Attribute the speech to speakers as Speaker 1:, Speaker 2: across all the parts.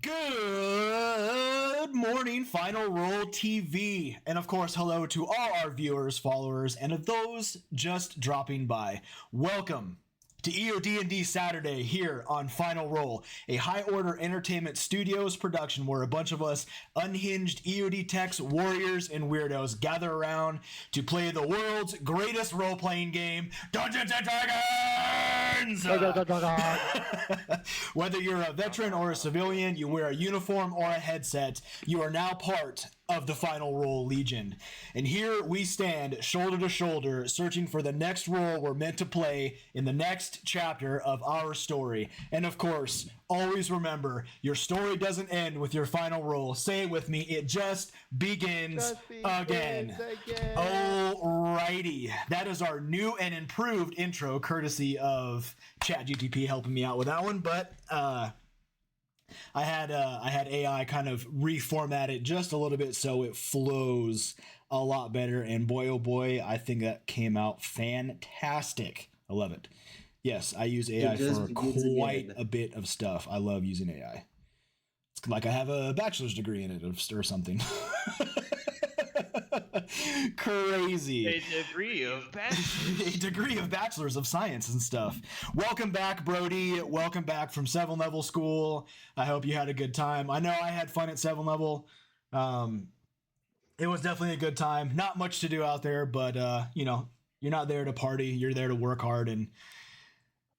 Speaker 1: Good morning, Final Roll TV. And of course, hello to all our viewers, followers, and of those just dropping by. Welcome to EOD&D Saturday here on Final Roll, a High Order Entertainment Studios production where a bunch of us unhinged EOD techs, warriors, and weirdos gather around to play the world's greatest role-playing game, Dungeons & Dragons! Whether you're a veteran or a civilian, you wear a uniform or a headset, you are now part of the Final Roll Legion. And here we stand, shoulder to shoulder, searching for the next role we're meant to play in the next chapter of our story. And of course, always remember, your story doesn't end with your final roll. Say it with me, it just begins again. Alrighty, that is our new and improved intro, courtesy of ChatGPT helping me out with that one, but I had AI kind of reformat it just a little bit so it flows a lot better, and boy oh boy, I think that came out fantastic. I love it. Yes, I use AI for quite a bit of stuff. I love using AI. It's like I have a bachelor's degree in it or something. Crazy.
Speaker 2: A degree of bachelor's.
Speaker 1: A degree of bachelor's of science and stuff. Welcome back, Brody. Welcome back from 7 Level School. I hope you had a good time. I know I had fun at 7 Level. It was definitely a good time. Not much to do out there, but you know, you're not there to party. You're there to work hard and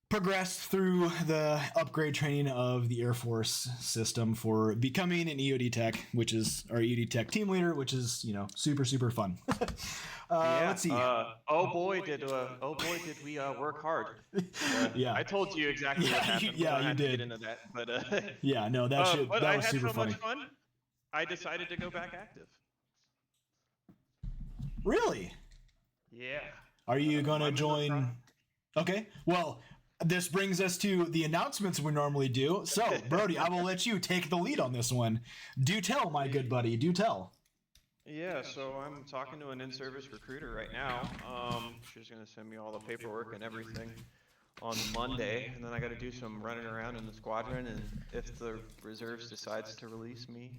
Speaker 1: progress through the upgrade training of the Air Force system for becoming an EOD tech, which is our EOD tech team leader, which is, you know, super, super fun. Let's see.
Speaker 2: Oh boy, did we work hard.
Speaker 1: Yeah.
Speaker 2: I told you exactly what happened.
Speaker 1: Yeah, you did.
Speaker 2: Get into that, but
Speaker 1: yeah, no, that was super funny.
Speaker 2: Much fun. I decided to go back active.
Speaker 1: Really?
Speaker 2: Yeah.
Speaker 1: Are you going to join? Okay. Well, this brings us to the announcements we normally do. So, Brody, I will let you take the lead on this one. Do tell, my good buddy. Do tell.
Speaker 2: Yeah, so I'm talking to an in-service recruiter right now. She's going to send me all the paperwork and everything on Monday, and then I got to do some running around in the squadron, and if the reserves decides to release me,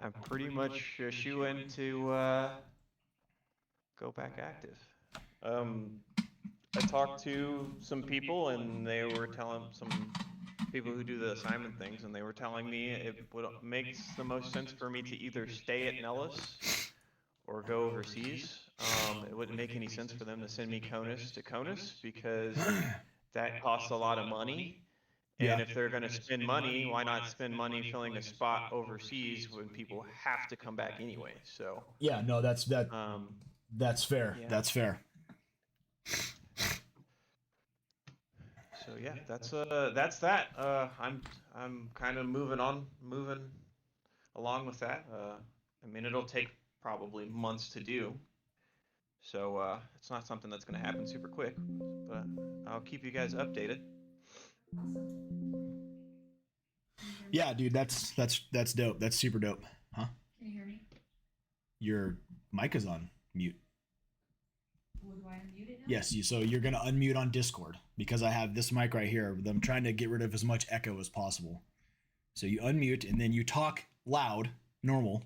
Speaker 2: I'm pretty much a shoo-in to go back active. I talked to some people, and they were telling some people who do the assignment things, and they were telling me it makes the most sense for me to either stay at Nellis or go overseas. It wouldn't make any sense for them to send me Conus to Conus because that costs a lot of money. And if they're going to spend money, why not spend money filling a spot overseas when people have to come back anyway? So
Speaker 1: yeah, no, that's fair.
Speaker 2: Yeah.
Speaker 1: That's fair.
Speaker 2: So yeah, that's that. I'm kind of moving along with that. I mean, it'll take probably months to do. So it's not something that's going to happen super quick, but I'll keep you guys updated.
Speaker 1: Yeah, dude, that's dope. That's super dope. Huh?
Speaker 3: Can you hear me?
Speaker 1: Your mic is on mute.
Speaker 3: Well, do I unmute it now?
Speaker 1: Yes, so you're going to unmute on Discord because I have this mic right here. I'm trying to get rid of as much echo as possible. So you unmute and then you talk loud, normal,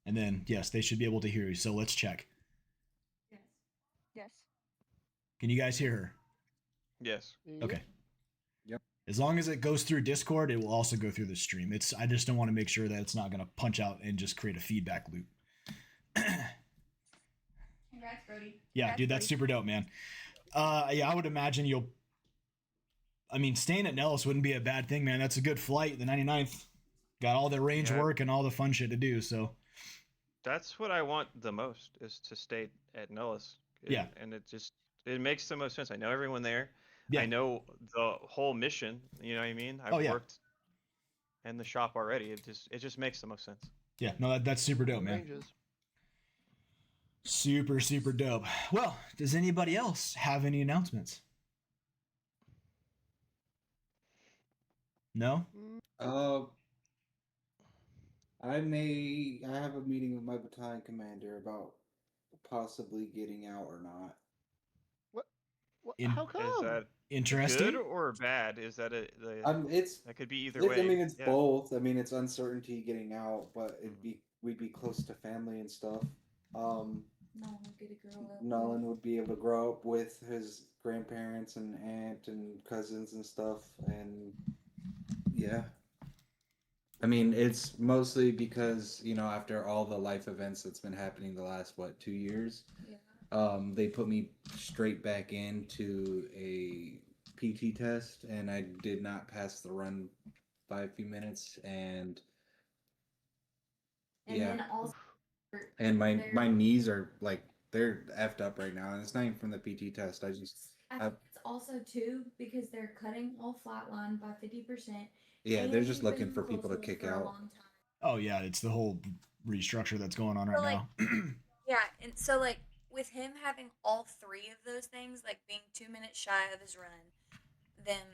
Speaker 1: and then, yes, they should be able to hear you. So let's check.
Speaker 3: Yes.
Speaker 4: Yes.
Speaker 1: Can you guys hear her?
Speaker 2: Yes.
Speaker 1: Okay.
Speaker 5: Yep.
Speaker 1: As long as it goes through Discord, it will also go through the stream. I just don't want to make sure that it's not going to punch out and just create a feedback loop.
Speaker 3: Congrats, Brody.
Speaker 1: Yeah, dude, that's super dope, man. Yeah, I would imagine staying at Nellis wouldn't be a bad thing, man. That's a good flight. The 99th got all the range work and all the fun shit to do, so.
Speaker 2: That's what I want the most, is to stay at Nellis.
Speaker 1: Yeah.
Speaker 2: And it makes the most sense. I know everyone there.
Speaker 1: Yeah.
Speaker 2: I know the whole mission, you know what I mean? I've worked in the shop already. It just makes the most sense.
Speaker 1: Yeah, no, that's super dope, man.
Speaker 5: Ranges.
Speaker 1: Super, super dope. Well, does anybody else have any announcements? No?
Speaker 6: I have a meeting with my battalion commander about possibly getting out or not.
Speaker 5: What?
Speaker 1: In-
Speaker 5: How come?
Speaker 1: interesting.
Speaker 2: Good or bad? Is that
Speaker 6: It's
Speaker 2: that could be either
Speaker 6: I
Speaker 2: way.
Speaker 6: mean, it's
Speaker 2: Yeah.
Speaker 6: both. I mean, it's uncertainty getting out, but
Speaker 2: Mhm.
Speaker 6: we'd be close to family and stuff.
Speaker 3: No one will get to grow up.
Speaker 6: Nolan would be able to grow up with his grandparents and aunt and cousins and stuff, and yeah. I mean, it's mostly because after all the life events that's been happening the last 2 years, they put me straight back into a PT test, and I did not pass the run by a few minutes, and
Speaker 3: And
Speaker 6: yeah,
Speaker 3: then also,
Speaker 6: and my knees are like they're effed up right now, and it's not even from the PT test.
Speaker 3: I think it's also too because they're cutting all flatline by 50%.
Speaker 6: Yeah, they're
Speaker 3: And
Speaker 6: just
Speaker 3: you've been
Speaker 6: looking
Speaker 3: in
Speaker 6: for
Speaker 3: close
Speaker 6: people to
Speaker 3: hold
Speaker 6: kick
Speaker 3: for a
Speaker 6: out.
Speaker 3: long time.
Speaker 1: Oh yeah, it's the whole restructure that's going on right
Speaker 4: So, like,
Speaker 1: now.
Speaker 4: yeah, and so like with him having all three of those things, like being 2 minutes shy of his run, them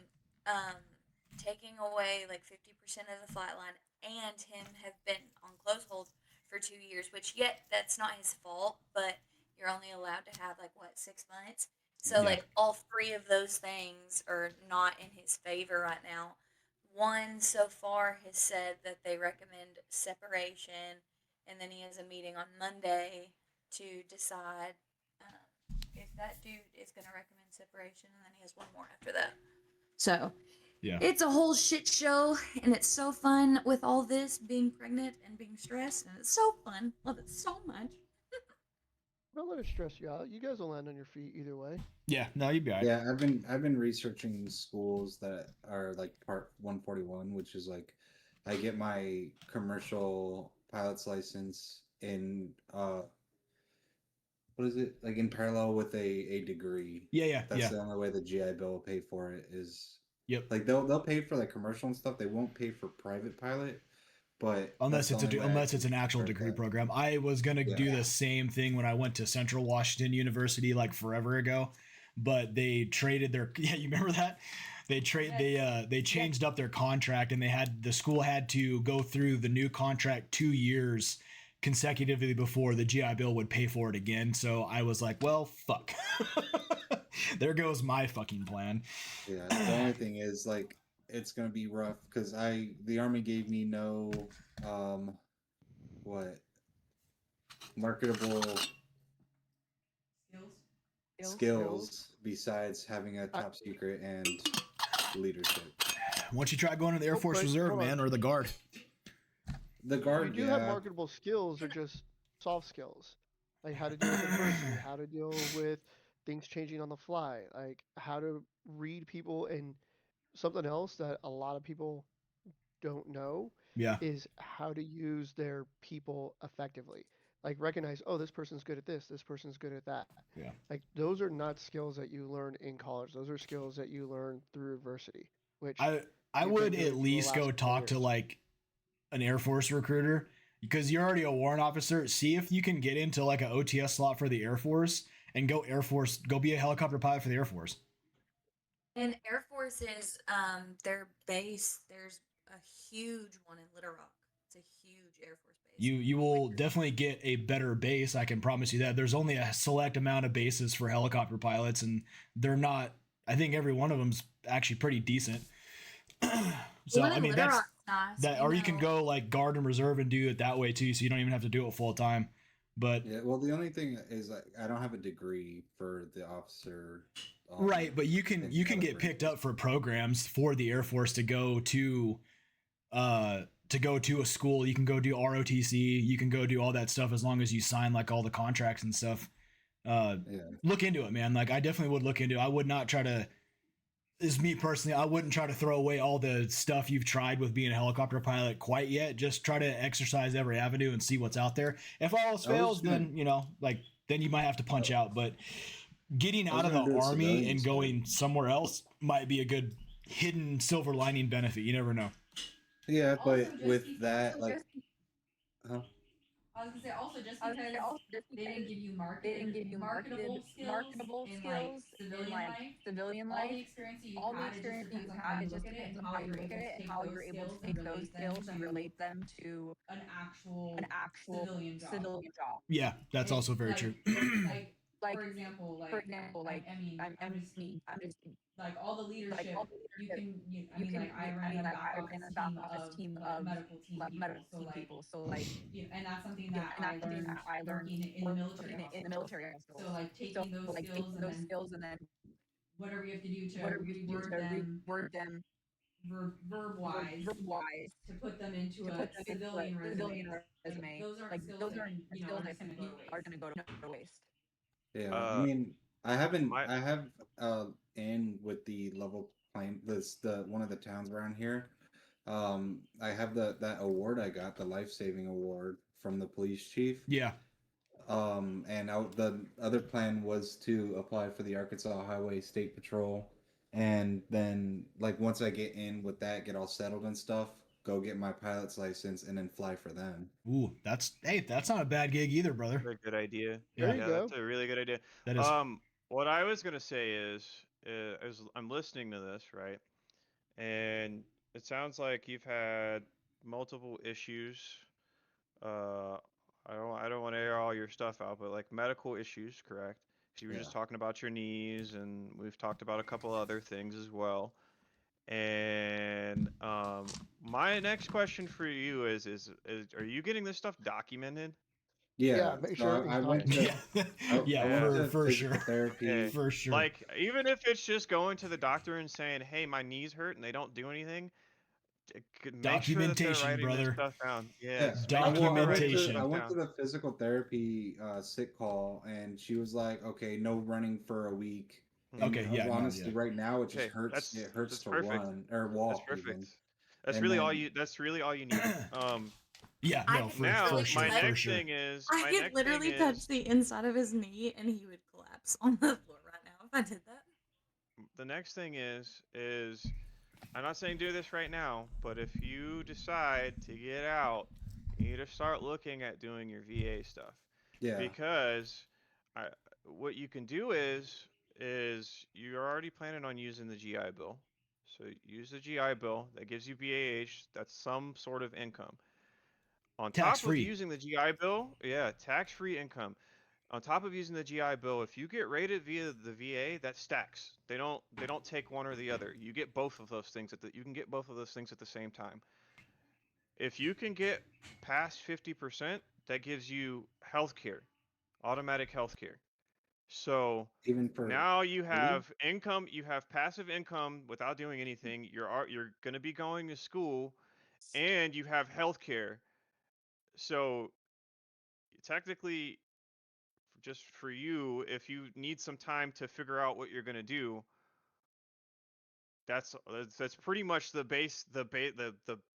Speaker 4: taking away like 50% of the flat line, and him have been on close hold for 2 years, which yet that's not his fault, but you're only allowed to have like what 6 months. So
Speaker 1: Yeah.
Speaker 4: like all three of those things are not in his favor right now. One so far has said that they recommend separation, and then he has a meeting on Monday to decide if that dude is going to recommend separation, and then he has one more after that. So
Speaker 1: Yeah.
Speaker 4: it's a whole shit show, and it's so fun with all this being pregnant and being stressed, and it's so fun. Love it so much.
Speaker 5: Don't let it stress you out. You guys will land on your feet either way.
Speaker 1: Yeah, no, you'd be all right.
Speaker 6: Yeah, I've been researching schools that are like Part 141, which is like I get my commercial pilot's license in what is it, like in parallel with a degree.
Speaker 1: Yeah.
Speaker 6: That's the only way the GI Bill will pay for it is.
Speaker 1: Yep.
Speaker 6: Like they'll pay for like commercial and stuff. They won't pay for private pilot, but
Speaker 1: Unless it's
Speaker 6: unless
Speaker 1: it's an actual degree program. I was gonna do the same thing when I went to Central Washington University like forever ago, but they traded their you remember that they changed up their contract, and the school had to go through the new contract 2 years consecutively before the GI Bill would pay for it again. So I was like, well, fuck. There goes my fucking plan.
Speaker 6: Yeah, the only thing is like it's gonna be rough because the Army gave me no marketable skills besides having a top secret and leadership.
Speaker 1: Once you try going to the Air Force Reserve, man, or the Guard.
Speaker 6: The Guard,
Speaker 5: You do have marketable skills, they're just soft skills. Like how to deal with adversity, how to deal with things changing on the fly, like how to read people, and something else that a lot of people don't know is how to use their people effectively. Like recognize, oh, this person's good at this person's good at that.
Speaker 1: Yeah.
Speaker 5: Like those are not skills that you learn in college. Those are skills that you learn through adversity. Which
Speaker 1: I would at least go talk to like an Air Force recruiter, because you're already a warrant officer. See if you can get into like an OTS slot for the Air Force and go be a helicopter pilot for the Air Force.
Speaker 4: And Air Force is their base. There's a huge one in Little Rock. It's a huge Air Force base.
Speaker 1: You will definitely get a better base. I can promise you that. There's only a select amount of bases for helicopter pilots, and they're not. I think every one of them's actually pretty decent. So I mean that's
Speaker 4: nice,
Speaker 1: that, or you can go like Guard and Reserve and do it that way too. So you don't even have to do it full time. But
Speaker 6: yeah, well, the only thing is like I don't have a degree for the officer.
Speaker 1: Right, but you can get picked up for programs for the Air Force to go to a school. You can go do ROTC. You can go do all that stuff as long as you sign like all the contracts and stuff. Look into it, man. Like I definitely would look into it. I would not try to. Is me personally, I wouldn't try to throw away all the stuff you've tried with being a helicopter pilot quite yet. Just try to exercise every avenue and see what's out there. If all else fails, then then you might have to punch out. But getting out of the Army and going somewhere else might be a good hidden silver lining benefit. You never know.
Speaker 6: Yeah, but with that, like,
Speaker 3: I was gonna say also just because they didn't give you marketable skills in like civilian life, all the experience that you have, it just depends on how you look at it and how you're able to take those skills and relate them to an actual civilian job.
Speaker 1: Yeah, that's also very true.
Speaker 3: Like like for example, like I'm just
Speaker 7: like all the
Speaker 3: like all
Speaker 7: leadership
Speaker 3: the
Speaker 7: you
Speaker 3: leadership
Speaker 7: can
Speaker 3: you can
Speaker 7: I ran a back
Speaker 3: I ran
Speaker 7: office
Speaker 3: a back
Speaker 7: team
Speaker 3: office
Speaker 7: of
Speaker 3: team of
Speaker 7: medical team
Speaker 3: medical
Speaker 7: people, so
Speaker 3: team
Speaker 7: like
Speaker 3: people. So like
Speaker 7: and that's something
Speaker 3: yeah,
Speaker 7: that
Speaker 3: and
Speaker 7: I
Speaker 3: that's something
Speaker 7: learned
Speaker 3: that I learned
Speaker 7: working in the
Speaker 3: working
Speaker 7: military
Speaker 3: in the
Speaker 7: hospitals.
Speaker 3: military
Speaker 7: So
Speaker 3: hospitals.
Speaker 7: like
Speaker 3: So
Speaker 7: taking those
Speaker 3: like
Speaker 7: skills
Speaker 3: taking
Speaker 7: and
Speaker 3: those
Speaker 7: then
Speaker 3: skills and then
Speaker 7: whatever you have to do to
Speaker 3: whatever you have to do
Speaker 7: reword
Speaker 3: to
Speaker 7: them
Speaker 3: reword them
Speaker 7: verb wise
Speaker 3: verb wise
Speaker 7: to put them into
Speaker 3: to
Speaker 7: a
Speaker 3: put them into
Speaker 7: civilian
Speaker 3: a civilian
Speaker 7: resume. Like
Speaker 3: resume.
Speaker 7: those aren't
Speaker 3: Like
Speaker 7: skills
Speaker 3: those
Speaker 7: that
Speaker 3: aren't
Speaker 7: are
Speaker 3: skills that
Speaker 7: just gonna go to
Speaker 3: are
Speaker 7: waste.
Speaker 3: going to go to waste.
Speaker 6: Yeah, I
Speaker 2: Uh,
Speaker 6: mean, I haven't,
Speaker 2: my
Speaker 6: I have in with the level playing the one of the towns around here. I have that award I got, the life saving award from the police chief.
Speaker 1: Yeah.
Speaker 6: And the other plan was to apply for the Arkansas Highway State Patrol, and then like once I get in with that, get all settled and stuff, go get my pilot's license, and then fly for them.
Speaker 1: Ooh, that's not a bad gig either, brother.
Speaker 2: That's a good idea.
Speaker 5: There
Speaker 1: Yeah,
Speaker 5: you
Speaker 2: Yeah,
Speaker 5: go.
Speaker 2: that's a really good idea.
Speaker 1: that is.
Speaker 2: What I was gonna say is, as I'm listening to this, right, and it sounds like you've had multiple issues. Uh, I don't want to air all your stuff out, but like medical issues, correct? So you were just
Speaker 6: Yeah.
Speaker 2: talking about your knees, and we've talked about a couple other things as well. And my next question for you is are you getting this stuff documented?
Speaker 5: Yeah,
Speaker 6: Yeah,
Speaker 5: make
Speaker 6: so
Speaker 5: sure everything's
Speaker 6: I went to
Speaker 5: documented.
Speaker 1: Yeah,
Speaker 6: I
Speaker 1: yeah,
Speaker 6: went
Speaker 2: Yeah.
Speaker 6: to
Speaker 1: for
Speaker 6: physical
Speaker 1: sure,
Speaker 2: Okay.
Speaker 6: therapy.
Speaker 1: for sure.
Speaker 2: Like, even if it's just going to the doctor and saying, "Hey, my knees hurt," and they don't do anything, make sure that they're
Speaker 1: Documentation,
Speaker 2: writing this
Speaker 1: brother.
Speaker 2: stuff down.
Speaker 6: Yeah,
Speaker 2: Yes,
Speaker 6: I,
Speaker 2: make sure
Speaker 6: well,
Speaker 2: they're writing this
Speaker 1: Documentation.
Speaker 6: I
Speaker 2: stuff
Speaker 6: went to
Speaker 2: down.
Speaker 6: the physical therapy sick call, and she was like, "Okay, no running for a week." And
Speaker 1: Okay, yeah, no,
Speaker 6: honestly,
Speaker 1: yeah.
Speaker 6: right now it just
Speaker 2: Okay,
Speaker 6: hurts. It hurts
Speaker 2: that's
Speaker 6: to
Speaker 2: perfect.
Speaker 6: run or
Speaker 2: That's
Speaker 6: walk
Speaker 2: perfect.
Speaker 6: even. And then
Speaker 2: That's really all you need.
Speaker 1: Yeah,
Speaker 4: I
Speaker 1: no,
Speaker 4: could
Speaker 1: for
Speaker 2: Now
Speaker 4: literally
Speaker 1: sure,
Speaker 2: my
Speaker 4: touch.
Speaker 1: for
Speaker 2: next
Speaker 1: sure.
Speaker 2: thing is
Speaker 4: I
Speaker 2: my
Speaker 4: could
Speaker 2: next thing
Speaker 4: literally touch
Speaker 2: is
Speaker 4: the inside of his knee and he would collapse on the floor right now if I did that.
Speaker 2: the next thing is I'm not saying do this right now, but if you decide to get out, you need to start looking at doing your VA stuff
Speaker 6: yeah,
Speaker 2: because I, what you can do is you're already planning on using the GI Bill. So use the GI Bill. That gives you BAH. That's some sort of income. On
Speaker 1: Tax
Speaker 2: top of
Speaker 1: free.
Speaker 2: using the GI Bill, yeah, tax-free income. On top of using the GI Bill, if you get rated via the VA, that stacks. They don't take one or the other. You get both of those things you can get both of those things at the same time. If you can get past 50%, that gives you healthcare, automatic healthcare. So
Speaker 6: even for
Speaker 2: now you
Speaker 6: free.
Speaker 2: have income, you have passive income without doing anything. You're going to be going to school and you have healthcare. So technically just for you, if you need some time to figure out what you're going to do, that's pretty much the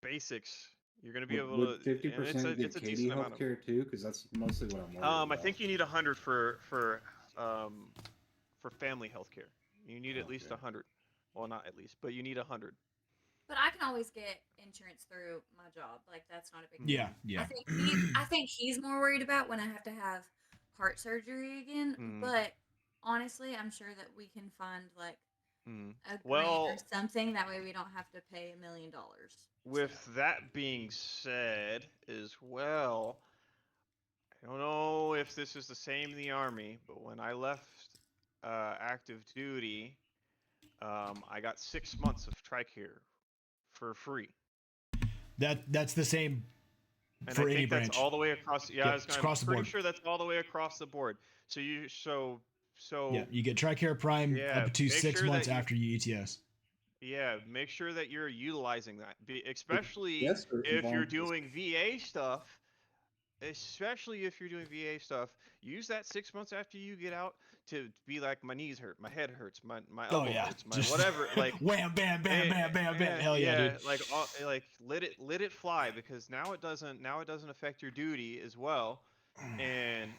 Speaker 2: basics. You're going to be able
Speaker 6: Would
Speaker 2: to,
Speaker 6: fifty
Speaker 2: and
Speaker 6: percent
Speaker 2: it's
Speaker 6: get
Speaker 2: a
Speaker 6: Katie
Speaker 2: decent amount of.
Speaker 6: healthcare too? Because that's mostly what I'm worried
Speaker 2: I
Speaker 6: about.
Speaker 2: think you need 100 for family health care. You need at least
Speaker 6: Okay.
Speaker 2: 100. Well, not at least, but you need 100.
Speaker 4: But I can always get insurance through my job. Like that's not a big deal.
Speaker 1: Yeah, yeah.
Speaker 4: I think he's more worried about when I have to have heart surgery again.
Speaker 2: Mm,
Speaker 4: But honestly, I'm sure that we can find like
Speaker 2: mm.
Speaker 4: a grant or
Speaker 2: Well,
Speaker 4: something. That way we don't have to pay $1 million.
Speaker 2: with that being said, as well, I don't know if this is the same in the army, but when I left active duty, I got 6 months of TRICARE for free.
Speaker 1: That's the same
Speaker 2: And
Speaker 1: for
Speaker 2: I
Speaker 1: any
Speaker 2: think that's
Speaker 1: branch.
Speaker 2: all the way across. Yeah,
Speaker 1: Yep, it's
Speaker 2: I'm
Speaker 1: across the
Speaker 2: pretty
Speaker 1: board.
Speaker 2: sure that's all the way across the board. So
Speaker 1: Yeah, you get TRICARE Prime
Speaker 2: yeah,
Speaker 1: up to
Speaker 2: make
Speaker 1: 6
Speaker 2: sure
Speaker 1: months
Speaker 2: that
Speaker 1: after you ETS.
Speaker 2: make sure that you're utilizing that, especially
Speaker 6: Yes, sir,
Speaker 2: if you're
Speaker 6: volunteers.
Speaker 2: doing VA stuff. Especially if you're doing VA stuff, use that 6 months after you get out to be like, my knees hurt, my head hurts, my
Speaker 1: Oh
Speaker 2: elbow
Speaker 1: yeah,
Speaker 2: hurts, my
Speaker 1: just
Speaker 2: whatever. Like,
Speaker 1: wham, bam, bam, bam, bam, bam. Hell yeah,
Speaker 2: yeah,
Speaker 1: dude.
Speaker 2: like let it fly because now it doesn't affect your duty as well, and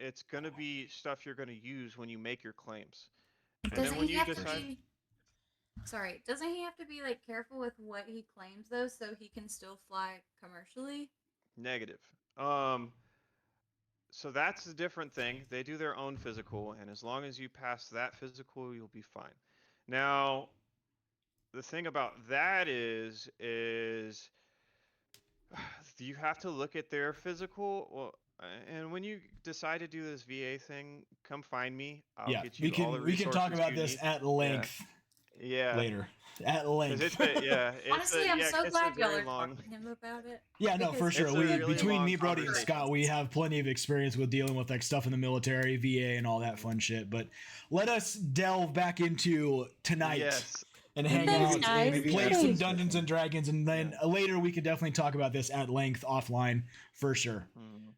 Speaker 2: it's gonna be stuff you're gonna use when you make your claims, and then
Speaker 4: Doesn't
Speaker 2: when
Speaker 4: he
Speaker 2: you
Speaker 4: have to
Speaker 2: decide
Speaker 4: be? Sorry, doesn't he have to be like careful with what he claims though, so he can still fly commercially?
Speaker 2: negative. So that's a different thing. They do their own physical, and as long as you pass that physical, you'll be fine. Now, the thing about that is you have to look at their physical. Well, And when you decide to do this VA thing, come find me. I'll
Speaker 1: Yeah,
Speaker 2: get you all the
Speaker 1: we can talk
Speaker 2: resources
Speaker 1: about
Speaker 2: you
Speaker 1: this
Speaker 2: need.
Speaker 1: at length
Speaker 2: Yeah.
Speaker 1: later. At
Speaker 2: Because
Speaker 1: length.
Speaker 2: it's it's
Speaker 4: Honestly, I'm so
Speaker 2: it's a
Speaker 4: glad y'all
Speaker 2: very
Speaker 4: are
Speaker 2: long.
Speaker 4: talking to him about it.
Speaker 1: Yeah, no, for
Speaker 4: because
Speaker 1: sure.
Speaker 2: It's a
Speaker 1: We
Speaker 2: really
Speaker 1: between
Speaker 2: long
Speaker 1: me, Brody, and
Speaker 2: conversation.
Speaker 1: Scott, we have plenty of experience with dealing with like stuff in the military, VA, and all that fun shit. But let us delve back into tonight
Speaker 2: Yes.
Speaker 1: and hang
Speaker 8: Thanks,
Speaker 1: out
Speaker 8: guys.
Speaker 1: and play
Speaker 6: Maybe
Speaker 1: some
Speaker 6: after-
Speaker 1: Dungeons and Dragons, and then later we can definitely talk about this at length offline for sure.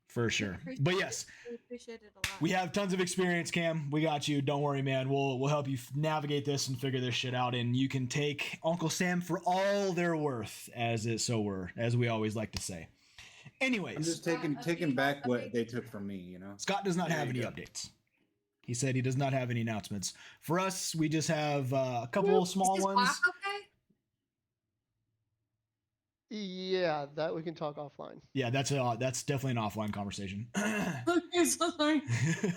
Speaker 1: For sure. But yes,
Speaker 4: We appreciate it a lot.
Speaker 1: we have tons of experience, Cam. We got you. Don't worry, man. We'll help you navigate this and figure this shit out. And you can take Uncle Sam for all they're worth, as we always like to say. Anyways,
Speaker 6: I'm just taking back what they took from me, you know.
Speaker 1: Scott does not
Speaker 2: There
Speaker 1: have
Speaker 2: you
Speaker 1: any
Speaker 2: go.
Speaker 1: updates. He said he does not have any announcements. For us, we just have a couple of small
Speaker 4: Is his
Speaker 1: ones.
Speaker 4: wife okay?
Speaker 5: Yeah, that we can talk offline.
Speaker 1: Yeah, that's definitely an offline conversation.
Speaker 8: Okay, so sorry.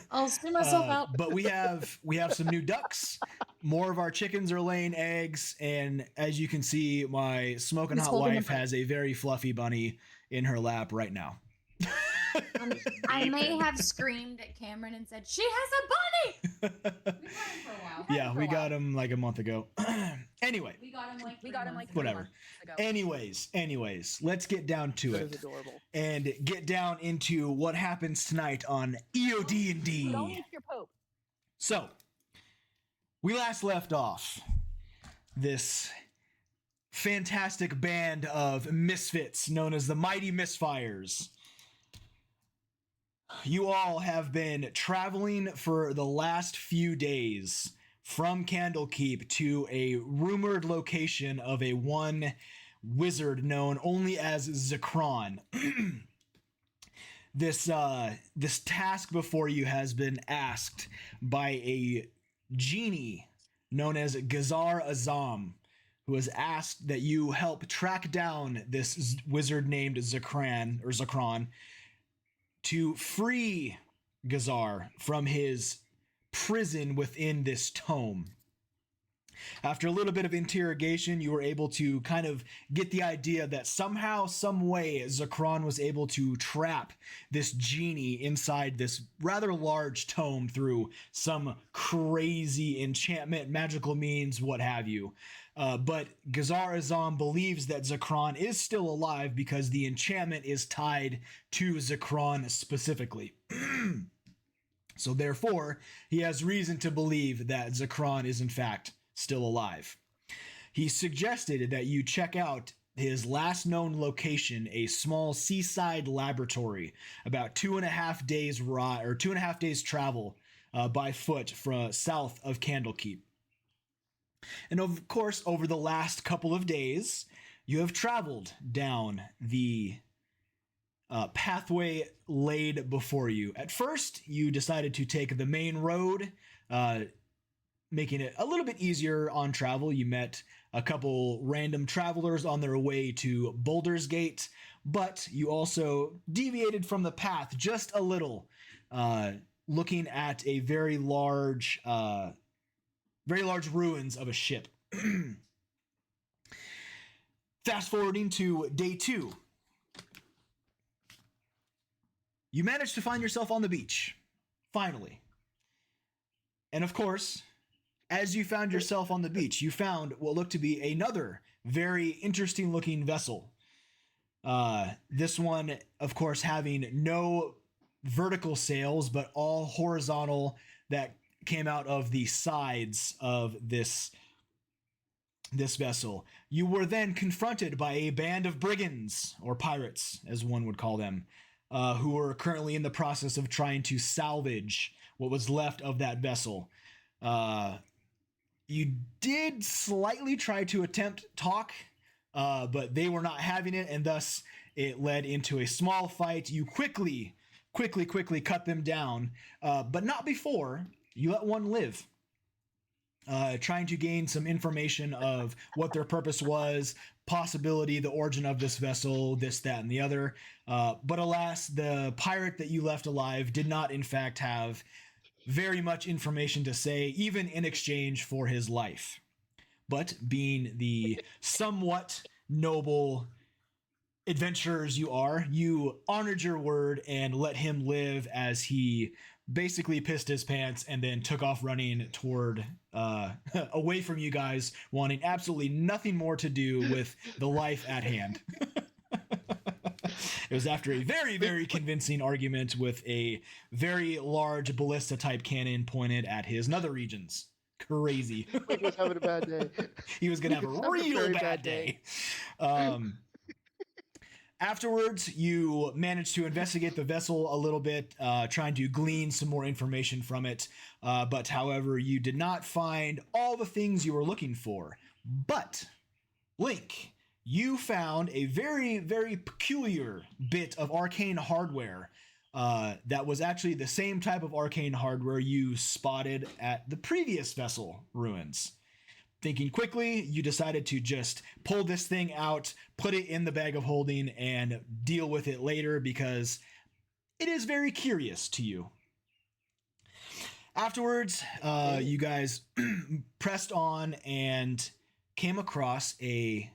Speaker 8: I'll see myself out.
Speaker 1: But we have some new ducks. More of our chickens are laying eggs, and as you can see, my smoking
Speaker 8: He's
Speaker 1: hot
Speaker 8: holding a
Speaker 1: wife
Speaker 8: bunny.
Speaker 1: has a very fluffy bunny in her lap right now.
Speaker 4: I may have screamed at Cameron and said, "She has a bunny!"
Speaker 7: We got him for a while.
Speaker 1: Yeah, we got him like a month ago. Anyway,
Speaker 7: We got him like
Speaker 3: We got him like
Speaker 7: 3
Speaker 1: Whatever.
Speaker 3: months ago.
Speaker 1: anyways, let's get down to
Speaker 5: That is
Speaker 1: it
Speaker 5: adorable.
Speaker 1: and get down into what happens tonight on
Speaker 3: Don't
Speaker 1: EOD&D.
Speaker 3: miss your Pope.
Speaker 1: So, we last left off this fantastic band of misfits known as the Mighty Misfires. You all have been traveling for the last few days from Candlekeep to a rumored location of a one wizard known only as Zikran. This task before you has been asked by a genie known as Gazar Azam, who has asked that you help track down this wizard named Zikran to free Gazar from his prison within this tome. After a little bit of interrogation, you were able to kind of get the idea that somehow, some way, Zikran was able to trap this genie inside this rather large tome through some crazy enchantment, magical means, what have you. But Gazar Azam believes that Zikran is still alive because the enchantment is tied to Zikran specifically. So therefore, he has reason to believe that Zikran is in fact still alive. He suggested that you check out his last known location, a small seaside laboratory, about 2.5 days ride or 2.5 days travel by foot from south of Candlekeep. And of course, over the last couple of days, you have traveled down the pathway laid before you. At first, you decided to take the main road, making it a little bit easier on travel. You met a couple random travelers on their way to Boulder's Gate, but you also deviated from the path just a little, looking at a very large ruins of a ship. Fast forwarding to day 2. You managed to find yourself on the beach, finally. And of course, as you found yourself on the beach, you found what looked to be another very interesting looking vessel. This one, of course, having no vertical sails, but all horizontal that came out of the sides of this vessel. You were then confronted by a band of brigands, or pirates, as one would call them, who were currently in the process of trying to salvage what was left of that vessel. You did slightly try to attempt talk, but they were not having it, and thus it led into a small fight. You quickly cut them down, but not before you let one live. Trying to gain some information of what their purpose was, possibility, the origin of this vessel, this, that, and the other. But alas, the pirate that you left alive did not, in fact, have very much information to say, even in exchange for his life. But being the somewhat noble adventurers you are, you honored your word and let him live as he basically pissed his pants and then took off running toward away from you guys, wanting absolutely nothing more to do with the life at hand. It was after a very, very convincing argument with a very large ballista type cannon pointed at his nether regions. Crazy.
Speaker 5: He was having a bad day.
Speaker 1: He was gonna have
Speaker 5: He was
Speaker 1: a
Speaker 5: having a
Speaker 1: real
Speaker 5: very
Speaker 1: bad
Speaker 5: bad
Speaker 1: day. Afterwards, you managed to investigate the vessel a little bit, trying to glean some more information from it. But however, you did not find all the things you were looking for. But, Link, you found a very, very peculiar bit of arcane hardware that was actually the same type of arcane hardware you spotted at the previous vessel ruins. Thinking quickly, you decided to just pull this thing out, put it in the bag of holding, and deal with it later because it is very curious to you. Afterwards, you guys pressed on and came across a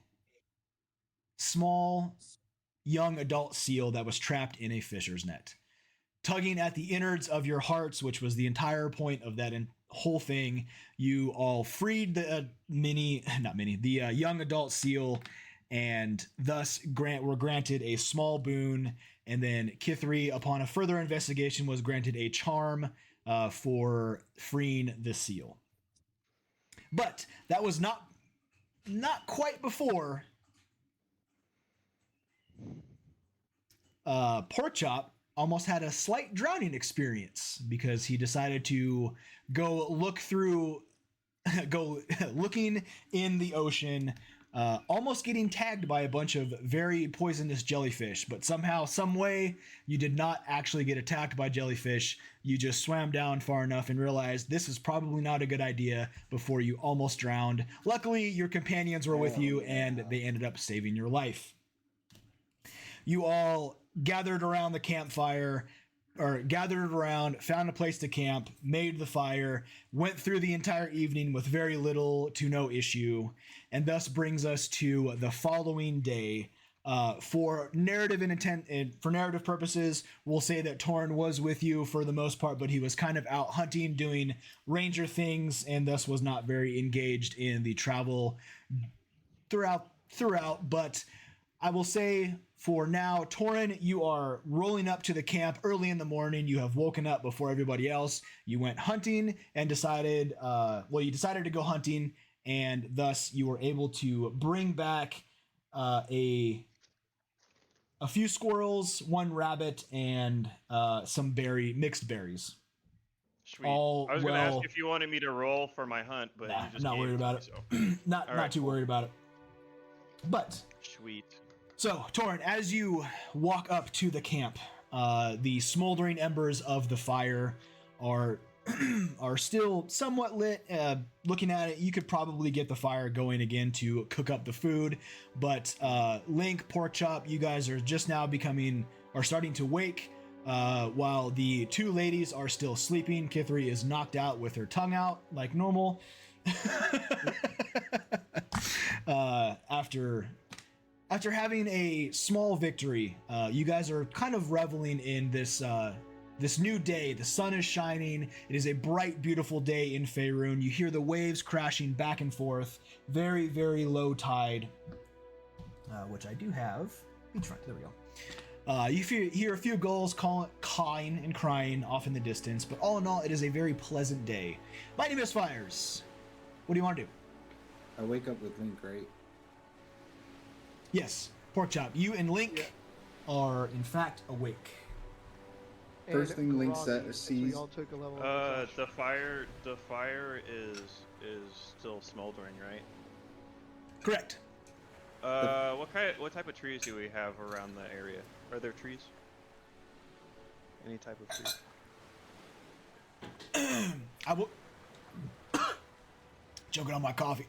Speaker 1: small young adult seal that was trapped in a fisher's net. Tugging at the innards of your hearts, which was the entire point of that whole thing, you all freed the young adult seal, and thus were granted a small boon. And then Kithri, upon a further investigation, was granted a charm for freeing the seal. But that was not quite before Porkchop almost had a slight drowning experience because he decided to go looking in the ocean, almost getting tagged by a bunch of very poisonous jellyfish. But somehow, some way, you did not actually get attacked by jellyfish. You just swam down far enough and realized this is probably not a good idea before you almost drowned. Luckily, your companions were with you and they ended up saving your life. You all gathered around the campfire, found a place to camp, made the fire, went through the entire evening with very little to no issue, and thus brings us to the following day. For narrative purposes, we'll say that Torrin was with you for the most part, but he was kind of out hunting, doing ranger things, and thus was not very engaged in the travel throughout. But I will say, for now, Torrin, you are rolling up to the camp early in the morning. You have woken up before everybody else. You went hunting and decided to go hunting, and thus you were able to bring back a few squirrels, one rabbit, and some mixed berries.
Speaker 2: Sweet. I was going to ask if you wanted me to roll for my hunt, but you just
Speaker 1: not worried about it. So. not too worried about it. But
Speaker 2: sweet.
Speaker 1: So, Torrin, as you walk up to the camp, the smoldering embers of the fire are still somewhat lit. Looking at it, you could probably get the fire going again to cook up the food, but Link, Porkchop, you guys are just now starting to wake, while the two ladies are still sleeping. Kithri is knocked out with her tongue out like normal. After having a small victory, you guys are kind of reveling in this new day. The sun is shining. It is a bright, beautiful day in Faerun. You hear the waves crashing back and forth. Very, very low tide, which I do have. There we go. You hear a few gulls cawing and crying off in the distance, but all in all, it is a very pleasant day. Mighty Misfires, what do you want to do?
Speaker 6: I wake up with Link, right?
Speaker 1: Yes, Porkchop, you and Link are in fact awake.
Speaker 6: First thing Link sees.
Speaker 5: We all took a level.
Speaker 2: The fire is still smoldering, right?
Speaker 1: Correct.
Speaker 2: What type of trees do we have around the area? Are there trees? Any type of tree?
Speaker 1: I will. Choking on my coffee.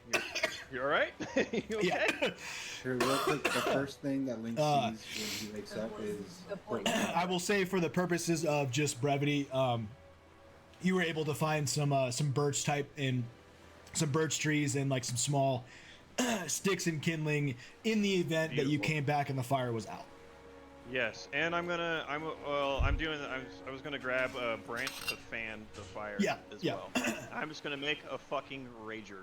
Speaker 2: You all right? You okay?
Speaker 1: Yeah.
Speaker 6: Here, real quick, the first thing that Link sees when he wakes up is...
Speaker 1: I will say, for the purposes of just brevity, you were able to find some birch type and some birch trees and like some small sticks and kindling in the event that you
Speaker 2: Beautiful.
Speaker 1: came back and the fire was out.
Speaker 2: Yes, and I was gonna grab a branch to fan the fire as well. I'm just gonna make a fucking rager.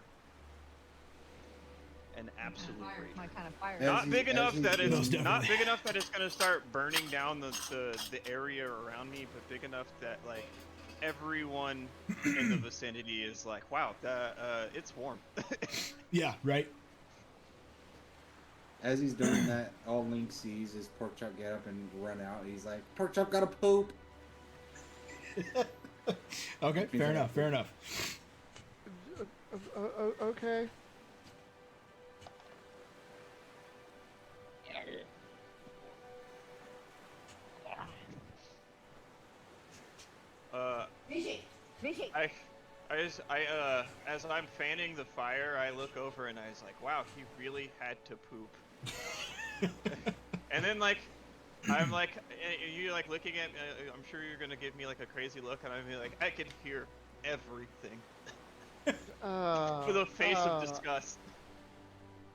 Speaker 2: An absolute rager.
Speaker 3: My kind of fire.
Speaker 2: Not big enough that it's
Speaker 1: doing-
Speaker 2: not big enough that it's gonna start burning down the area around me, but big enough that like everyone in the vicinity is like, wow, it's warm.
Speaker 1: Yeah, right.
Speaker 6: As he's doing that, all Link sees is Pork Chop get up and run out. He's like, Pork Chop gotta poop.
Speaker 1: Okay, fair enough. Fair enough.
Speaker 5: Okay.
Speaker 2: As I'm fanning the fire, I look over and I was like, wow, he really had to poop. And then like, I'm like, you're like looking at, I'm sure you're gonna give me like a crazy look, and I'm like, I can hear everything. With a face of disgust.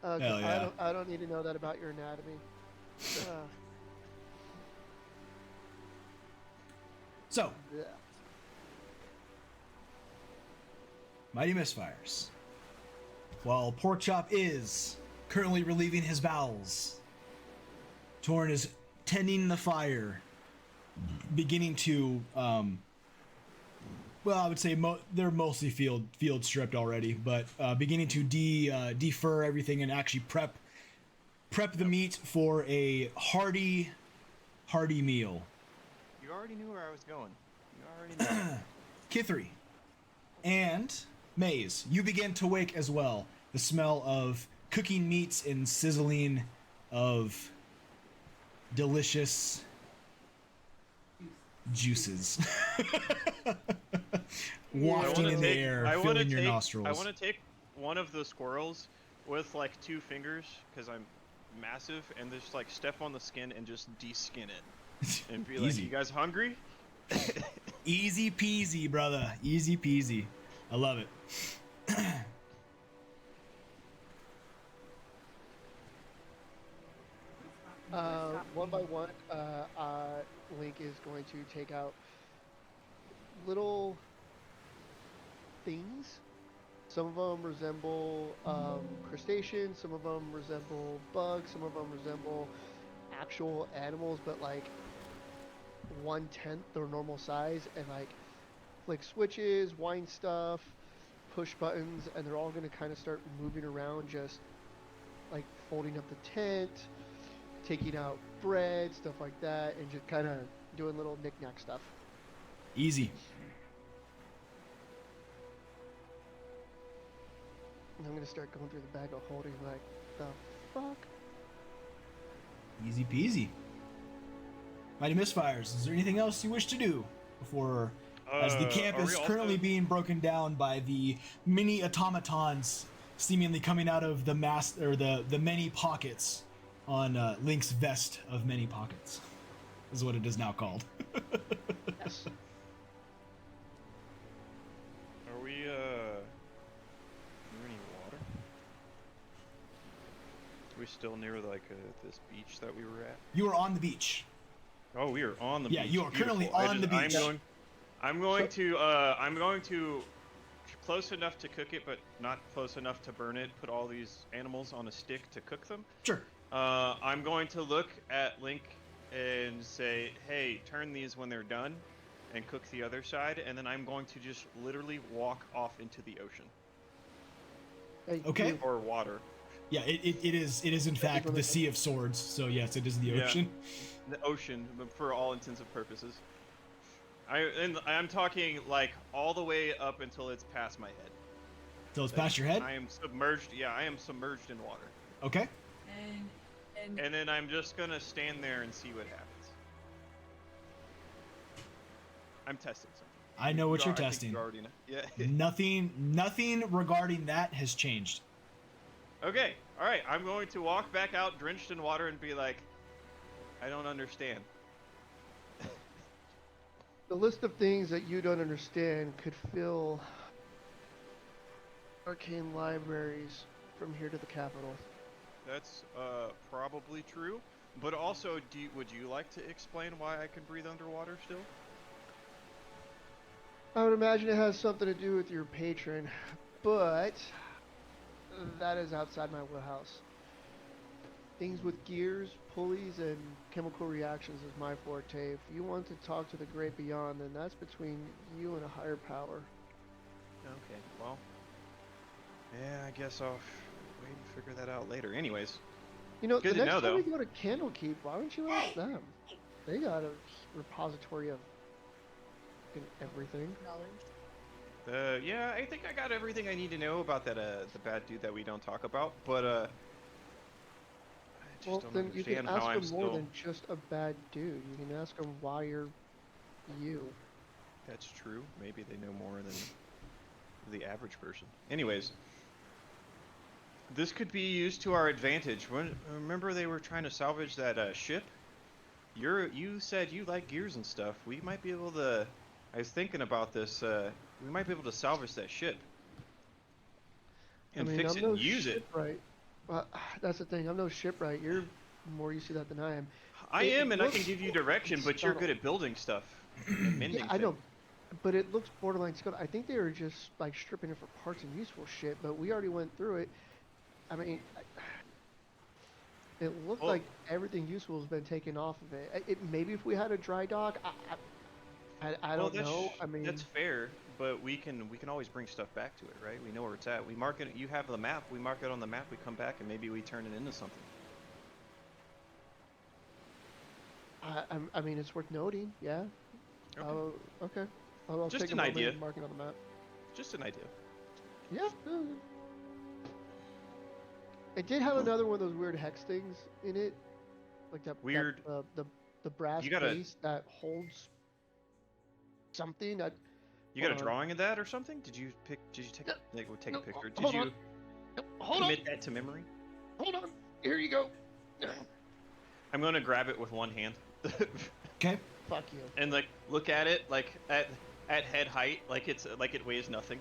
Speaker 1: Hell yeah.
Speaker 5: I don't need to know that about your anatomy.
Speaker 1: So,
Speaker 5: Yeah.
Speaker 1: Mighty Misfires. While Pork Chop is currently relieving his bowels, Torn is tending the fire, beginning to, well, I would say they're mostly field stripped already, but beginning to defer everything and actually prep the meat for a hearty meal.
Speaker 2: You already knew where I was going. You already knew.
Speaker 1: Kithri and Maze, you begin to wake as well. The smell of cooking meats and sizzling of delicious juices wafting in the air, filling your nostrils.
Speaker 2: I want to take one of the squirrels with like 2 fingers, because I'm massive, and just like step on the skin and just de-skin it. And be like,
Speaker 1: Easy.
Speaker 2: you guys hungry?
Speaker 1: Easy peasy, brother. Easy peasy. I love it.
Speaker 5: One by one, Link is going to take out little things. Some of them resemble crustaceans, some of them resemble bugs, some of them resemble actual animals, but like 1/10 their normal size, and like flick switches, wind stuff, push buttons, and they're all going to kind of start moving around, just like folding up the tent, taking out bread, stuff like that, and just kind of doing little knick-knack stuff.
Speaker 1: Easy.
Speaker 5: And I'm going to start going through the bag of holding, like, the fuck?
Speaker 1: Easy peasy. Mighty Misfires, is there anything else you wish to do before, as the camp is currently being broken down by the mini automatons seemingly coming out of the the many pockets on Link's vest of many pockets, is what it is now called.
Speaker 5: Yes.
Speaker 2: Are we, near any water? Are we still near, like, this beach that we were at?
Speaker 1: You are on the beach.
Speaker 2: Oh, we are on the beach.
Speaker 1: Yeah, you are currently
Speaker 2: Beautiful.
Speaker 1: on the beach.
Speaker 2: I'm going to close enough to cook it, but not close enough to burn it. Put all these animals on a stick to cook them.
Speaker 1: Sure.
Speaker 2: I'm going to look at Link and say, hey, turn these when they're done and cook the other side, and then I'm going to just literally walk off into the ocean.
Speaker 5: Hey,
Speaker 1: Okay.
Speaker 5: you-
Speaker 2: Or water.
Speaker 1: Yeah, it is in fact the Sea of Swords, so yes, it is the
Speaker 2: Yeah.
Speaker 1: ocean.
Speaker 2: The ocean, for all intents and purposes. I'm talking like all the way up until it's past my head.
Speaker 1: So it's past your head?
Speaker 2: I am submerged. Yeah, I am submerged in water.
Speaker 1: Okay.
Speaker 2: And then I'm just gonna stand there and see what happens. I'm testing something.
Speaker 1: I know what you're
Speaker 2: I think
Speaker 1: testing.
Speaker 2: you already know. Yeah.
Speaker 1: Nothing regarding that has changed.
Speaker 2: Okay. All right. I'm going to walk back out drenched in water and be like, I don't understand.
Speaker 5: The list of things that you don't understand could fill Arcane libraries from here to the capital.
Speaker 2: That's probably true. But also, would you like to explain why I can breathe underwater still?
Speaker 5: I would imagine it has something to do with your patron, but that is outside my wheelhouse. Things with gears, pulleys, and chemical reactions is my forte. If you want to talk to the great beyond, then that's between you and a higher power.
Speaker 2: Okay, well, yeah, I guess I'll wait and figure that out later. Anyways,
Speaker 5: You know,
Speaker 2: Good
Speaker 5: the
Speaker 2: to
Speaker 5: next
Speaker 2: know,
Speaker 5: time we
Speaker 2: though.
Speaker 5: go to Candlekeep, why don't you ask them? They got a repository of fucking everything.
Speaker 3: Knowledge.
Speaker 2: Yeah, I think I got everything I need to know about that the bad dude that we don't talk about. But I just
Speaker 5: Well,
Speaker 2: don't
Speaker 5: then you can
Speaker 2: understand
Speaker 5: ask
Speaker 2: how
Speaker 5: him
Speaker 2: I'm
Speaker 5: more
Speaker 2: still.
Speaker 5: than just a bad dude. You can ask him why you're you.
Speaker 2: That's true. Maybe they know more than the average person. Anyways, this could be used to our advantage. Remember they were trying to salvage that ship? You said you like gears and stuff. We might be able to. I was thinking about this. We might be able to salvage that ship and fix
Speaker 5: I'm
Speaker 2: it
Speaker 5: no
Speaker 2: and use it.
Speaker 5: shipwright. That's the thing. I'm no shipwright. You're more used to that than I am.
Speaker 2: I
Speaker 5: It
Speaker 2: am, and I can
Speaker 5: looks
Speaker 2: give you direction, but you're good
Speaker 5: subtle.
Speaker 2: at building stuff and mending
Speaker 5: Yeah, I know,
Speaker 2: things.
Speaker 5: but it looks borderline skilled. I think they were just like stripping it for parts and useful shit. But we already went through it. I mean, it looked
Speaker 2: Well-
Speaker 5: like everything useful has been taken off of it. Maybe if we had a dry dock, I
Speaker 2: Well,
Speaker 5: don't know. I mean,
Speaker 2: that's fair, but we can always bring stuff back to it, right? We know where it's at. We mark it. You have the map. We mark it on the map. We come back and maybe we turn it into something.
Speaker 5: I mean, it's worth noting. Yeah.
Speaker 2: Okay.
Speaker 5: Okay. I'll
Speaker 2: Just
Speaker 5: take a
Speaker 2: an
Speaker 5: moment
Speaker 2: idea.
Speaker 5: and mark it on the map.
Speaker 2: Just an idea.
Speaker 5: Yeah. It did have another one of those weird hex things in it, like that.
Speaker 2: Weird-
Speaker 5: The brass
Speaker 2: You gotta-
Speaker 5: base that holds something.
Speaker 2: You got a
Speaker 5: Hold on.
Speaker 2: drawing of that or something? Did you take
Speaker 5: no,
Speaker 2: a picture? Did
Speaker 5: hold
Speaker 2: you
Speaker 5: on. No, hold
Speaker 2: commit that to memory?
Speaker 5: Hold on. Here you go.
Speaker 2: I'm gonna grab it with one hand
Speaker 1: Okay.
Speaker 5: Fuck you.
Speaker 2: and like look at it like at head height, like it weighs nothing.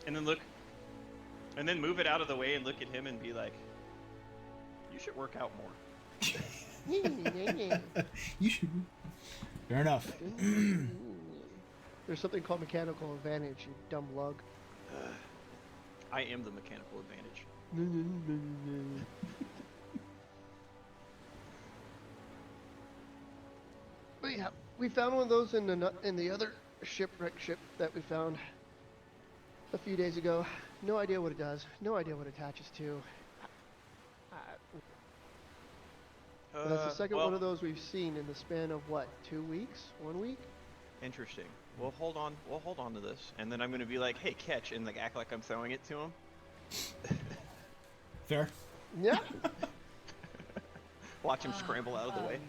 Speaker 2: And then look, and then move it out of the way and look at him and be like, "You should work out more."
Speaker 1: You should. Fair enough.
Speaker 5: There's something called mechanical advantage, you dumb lug.
Speaker 2: I am the mechanical advantage.
Speaker 5: But yeah, we found one of those in the other shipwreck ship that we found a few days ago. No idea what it does. No idea what it attaches to. That's the second
Speaker 2: well,
Speaker 5: one of those we've seen in the span of what? 2 weeks? 1 week?
Speaker 2: Interesting. We'll hold on. We'll hold on to this, and then I'm gonna be like, "Hey, catch!" and like act like I'm throwing it to him.
Speaker 1: Fair.
Speaker 5: Yeah.
Speaker 2: Watch him scramble out of the way.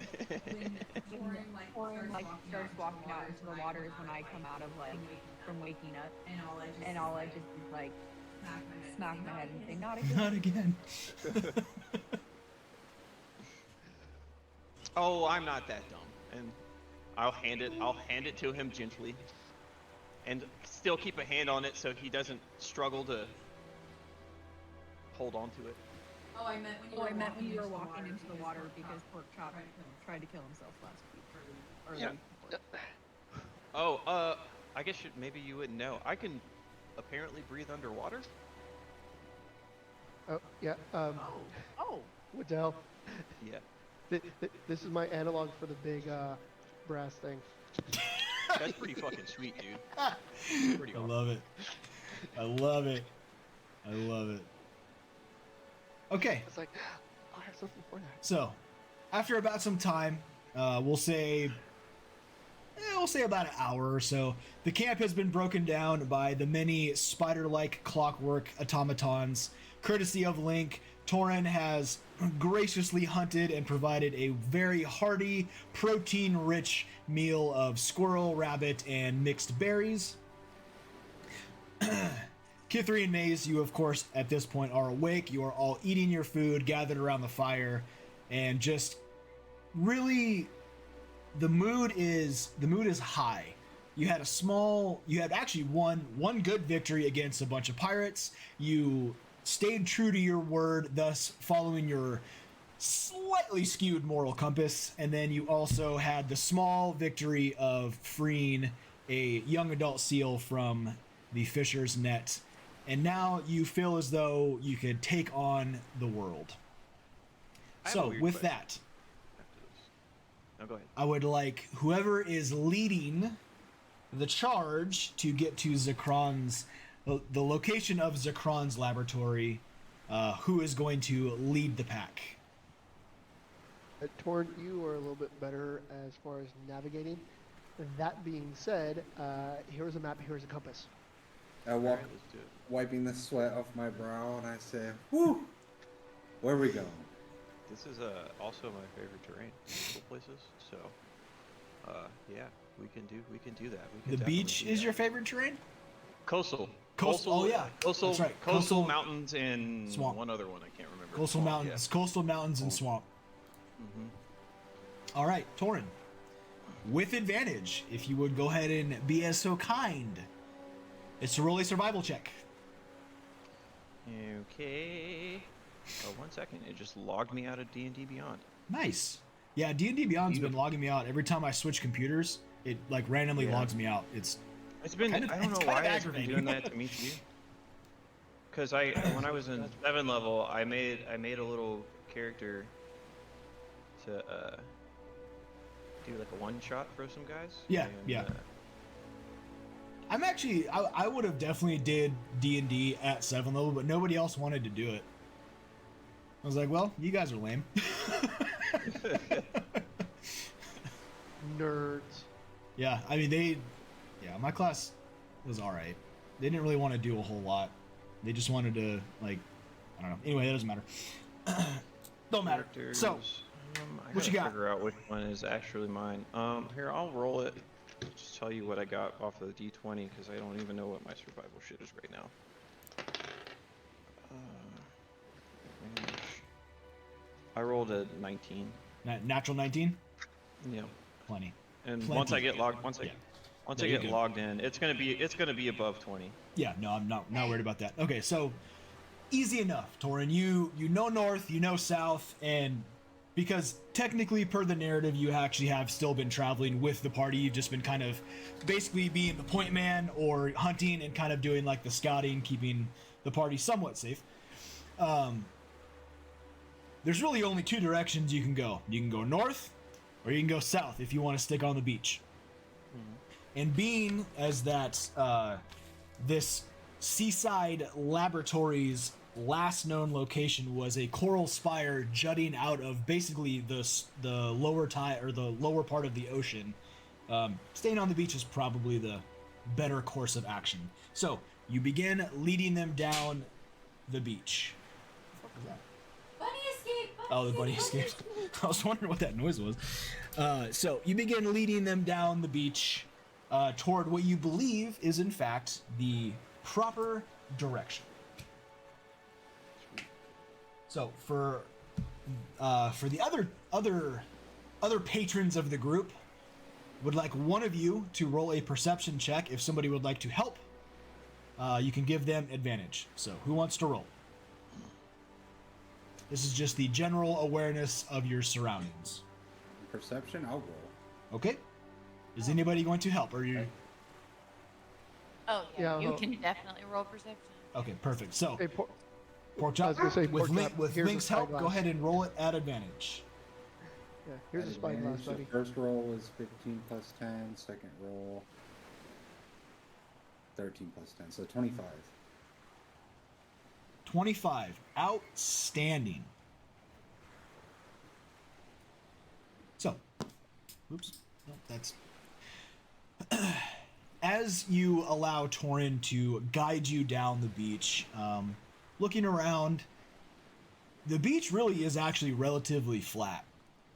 Speaker 7: When Torin
Speaker 3: Starts walking out into the water is when I come out of from waking up,
Speaker 7: and all I just
Speaker 3: is like
Speaker 7: smack
Speaker 3: smack my head and say, "Not again."
Speaker 1: Not again.
Speaker 2: Oh, I'm not that dumb, and I'll hand it to him gently, and still keep a hand on it so he doesn't struggle to hold on to it.
Speaker 7: Oh, I meant
Speaker 3: when you were walking into the water because Pork Chop tried to kill himself last week. Or
Speaker 5: Yeah.
Speaker 3: the week before.
Speaker 2: Oh, I guess maybe you wouldn't know. I can apparently breathe underwater.
Speaker 5: Oh, yeah.
Speaker 3: Oh,
Speaker 5: What the hell?
Speaker 2: Yeah.
Speaker 5: This is my analog for the big brass thing.
Speaker 2: That's pretty fucking sweet, dude. Pretty
Speaker 1: I
Speaker 2: awesome.
Speaker 1: love it. I love it. I love it. Okay,
Speaker 5: It's like, I have something for that.
Speaker 1: so after about some time, we'll say about an hour or so, the camp has been broken down by the many spider-like clockwork automatons. Courtesy of Link, Torin has graciously hunted and provided a very hearty, protein-rich meal of squirrel, rabbit, and mixed berries. Kithri and Maze, you of course at this point are awake. You are all eating your food, gathered around the fire, and just really the mood is high. you had actually one good victory against a bunch of pirates. You stayed true to your word, thus following your slightly skewed moral compass, and then you also had the small victory of freeing a young adult seal from the fisher's net, and now you feel as though you could take on the world. So with that,
Speaker 2: no, go ahead.
Speaker 1: I would like whoever is leading the charge to get to Zikran's, the location of Zikran's laboratory, who is going to lead the pack.
Speaker 5: Torn, you are a little bit better as far as navigating. That being said, here's a map, here's a compass.
Speaker 6: I walk, wiping the sweat off my brow, and I say, "Whew, where are we going?"
Speaker 2: This is also my favorite terrain, beautiful places. So, yeah, we can do that. We can
Speaker 1: The beach is your favorite terrain?
Speaker 2: Coastal.
Speaker 1: Oh yeah,
Speaker 2: Coastal.
Speaker 1: that's right.
Speaker 2: Coastal mountains and
Speaker 1: swamp.
Speaker 2: One other one I can't remember.
Speaker 1: Coastal
Speaker 2: Swamp,
Speaker 1: mountains, coastal mountains and swamp.
Speaker 2: Mm-hmm.
Speaker 1: All right, Torin, with advantage, if you would go ahead and be as so kind. It's to roll a survival check.
Speaker 2: Okay. Oh, 1 second. It just logged me out of D&D Beyond.
Speaker 1: Nice. Yeah, D&D Beyond's been logging me out every time I switch computers. It like randomly logs me out. It's
Speaker 2: been
Speaker 1: kind of,
Speaker 2: I don't know why it's been doing that to me too. Because when I was in 7 level, I made a little character to do like a one shot for some guys.
Speaker 1: Yeah, yeah. I'm actually I would have definitely did D&D at 7 level, but nobody else wanted to do it. I was like, well, you guys are lame.
Speaker 5: Nerds.
Speaker 1: Yeah, I mean my class was all right. They didn't really want to do a whole lot. They just wanted to like, I don't know. Anyway, that doesn't matter. Don't matter. So,
Speaker 2: I
Speaker 1: what you got?
Speaker 2: Figure out which one is actually mine. Here, I'll roll it. Just tell you what I got off of the D20 because I don't even know what my survival shit is right now. I rolled a 19.
Speaker 1: Natural 19?
Speaker 2: Yeah.
Speaker 1: Plenty.
Speaker 2: And once I get logged, I get logged in, it's gonna be above 20.
Speaker 1: Yeah, no, I'm not worried about that. Okay, so easy enough, Torin. You know north, you know south, and because technically per the narrative you actually have still been traveling with the party, you've just been kind of basically being the point man or hunting and kind of doing like the scouting, keeping the party somewhat safe. There's really only two directions you can go. You can go north or you can go south if you want to stick on the beach. And being as that this seaside laboratory's last known location was a coral spire jutting out of basically the lower tide or the lower part of the ocean, staying on the beach is probably the better course of action. So you begin leading them down the beach. What was that?
Speaker 7: Bunny escape!
Speaker 1: Oh, the bunny escaped. I was wondering what that noise was. So you begin leading them down the beach toward what you believe is in fact the proper direction. So for the other patrons of the group, would like one of you to roll a perception check. If somebody would like to help, you can give them advantage. So who wants to roll? This is just the general awareness of your surroundings.
Speaker 6: Perception, I'll roll.
Speaker 1: Okay. Is anybody going to help? Or are you?
Speaker 8: Oh yeah,
Speaker 5: Yeah,
Speaker 8: you
Speaker 5: well-
Speaker 8: can definitely roll perception.
Speaker 1: Okay, perfect. So
Speaker 5: Hey,
Speaker 1: pork
Speaker 5: I
Speaker 1: chop,
Speaker 5: was gonna say,
Speaker 1: with,
Speaker 5: pork chop,
Speaker 1: with
Speaker 5: here's a
Speaker 1: Link's help, go
Speaker 5: spyglass.
Speaker 1: ahead and roll it at advantage.
Speaker 5: Yeah, here's a
Speaker 6: At
Speaker 5: spyglass,
Speaker 6: advantage,
Speaker 5: buddy.
Speaker 6: the first roll was 15 plus 10. Second roll, 13 plus 10. So 25.
Speaker 1: 25. Outstanding. So, oops. No, that's... As you allow Torin to guide you down the beach, looking around, the beach really is actually relatively flat.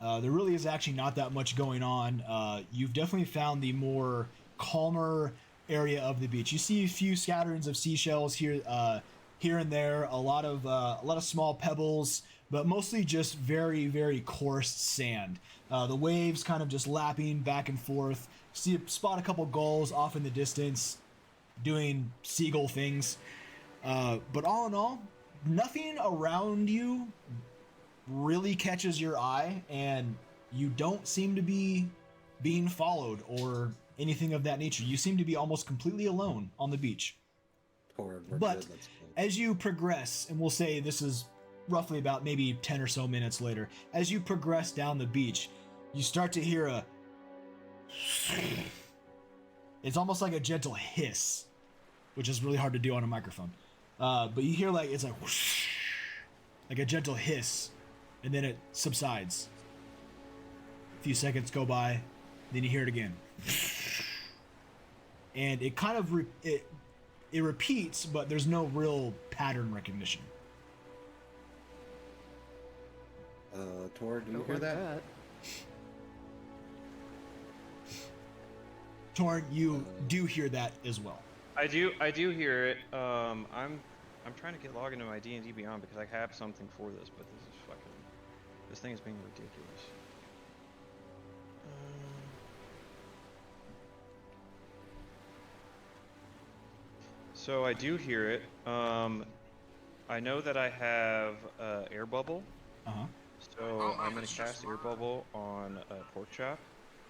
Speaker 1: There really is actually not that much going on. You've definitely found the more calmer area of the beach. You see a few scatterings of seashells here and there, a lot of small pebbles, but mostly just very, very coarse sand. The waves kind of just lapping back and forth. Spot a couple gulls off in the distance doing seagull things. But all in all, nothing around you really catches your eye, and you don't seem to be being followed or anything of that nature. You seem to be almost completely alone on the beach.
Speaker 6: We're
Speaker 1: But
Speaker 6: good, let's go.
Speaker 1: as you progress, and we'll say this is roughly about maybe 10 or so minutes later, as you progress down the beach, you start to hear a... It's almost like a gentle hiss, which is really hard to do on a microphone. But you hear like, it's like whoosh, like a gentle hiss, and then it subsides. A few seconds go by, then you hear it again. And it kind of, it repeats, but there's no real pattern recognition.
Speaker 6: Tor, do you
Speaker 5: Don't
Speaker 6: hear
Speaker 5: like
Speaker 6: that?
Speaker 1: Torn, you do hear that as well.
Speaker 2: I do hear it. I'm trying to get logged into my D&D Beyond because I have something for this, but this thing is being ridiculous. So I do hear it. I know that I have air bubble. So I'm gonna cast air bubble on Pork Chop,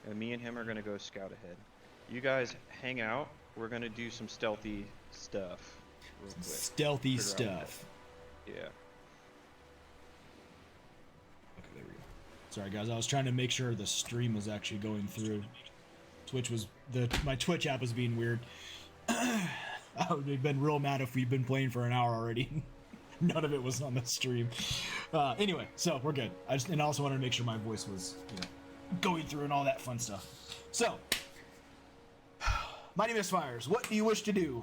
Speaker 2: and me and him are gonna go scout ahead. You guys hang out. We're gonna do some stealthy stuff. Real quick.
Speaker 1: Stealthy
Speaker 2: Figure out
Speaker 1: stuff.
Speaker 2: Yeah.
Speaker 1: Okay, there we go. Sorry guys, I was trying to make sure the stream was actually going through. My Twitch app was being weird. I would have been real mad if we'd been playing for an hour already. None of it was on the stream. Anyway, so we're good. And I also wanted to make sure my voice was, going through and all that fun stuff. So, Mighty Misfires, what do you wish to do?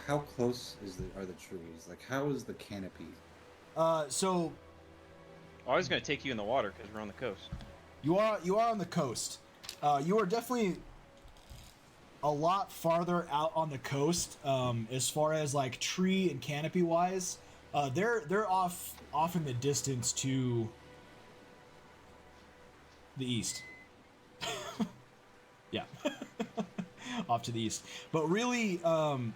Speaker 6: How close are the trees? Like, how is the canopy?
Speaker 1: So
Speaker 2: I was gonna take you in the water because we're on the coast.
Speaker 1: you are on the coast. You are definitely a lot farther out on the coast, as far as like tree and canopy wise. They're off in the distance to the east. Yeah. Off to the east. But really,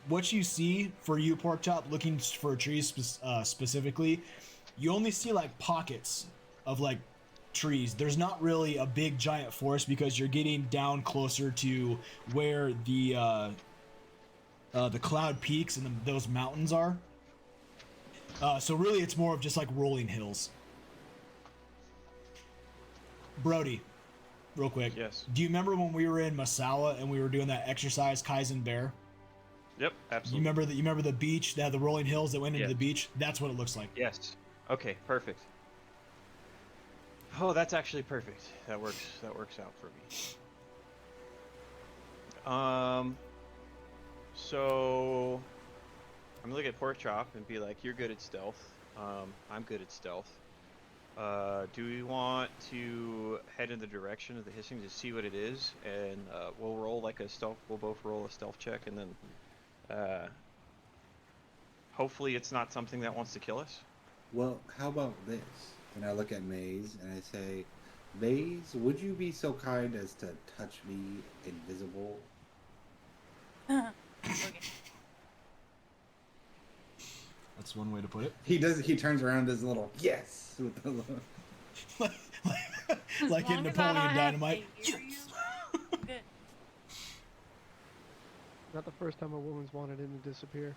Speaker 1: what you see for you, Pork Chop, looking for trees specifically, you only see like pockets of like trees. There's not really a big giant forest because you're getting down closer to where the cloud peaks and those mountains are. So really, it's more of just like rolling hills. Brody, real quick.
Speaker 2: Yes.
Speaker 1: Do you remember when we were in Masala and we were doing that exercise Kaizen Bear?
Speaker 2: Yep, absolutely.
Speaker 1: You remember the beach that had the rolling hills that went into
Speaker 2: Yes.
Speaker 1: the beach? That's what it looks like.
Speaker 2: Yes. Okay, perfect. Oh, that's actually perfect. That works out for me. So I'm gonna look at Pork Chop and be like, "You're good at stealth. I'm good at stealth. Do we want to head in the direction of the hissing to see what it is, and we'll roll like a stealth. We'll both roll a stealth check, and then hopefully it's not something that wants to kill us."
Speaker 6: Well, how about this? And I look at Maze and I say, Maze, would you be so kind as to touch me invisible?
Speaker 4: Okay.
Speaker 1: That's one way to put it.
Speaker 6: He turns around as a little yes with the little...
Speaker 1: Like in Napoleon Dynamite.
Speaker 4: Yes. Good.
Speaker 5: Not the first time a woman's wanted him to disappear.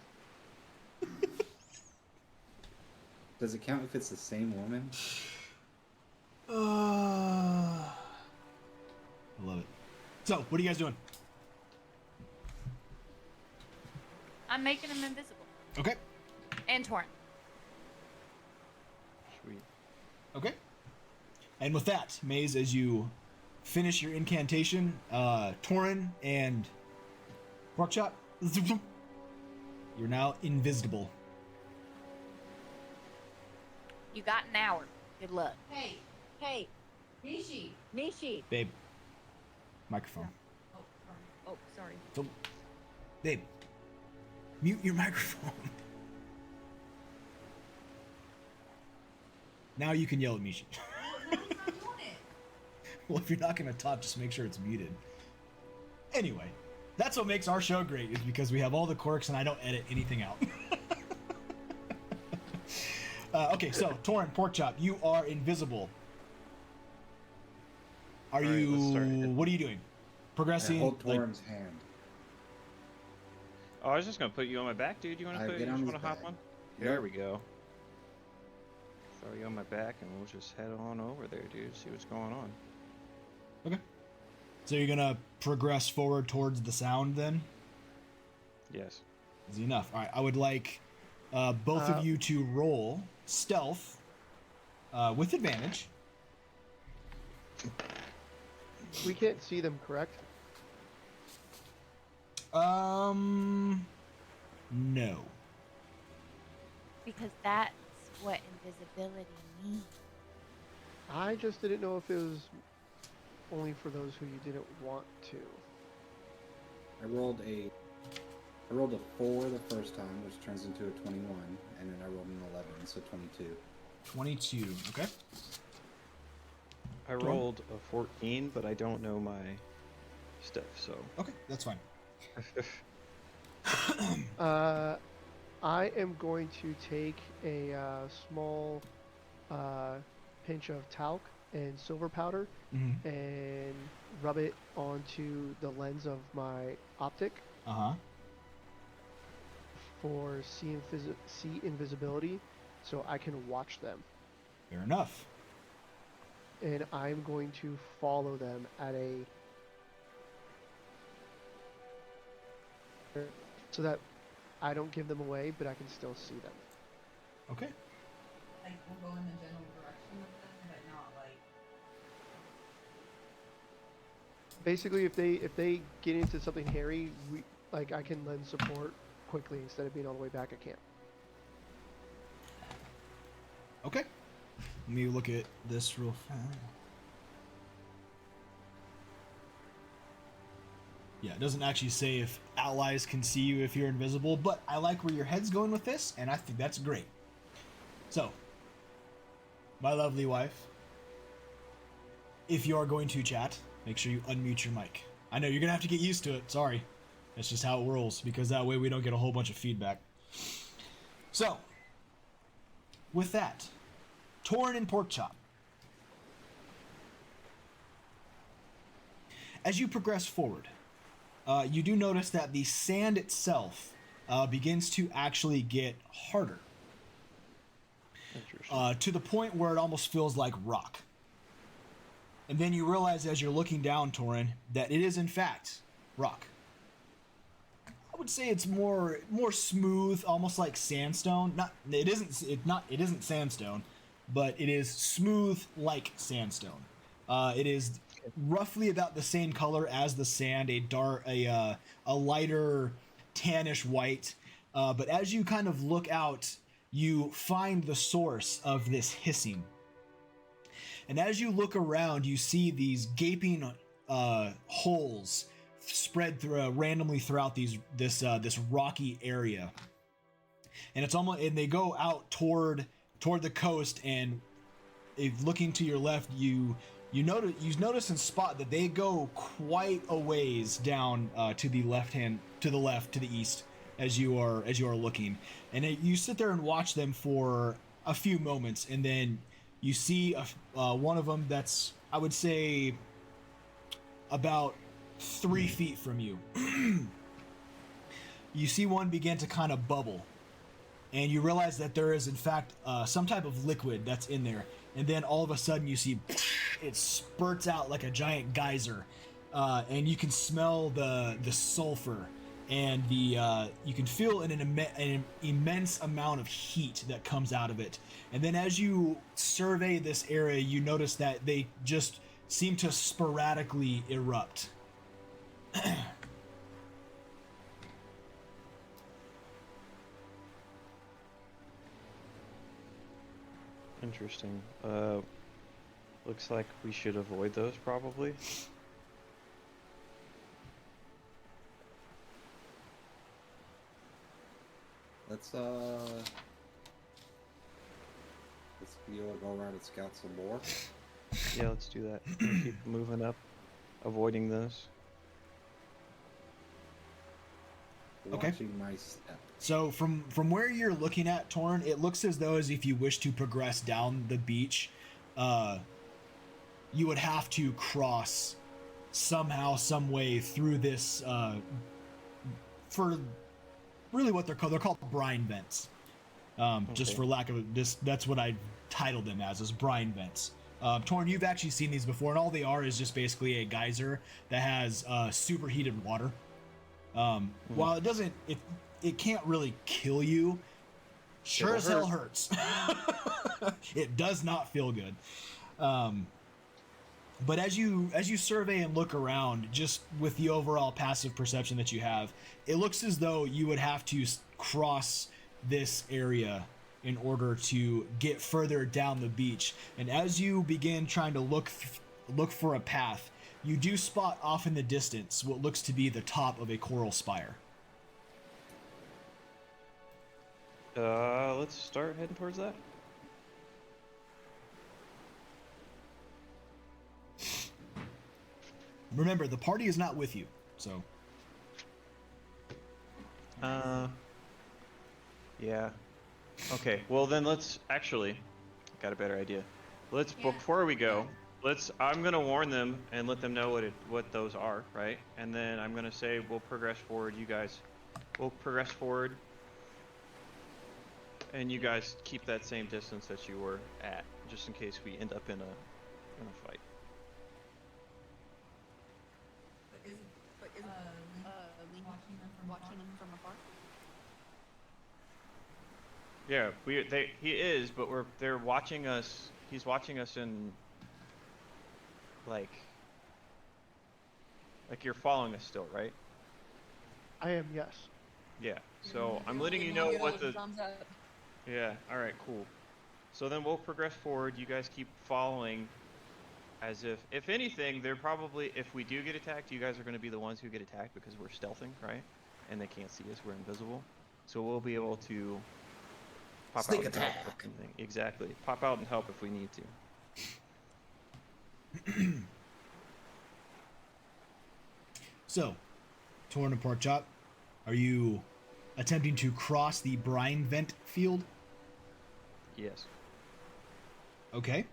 Speaker 6: Does it count if it's the same woman?
Speaker 1: I love it. So, what are you guys doing?
Speaker 4: I'm making him invisible.
Speaker 1: Okay.
Speaker 4: And torn.
Speaker 2: Sweet.
Speaker 1: Okay. And with that, Maze, as you finish your incantation, Torin and Porkchop, you're now invisible.
Speaker 4: You got an hour. Good luck.
Speaker 7: Hey, Nishi.
Speaker 1: Babe. Microphone.
Speaker 7: Oh, sorry.
Speaker 1: Babe. Mute your microphone. Now you can yell at Mishi. Well, if you're not going to talk, just make sure it's muted. Anyway, that's what makes our show great, is because we have all the quirks and I don't edit anything out. Okay, so Torin, Porkchop, you are invisible. Are
Speaker 2: All right,
Speaker 1: you?
Speaker 2: let's start.
Speaker 1: What are you doing? Progressing?
Speaker 6: Hold
Speaker 1: like-
Speaker 6: Torin's hand.
Speaker 2: Oh, I was just gonna put you on my back, dude. You wanna
Speaker 6: Get on
Speaker 2: you
Speaker 6: his
Speaker 2: wanna hop
Speaker 6: back.
Speaker 2: on?
Speaker 6: Yep.
Speaker 2: There we go. Throw you on my back, and we'll just head on over there, dude. See what's going on.
Speaker 1: Okay. So you're gonna progress forward towards the sound then?
Speaker 2: Yes.
Speaker 1: Easy enough. All right. I would like both of you to roll stealth with advantage.
Speaker 5: We can't see them, correct?
Speaker 1: No.
Speaker 9: Because that's what invisibility means.
Speaker 5: I just didn't know if it was only for those who you didn't want to.
Speaker 6: I rolled a 4 the first time, which turns into a 21, and then I rolled an 11, so 22.
Speaker 1: 22. Okay.
Speaker 2: I rolled a 14, but I don't know my stuff, so.
Speaker 1: Okay, that's fine.
Speaker 5: I am going to take a small pinch of talc and silver powder
Speaker 1: Mm-hmm.
Speaker 5: and rub it onto the lens of my optic
Speaker 1: Uh-huh.
Speaker 5: for see invisibility, so I can watch them.
Speaker 1: Fair enough.
Speaker 5: And I'm going to follow them at a so that I don't give them away, but I can still see them.
Speaker 1: Okay.
Speaker 3: Like, we'll go in the general direction of them, but not like.
Speaker 5: Basically, if they get into something hairy, I can lend support quickly instead of being all the way back at camp.
Speaker 1: Okay. Let me look at this real fast. Yeah, it doesn't actually say if allies can see you if you're invisible, but I like where your head's going with this, and I think that's great. So, my lovely wife, if you are going to chat, make sure you unmute your mic. I know you're going to have to get used to it, sorry. That's just how it rolls, because that way we don't get a whole bunch of feedback. So, with that, Torin and Porkchop. As you progress forward, you do notice that the sand itself begins to actually get harder.
Speaker 2: Interesting.
Speaker 1: To the point where it almost feels like rock. And then you realize as you're looking down, Torin, that it is in fact rock. I would say it's more smooth, almost like sandstone. It isn't sandstone, but it is smooth like sandstone. It is roughly about the same color as the sand, a lighter tannish white. But as you kind of look out, you find the source of this hissing. And as you look around, you see these gaping holes spread randomly throughout this rocky area. And it's almost, and they go out toward the coast, and if looking to your left, you notice and spot that they go quite a ways down to the left, to the east, as you are looking, and you sit there and watch them for a few moments, and then you see one of them that's, I would say, about 3 feet from you. You see one begin to kind of bubble, and you realize that there is in fact some type of liquid that's in there. And then all of a sudden you see it spurts out like a giant geyser, and you can smell the sulfur, and you can feel an immense amount of heat that comes out of it. And then as you survey this area, you notice that they just seem to sporadically erupt.
Speaker 2: Interesting. Looks like we should avoid those probably.
Speaker 6: Let's you want to go around and scout some more?
Speaker 2: Yeah, let's do that. We'll keep moving up, avoiding those.
Speaker 1: Okay.
Speaker 6: Watching my step.
Speaker 1: So from where you're looking at, Torn, it looks as though as if you wish to progress down the beach, you would have to cross somehow, some way through this, for really what they're called brine vents. Just for lack of that's what I titled them as brine vents. Torn, you've actually seen these before, and all they are is just basically a geyser that has superheated water. While it doesn't, it can't really kill you, sure as hell hurts. It does not feel good. But as you survey and look around, just with the overall passive perception that you have, it looks as though you would have to cross this area in order to get further down the beach. And as you begin trying to look for a path, you do spot off in the distance what looks to be the top of a coral spire.
Speaker 2: Let's start heading towards that.
Speaker 1: Remember, the party is not with you, so.
Speaker 2: Yeah. Okay, well then let's actually, got a better idea. Before we go, I'm gonna warn them and let them know what those are, right? And then I'm gonna say we'll progress forward. We'll progress forward, and you guys keep that same distance that you were at, just in case we end up in a fight.
Speaker 3: But is Lee watching them from afar?
Speaker 2: Yeah, he is, but they're watching us. He's watching us in like you're following us still, right?
Speaker 5: I am, yes.
Speaker 2: Yeah. So I'm letting you know what the.
Speaker 3: Thumbs up.
Speaker 2: Yeah. All right. Cool. So then we'll progress forward. You guys keep following, as if anything, they're probably, if we do get attacked, you guys are going to be the ones who get attacked because we're stealthing, right? And they can't see us. We're invisible. So we'll be able to pop
Speaker 6: Sneak
Speaker 2: out and help
Speaker 6: attack.
Speaker 2: if anything. Exactly. Pop out and help if we need to.
Speaker 1: So, Torn and Porkchop, are you attempting to cross the brine vent field?
Speaker 2: Yes.
Speaker 1: Okay.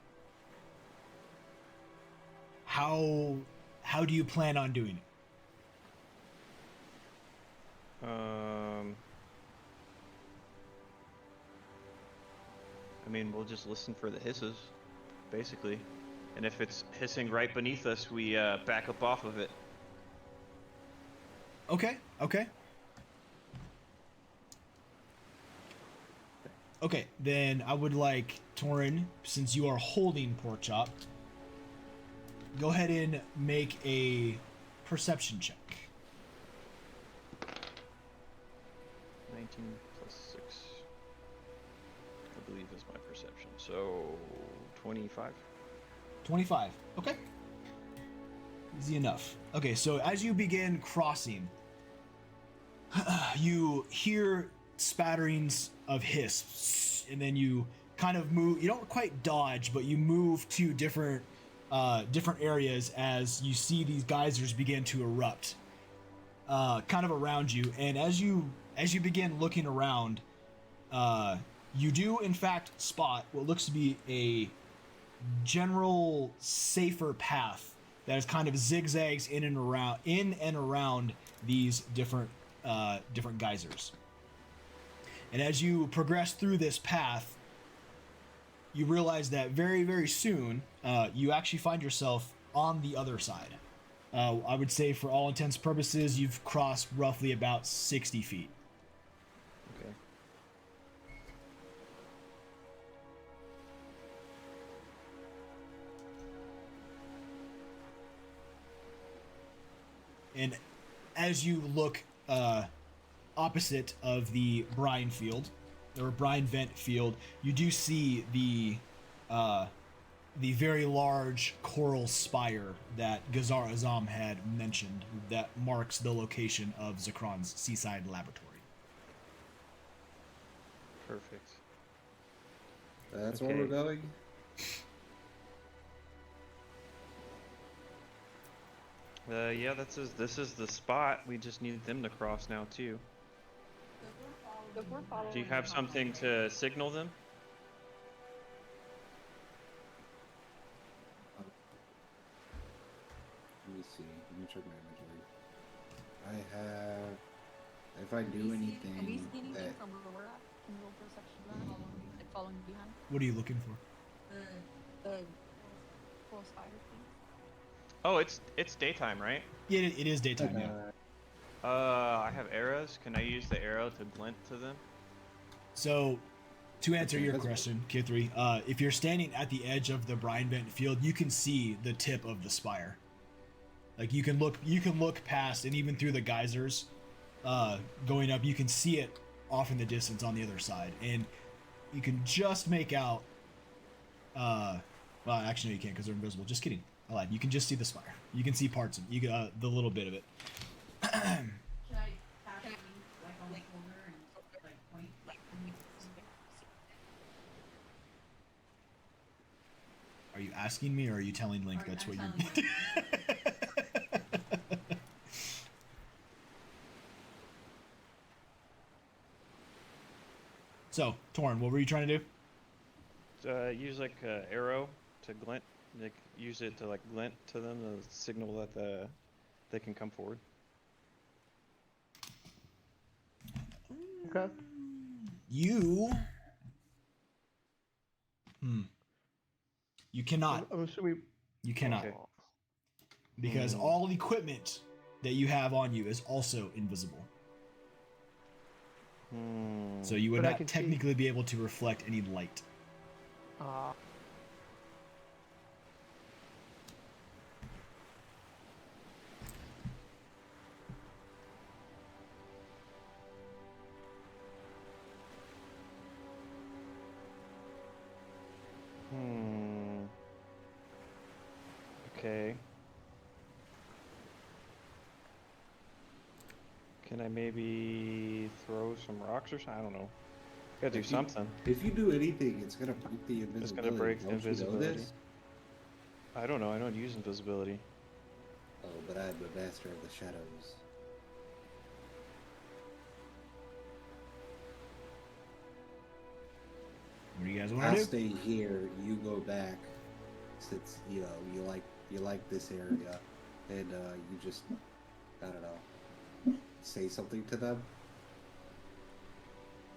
Speaker 1: How do you plan on doing it?
Speaker 2: I mean, we'll just listen for the hisses, basically. And if it's hissing right beneath us, we back up off of it.
Speaker 1: Okay. Okay, then I would like Torin, since you are holding Porkchop, go ahead and make a perception check.
Speaker 2: 19 plus 6, I believe, is my perception. So 25.
Speaker 1: 25. Okay. Easy enough. Okay, so as you begin crossing, you hear spatterings of hiss, and then you kind of move. You don't quite dodge, but you move to different areas as you see these geysers begin to erupt, kind of around you. And as you begin looking around, you do in fact spot what looks to be a general safer path that is kind of zigzags in and around these different geysers. And as you progress through this path, you realize that very, very soon you actually find yourself on the other side. I would say, for all intents and purposes, you've crossed roughly about 60 feet.
Speaker 2: Okay.
Speaker 1: And as you look opposite of the brine field, or brine vent field, you do see the very large coral spire that Gazar Azam had mentioned that marks the location of Zikran's seaside laboratory.
Speaker 2: Perfect.
Speaker 6: That's where we're
Speaker 2: Okay.
Speaker 6: going.
Speaker 2: Yeah, this is the spot. We just need them to cross now too.
Speaker 3: So if we're following
Speaker 2: Do you have
Speaker 3: the
Speaker 2: something
Speaker 3: compass,
Speaker 2: to signal them?
Speaker 6: Let me see. Let me check my inventory. I have. If I do
Speaker 3: Can we see
Speaker 6: anything
Speaker 3: anything
Speaker 6: that
Speaker 3: from where we're at? Can we roll perception for that? Like following behind?
Speaker 1: What are you looking for?
Speaker 3: The full spider thing?
Speaker 2: Oh, it's daytime, right?
Speaker 1: Yeah, it is daytime. Yeah.
Speaker 2: I have arrows. Can I use the arrow to glint to them?
Speaker 1: So, to answer
Speaker 6: Okay,
Speaker 1: your
Speaker 6: that's good.
Speaker 1: question, K3, if you're standing at the edge of the brine vent field, you can see the tip of the spire. Like you can look past, and even through the geysers, going up, you can see it off in the distance on the other side, and you can just make out. Well, actually, no, you can't because they're invisible. Just kidding. I lied. You can just see the spire. You can see parts of it. The little bit of it.
Speaker 10: Should I tap it like on the corner and like point?
Speaker 1: Are you asking me, or are you telling Link
Speaker 10: Or
Speaker 1: that's
Speaker 10: I'm
Speaker 1: what you're?
Speaker 10: telling
Speaker 1: So, Torn, what were you trying to do?
Speaker 2: Use like a arrow to glint. Like use it to like glint to them to signal that they can come forward.
Speaker 5: Okay.
Speaker 1: You. You cannot.
Speaker 5: I'm assuming.
Speaker 1: You cannot.
Speaker 2: Okay.
Speaker 1: Because all equipment that you have on you is also invisible. So you would
Speaker 5: But I
Speaker 1: not
Speaker 5: can see-
Speaker 1: technically be able to reflect any light.
Speaker 2: Okay. Can I maybe throw some rocks or something? I don't know. Gotta do
Speaker 6: If you-
Speaker 2: something.
Speaker 6: If you do anything, it's gonna break the invisibility.
Speaker 2: It's gonna break
Speaker 6: Don't you know
Speaker 2: invisibility.
Speaker 6: this?
Speaker 2: I don't know. I don't use invisibility.
Speaker 6: Oh, but I'm the master of the shadows.
Speaker 1: What do you guys want
Speaker 6: I'll
Speaker 1: to do?
Speaker 6: stay here. You go back, since you like this area, and you just I don't know, say something to them.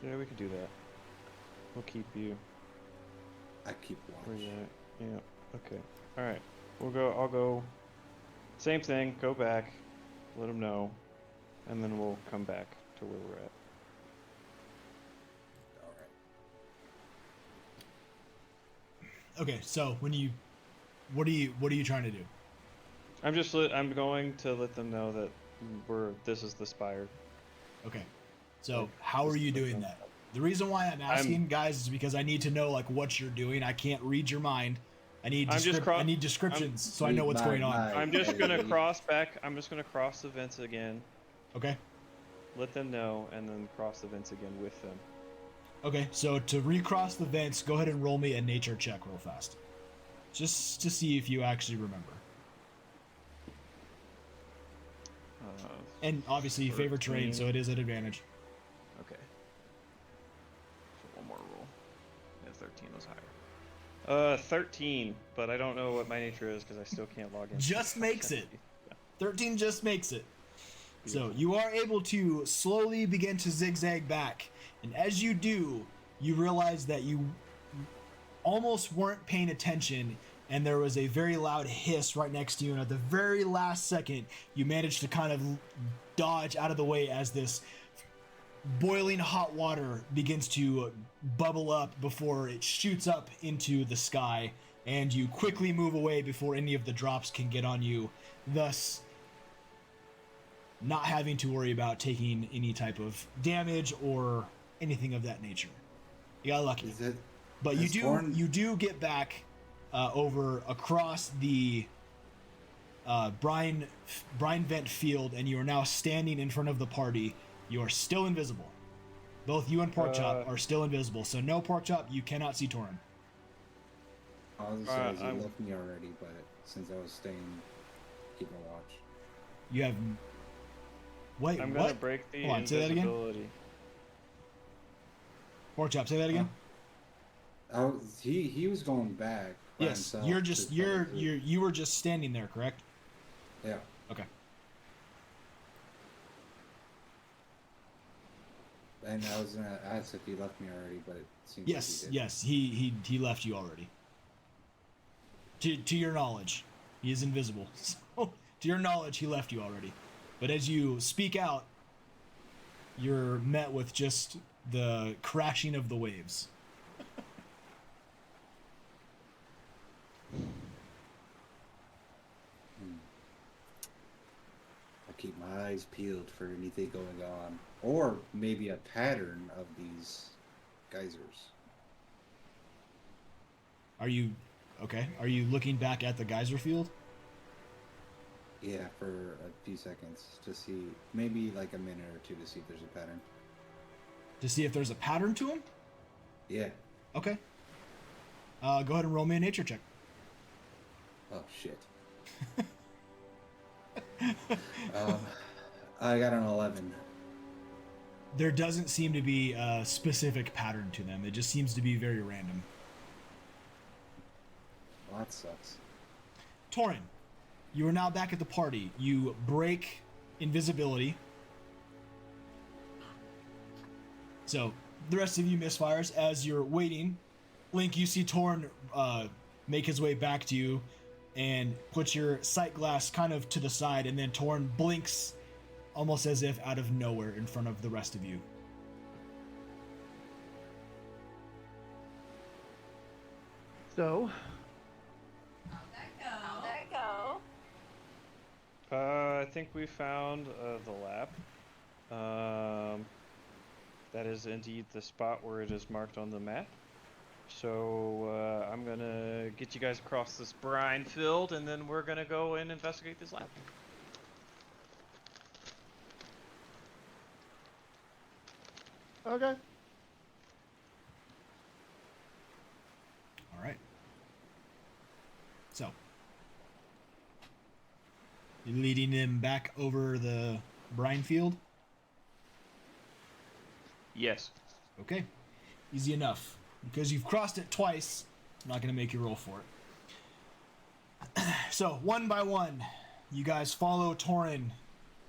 Speaker 2: Yeah, we could do that. We'll keep you.
Speaker 6: I keep
Speaker 2: Where
Speaker 6: watch.
Speaker 2: you at? Yeah. Okay. All right. We'll go. I'll go. Same thing. Go back. Let them know, and then we'll come back to where we're at.
Speaker 6: All right.
Speaker 1: Okay, so what are you trying to do?
Speaker 2: I'm going to let them know that this is the spire.
Speaker 1: Okay, so how are you doing that? The reason why I'm asking, guys, is because I need to know like what you're doing. I can't read your mind. I need I need descriptions so I know what's going on.
Speaker 2: I'm just gonna cross back. I'm just gonna cross the vents again.
Speaker 1: Okay.
Speaker 2: Let them know, and then cross the vents again with them.
Speaker 1: Okay, so to recross the vents, go ahead and roll me a nature check real fast. Just to see if you actually remember. And obviously you favor terrain,
Speaker 2: 13.
Speaker 1: so it is at advantage.
Speaker 2: Okay. So one more roll. Yeah, 13 was higher. 13, but I don't know what my nature is because I still can't log in.
Speaker 1: Just makes it.
Speaker 2: Yeah.
Speaker 1: 13 just makes it. So
Speaker 2: Beautiful.
Speaker 1: you are able to slowly begin to zigzag back, and as you do, you realize that you almost weren't paying attention, and there was a very loud hiss right next to you, and at the very last second, you managed to kind of dodge out of the way as this boiling hot water begins to bubble up before it shoots up into the sky, and you quickly move away before any of the drops can get on you, thus not having to worry about taking any type of damage or anything of that nature. You got lucky.
Speaker 6: Is it?
Speaker 1: But
Speaker 6: Has Torn-
Speaker 1: you do get back over across the brine vent field, and you are now standing in front of the party. You are still invisible. Both you and Porkchop are still invisible. So no, Porkchop, you cannot see Torin.
Speaker 6: I was
Speaker 2: Alright,
Speaker 6: he left me already, but since I was staying, keeping watch.
Speaker 1: You have. Wait,
Speaker 2: I'm
Speaker 1: what?
Speaker 2: gonna break the
Speaker 1: Hold on, say that again.
Speaker 2: invisibility.
Speaker 1: Pork chop, say that again.
Speaker 6: He was going back by
Speaker 1: Yes,
Speaker 6: himself.
Speaker 1: you were just standing there, correct?
Speaker 6: Yeah.
Speaker 1: Okay.
Speaker 6: And I was gonna ask if he left me already, but it seems
Speaker 1: Yes,
Speaker 6: like he did.
Speaker 1: yes, he left you already. To your knowledge, he is invisible. So, to your knowledge, he left you already. But as you speak out, you're met with just the crashing of the waves.
Speaker 6: I keep my eyes peeled for anything going on, or maybe a pattern of these geysers.
Speaker 1: Are you okay? Are you looking back at the geyser field?
Speaker 6: Yeah, for a few seconds to see, maybe like a minute or two to see if there's a pattern.
Speaker 1: To see if there's a pattern to him?
Speaker 6: Yeah.
Speaker 1: Okay. Go ahead and roll me a nature check.
Speaker 6: Oh shit. I got an 11.
Speaker 1: There doesn't seem to be a specific pattern to them. It just seems to be very random.
Speaker 6: Well, that sucks.
Speaker 1: Torin, you are now back at the party. You break invisibility. So, the rest of you misfires, as you're waiting, Link, you see Torin make his way back to you and put your sight glass kind of to the side, and then Torin blinks almost as if out of nowhere in front of the rest of you.
Speaker 5: So,
Speaker 3: How'd that go?
Speaker 2: I think we found the lab. That is indeed the spot where it is marked on the map. So I'm gonna get you guys across this brine field, and then we're gonna go and investigate this lab.
Speaker 5: okay.
Speaker 1: All right. So, you're leading him back over the brine field?
Speaker 2: Yes.
Speaker 1: Okay. Easy enough. Because you've crossed it twice, I'm not going to make you roll for it. So, one by one, you guys follow Torin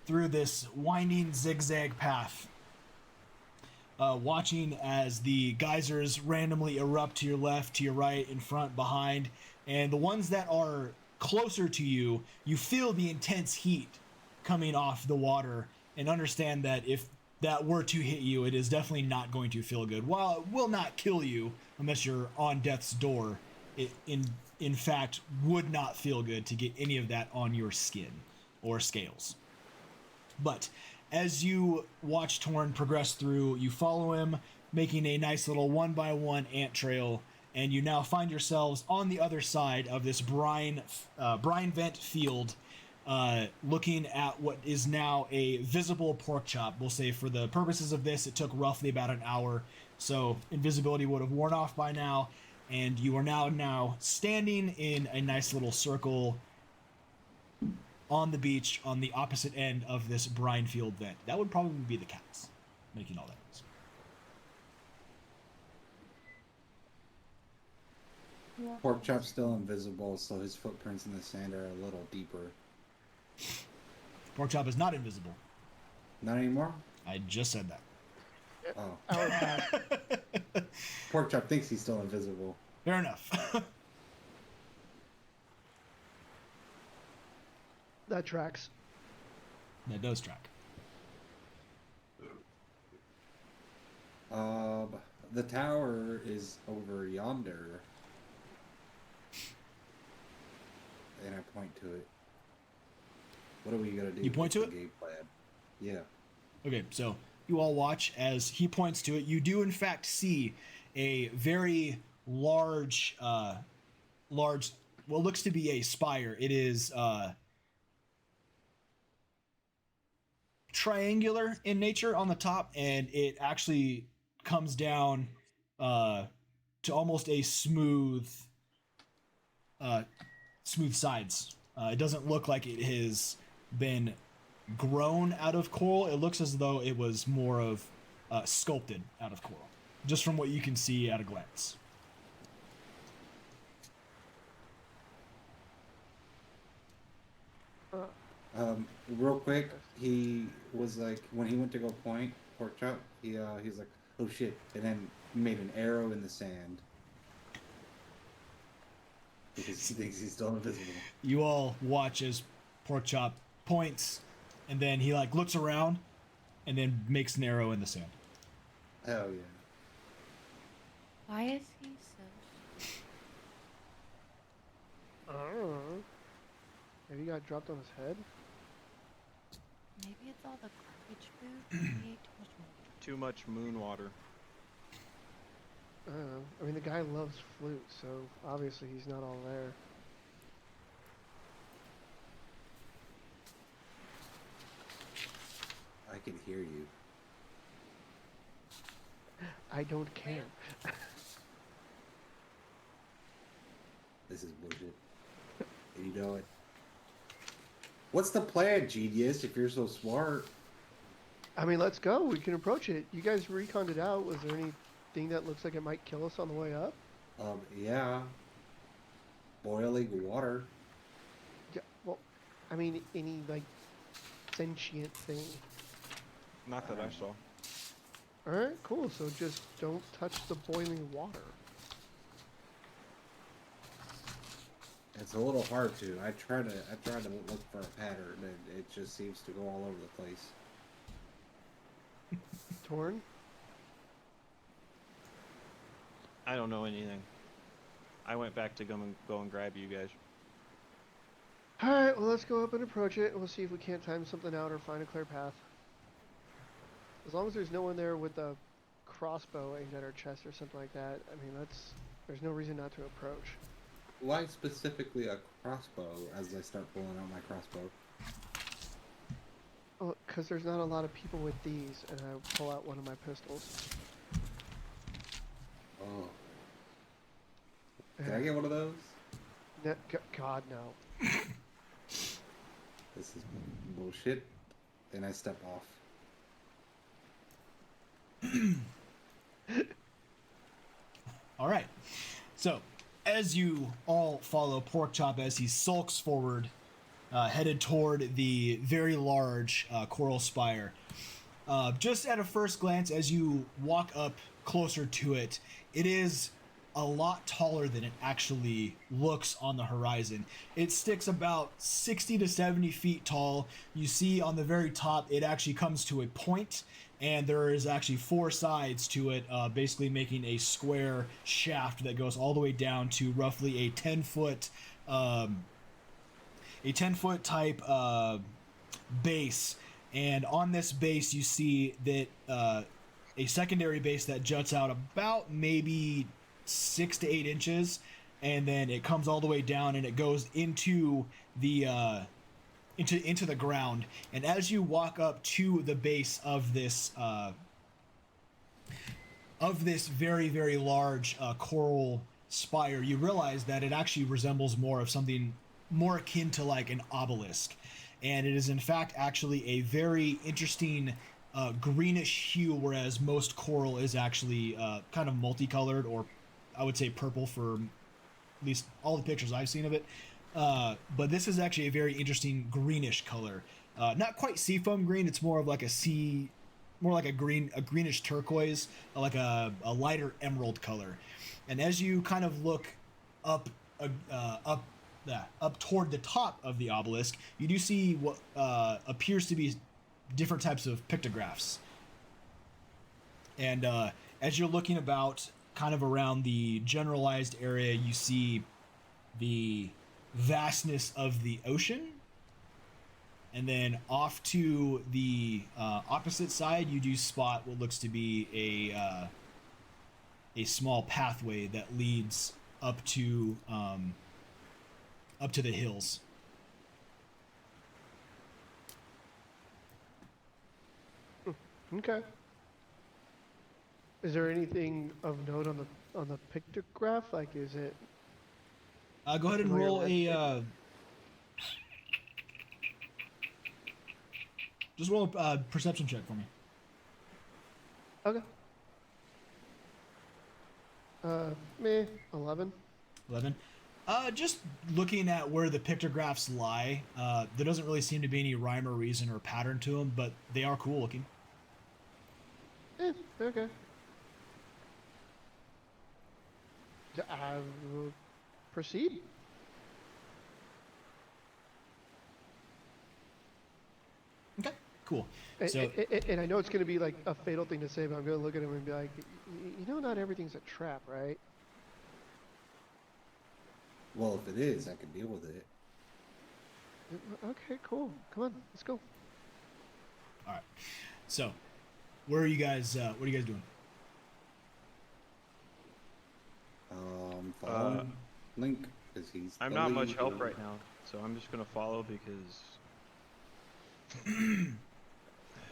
Speaker 1: through this winding zigzag path. Watching as the geysers randomly erupt to your left, to your right, in front, behind. And the ones that are closer to you, you feel the intense heat coming off the water and understand that if that were to hit you, it is definitely not going to feel good. While it will not kill you unless you're on death's door, it in fact would not feel good to get any of that on your skin or scales. But as you watch Torn progress through, you follow him, making a nice little one-by-one ant trail, and you now find yourselves on the other side of this brine vent field, looking at what is now a visible pork chop. We'll say for the purposes of this, it took roughly about an hour, so invisibility would have worn off by now, and you are now standing in a nice little circle on the beach on the opposite end of this brine field vent. That would probably be the cats making all that noise.
Speaker 6: Pork chop's still invisible, so his footprints in the sand are a little deeper.
Speaker 1: Pork chop is not invisible.
Speaker 6: Not anymore?
Speaker 1: I just said that.
Speaker 6: Oh.
Speaker 5: Hour passed.
Speaker 6: Pork chop thinks he's still invisible.
Speaker 1: Fair enough.
Speaker 5: That tracks.
Speaker 1: That does track.
Speaker 6: The tower is over yonder. And I point to it. What are we gonna do?
Speaker 1: You point to
Speaker 6: with
Speaker 1: it?
Speaker 6: the game plan? Yeah.
Speaker 1: Okay, so you all watch as he points to it. You do in fact see a very large, what looks to be a spire. It is triangular in nature on the top, and it actually comes down to almost a smooth smooth sides. It doesn't look like it has been grown out of coral. It looks as though it was more of sculpted out of coral, just from what you can see at a glance.
Speaker 6: Real quick, he was like, when he went to go point pork chop, he's like, oh shit, and then made an arrow in the sand because he thinks he's still invisible.
Speaker 1: You all watch as pork chop points, and then he like looks around, and then makes an arrow in the sand.
Speaker 6: Hell yeah.
Speaker 9: Why is he so...
Speaker 5: I don't know. Maybe he got dropped on his head?
Speaker 9: Maybe it's all the garbage food. He ate too much
Speaker 2: Too much moon water.
Speaker 5: I don't know. I mean, the guy loves flute, so obviously he's not all there.
Speaker 6: I can hear you.
Speaker 5: I don't care.
Speaker 6: This is bullshit. And you know it. What's the plan, genius, if you're so smart?
Speaker 5: I mean, let's go. We can approach it. You guys reconned it out. Was there anything that looks like it might kill us on the way up?
Speaker 6: Yeah. Boiling water.
Speaker 5: Yeah, well, I mean, any, like, sentient thing.
Speaker 2: Not that I saw.
Speaker 5: Alright, cool. So just don't touch the boiling water.
Speaker 6: It's a little hard to. I try to look for a pattern, and it just seems to go all over the place.
Speaker 5: Torn?
Speaker 2: I don't know anything. I went back to go and grab you guys.
Speaker 5: Alright, well, let's go up and approach it, and we'll see if we can't time something out or find a clear path. As long as there's no one there with a crossbow aimed at our chest or something like that, I mean, there's no reason not to approach.
Speaker 6: Why specifically a crossbow as I start pulling out my crossbow?
Speaker 5: Well, because there's not a lot of people with these, and I pull out one of my pistols.
Speaker 6: Oh. Can I get one of those?
Speaker 5: God, no.
Speaker 6: This is bullshit. Then I step off.
Speaker 1: All right. So, as you all follow Porkchop as he sulks forward, headed toward the very large coral spire, just at a first glance, as you walk up closer to it, it is a lot taller than it actually looks on the horizon. It sticks about 60 to 70 feet tall. You see on the very top, it actually comes to a point, and there is actually 4 sides to it, basically making a square shaft that goes all the way down to roughly a 10-foot type base. And on this base, you see that a secondary base that juts out about maybe 6 to 8 inches, and then it comes all the way down and it goes into the into the ground. And as you walk up to the base of this very, very large coral spire, you realize that it actually resembles more of something more akin to like an obelisk, and it is in fact actually a very interesting greenish hue, whereas most coral is actually kind of multicolored, or I would say purple for at least all the pictures I've seen of it. But this is actually a very interesting greenish color. Not quite seafoam green. It's more of like more like a greenish turquoise, like a lighter emerald color. And as you kind of look up toward the top of the obelisk, you do see what appears to be different types of pictographs. And as you're looking about kind of around the generalized area, you see the vastness of the ocean, and then off to the opposite side you do spot what looks to be a small pathway that leads up to the hills.
Speaker 5: Okay. Is there anything of note on the pictograph? Like, is it
Speaker 1: Go ahead and
Speaker 5: Roll your
Speaker 1: roll
Speaker 5: last
Speaker 1: a. Just roll a perception check for me.
Speaker 5: Okay. 11.
Speaker 1: 11. Just looking at where the pictographs lie, there doesn't really seem to be any rhyme or reason or pattern to them, but they are cool looking.
Speaker 5: Okay. Proceed.
Speaker 1: Okay, cool.
Speaker 5: And,
Speaker 1: So,
Speaker 5: and I know it's going to be like a fatal thing to say, but I'm going to look at him and be like, you know, not everything's a trap, right?
Speaker 6: Well, if it is, I can deal with it.
Speaker 5: Okay, cool. Come on, let's go.
Speaker 1: all right. So, where are you guys? What are you guys doing?
Speaker 6: Following Link, because he's.
Speaker 2: I'm
Speaker 6: the
Speaker 2: not much
Speaker 6: lead.
Speaker 2: help right now, so I'm just gonna follow because.
Speaker 1: You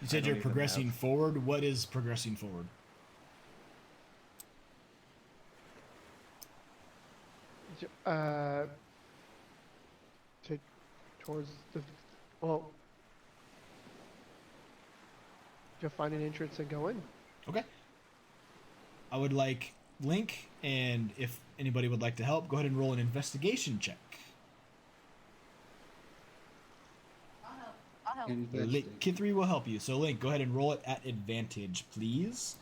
Speaker 1: said
Speaker 2: don't
Speaker 1: you're
Speaker 2: even
Speaker 1: progressing
Speaker 2: have-
Speaker 1: forward. What is progressing forward?
Speaker 5: Towards the, well, to find an entrance and go in.
Speaker 1: Okay. I would like Link, and if anybody would like to help, go ahead and roll an investigation check.
Speaker 3: I'll help.
Speaker 1: Kithri will help you. So Link, go ahead and roll it at advantage, please.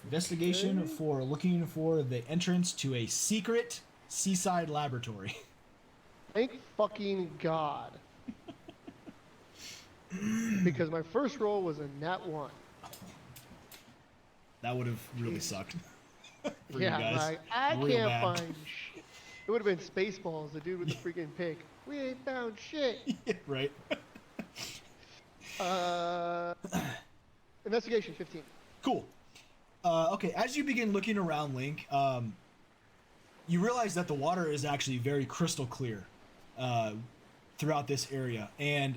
Speaker 1: Investigation
Speaker 5: Okay.
Speaker 1: for looking for the entrance to a secret seaside laboratory.
Speaker 5: Thank fucking God. Because my first roll was a nat 1.
Speaker 1: That would have really sucked. For
Speaker 5: Yeah,
Speaker 1: you guys.
Speaker 5: like, I
Speaker 1: Real
Speaker 5: can't
Speaker 1: bad.
Speaker 5: find shit. It would have been Spaceballs, the dude with the freaking pick. We ain't found shit.
Speaker 1: Right.
Speaker 5: Investigation 15.
Speaker 1: Cool. Okay, as you begin looking around, Link, you realize that the water is actually very crystal clear throughout this area. And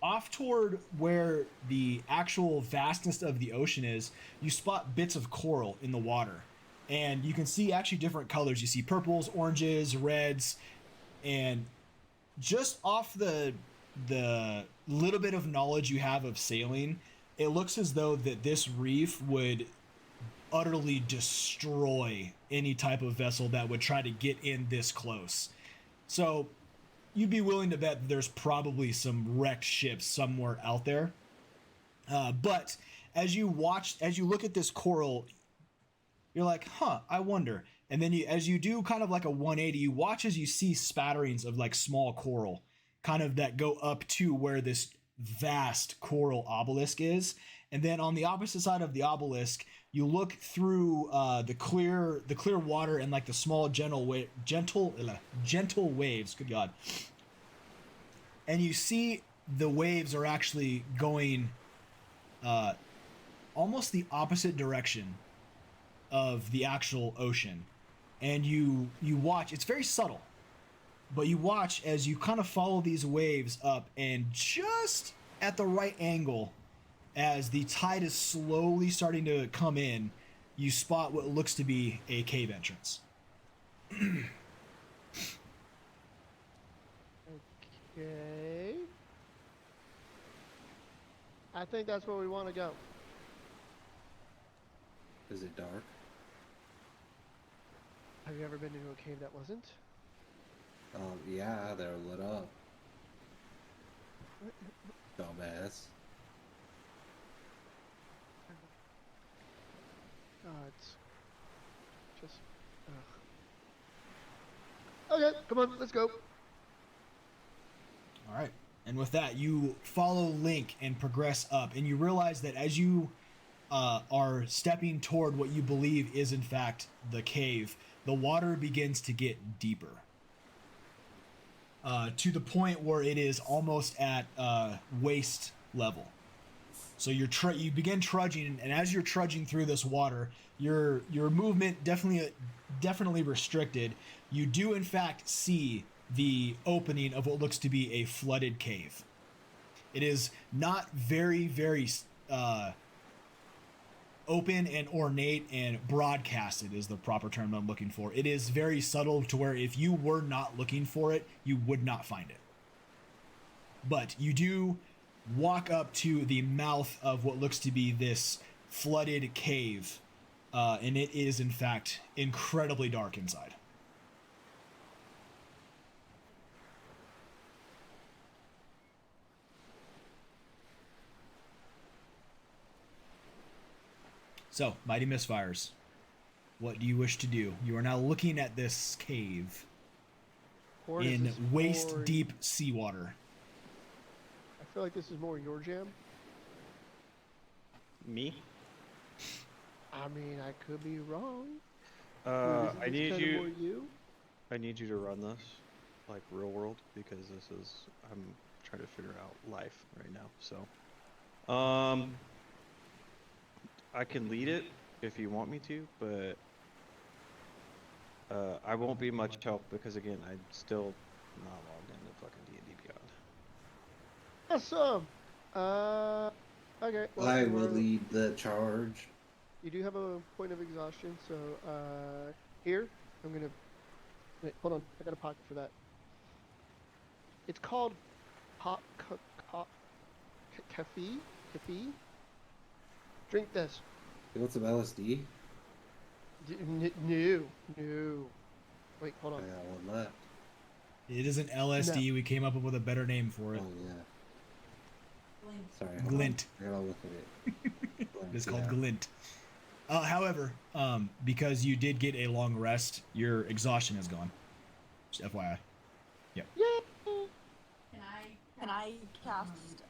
Speaker 1: off toward where the actual vastness of the ocean is, you spot bits of coral in the water. And you can see actually different colors. You see purples, oranges, reds, and just off the little bit of knowledge you have of sailing, it looks as though that this reef would utterly destroy any type of vessel that would try to get in this close. So you'd be willing to bet that there's probably some wrecked ships somewhere out there. But as you look at this coral, you're like, huh, I wonder. And then as you do kind of like a 180, you watch as you see spatterings of like small coral kind of that go up to where this vast coral obelisk is. And then on the opposite side of the obelisk, you look through the clear water and like the small gentle waves. Good God! And you see the waves are actually going almost the opposite direction of the actual ocean. And you watch. It's very subtle, but you watch as you kind of follow these waves up, and just at the right angle, as the tide is slowly starting to come in, you spot what looks to be a cave entrance.
Speaker 5: Okay. I think that's where we want to go.
Speaker 6: Is it dark?
Speaker 5: Have you ever been into a cave that wasn't?
Speaker 6: Yeah, they're lit up. Dumbass.
Speaker 5: It's just. Okay, come on, let's go.
Speaker 1: All right. And with that, you follow Link and progress up, and you realize that as you are stepping toward what you believe is in fact the cave, the water begins to get deeper. To the point where it is almost at waist level. So you begin trudging, and as you're trudging through this water, your movement definitely restricted. You do in fact see the opening of what looks to be a flooded cave. It is not very open and ornate and broadcasted is the proper term I'm looking for. It is very subtle to where if you were not looking for it, you would not find it. But you do walk up to the mouth of what looks to be this flooded cave, and it is in fact incredibly dark inside. So, Mighty Misfires, what do you wish to do? You are now looking at this cave in waist-deep seawater.
Speaker 5: I feel like this is more your jam.
Speaker 2: Me?
Speaker 5: I mean, I could be wrong.
Speaker 2: I need
Speaker 5: more
Speaker 2: you.
Speaker 5: you.
Speaker 2: I need you to run this, like real world, because this is. I'm trying to figure out life right now. So, I can lead it if you want me to, but I won't be much help because again, I'm still not logged into fucking D&D Beyond.
Speaker 5: Awesome. Okay. Well,
Speaker 6: I will lead the charge.
Speaker 5: You do have a point of exhaustion, so here I'm gonna. Wait, hold on. I got a pocket for that. It's called cafe. Drink this.
Speaker 6: You want some LSD?
Speaker 5: No. Wait, hold on.
Speaker 6: I got one left.
Speaker 1: It isn't LSD.
Speaker 5: No.
Speaker 1: We came up with a better name for it.
Speaker 6: Oh yeah. Sorry.
Speaker 1: Glint.
Speaker 6: I gotta look at it.
Speaker 1: It's called Glint. However, because you did get a long rest, your exhaustion is gone. Just FYI. Yep.
Speaker 5: Yeah.
Speaker 3: Can I cast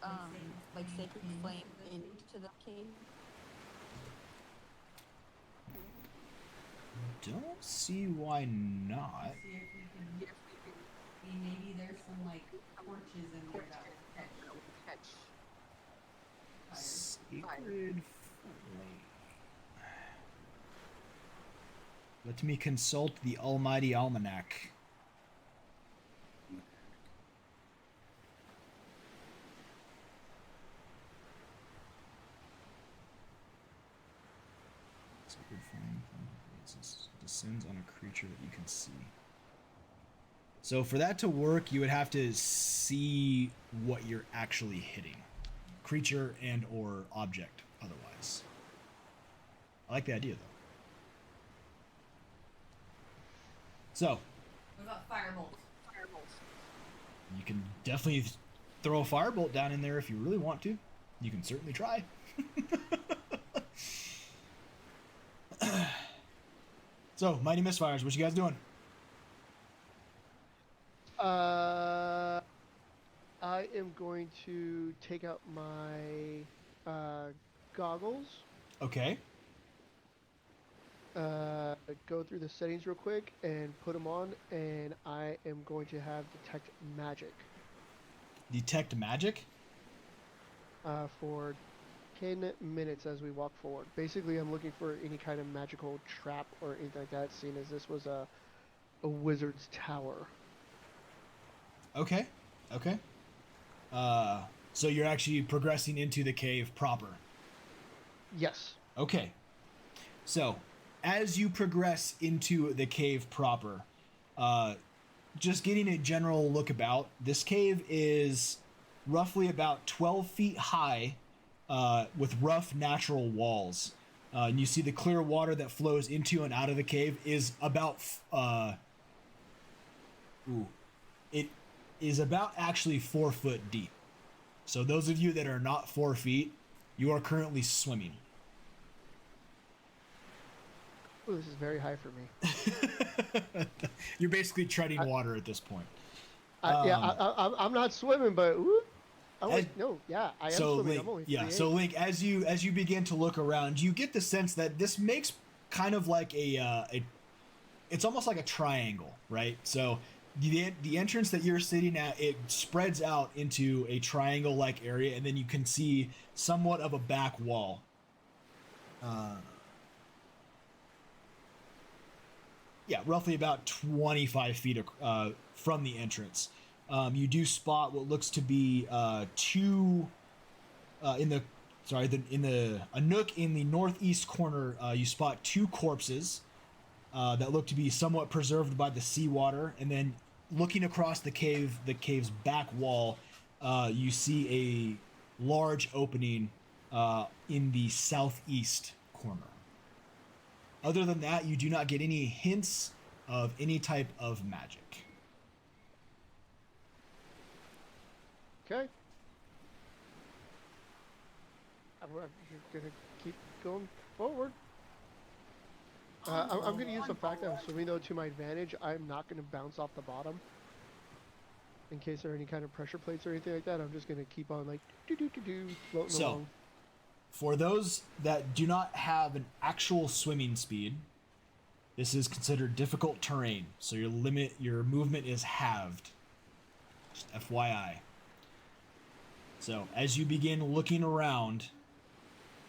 Speaker 3: like sacred flame into the cave?
Speaker 1: Don't see why not.
Speaker 10: See if we can. Maybe there's some like torches in there that will catch.
Speaker 1: Sacred flame. Let me consult the Almighty Almanac. Sacred flame descends on a creature that you can see. So for that to work, you would have to see what you're actually hitting. Creature and or object otherwise. I like the idea though. So,
Speaker 10: What about firebolt?
Speaker 1: you can definitely throw a firebolt down in there if you really want to. You can certainly try. So, Mighty Misfires, what you guys doing?
Speaker 5: I am going to take out my goggles.
Speaker 1: Okay.
Speaker 5: Go through the settings real quick and put them on, and I am going to have detect magic.
Speaker 1: Detect magic?
Speaker 5: For 10 minutes as we walk forward. Basically, I'm looking for any kind of magical trap or anything like that, seeing as this was a wizard's tower.
Speaker 1: Okay. Okay. So you're actually progressing into the cave proper.
Speaker 5: Yes.
Speaker 1: Okay. So, as you progress into the cave proper, just getting a general look about, this cave is roughly about 12 feet high with rough natural walls. And you see the clear water that flows into and out of the cave is about... it is about actually 4 foot deep. So those of you that are not 4 feet, you are currently swimming.
Speaker 5: Ooh, this is very high for me.
Speaker 1: You're basically treading water at this point.
Speaker 5: I'm not swimming, but I am swimming.
Speaker 1: Link,
Speaker 5: I'm only
Speaker 1: so Link, as you begin to look around, you get the sense that this makes kind of like it's almost like a triangle, right? So the entrance that you're sitting at, it spreads out into a triangle-like area, and then you can see somewhat of a back wall. Roughly about 25 feet from the entrance. You do spot what looks to be two in the sorry, a nook in the northeast corner, you spot 2 corpses that look to be somewhat preserved by the seawater, and then looking across the cave's back wall, you see a large opening in the southeast corner. Other than that, you do not get any hints of any type of magic.
Speaker 5: Okay. You're gonna keep going forward. I'm gonna use the fact that I'm swimming though to my advantage. I'm not gonna bounce off the bottom. In case there are any kind of pressure plates or anything like that, I'm just gonna keep on like floating along.
Speaker 1: For those that do not have an actual swimming speed, this is considered difficult terrain, so your movement is halved. Just FYI. So as you begin looking around,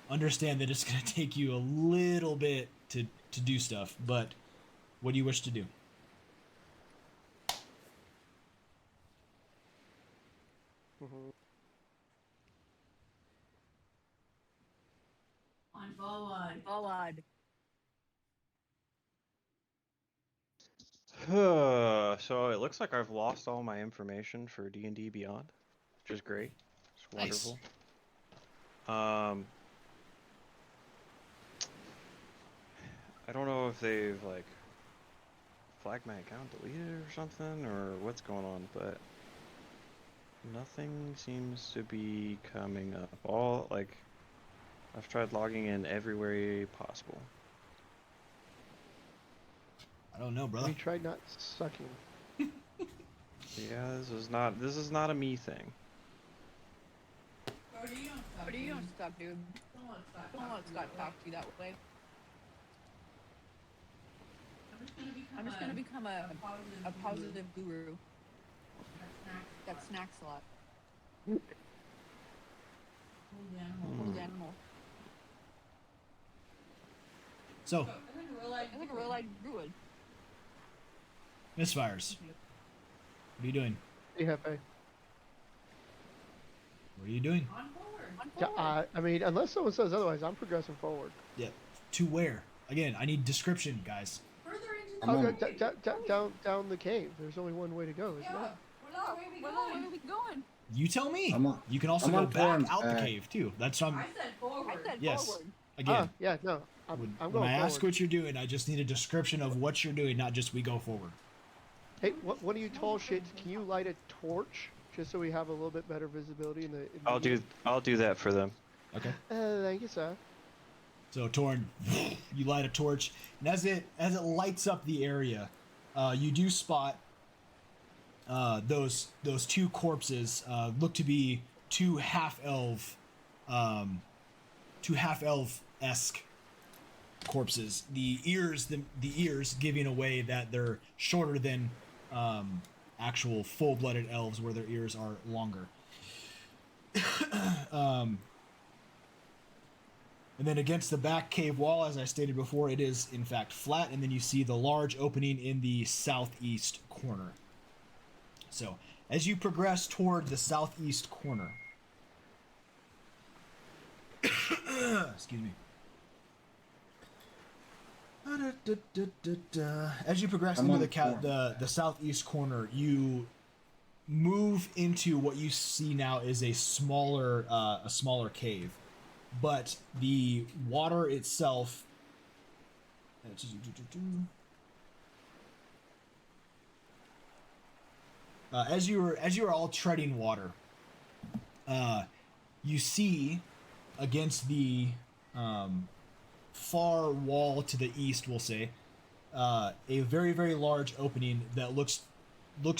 Speaker 1: understand that it's going to take you a little bit to do stuff, but what do you wish to do?
Speaker 10: On forward.
Speaker 3: Forward.
Speaker 2: So it looks like I've lost all my information for D&D Beyond, which is great. It's wonderful. I don't know if they've like flagged my account deleted or something, or what's going on, but nothing seems to be coming up. I've tried logging in every way possible.
Speaker 1: I don't know, brother.
Speaker 5: We tried not sucking.
Speaker 2: Yeah, this is not a me thing.
Speaker 3: Brody, you don't suck, dude. Don't let Scott talk to you that way. I'm just gonna become a positive guru that snacks a lot. Hold the animal.
Speaker 1: So,
Speaker 3: I think a real life druid.
Speaker 1: Misfires. What are you doing?
Speaker 5: Yeah,
Speaker 1: What are you doing?
Speaker 5: yeah. I mean, unless someone says otherwise, I'm progressing forward.
Speaker 1: Yeah. To where? Again, I need description, guys.
Speaker 5: Down the cave. There's only one way to go, isn't there?
Speaker 3: Where are we going?
Speaker 1: You tell me. You can also
Speaker 6: I'm
Speaker 1: go
Speaker 6: on
Speaker 1: back
Speaker 6: Torrance
Speaker 1: out the
Speaker 6: back.
Speaker 1: cave too. That's what I'm.
Speaker 10: I said forward.
Speaker 1: Yes.
Speaker 3: Forward.
Speaker 1: Again,
Speaker 5: Yeah, no. I'm
Speaker 1: when
Speaker 5: going
Speaker 1: I ask
Speaker 5: forward.
Speaker 1: what you're doing, I just need a description of what you're doing, not just we go forward.
Speaker 5: Hey, one of you tall shits, can you light a torch just so we have a little bit better visibility in the?
Speaker 2: I'll do that for them.
Speaker 1: Okay.
Speaker 5: Thank you, sir.
Speaker 1: So Torn, you light a torch, and as it lights up the area, you do spot those 2 corpses. Look to be 2 half-elf esque corpses. The ears giving away that they're shorter than actual full-blooded elves, where their ears are longer. And then against the back cave wall, as I stated before, it is in fact flat, and then you see the large opening in the southeast corner. So, as you progress toward the southeast corner, excuse me. As you progress into the southeast corner, you move into what you see now is a smaller cave. But the water itself, as you are all treading water, you see against the far wall to the east, we'll say, a very, very large opening that looks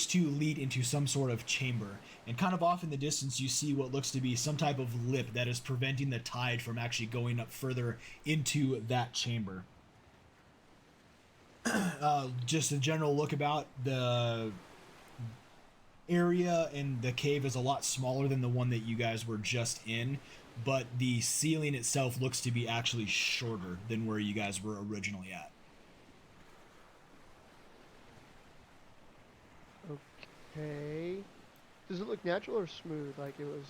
Speaker 1: to lead into some sort of chamber. And kind of off in the distance, you see what looks to be some type of lip that is preventing the tide from actually going up further into that chamber. Just a general look about the area, and the cave is a lot smaller than the one that you guys were just in, but the ceiling itself looks to be actually shorter than where you guys were originally at.
Speaker 5: Okay. Does it look natural or smooth, like it was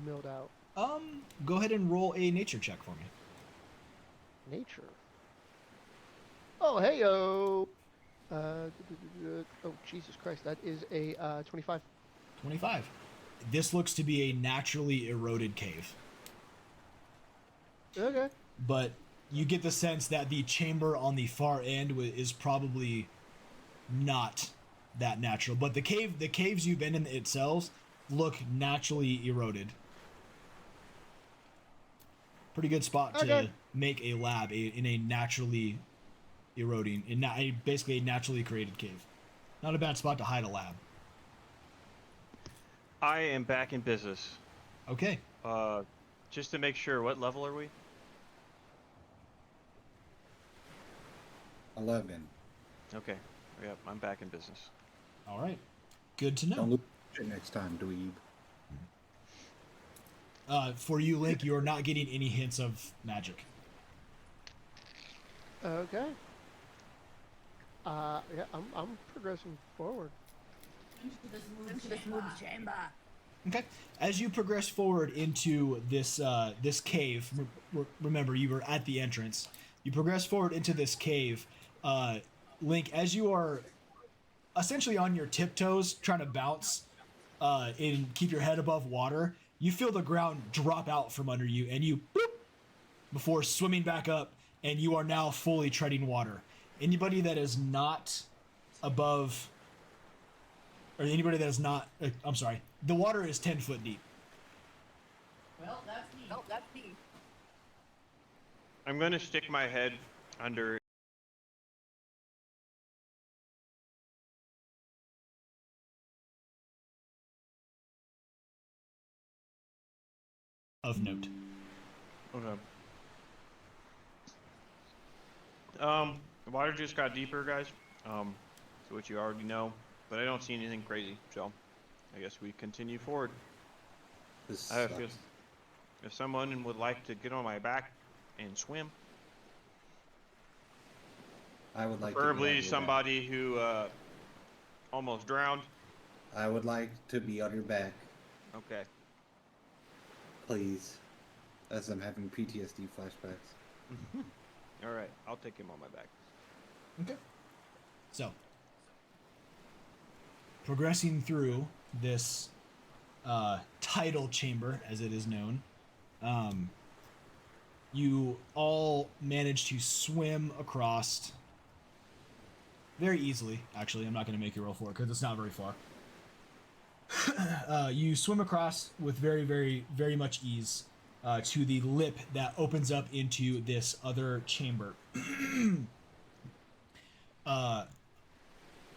Speaker 5: milled out?
Speaker 1: Go ahead and roll a nature check for me.
Speaker 5: Nature. Oh, hey-o! Oh, Jesus Christ, that is a 25.
Speaker 1: 25. This looks to be a naturally eroded cave.
Speaker 5: Okay.
Speaker 1: But you get the sense that the chamber on the far end is probably not that natural. But the caves you've been in itself look naturally eroded. Pretty good spot to make a lab in a naturally eroding, basically a naturally created cave. Not a bad spot to hide a lab.
Speaker 2: I am back in business.
Speaker 1: Okay.
Speaker 2: Just to make sure, what level are we?
Speaker 6: 11.
Speaker 2: Okay. Yep, I'm back in business.
Speaker 1: All right. Good to know.
Speaker 6: Don't lose shit next time, dweeb.
Speaker 1: For you, Link, you're not getting any hints of magic.
Speaker 5: Okay. Yeah, I'm progressing forward.
Speaker 3: Into this smooth chamber.
Speaker 1: Okay. As you progress forward into this cave, remember you were at the entrance. You progress forward into this cave. Link, as you are essentially on your tiptoes, trying to bounce and keep your head above water, you feel the ground drop out from under you, and you boop before swimming back up, and you are now fully treading water. Anybody that is not above, or anybody that is not, I'm sorry, the water is 10 foot deep.
Speaker 10: Well, that's me.
Speaker 3: Oh, that's me.
Speaker 2: I'm going to stick my head under.
Speaker 1: Of note.
Speaker 2: Okay. The water just got deeper, guys. To which you already know, but I don't see anything crazy, so I guess we continue forward. If someone would like to get on my back and swim,
Speaker 6: I would like
Speaker 2: preferably
Speaker 6: to be
Speaker 2: somebody who almost drowned.
Speaker 6: I would like to be on your back,
Speaker 2: Okay.
Speaker 6: please, as I'm having PTSD flashbacks.
Speaker 2: All right, I'll take him on my back.
Speaker 1: Okay. So, progressing through this tidal chamber, as it is known, you all manage to swim across very easily. Actually, I'm not going to make you roll for it because it's not very far. You swim across with very, very, very much ease to the lip that opens up into this other chamber.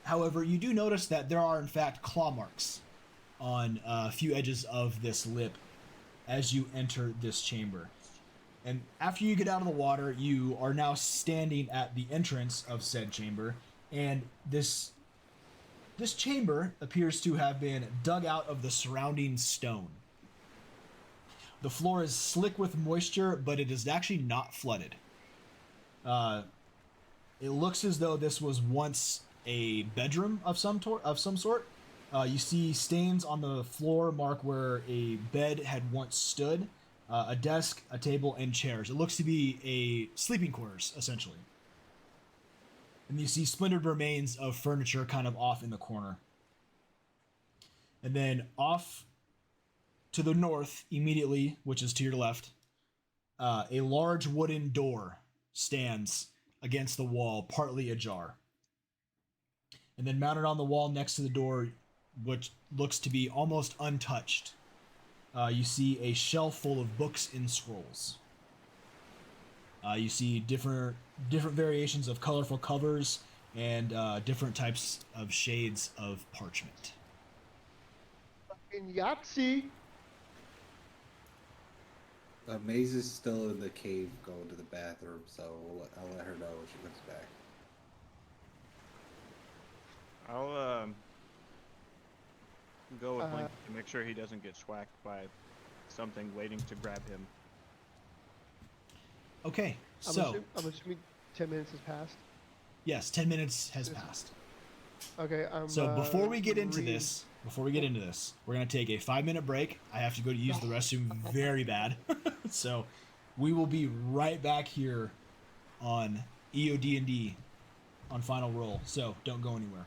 Speaker 1: However, you do notice that there are, in fact, claw marks on a few edges of this lip as you enter this chamber. And after you get out of the water, you are now standing at the entrance of said chamber, and this chamber appears to have been dug out of the surrounding stone. The floor is slick with moisture, but it is actually not flooded. It looks as though this was once a bedroom of some sort. You see stains on the floor mark where a bed had once stood, a desk, a table, and chairs. It looks to be a sleeping quarters, essentially. And you see splintered remains of furniture kind of off in the corner. And then off to the north, immediately, which is to your left, a large wooden door stands against the wall, partly ajar. And then mounted on the wall next to the door, which looks to be almost untouched, you see a shelf full of books and scrolls. You see different variations of colorful covers and different types of shades of parchment.
Speaker 5: Fucking Yahtzee!
Speaker 6: Maze is still in the cave going to the bathroom, so I'll let her know when she comes back.
Speaker 2: I'll go with Link to make sure he doesn't get swacked by something waiting to grab him.
Speaker 1: Okay, so
Speaker 5: I'm assuming 10 minutes has passed.
Speaker 1: yes, 10 minutes has passed.
Speaker 5: Okay,
Speaker 1: So before we get into this, before we get into this, we're going to take a 5-minute break. I have to go to use the restroom very bad. So we will be right back here on EOD&D on Final Roll. So don't go anywhere.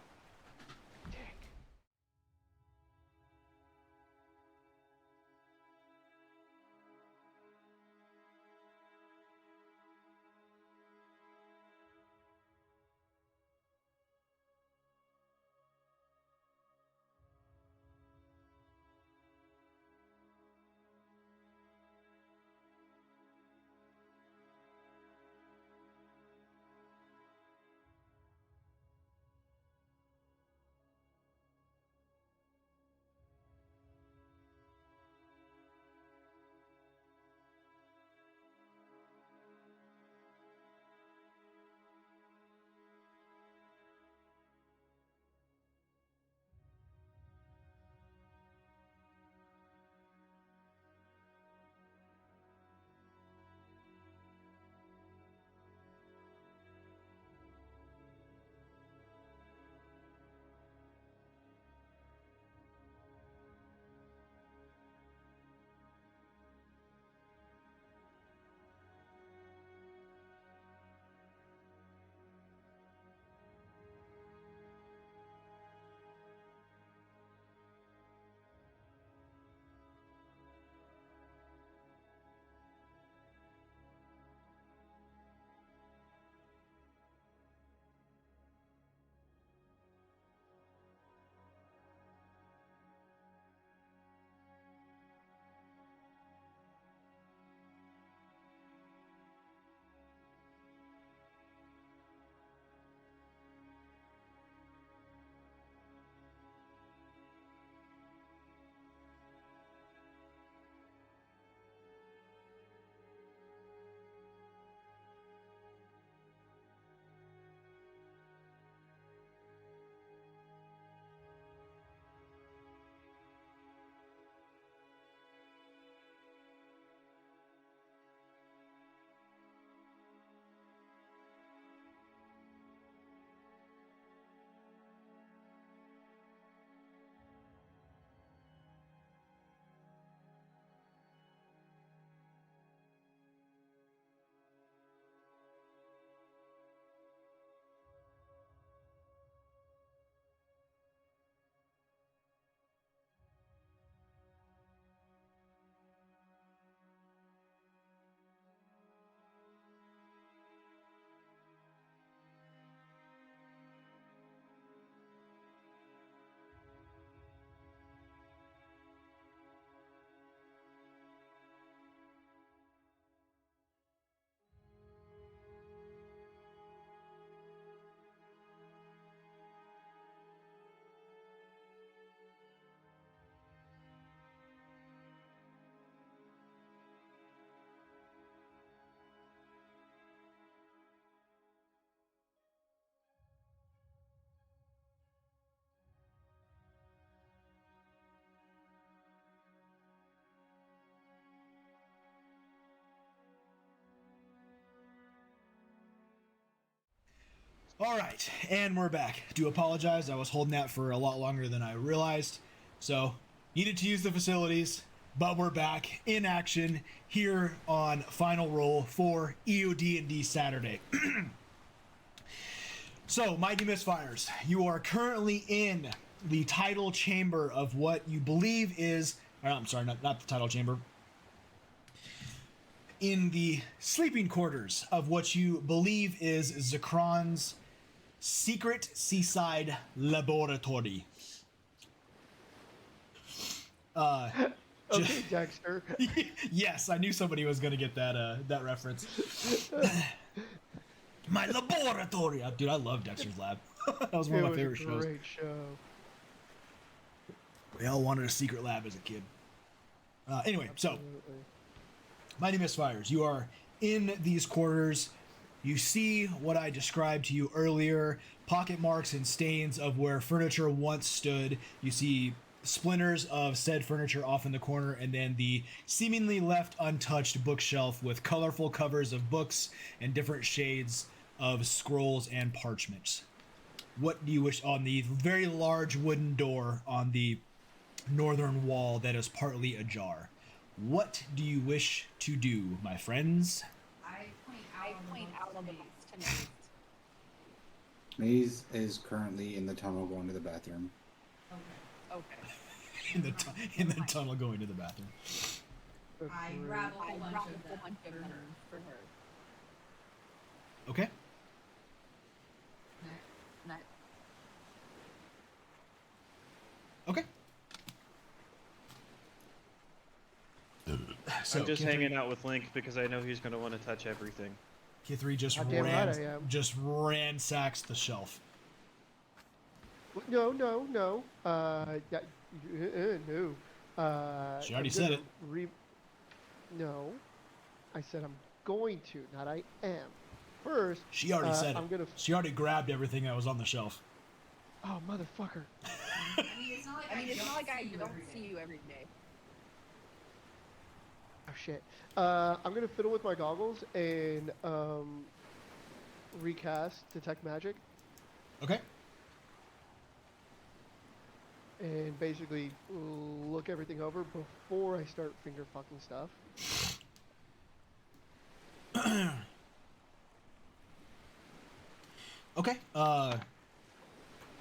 Speaker 1: All right, and we're back. Do apologize. I was holding that for a lot longer than I realized. So, needed to use the facilities, but we're back in action here on Final Roll for EOD&D Saturday. So, Mighty Misfires, you are currently in the title chamber of what you believe is... I'm sorry, not the title chamber. In the sleeping quarters of what you believe is Zikran's secret seaside laboratory.
Speaker 5: Okay, Dexter.
Speaker 1: Yes, I knew somebody was gonna get that reference. My laboratory, dude. I love Dexter's Lab. That was one of my favorite shows.
Speaker 5: Great show.
Speaker 1: We all wanted a secret lab as a kid. Anyway, so Mighty Misfires, you are in these quarters. You see what I described to you earlier, pocket marks and stains of where furniture once stood. You see splinters of said furniture off in the corner, and then the seemingly left untouched bookshelf with colorful covers of books and different shades of scrolls and parchments. What do you wish on the very large wooden door on the northern wall that is partly ajar. What do you wish to do, my friends?
Speaker 10: I
Speaker 3: I point out on the box to Maze.
Speaker 6: Maze is currently in the tunnel going to the bathroom.
Speaker 3: Okay.
Speaker 1: In the tunnel going to the bathroom.
Speaker 10: I grab a
Speaker 3: I
Speaker 10: whole bunch
Speaker 3: brought
Speaker 10: of
Speaker 3: a
Speaker 10: them
Speaker 3: bunch of
Speaker 10: for
Speaker 3: them
Speaker 10: her.
Speaker 3: for her.
Speaker 1: Okay.
Speaker 3: Next.
Speaker 1: Okay. So
Speaker 2: I'm just
Speaker 1: Kithri-
Speaker 2: hanging out with Link because I know he's going to want to touch everything.
Speaker 1: Kithri just
Speaker 5: Goddamn right I am.
Speaker 1: just ransacks the shelf.
Speaker 5: No. No.
Speaker 1: She already
Speaker 5: I'm
Speaker 1: said
Speaker 5: gonna
Speaker 1: it.
Speaker 5: No. I said I'm going to, not I am. First,
Speaker 1: She already said it.
Speaker 5: I'm gonna.
Speaker 1: She already grabbed everything that was on the shelf.
Speaker 5: Oh, motherfucker.
Speaker 10: I mean, it's not like I
Speaker 3: don't see you every day.
Speaker 5: Oh, shit. I'm gonna fiddle with my goggles and recast Detect Magic
Speaker 1: Okay.
Speaker 5: and basically look everything over before I start finger fucking stuff.
Speaker 1: Okay.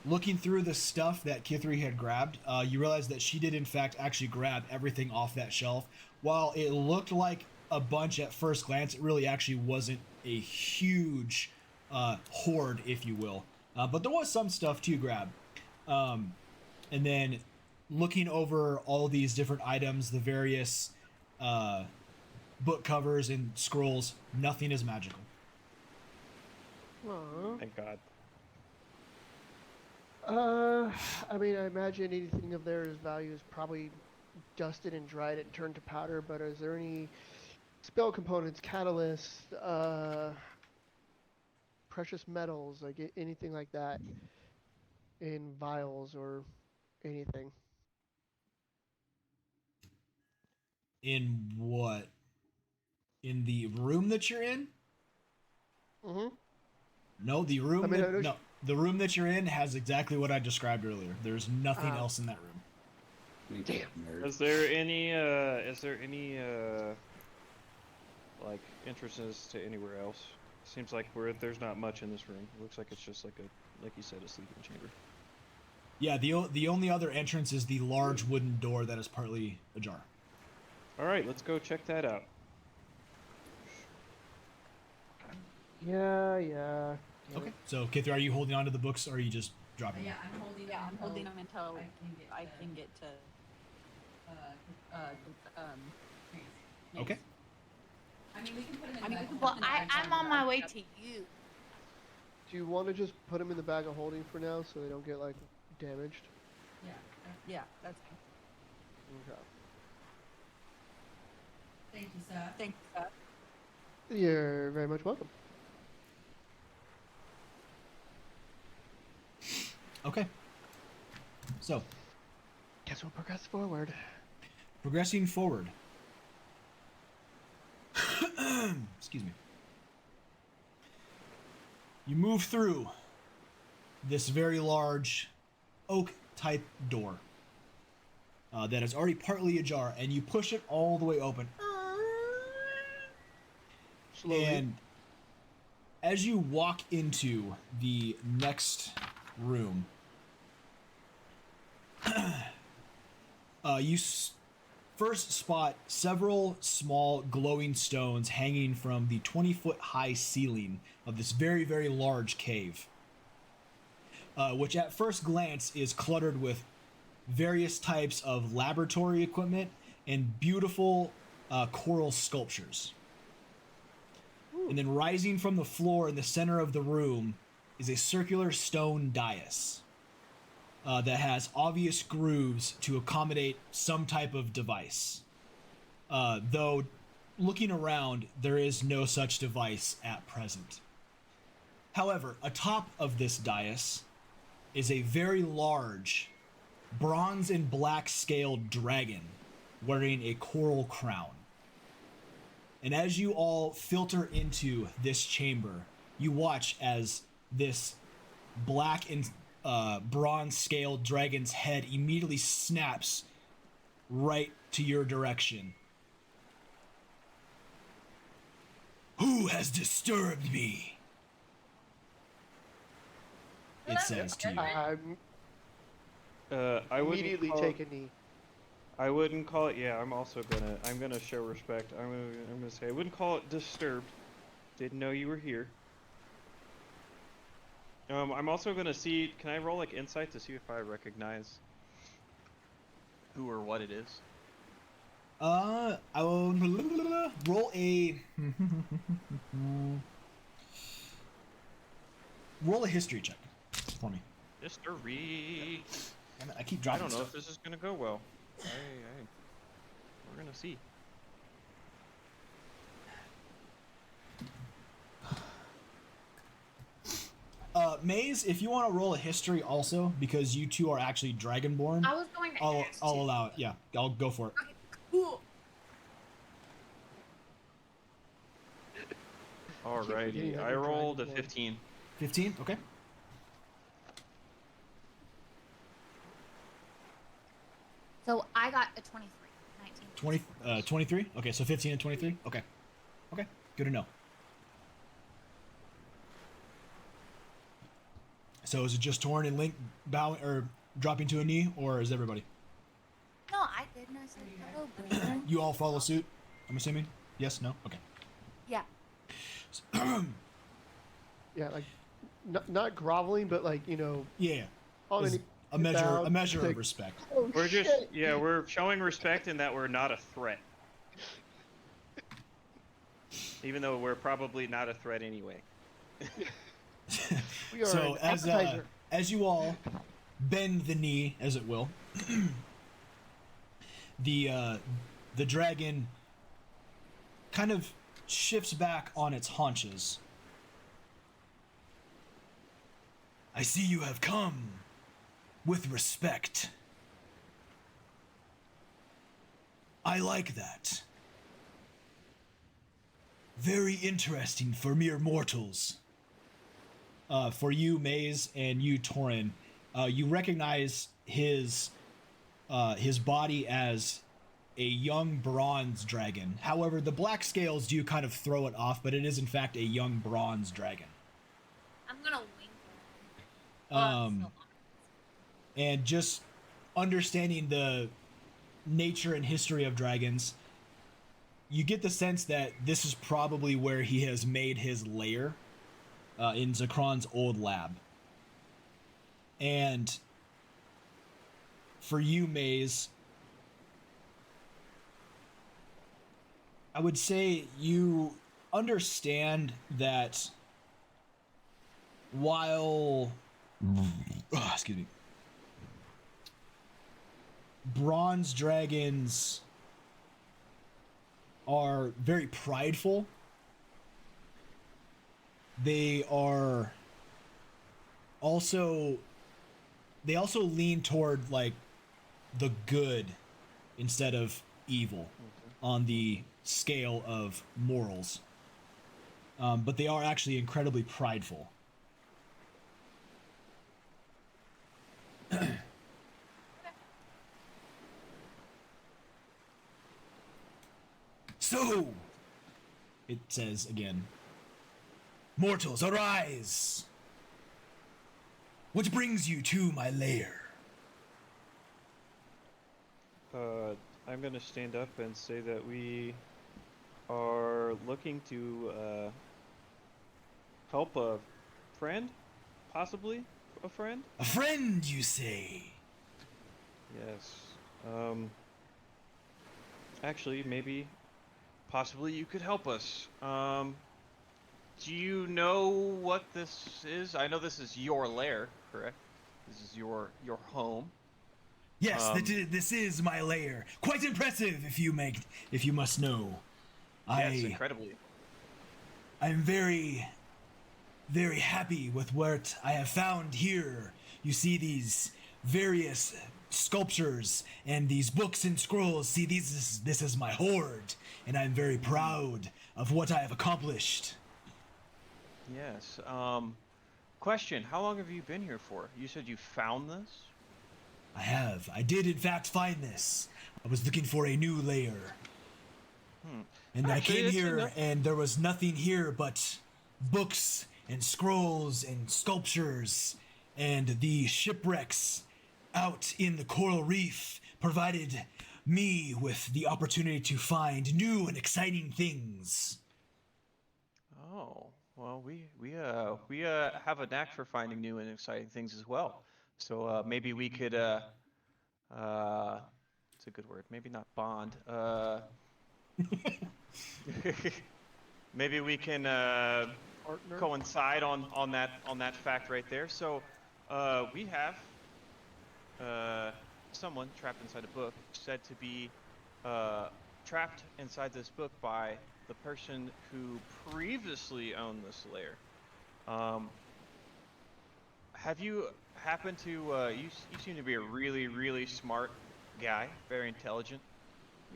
Speaker 1: Looking through the stuff that Kithri had grabbed, you realize that she did in fact actually grab everything off that shelf. While it looked like a bunch at first glance, it really actually wasn't a huge hoard, if you will. But there was some stuff to grab. And then looking over all these different items, the various book covers and scrolls, nothing is magical.
Speaker 5: Aww.
Speaker 2: Thank God.
Speaker 5: I mean, I imagine anything of theirs value is probably dusted and dried and turned to powder, but is there any spell components, catalysts, precious metals, like anything like that in vials or anything?
Speaker 1: In what? In the room that you're in?
Speaker 5: Mm-hmm.
Speaker 1: No, the room.
Speaker 5: I mean, I know
Speaker 1: no, the room that you're in has exactly what I described earlier. There's nothing else in that room.
Speaker 5: Damn.
Speaker 2: Is there any like entrances to anywhere else? Seems like there's not much in this room. It looks like it's just like you said, a sleeping chamber.
Speaker 1: Yeah, the only other entrance is the large wooden door that is partly ajar.
Speaker 2: All right, let's go check that out.
Speaker 5: Yeah.
Speaker 1: Okay. So, Kithri, are you holding on to the books, or are you just dropping them?
Speaker 10: Yeah, I'm holding them until I can get to Maze.
Speaker 1: Okay.
Speaker 10: I mean, we can put them in the bag.
Speaker 9: Well, I'm on my way to you.
Speaker 5: Do you want to just put them in the bag of holding for now so they don't get, like, damaged?
Speaker 10: Yeah, that's fine.
Speaker 5: Okay.
Speaker 10: Thank you, sir. Thank you, sir.
Speaker 5: You're very much welcome.
Speaker 1: Okay. So,
Speaker 5: Guess we'll progress forward.
Speaker 1: progressing forward. Excuse me. You move through this very large oak type door that is already partly ajar, and you push it all the way open.
Speaker 5: Slowly.
Speaker 1: And as you walk into the next room, you first spot several small glowing stones hanging from the 20-foot high ceiling of this very, very large cave, which at first glance is cluttered with various types of laboratory equipment and beautiful coral sculptures. And then rising from the floor in the center of the room is a circular stone dais that has obvious grooves to accommodate some type of device. Though, looking around, there is no such device at present. However, atop of this dais is a very large bronze and black scaled dragon wearing a coral crown. And as you all filter into this chamber, you watch as this black and bronze scaled dragon's head immediately snaps right to your direction. Who has disturbed me? It says to you.
Speaker 5: I'm
Speaker 2: I wouldn't
Speaker 5: immediately
Speaker 2: call
Speaker 5: take a knee.
Speaker 2: I wouldn't call it. Yeah, I'm gonna show respect. I'm gonna say I wouldn't call it disturbed. Didn't know you were here. I'm also gonna see. Can I roll like insight to see if I recognize who or what it is?
Speaker 1: I will roll a roll a history check for me.
Speaker 2: History.
Speaker 1: Damn it, I keep
Speaker 2: I
Speaker 1: dropping
Speaker 2: don't know
Speaker 1: stuff.
Speaker 2: if this is gonna go well. We're gonna see.
Speaker 1: Maze, if you want to roll a history also, because you two are actually dragonborn,
Speaker 9: I was going to ask
Speaker 1: I'll
Speaker 9: too.
Speaker 1: allow it. Yeah, I'll go for it.
Speaker 9: Okay, cool.
Speaker 2: Alrighty, I rolled a 15.
Speaker 1: 15, okay.
Speaker 9: So I got a 23. 19.
Speaker 1: 23? Okay, so 15 and 23? Okay. Okay, good to know. So is it just Torn and Link bowing or dropping to a knee, or is everybody?
Speaker 4: No, I didn't. I said hello, boyfriend.
Speaker 1: You all follow suit, I'm assuming? Yes, no? Okay.
Speaker 4: Yeah.
Speaker 5: Yeah, like not groveling, but like
Speaker 1: Yeah,
Speaker 5: on
Speaker 1: is
Speaker 5: any
Speaker 1: a measure
Speaker 5: bow,
Speaker 1: of
Speaker 5: like,
Speaker 1: respect.
Speaker 5: oh,
Speaker 2: We're just
Speaker 5: shit.
Speaker 2: we're showing respect in that we're not a threat. Even though we're probably not a threat anyway.
Speaker 5: We are
Speaker 1: So
Speaker 5: an appetizer.
Speaker 1: as you all bend the knee, as it will, the dragon kind of shifts back on its haunches. I see you have come with respect. I like that. Very interesting for mere mortals. For you, Maze, and you, Torin, you recognize his body as a young bronze dragon. However, the black scales do kind of throw it off, but it is in fact a young bronze dragon.
Speaker 9: I'm gonna wink at him.
Speaker 1: And just understanding the nature and history of dragons, you get the sense that this is probably where he has made his lair in Zikran's old lab. And for you, Maze, I would say you understand that while excuse me, bronze dragons are very prideful, they also lean toward like the good instead of evil on the scale of morals, but they are actually incredibly prideful. So, it says again, mortals, arise! What brings you to my lair?
Speaker 2: I'm gonna stand up and say that we are looking to help a friend, possibly a friend.
Speaker 1: A friend, you say?
Speaker 2: Yes. Actually, maybe, possibly you could help us. Do you know what this is? I know this is your lair, correct? This is your home.
Speaker 1: Yes, this is my lair. Quite impressive, if you must know.
Speaker 2: Yes, incredibly.
Speaker 1: I'm very, very happy with what I have found here. You see these various sculptures and these books and scrolls. See, this is my hoard, and I'm very proud of what I have accomplished.
Speaker 2: Yes. Question, how long have you been here for? You said you found this?
Speaker 1: I have. I did, in fact, find this. I was looking for a new lair. And
Speaker 2: Actually,
Speaker 1: I came
Speaker 2: it's
Speaker 1: here,
Speaker 2: enough.
Speaker 1: and there was nothing here but books and scrolls and sculptures, and the shipwrecks out in the coral reef provided me with the opportunity to find new and exciting things.
Speaker 2: Oh, well, we have a knack for finding new and exciting things as well. So maybe we could it's a good word. Maybe not bond. Maybe we can
Speaker 5: Partner.
Speaker 2: coincide on that fact right there. So we have someone trapped inside a book, said to be trapped inside this book by the person who previously owned this lair. Have you happened to you seem to be a really smart guy, very intelligent.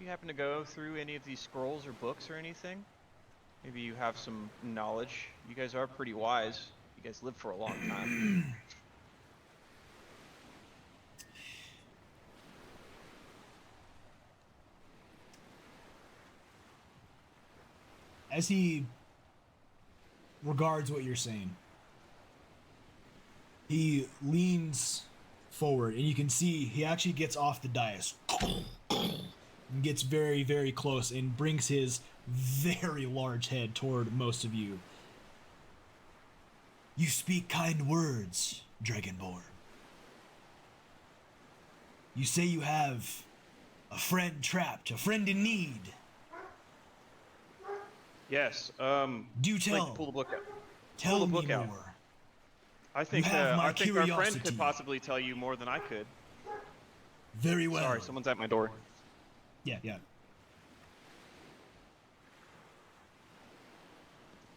Speaker 2: You happen to go through any of these scrolls or books or anything? Maybe you have some knowledge. You guys are pretty wise. You guys lived for a long time.
Speaker 1: As he regards what you're saying, he leans forward, and you can see he actually gets off the dais and gets very close and brings his very large head toward most of you. You speak kind words, Dragonborn. You say you have a friend trapped, a friend in need.
Speaker 2: Yes.
Speaker 1: Do
Speaker 2: Like,
Speaker 1: tell.
Speaker 2: pull the book out.
Speaker 1: Tell
Speaker 2: pull the
Speaker 1: me
Speaker 2: book out.
Speaker 1: more.
Speaker 2: I think
Speaker 1: have my
Speaker 2: I think our friend
Speaker 1: curiosity.
Speaker 2: could possibly tell you more than I could.
Speaker 1: Very well.
Speaker 2: Sorry, someone's at my door.
Speaker 1: Yeah.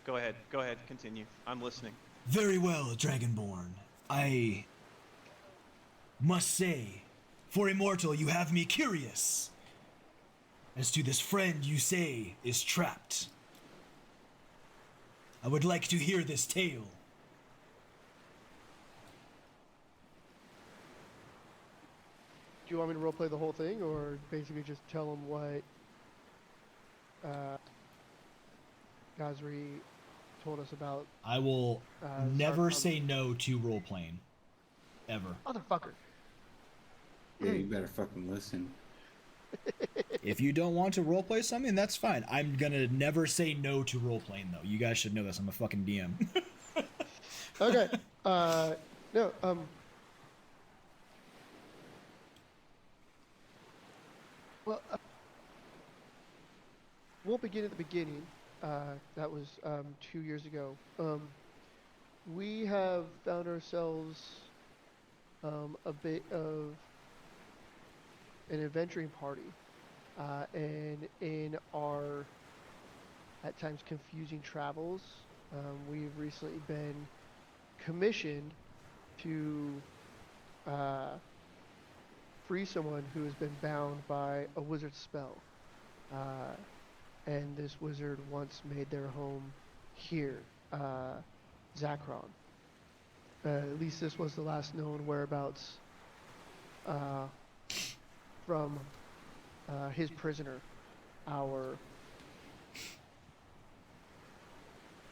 Speaker 2: Go ahead, continue. I'm listening.
Speaker 1: Very well, Dragonborn. I must say, for a mortal, you have me curious as to this friend you say is trapped. I would like to hear this tale.
Speaker 5: Do you want me to roleplay the whole thing, or basically just tell them what Gazri told us about?
Speaker 1: I will never say no to role-playing. Ever.
Speaker 5: Motherfucker.
Speaker 6: Yeah, you better fucking listen.
Speaker 1: If you don't want to roleplay something, that's fine. I'm gonna never say no to role-playing, though. You guys should know this. I'm a fucking DM.
Speaker 5: Okay. No. Well, we'll begin at the beginning. That was 2 years ago. We have found ourselves a bit of an adventuring party, and in our at times confusing travels, we've recently been commissioned to free someone who has been bound by a wizard's spell. And this wizard once made their home here, Zikran. At least this was the last known whereabouts from his prisoner, our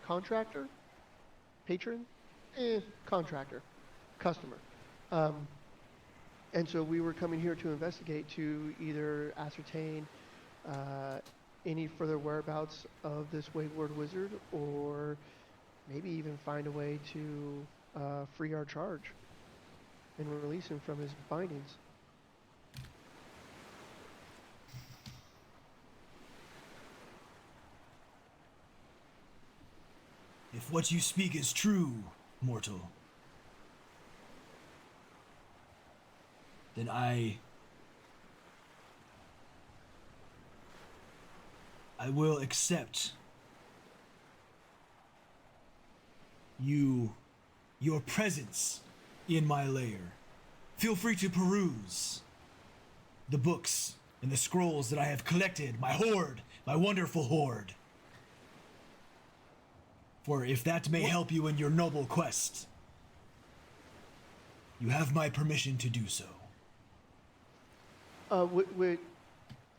Speaker 5: contractor, patron, contractor, customer. And so we were coming here to investigate, to either ascertain any further whereabouts of this wayward wizard, or maybe even find a way to free our charge and release him from his bindings.
Speaker 1: If what you speak is true, mortal, then I will accept your presence in my lair. Feel free to peruse the books and the scrolls that I have collected, my hoard, my wonderful hoard. For if that may help you in your noble quest, you have my permission to do so.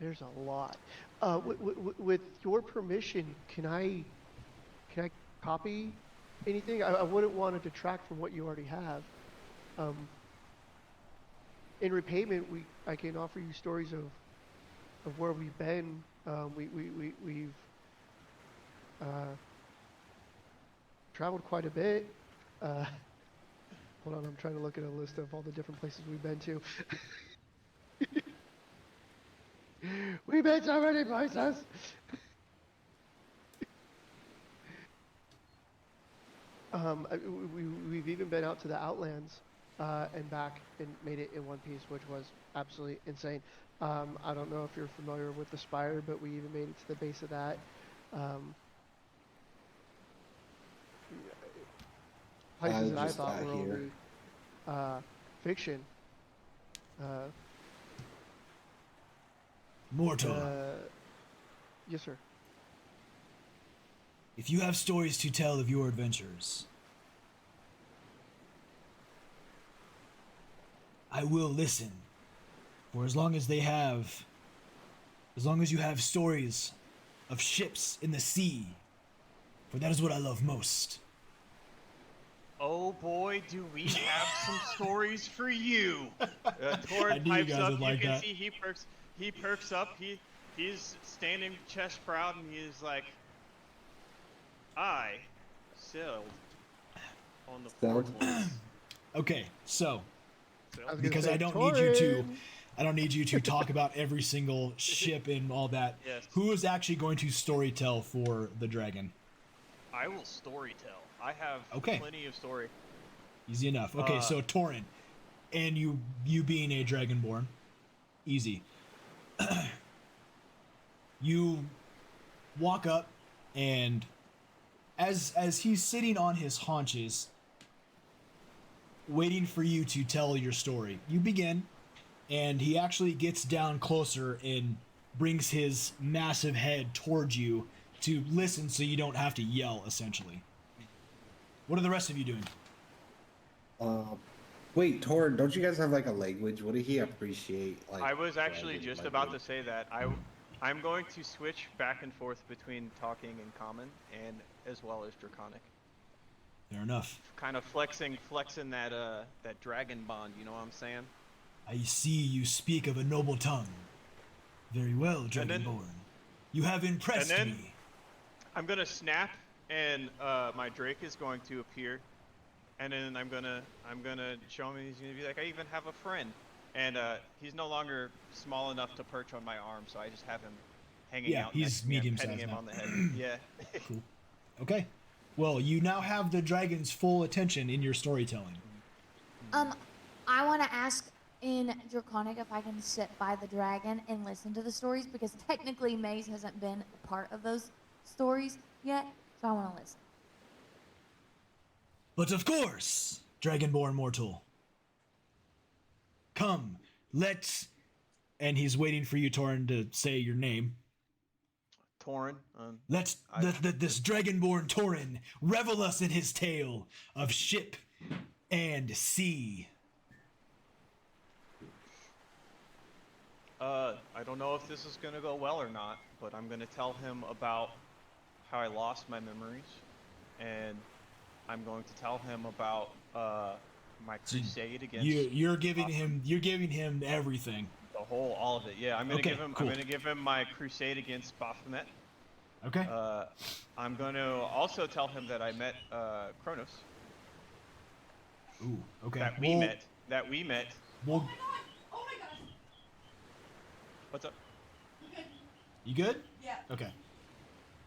Speaker 5: There's a lot. With your permission, can I copy anything? I wouldn't want to detract from what you already have. In repayment, I can offer you stories of where we've been. We've traveled quite a bit. Hold on, I'm trying to look at a list of all the different places we've been to. We've been so many places. We've even been out to the Outlands and back and made it in one piece, which was absolutely insane. I don't know if you're familiar with the Spire, but we even made it to the base of that. Places that I thought were only fiction.
Speaker 1: Mortal.
Speaker 5: Yes, sir.
Speaker 1: If you have stories to tell of your adventures, I will listen. For as long as you have stories of ships in the sea, for that is what I love most.
Speaker 2: Oh boy, do we have some stories for you.
Speaker 1: I
Speaker 2: Torrid
Speaker 1: knew you
Speaker 2: pipes
Speaker 1: guys
Speaker 2: up,
Speaker 1: would like
Speaker 2: you can
Speaker 1: that.
Speaker 2: see he perks up, he's standing chest proud, and he's like, I sailed on the Portlands.
Speaker 1: Okay, so
Speaker 2: Sailed.
Speaker 1: because I don't need you to talk about every single ship and all that.
Speaker 2: Yes.
Speaker 1: Who is actually going to storytell for the dragon?
Speaker 2: I will storytell. I have plenty of story.
Speaker 1: Easy enough. Okay, so Torin, and you being a dragonborn, easy. You walk up, and as he's sitting on his haunches, waiting for you to tell your story, you begin, and he actually gets down closer and brings his massive head towards you to listen, so you don't have to yell, essentially. What are the rest of you doing?
Speaker 6: Wait, Torrid, don't you guys have like a language? What did he appreciate? Like,
Speaker 2: I was actually
Speaker 6: dragon
Speaker 2: just about to
Speaker 6: language?
Speaker 2: say that. I'm going to switch back and forth between talking in common and as well as draconic.
Speaker 1: Fair enough.
Speaker 2: Kind of flexing that dragon bond, you know what I'm saying?
Speaker 1: I see you speak of a noble tongue. Very well, Dragonborn. You have impressed me.
Speaker 2: I'm gonna snap, and my Drake is going to appear, and then I'm gonna show him. He's gonna be like, I even have a friend, and he's no longer small enough to perch on my arm, so I just have him hanging out.
Speaker 1: He's
Speaker 2: next to me. I'm
Speaker 1: medium
Speaker 2: petting
Speaker 1: sized
Speaker 2: him
Speaker 1: now.
Speaker 2: on the head. Yeah.
Speaker 1: Cool. Okay. Well, you now have the dragon's full attention in your storytelling.
Speaker 9: I want to ask in Draconic if I can sit by the dragon and listen to the stories, because technically Maze hasn't been a part of those stories yet, so I want to listen.
Speaker 1: But of course, Dragonborn mortal. Come, let's... And he's waiting for you, Torin, to say your name.
Speaker 2: Torin.
Speaker 1: Let's this Dragonborn Torin revel us in his tale of ship and sea.
Speaker 2: I don't know if this is gonna go well or not, but I'm gonna tell him about how I lost my memories, and I'm going to tell him about my crusade against.
Speaker 1: You're giving him everything.
Speaker 2: All of it. Yeah, I'm gonna
Speaker 1: Okay,
Speaker 2: give him.
Speaker 1: cool.
Speaker 2: I'm gonna give him my crusade against Baphomet.
Speaker 1: Okay.
Speaker 2: I'm gonna also tell him that I met Kronos.
Speaker 1: Ooh. Okay.
Speaker 2: That we met.
Speaker 1: Well,
Speaker 10: Oh my gosh.
Speaker 2: What's up?
Speaker 1: you good?
Speaker 10: Yeah.
Speaker 1: Okay.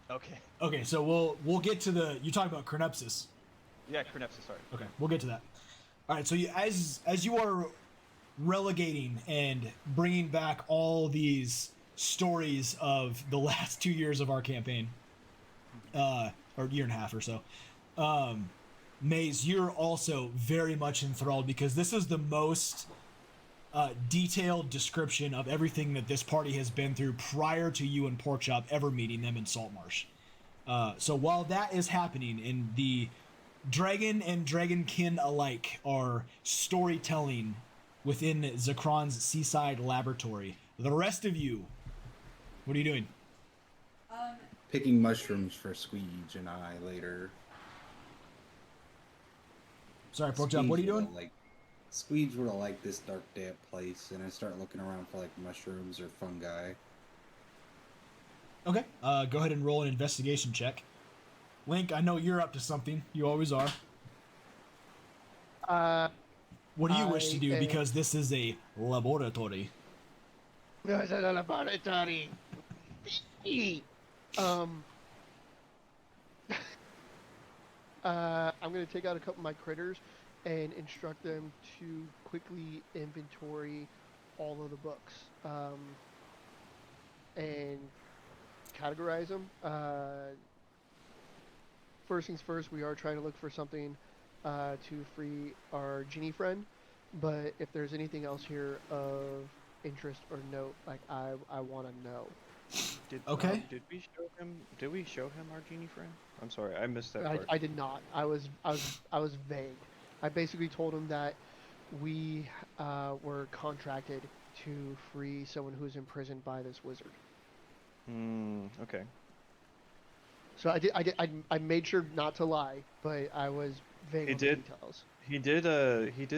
Speaker 2: Okay.
Speaker 1: Okay. So we'll get to the. You talk about Chronepsis.
Speaker 2: Yeah, Chronepsis. Sorry.
Speaker 1: Okay, we'll get to that. All right, so as you are relegating and bringing back all these stories of the last 2 years of our campaign, or year and a half or so, Maze, you're also very much enthralled, because this is the most detailed description of everything that this party has been through prior to you and Porkchop ever meeting them in Saltmarsh. So while that is happening, in the dragon and dragonkin alike are storytelling within Zikran's seaside laboratory, the rest of you What are you doing?
Speaker 6: Picking mushrooms for Squeege and I later.
Speaker 1: Sorry, Porkchop, what are you doing?
Speaker 6: Squeege would have liked this dark, damp place, and I start looking around for like mushrooms or fungi.
Speaker 1: Okay, go ahead and roll an investigation check. Link, I know you're up to something. You always are. What do you wish to do? Because this is a laboratory.
Speaker 5: It's a laboratory. I'm gonna take out a couple of my critters and instruct them to quickly inventory all of the books and categorize them. First things first, we are trying to look for something to free our genie friend, but if there's anything else here of interest or note, like I want to know.
Speaker 1: Okay.
Speaker 2: Did we show him? Did we show him our genie friend? I'm sorry, I missed that part.
Speaker 5: I did not. I was vague. I basically told him that we were contracted to free someone who's imprisoned by this wizard.
Speaker 2: Okay.
Speaker 5: So I made sure not to lie, but I was vague on the details.
Speaker 2: He did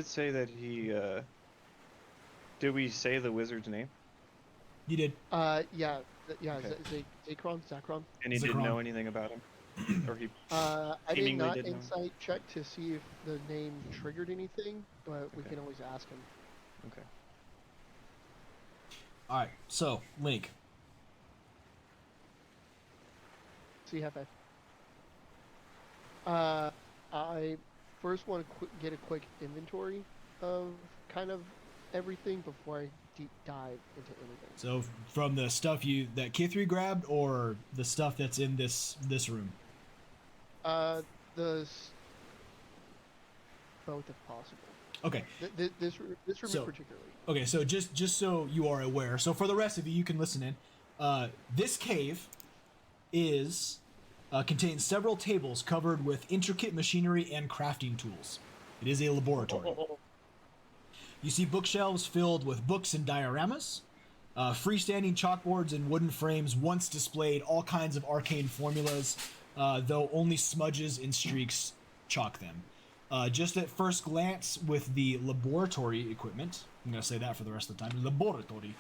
Speaker 2: say that he. Did we say the wizard's name?
Speaker 1: You did.
Speaker 5: Yeah.
Speaker 2: Okay.
Speaker 5: Zikran.
Speaker 2: And he didn't know anything about him, or he.
Speaker 5: I did not
Speaker 2: didn't
Speaker 5: insight check to see if the name triggered anything, but we can always ask him.
Speaker 2: Okay.
Speaker 1: All right. So, Link.
Speaker 5: See, Hefe. I first want to get a quick inventory of kind of everything before I deep dive into anything.
Speaker 1: So from the stuff that Kithri grabbed, or the stuff that's in this room?
Speaker 5: Both if possible.
Speaker 1: Okay.
Speaker 5: This room particularly.
Speaker 1: Okay, so just so you are aware, so for the rest of you can listen in. This cave contains several tables covered with intricate machinery and crafting tools. It is a laboratory. You see bookshelves filled with books and dioramas. Freestanding chalkboards and wooden frames once displayed all kinds of arcane formulas, though only smudges and streaks chalk them. Just at first glance with the laboratory equipment, I'm going to say that for the rest of the time, laboratory.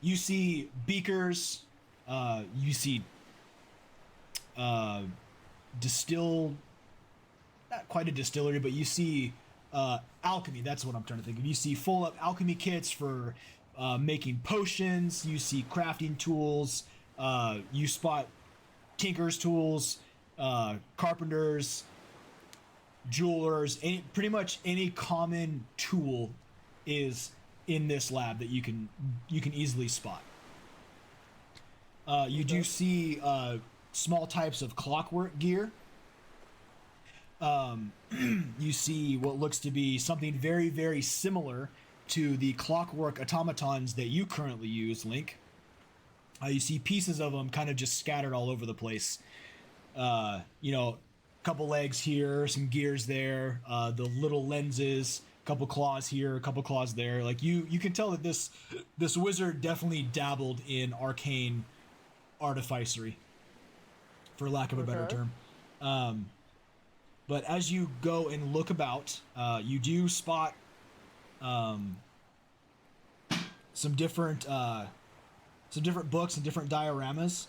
Speaker 1: You see beakers, you see distilled, not quite a distillery, but you see alchemy, that's what I'm trying to think of. You see full up alchemy kits for making potions, you see crafting tools, you spot tinker's tools, carpenters, jewelers, pretty much any common tool is in this lab that you can easily spot. You do see small types of clockwork gear. You see what looks to be something very, very similar to the clockwork automatons that you currently use, Link. You see pieces of them kind of just scattered all over the place. Couple legs here, some gears there, the little lenses, couple claws here, a couple claws there. Like you can tell that this wizard definitely dabbled in arcane artificery, for lack of a better term. But as you go and look about, you do spot some different books and different dioramas.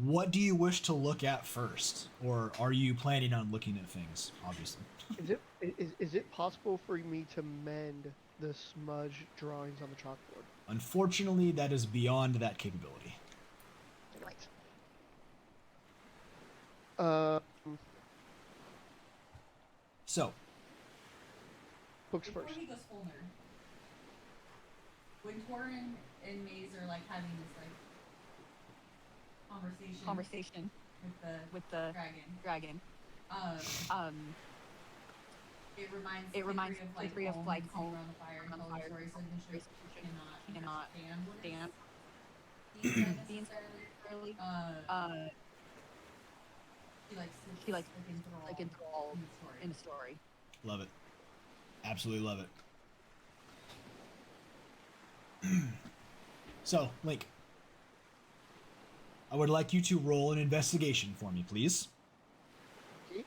Speaker 1: What do you wish to look at first, or are you planning on looking at things? Obviously.
Speaker 5: Is it possible for me to mend the smudge drawings on the chalkboard?
Speaker 1: Unfortunately, that is beyond that capability.
Speaker 5: Right.
Speaker 1: So.
Speaker 5: Books first.
Speaker 10: Before he goes full nerd, when Torin and Maze are like having this like conversation with the dragon, it reminds Kithri of like home on the fire and telling stories so she cannot stand the entirely. She likes like enthralled in the story.
Speaker 1: Love it. Absolutely love it. So, Link, I would like you to roll an investigation for me, please.
Speaker 5: Okay.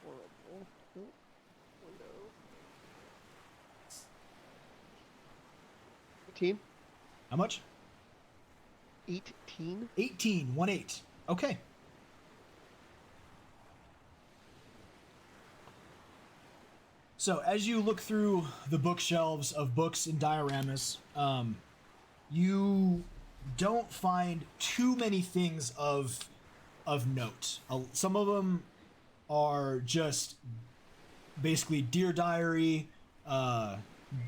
Speaker 5: Horrible. Nope. Window. 18.
Speaker 1: How much?
Speaker 5: 18.
Speaker 1: 18, 1-8. Okay. So as you look through the bookshelves of books and dioramas, you don't find too many things of note. Some of them are just basically deer diary,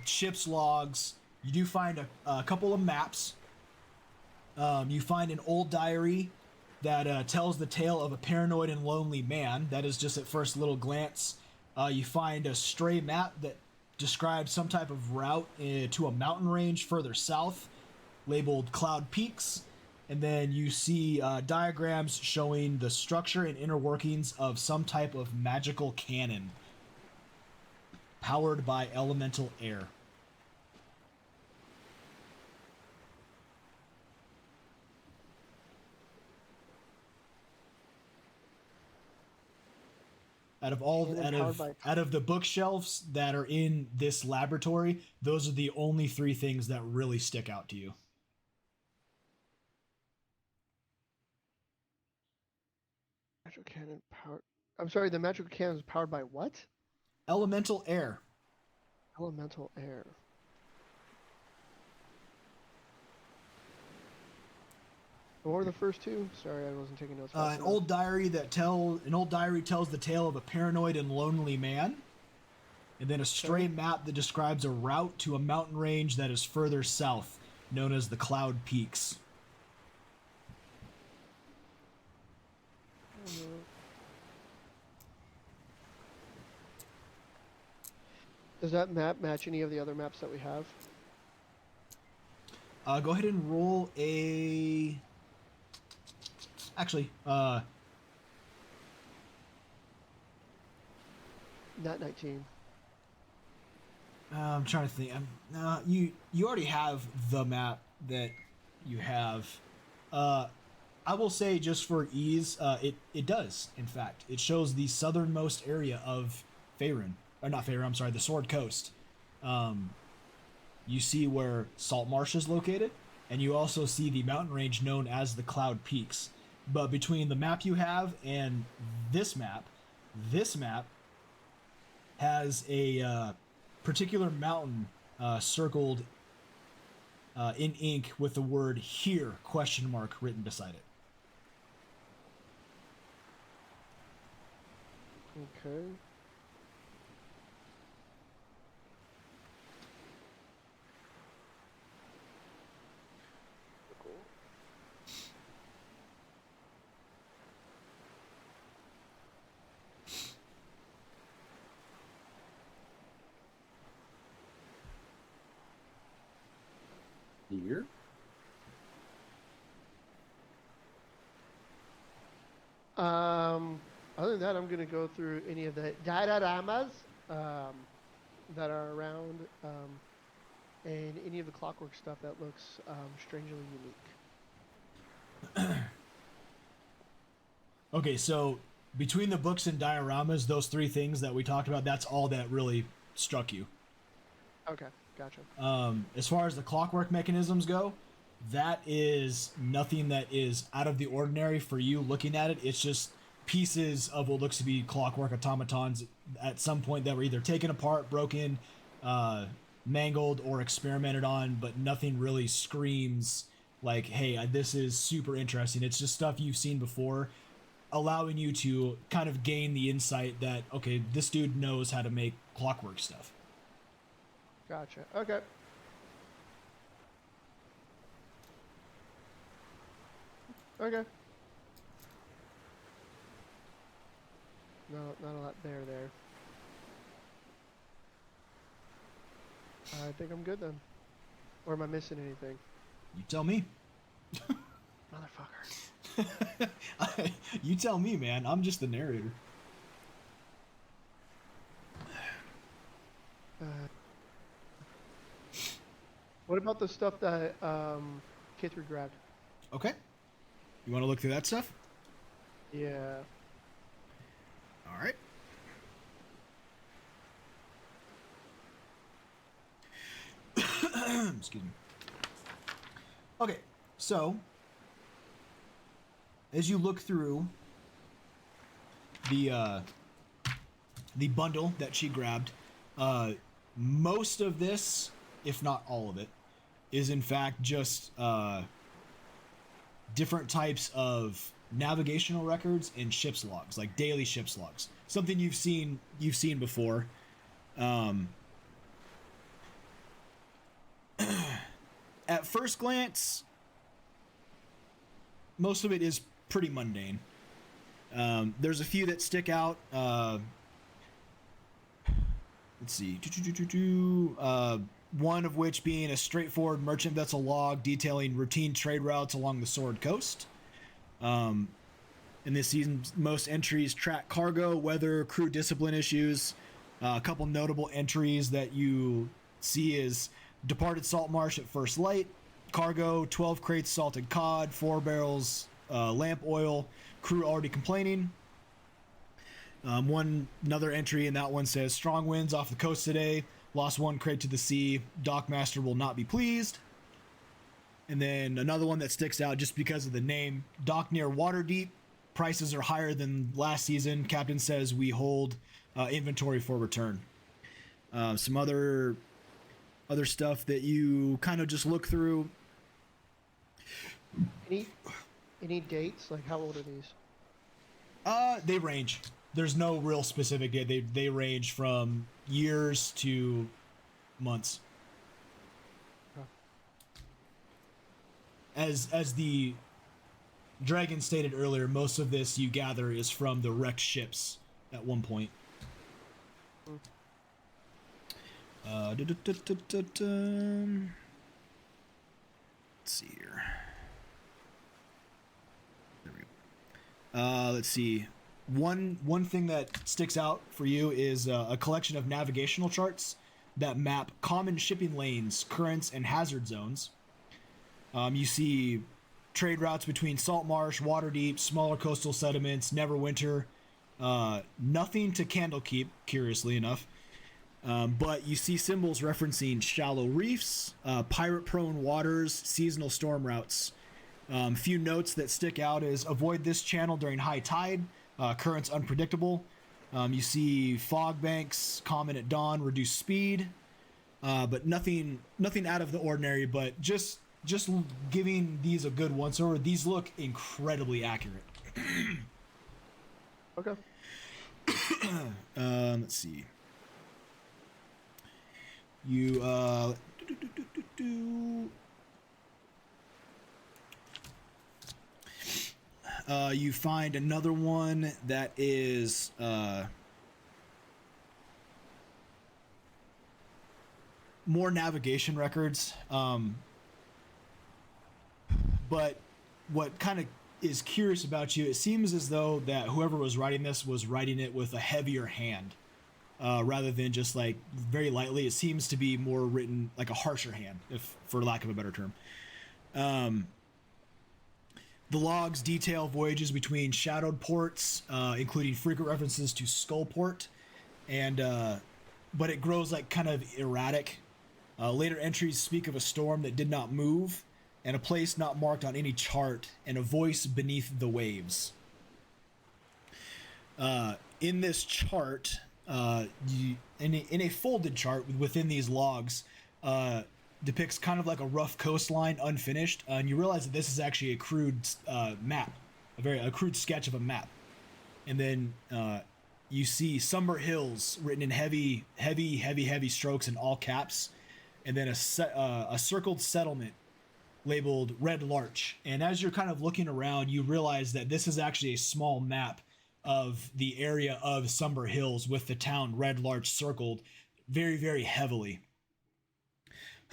Speaker 1: ship's logs. You do find a couple of maps. You find an old diary that tells the tale of a paranoid and lonely man. That is just at first little glance. You find a stray map that describes some type of route to a mountain range further south, labeled Cloud Peaks. And then you see diagrams showing the structure and inner workings of some type of magical cannon powered by elemental air. Out of the bookshelves that are in this laboratory, those are the only three things that really stick out to you.
Speaker 5: Magical cannon powered. I'm sorry, the magical cannon is powered by what?
Speaker 1: Elemental air.
Speaker 5: Elemental air. What were the first two? Sorry, I wasn't taking notes.
Speaker 1: An old diary tells the tale of a paranoid and lonely man, and then a stray map that describes a route to a mountain range that is further south, known as the Cloud Peaks.
Speaker 5: Does that map match any of the other maps that we have?
Speaker 1: Go ahead and roll a... Actually,
Speaker 5: Not 19.
Speaker 1: I'm trying to think. You already have the map that you have. I will say, just for ease, it does. In fact, it shows the southernmost area of Faerun, or not Faerun. I'm sorry, the Sword Coast. You see where Saltmarsh is located, and you also see the mountain range known as the Cloud Peaks. But between the map you have and this map has a particular mountain circled in ink with the word "here" ? Written beside it.
Speaker 5: Okay.
Speaker 6: Here?
Speaker 5: Other than that, I'm gonna go through any of the dioramas that are around, and any of the clockwork stuff that looks strangely unique.
Speaker 1: Okay, so between the books and dioramas, those three things that we talked about, that's all that really struck you.
Speaker 5: Okay, gotcha.
Speaker 1: As far as the clockwork mechanisms go, that is nothing that is out of the ordinary for you looking at it. It's just pieces of what looks to be clockwork automatons at some point that were either taken apart, broken, mangled, or experimented on, but nothing really screams like, hey, this is super interesting. It's just stuff you've seen before, allowing you to kind of gain the insight that, okay, this dude knows how to make clockwork stuff.
Speaker 5: Gotcha. Okay. Okay. No, not a lot there. I think I'm good then. Or am I missing anything?
Speaker 1: You tell me.
Speaker 5: Motherfucker.
Speaker 1: You tell me, man. I'm just the narrator.
Speaker 5: Uh, what about the stuff that K3 grabbed?
Speaker 1: Okay. You want to look through that stuff?
Speaker 5: Yeah.
Speaker 1: All right. Excuse me. Okay, so as you look through the bundle that she grabbed, most of this, if not all of it, is in fact just different types of navigational records and ship's logs, like daily ship's logs. Something you've seen before. At first glance, most of it is pretty mundane. There's a few that stick out. Let's see. One of which being a straightforward merchant vessel log detailing routine trade routes along the Sword Coast. In this season, most entries track cargo, weather, crew discipline issues. A couple notable entries that you see is departed salt marsh at first light, cargo 12 crates salted cod, 4 barrels lamp oil, crew already complaining. Another entry in that one says strong winds off the coast today, lost 1 crate to the sea, dockmaster will not be pleased. And then another one that sticks out just because of the name, dock near water deep, prices are higher than last season, captain says we hold inventory for return. Some other stuff that you kind of just look through.
Speaker 5: Any dates? Like, how old are these?
Speaker 1: They range. There's no real specific date. They range from years to months. As the dragon stated earlier, most of this you gather is from the wrecked ships at one point. Let's see here. There we go. Let's see. One thing that sticks out for you is a collection of navigational charts that map common shipping lanes, currents, and hazard zones. You see trade routes between Saltmarsh, Waterdeep, smaller coastal settlements, Neverwinter. Nothing to Candlekeep, curiously enough. But you see symbols referencing shallow reefs, pirate-prone waters, seasonal storm routes. Few notes that stick out is avoid this channel during high tide, currents unpredictable. You see fog banks, common at dawn, reduce speed, but nothing out of the ordinary. But just giving these a good once over. These look incredibly accurate.
Speaker 5: Okay.
Speaker 1: Let's see. You you find another one that is more navigation records, but what kind of is curious about you, it seems as though that whoever was writing this was writing it with a heavier hand, rather than just like very lightly. It seems to be more written like a harsher hand, if for lack of a better term. The logs detail voyages between shadowed ports, including frequent references to Skullport, and but it grows like kind of erratic. Later entries speak of a storm that did not move, and a place not marked on any chart, and a voice beneath the waves. In this chart, in a folded chart within these logs, depicts kind of like a rough coastline, unfinished, and you realize that this is actually a crude map, a crude sketch of a map. And then you see Summer Hills written in heavy strokes in all caps, and then a circled settlement labeled Red Larch. And as you're kind of looking around, you realize that this is actually a small map of the area of Summer Hills, with the town Red Larch circled very, very heavily.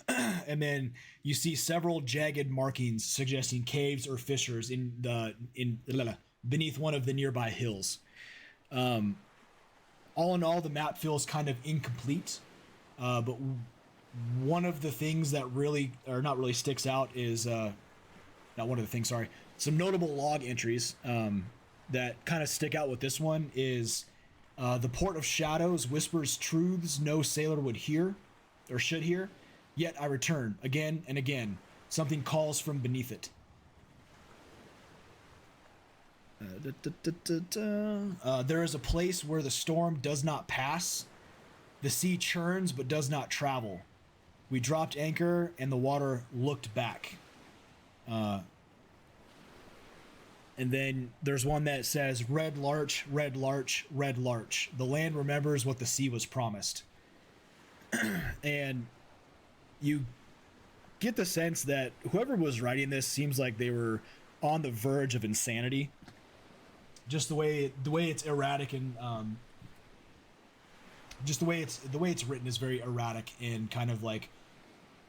Speaker 1: And then you see several jagged markings suggesting caves or fissures beneath one of the nearby hills. All in all, the map feels kind of incomplete. But one of the things that really, or not really, sticks out is not one of the things. Sorry, some notable log entries that kind of stick out with this one is the Port of Shadows whispers truths no sailor would hear or should hear. Yet I return again and again. Something calls from beneath it. There is a place where the storm does not pass. The sea churns but does not travel. We dropped anchor and the water looked back. And then there's one that says, red larch, red larch, red larch. The land remembers what the sea was promised. And you get the sense that whoever was writing this seems like they were on the verge of insanity. Just the way it's erratic and just the way it's written is very erratic and kind of like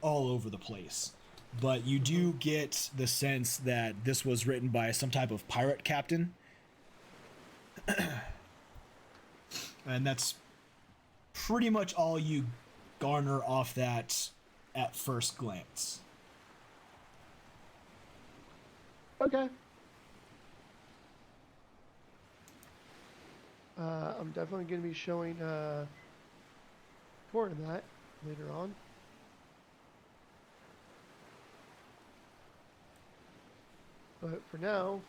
Speaker 1: all over the place. But you do get the sense that this was written by some type of pirate captain. And that's pretty much all you garner off that at first glance.
Speaker 5: Okay. I'm definitely going to be showing more of that later on. But for now,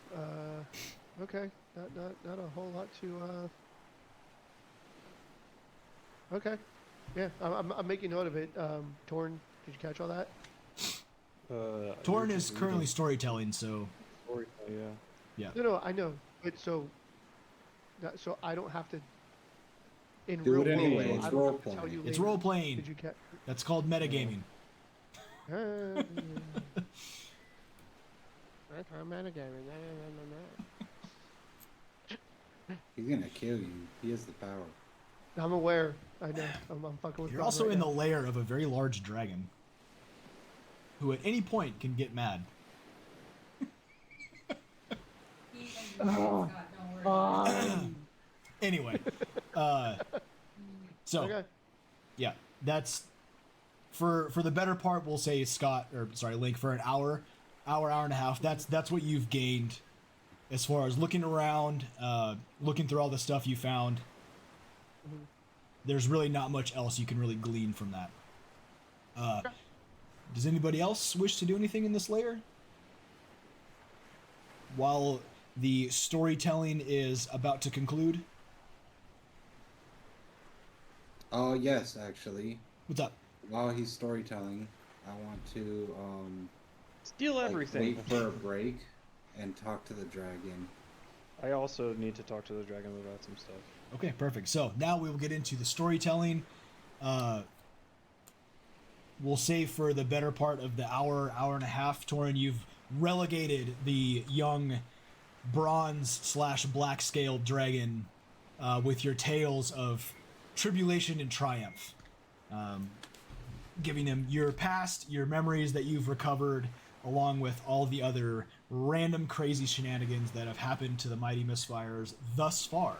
Speaker 5: okay, not a whole lot to. Okay, yeah, I'm making note of it. Torn, did you catch all that?
Speaker 1: Torn is currently storytelling, so.
Speaker 11: Yeah.
Speaker 5: No, I know, but so I don't have to. In
Speaker 6: Do
Speaker 5: real
Speaker 6: it
Speaker 5: world,
Speaker 6: anyway.
Speaker 5: so
Speaker 6: It's
Speaker 5: I don't
Speaker 6: role
Speaker 5: have to tell
Speaker 6: playing.
Speaker 5: you
Speaker 1: It's
Speaker 5: later.
Speaker 1: role playing.
Speaker 5: Did you catch?
Speaker 1: That's called metagaming.
Speaker 6: He's gonna kill you. He has the power.
Speaker 5: I'm aware. I know. I'm fucking with.
Speaker 1: You're
Speaker 5: God
Speaker 1: also
Speaker 5: right
Speaker 1: in
Speaker 5: now.
Speaker 1: the lair of a very large dragon, who at any point can get mad. Anyway, so
Speaker 5: Okay.
Speaker 1: yeah, that's for the better part. We'll say Link, for an hour and a half. That's what you've gained as far as looking around, looking through all the stuff you found.
Speaker 5: Mhm.
Speaker 1: There's really not much else you can really glean from that. Does anybody else wish to do anything in this layer? While the storytelling is about to conclude?
Speaker 6: Oh yes, actually.
Speaker 1: What's up?
Speaker 6: While he's storytelling, I want to
Speaker 11: Steal
Speaker 6: like,
Speaker 11: everything.
Speaker 6: wait for a break and talk to the dragon.
Speaker 11: I also need to talk to the dragon about some stuff.
Speaker 1: Okay, perfect. So now we will get into the storytelling. We'll say for the better part of the hour and a half, Torin, you've relegated the young bronze/black scaled dragon with your tales of tribulation and triumph, giving him your past, your memories that you've recovered, along with all the other random crazy shenanigans that have happened to the Mighty Misfires thus far.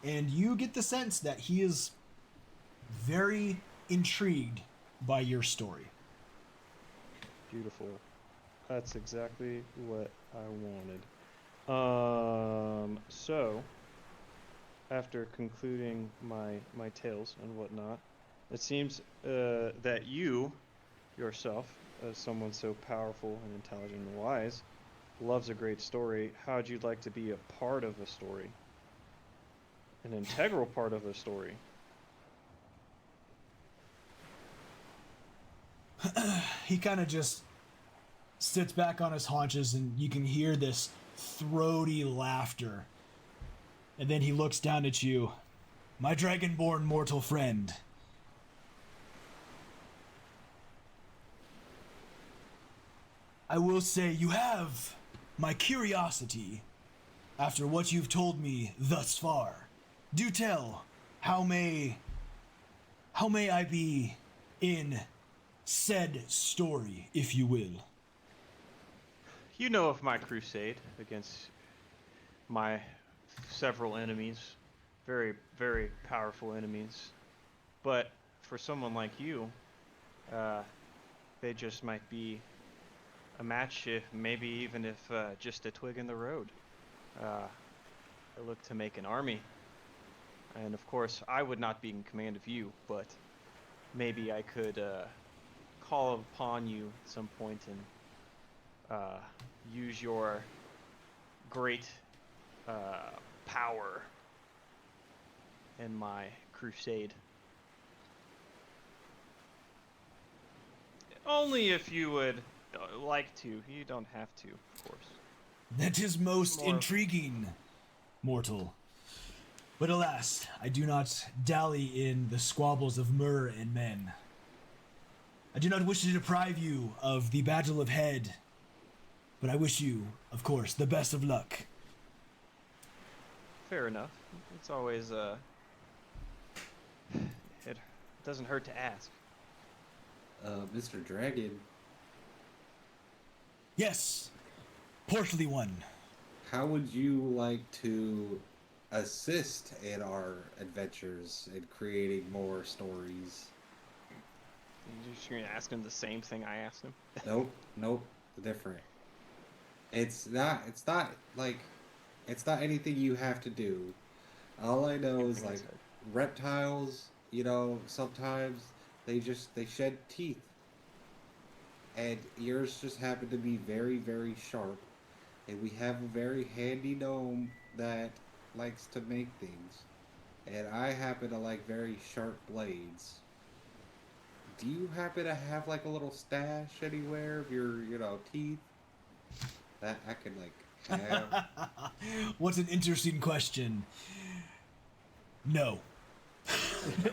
Speaker 1: And you get the sense that he is very intrigued by your story.
Speaker 11: Beautiful. That's exactly what I wanted. So, after concluding my tales and whatnot, it seems that you, yourself, as someone so powerful and intelligent and wise, loves a great story. How'd you like to be a part of a story? An integral part of a story?
Speaker 1: He kind of just sits back on his haunches, and you can hear this throaty laughter. And then he looks down at you. My dragonborn mortal friend. I will say you have my curiosity after what you've told me thus far. Do tell, how may I be in said story, if you will?
Speaker 2: You know of my crusade against my several enemies, very, very powerful enemies. But
Speaker 11: for someone like you, they just might be a match, if maybe even if just a twig in the road. I look to make an army, and of course I would not be in command of you, but maybe I could call upon you at some point and use your great power in my crusade. Only if you would like to. You don't have to, of course.
Speaker 1: That is most
Speaker 11: More-
Speaker 1: intriguing, mortal. But alas, I do not dally in the squabbles of myrrh and men. I do not wish to deprive you of the Battle of Head, but I wish you, of course, the best of luck.
Speaker 11: Fair enough. It's always it doesn't hurt to ask.
Speaker 6: Mr. Dragon,
Speaker 1: Yes, portly one.
Speaker 6: how would you like to assist in our adventures in creating more stories?
Speaker 11: You're just gonna ask him the same thing I asked him?
Speaker 6: Nope, different. It's not anything you have to do. All I know is like reptiles, sometimes they shed teeth. And yours just happen to be very, very sharp. And we have a very handy gnome that likes to make things. And I happen to like very sharp blades. Do you happen to have like a little stash anywhere of your, teeth that I could like have?
Speaker 1: What's an interesting question? No.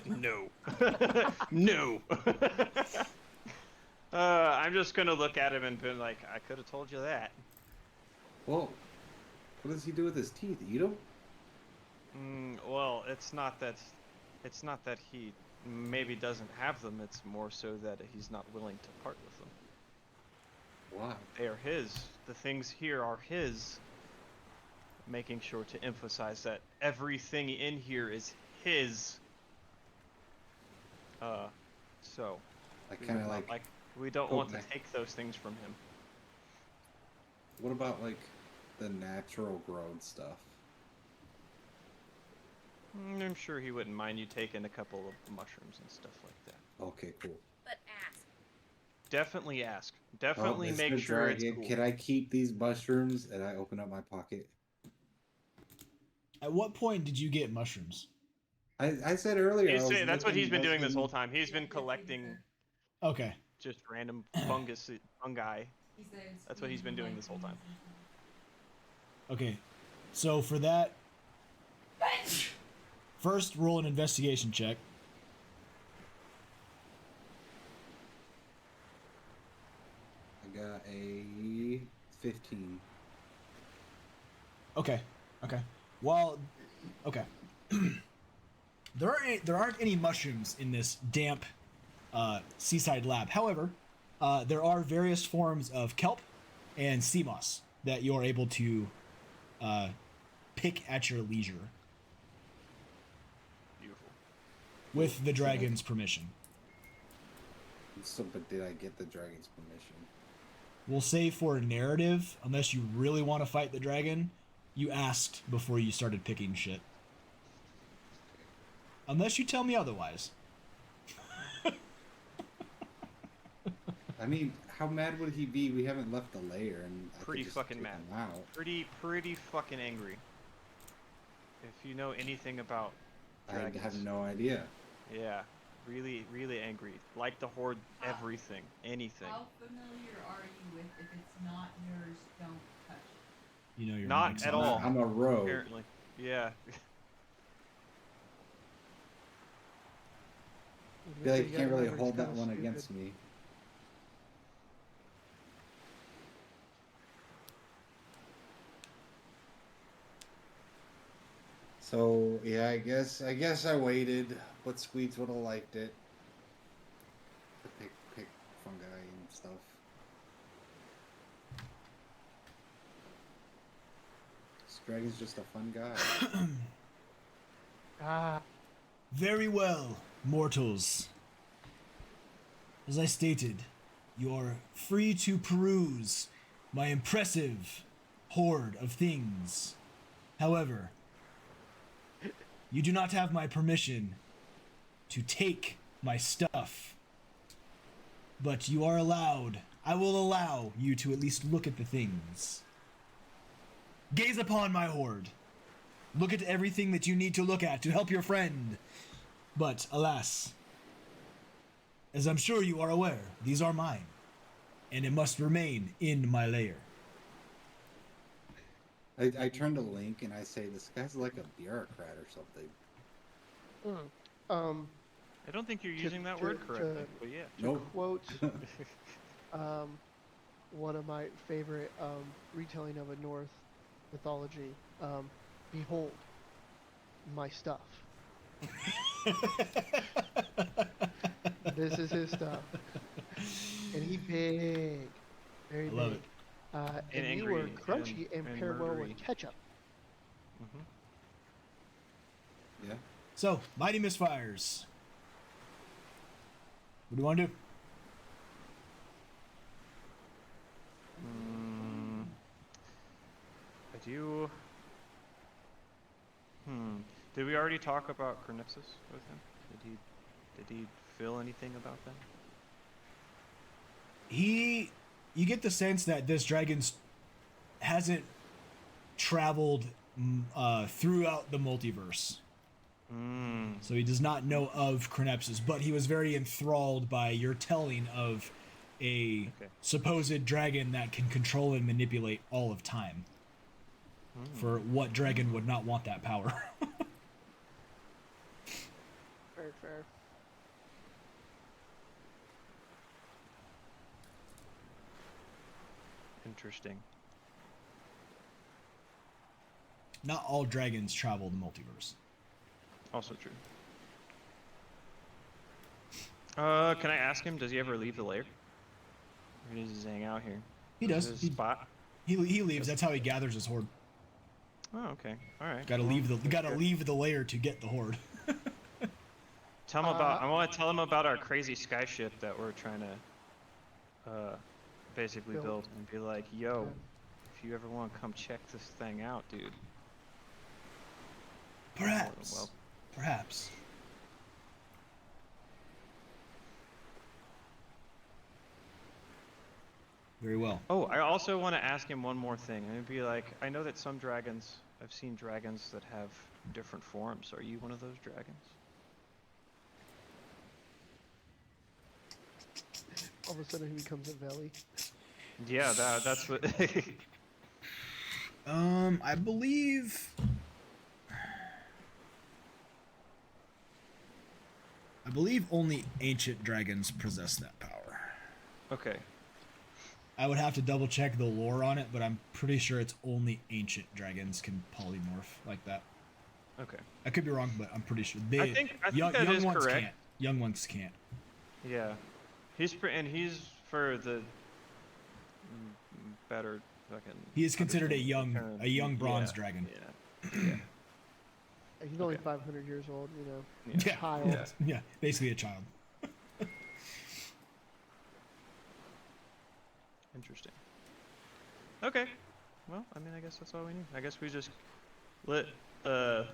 Speaker 11: No. No. I'm just gonna look at him and be like, I could have told you that.
Speaker 6: Well, what does he do with his teeth? Eat them?
Speaker 11: Well, it's not that he maybe doesn't have them. It's more so that he's not willing to part with them.
Speaker 6: Why?
Speaker 11: They are his. The things here are his. Making sure to emphasize that everything in here is his. So.
Speaker 6: I kind of like.
Speaker 11: We don't want to
Speaker 6: Okay.
Speaker 11: take those things from him.
Speaker 6: What about like the natural grown stuff?
Speaker 11: I'm sure he wouldn't mind you taking a couple of mushrooms and stuff like that.
Speaker 6: Okay, cool.
Speaker 4: But ask.
Speaker 11: Definitely ask. Definitely
Speaker 6: Mr.
Speaker 11: make sure it's
Speaker 6: Dragon,
Speaker 11: cool.
Speaker 6: can I keep these mushrooms? And I open up my pocket.
Speaker 1: At what point did you get mushrooms?
Speaker 6: I said earlier. I was
Speaker 11: That's what he's been doing this
Speaker 6: looking-
Speaker 11: whole time. He's been collecting
Speaker 1: Okay.
Speaker 11: just random fungi. That's what he's been doing this whole time.
Speaker 1: Okay. So for that, first roll an investigation check.
Speaker 6: I got a 15.
Speaker 1: Okay. Well, okay. There aren't any mushrooms in this damp seaside lab. However, there are various forms of kelp and sea moss that you're able to pick at your leisure
Speaker 11: Beautiful.
Speaker 1: with the dragon's permission.
Speaker 6: So, but did I get the dragon's permission?
Speaker 1: We'll say for narrative, unless you really want to fight the dragon, you asked before you started picking shit. Unless you tell me otherwise.
Speaker 6: I mean, how mad would he be? We haven't left the lair, and I could
Speaker 11: Pretty
Speaker 6: just
Speaker 11: fucking
Speaker 6: take
Speaker 11: mad.
Speaker 6: him out.
Speaker 11: Pretty fucking angry. If you know anything about dragons.
Speaker 6: I have no idea.
Speaker 11: Yeah, really angry. Like to hoard everything, anything.
Speaker 10: How familiar are you with if it's not yours, don't touch it?
Speaker 1: You know your
Speaker 11: Not
Speaker 1: mic's
Speaker 11: at
Speaker 1: on.
Speaker 11: all.
Speaker 6: I'm a rogue.
Speaker 11: Apparently, yeah.
Speaker 6: I feel like you can't really hold that one against me. So yeah, I guess I waited, but Squeeds would have liked it. Pick fungi and stuff. This dragon's just a fun guy.
Speaker 5: Ah,
Speaker 1: Very well, mortals. As I stated, you're free to peruse my impressive hoard of things. However, you do not have my permission to take my stuff. But you are allowed, I will allow you to at least look at the things. Gaze upon my hoard. Look at everything that you need to look at to help your friend. But, alas, as I'm sure you are aware, these are mine, and it must remain in my lair.
Speaker 6: I turn to Link and I say, this guy's like a bureaucrat or something.
Speaker 2: I don't think you're using that word correctly, but yeah.
Speaker 6: Nope.
Speaker 5: Quote one of my favorite retelling of a Norse mythology. Behold, my stuff. This is his stuff. And he big. Very
Speaker 1: I love
Speaker 5: big.
Speaker 1: it.
Speaker 5: And you were crunchy and paired well with ketchup.
Speaker 6: Yeah.
Speaker 1: So, Mighty Misfires. What do you want to do?
Speaker 2: I do. Did we already talk about Chronipsis with him? Did he feel anything about that?
Speaker 1: You get the sense that this dragon hasn't traveled throughout the multiverse. So he does not know of Chronipsis, but he was very enthralled by your telling of a supposed dragon that can control and manipulate all of time. For what dragon would not want that power?
Speaker 5: Very fair.
Speaker 2: Interesting.
Speaker 1: Not all dragons travel the multiverse.
Speaker 2: Also true. Can I ask him, does he ever leave the lair? Or does he just hang out here?
Speaker 1: He
Speaker 2: Is
Speaker 1: does.
Speaker 2: this his spot?
Speaker 1: He leaves. That's how he gathers his hoard.
Speaker 2: Oh, okay. All right.
Speaker 1: Gotta leave the lair to get the hoard.
Speaker 2: Tell him about. I want to tell him about our crazy sky ship that we're trying to basically build and be like, yo, if you ever want to come check this thing out, dude.
Speaker 1: Perhaps.
Speaker 2: Well,
Speaker 1: Perhaps. Very well.
Speaker 2: oh, I also want to ask him one more thing. And it'd be like, I know that some dragons, I've seen dragons that have different forms. Are you one of those dragons?
Speaker 5: All of a sudden he becomes a valley.
Speaker 2: Yeah, that's what.
Speaker 1: I believe. I believe only ancient dragons possess that power.
Speaker 2: Okay.
Speaker 1: I would have to double check the lore on it, but I'm pretty sure it's only ancient dragons can polymorph like that.
Speaker 2: Okay.
Speaker 1: I could be wrong, but I'm pretty sure
Speaker 2: I think that is
Speaker 1: ones
Speaker 2: correct.
Speaker 1: can't. Young ones can't.
Speaker 2: Yeah, he's for the better fucking.
Speaker 1: He is considered a young bronze dragon.
Speaker 2: Yeah.
Speaker 5: He's only 500 years old, you know.
Speaker 2: Yeah.
Speaker 5: Child.
Speaker 1: Yeah, basically a child.
Speaker 2: Interesting. Okay. Well, I mean, I guess that's all we need. I guess we just let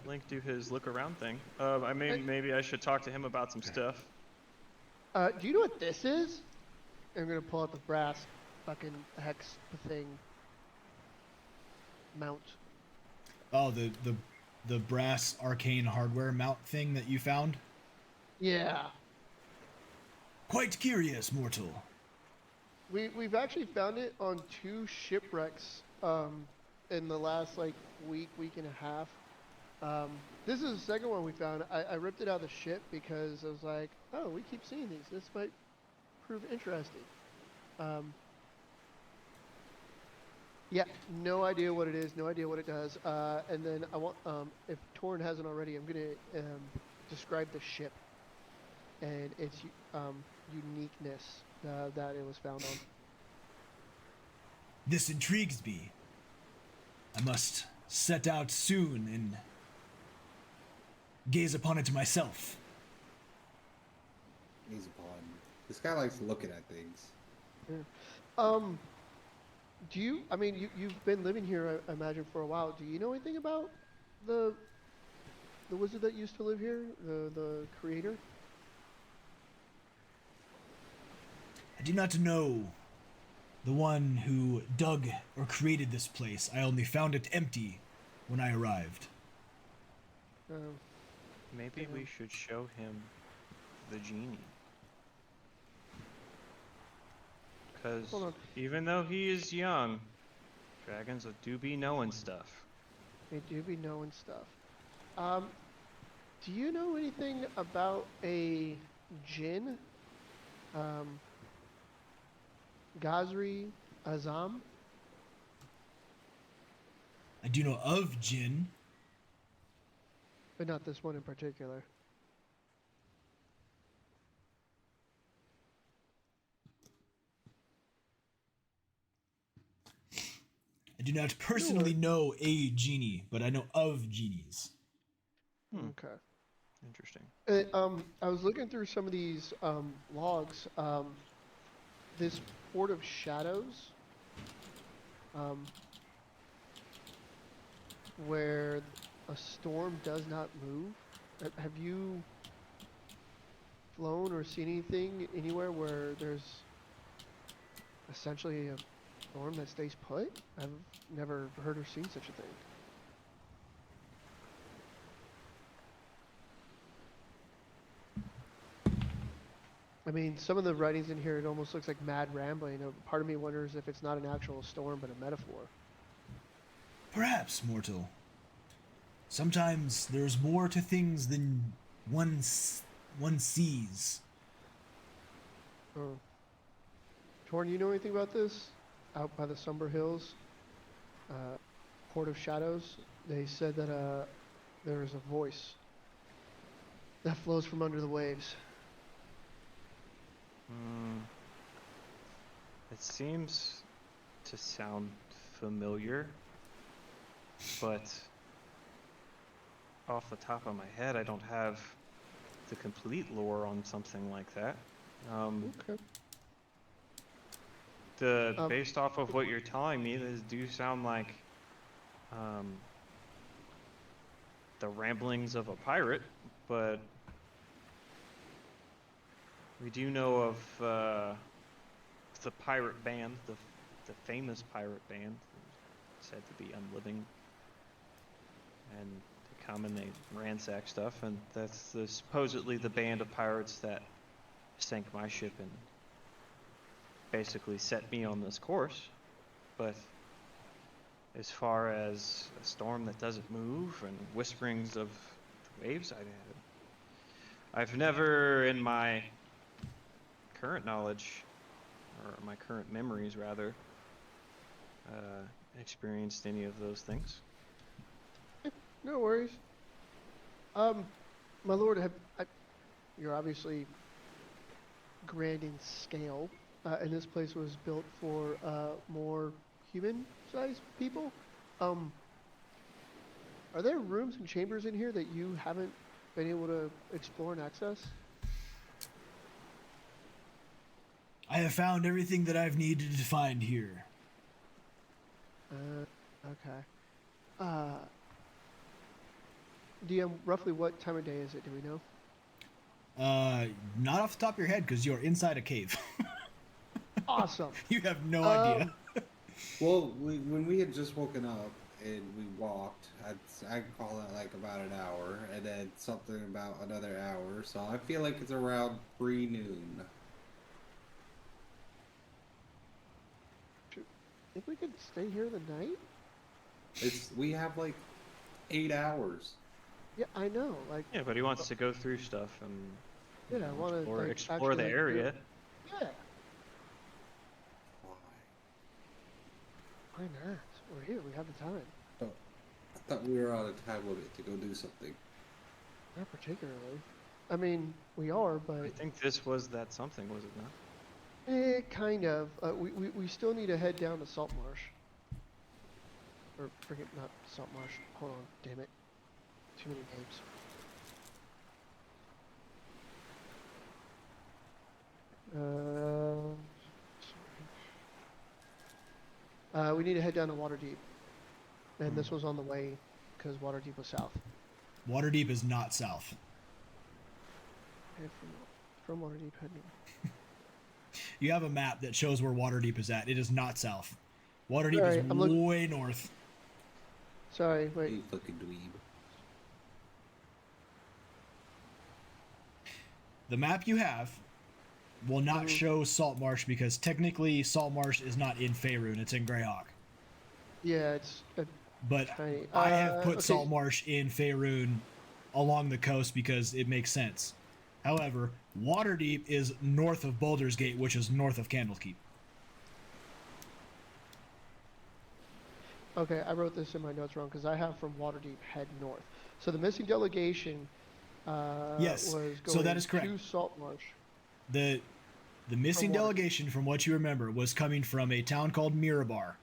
Speaker 2: Link do his look around thing. Maybe I should talk to him about some stuff.
Speaker 5: Do you know what this is? I'm gonna pull out the brass fucking hex thing. Mount.
Speaker 1: Oh, the brass arcane hardware mount thing that you found?
Speaker 5: Yeah.
Speaker 1: Quite curious, mortal.
Speaker 5: We've actually found it on 2 shipwrecks in the last like week and a half. This is the second one we found. I ripped it out of the ship because I was like, oh, we keep seeing these. This might prove interesting. Yeah, no idea what it is, no idea what it does. And then I want, if Torn hasn't already, I'm gonna describe the ship and its uniqueness that it was found on.
Speaker 1: This intrigues me. I must set out soon and gaze upon it myself.
Speaker 6: Gaze upon This guy likes looking at things.
Speaker 5: Do you? I mean, you've been living here, I imagine, for a while. Do you know anything about the wizard that used to live here, the creator?
Speaker 1: I do not know the one who dug or created this place. I only found it empty when I arrived.
Speaker 11: Maybe we should show him the genie. Because even though he is young, dragons do be knowing stuff.
Speaker 5: They do be knowing stuff. Do you know anything about a djinn? Ghazri Azam?
Speaker 1: I do know of Jinn.
Speaker 5: But not this one in particular.
Speaker 1: I do not personally know a genie, but I know of genies.
Speaker 5: Okay.
Speaker 11: Interesting.
Speaker 5: I was looking through some of these logs. This Port of Shadows, where a storm does not move. Have you flown or seen anything anywhere where there's essentially a storm that stays put? I've never heard or seen such a thing. I mean, some of the writings in here, it almost looks like mad rambling. Part of me wonders if it's not an actual storm, but a metaphor.
Speaker 1: Perhaps, mortal. Sometimes there's more to things than one sees.
Speaker 5: Oh. Torn, you know anything about this? Out by the Somber Hills, Port of Shadows, they said that there is a voice that flows from under the waves.
Speaker 11: It seems to sound familiar, but off the top of my head, I don't have the complete lore on something like that.
Speaker 5: Okay.
Speaker 11: Based off of what you're telling me, these do sound like the ramblings of a pirate, but we do know of the pirate band, the famous pirate band, said to be unliving, and they come and they ransack stuff, and that's supposedly the band of pirates that sank my ship and basically set me on this course. But as far as a storm that doesn't move and whisperings of the waves, I've never, in my current knowledge, or my current memories rather, experienced any of those things.
Speaker 5: No worries. My lord, you're obviously grand in scale, and this place was built for more human-sized people. Are there rooms and chambers in here that you haven't been able to explore and access?
Speaker 1: I have found everything that I've needed to find here.
Speaker 5: Okay. DM, roughly what time of day is it? Do we know?
Speaker 1: Not off the top of your head, because you're inside a cave.
Speaker 5: Awesome.
Speaker 1: You have no idea.
Speaker 6: Well, when we had just woken up and we walked, I'd call it like about an hour, and then something about another hour, so I feel like it's around pre-noon.
Speaker 5: Think we could stay here the night?
Speaker 6: We have like 8 hours.
Speaker 5: Yeah, I know. Like.
Speaker 11: Yeah, but he wants to go through stuff and
Speaker 5: Yeah, I want to
Speaker 11: explore the area.
Speaker 5: Yeah. Why not? We're here. We have the time.
Speaker 6: Oh, I thought we were on a time limit to go do something.
Speaker 5: Not particularly. I mean, we are, but.
Speaker 11: I think this was that something, was it not?
Speaker 5: Kind of. We still need to head down to Salt Marsh. Or, forget, not Salt Marsh. Hold on, damn it. Too many names. We need to head down to Waterdeep. And this was on the way because Waterdeep was south.
Speaker 1: Waterdeep is not south.
Speaker 5: Head from Waterdeep, head north.
Speaker 1: You have a map that shows where Waterdeep is at. It is not south. Waterdeep
Speaker 5: Sorry,
Speaker 1: is way north.
Speaker 5: Sorry, wait.
Speaker 6: You fucking dweeb.
Speaker 1: The map you have will not show Salt Marsh because technically Salt Marsh is not in Faerun. It's in Greyhawk.
Speaker 5: Yeah, it's
Speaker 1: But
Speaker 5: tiny.
Speaker 1: I have put
Speaker 5: okay.
Speaker 1: Salt Marsh in Faerun along the coast because it makes sense. However, Waterdeep is north of Baldur's Gate, which is north of Candlekeep.
Speaker 5: Okay, I wrote this in my notes wrong because I have from Waterdeep head north. So the missing delegation
Speaker 1: Yes,
Speaker 5: was
Speaker 1: so
Speaker 5: going
Speaker 1: that is correct.
Speaker 5: to Saltmarsh.
Speaker 1: The missing
Speaker 5: Waterdeep.
Speaker 1: delegation, from what you remember, was coming from a town called Mirabar,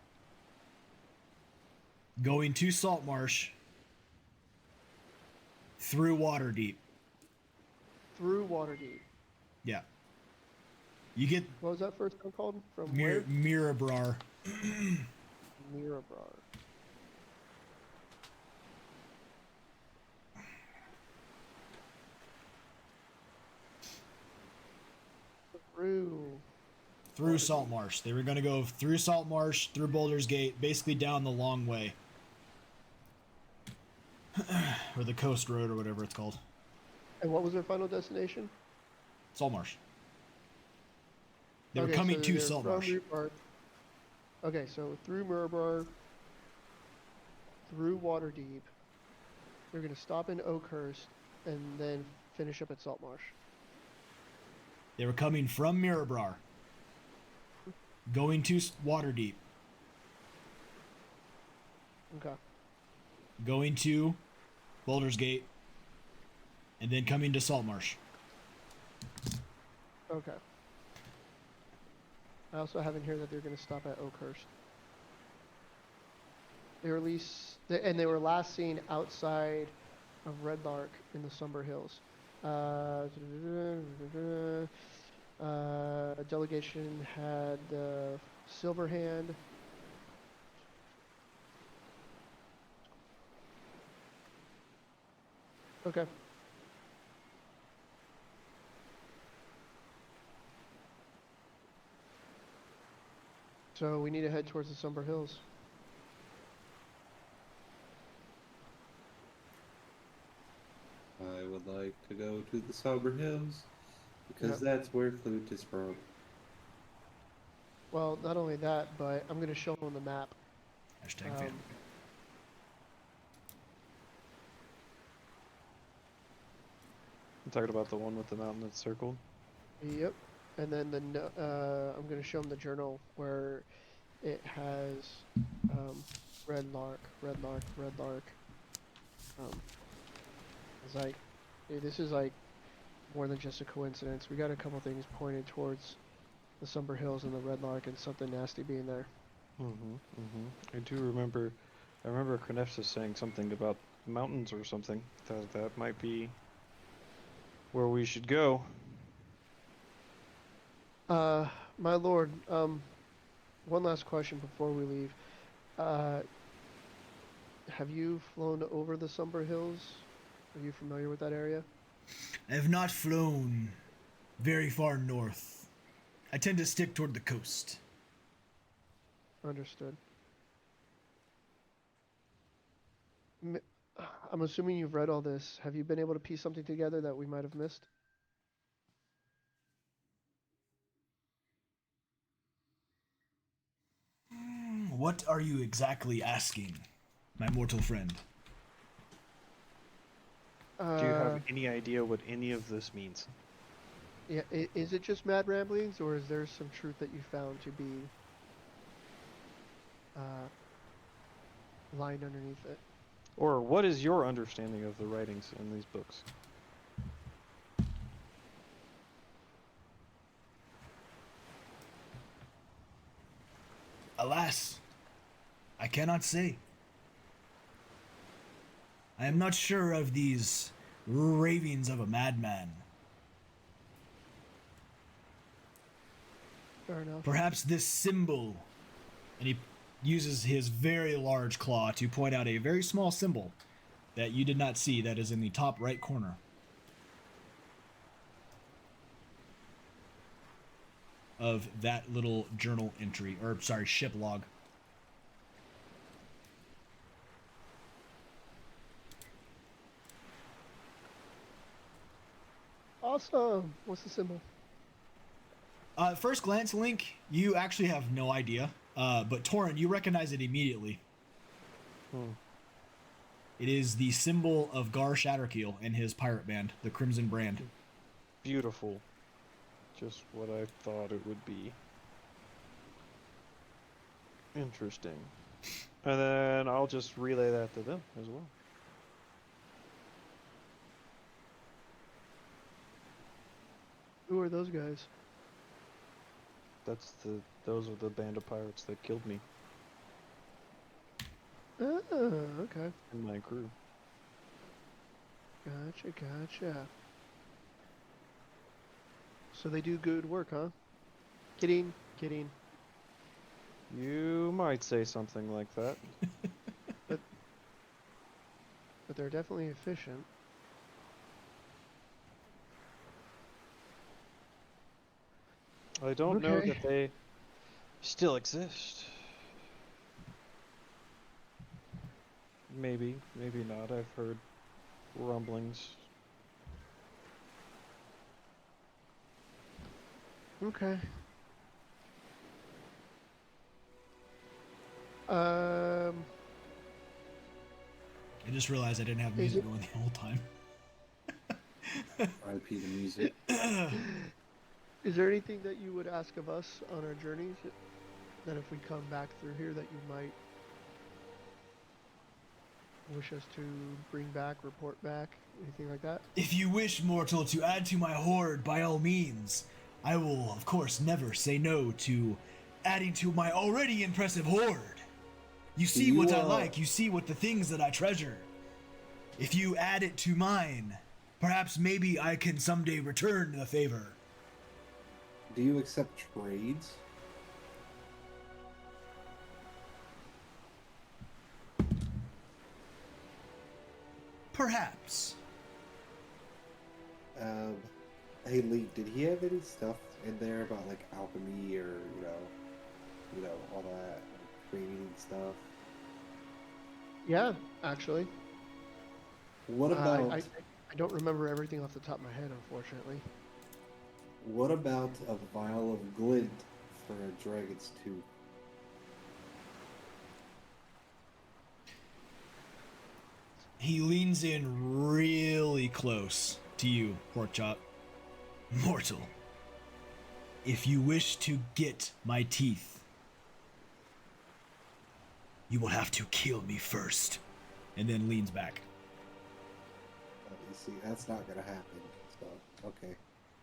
Speaker 1: going to Saltmarsh through Waterdeep.
Speaker 5: Through Waterdeep.
Speaker 1: Yeah. You get
Speaker 5: What was that first one called? From where?
Speaker 1: Mirabar.
Speaker 5: Mirabar.
Speaker 1: Through Saltmarsh. They were going to go through Saltmarsh, through Baldur's Gate, basically down the long way. Or the coast road or whatever it's called.
Speaker 5: And what was their final destination?
Speaker 1: Saltmarsh. They were
Speaker 5: Okay,
Speaker 1: coming
Speaker 5: so
Speaker 1: to
Speaker 5: they're
Speaker 1: Saltmarsh.
Speaker 5: from Mirabar. Okay, so through Mirabar, through Waterdeep, they're going to stop in Oakhurst, and then finish up at Saltmarsh.
Speaker 1: They were coming from Mirabar, going to Waterdeep,
Speaker 5: Okay.
Speaker 1: going to Baldur's Gate, and then coming to Saltmarsh.
Speaker 5: Okay. I also have in here that they're going to stop at Oakhurst. They were they were last seen outside of Red Lark in the Somber Hills. A delegation had Silver Hand. Okay. So we need to head towards the Somber Hills.
Speaker 6: I would like to go to the Sober Hills because that's where Flute is from.
Speaker 5: Well, not only that, but I'm going to show them the map.
Speaker 1: Hashtag fan.
Speaker 11: I'm talking about the one with the mountain that's circled.
Speaker 5: Yep. And then I'm going to show them the journal where it has Red Lark, Red Lark, Red Lark. It's like, dude, this is like more than just a coincidence. We got a couple things pointed towards the Somber Hills and the Red Lark and something nasty being there.
Speaker 11: I do remember. I remember Cronefsa saying something about mountains or something. That might be where we should go.
Speaker 5: My lord, one last question before we leave. Have you flown over the Somber Hills? Are you familiar with that area?
Speaker 1: I have not flown very far north. I tend to stick toward the coast.
Speaker 5: Understood. I'm assuming you've read all this. Have you been able to piece something together that we might have missed?
Speaker 1: What are you exactly asking, my mortal friend?
Speaker 11: Do you have any idea what any of this means?
Speaker 5: Yeah, is it just mad ramblings, or is there some truth that you found to be lying underneath it?
Speaker 11: Or what is your understanding of the writings in these books?
Speaker 1: Alas, I cannot say. I am not sure of these ravings of a madman.
Speaker 5: Fair enough.
Speaker 1: Perhaps this symbol, and he uses his very large claw to point out a very small symbol that you did not see that is in the top right corner. Of that little journal entry, or sorry, ship log.
Speaker 5: Awesome. What's the symbol?
Speaker 1: At first glance, Link, you actually have no idea. But Torin, you recognize it immediately. It is the symbol of Gar Shatterkeel and his pirate band, the Crimson Brand.
Speaker 11: Beautiful. Just what I thought it would be. Interesting. And then I'll just relay that to them as well.
Speaker 5: Who are those guys?
Speaker 11: Those are the band of pirates that killed me
Speaker 5: Oh, okay.
Speaker 11: and my crew.
Speaker 5: Gotcha. So they do good work, huh? Kidding.
Speaker 11: You might say something like that.
Speaker 5: But they're definitely efficient.
Speaker 11: I don't know
Speaker 5: Okay.
Speaker 11: that they still exist. Maybe not. I've heard rumblings.
Speaker 5: Okay.
Speaker 1: I just realized I didn't have music
Speaker 5: it-
Speaker 1: going the whole time.
Speaker 6: RIP the music.
Speaker 5: Is there anything that you would ask of us on our journeys that if we come back through here that you might wish us to bring back, report back, anything like that?
Speaker 1: If you wish, mortal, to add to my horde, by all means, I will, of course, never say no to adding to my already impressive horde. You see what I like, you see what the things that I treasure. If you add it to mine, perhaps maybe I can someday return the favor.
Speaker 6: Do you accept trades?
Speaker 1: Perhaps.
Speaker 6: Hey Lee, did he have any stuff in there about like alchemy or all that like, trading stuff?
Speaker 5: Yeah, actually.
Speaker 6: What about
Speaker 5: I don't remember everything off the top of my head, unfortunately.
Speaker 6: what about a vial of glint for a dragon's tooth?
Speaker 1: He leans in really close to you, Porkchop. Mortal, if you wish to get my teeth, you will have to kill me first. And then leans back.
Speaker 6: You see, that's not gonna happen. So, okay.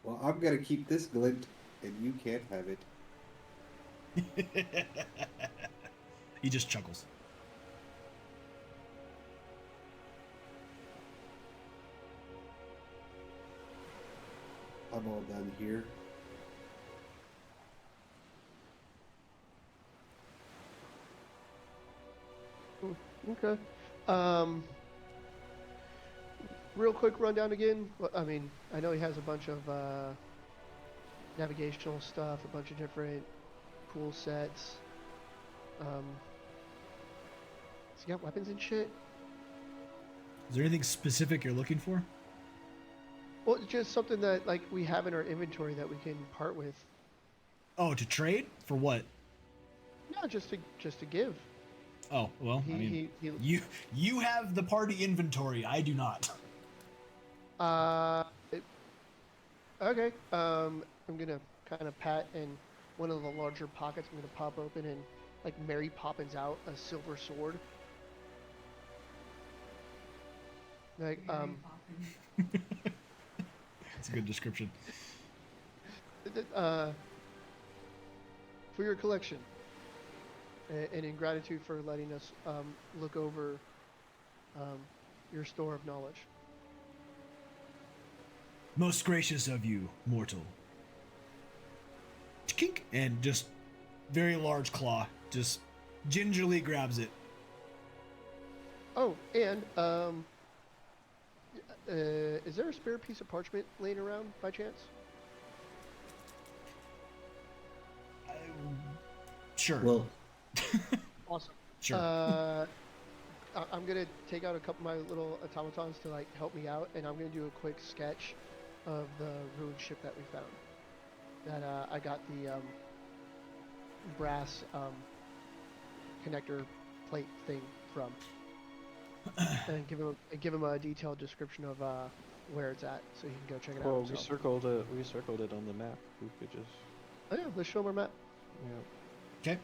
Speaker 6: Well, I'm gonna keep this glint, and you can't have it.
Speaker 1: He just chuckles.
Speaker 6: I'm all done here.
Speaker 5: Okay. Real quick rundown again. I mean, I know he has a bunch of navigational stuff, a bunch of different pool sets. Has he got weapons and shit?
Speaker 1: Is there anything specific you're looking for?
Speaker 5: Well, just something that like we have in our inventory that we can part with.
Speaker 1: Oh, to trade? For what?
Speaker 5: No, just to give.
Speaker 1: Oh, well, I mean, you have the party inventory. I do not.
Speaker 5: Okay. I'm gonna kind of pat in one of the larger pockets. I'm gonna pop open and like Mary Poppins out a silver sword. Like
Speaker 1: That's a good description.
Speaker 5: for your collection, and in gratitude for letting us look over your store of knowledge.
Speaker 1: Most gracious of you, mortal. Kink, and just very large claw just gingerly grabs it.
Speaker 5: Oh, and is there a spare piece of parchment laying around by chance?
Speaker 1: Sure.
Speaker 6: Well,
Speaker 5: Awesome.
Speaker 1: Sure.
Speaker 5: I'm gonna take out a couple of my little automatons to like help me out, and I'm gonna do a quick sketch of the ruined ship that we found. That I got the brass connector plate thing from, and give him a detailed description of where it's at, so he can go check it out
Speaker 11: Well, we
Speaker 5: himself.
Speaker 11: circled it on the map. We could just.
Speaker 5: Oh yeah, let's show him our map.
Speaker 11: Yeah.
Speaker 1: Okay.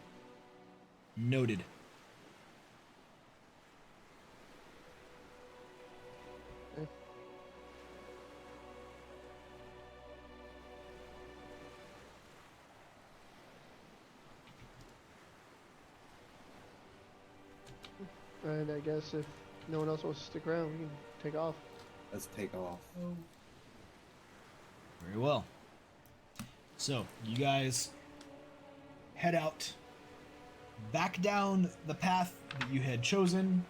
Speaker 1: Noted.
Speaker 5: And I guess if no one else wants to stick around, we can take off.
Speaker 6: let's take off.
Speaker 1: Very well. So, you guys head out back down the path that you had chosen,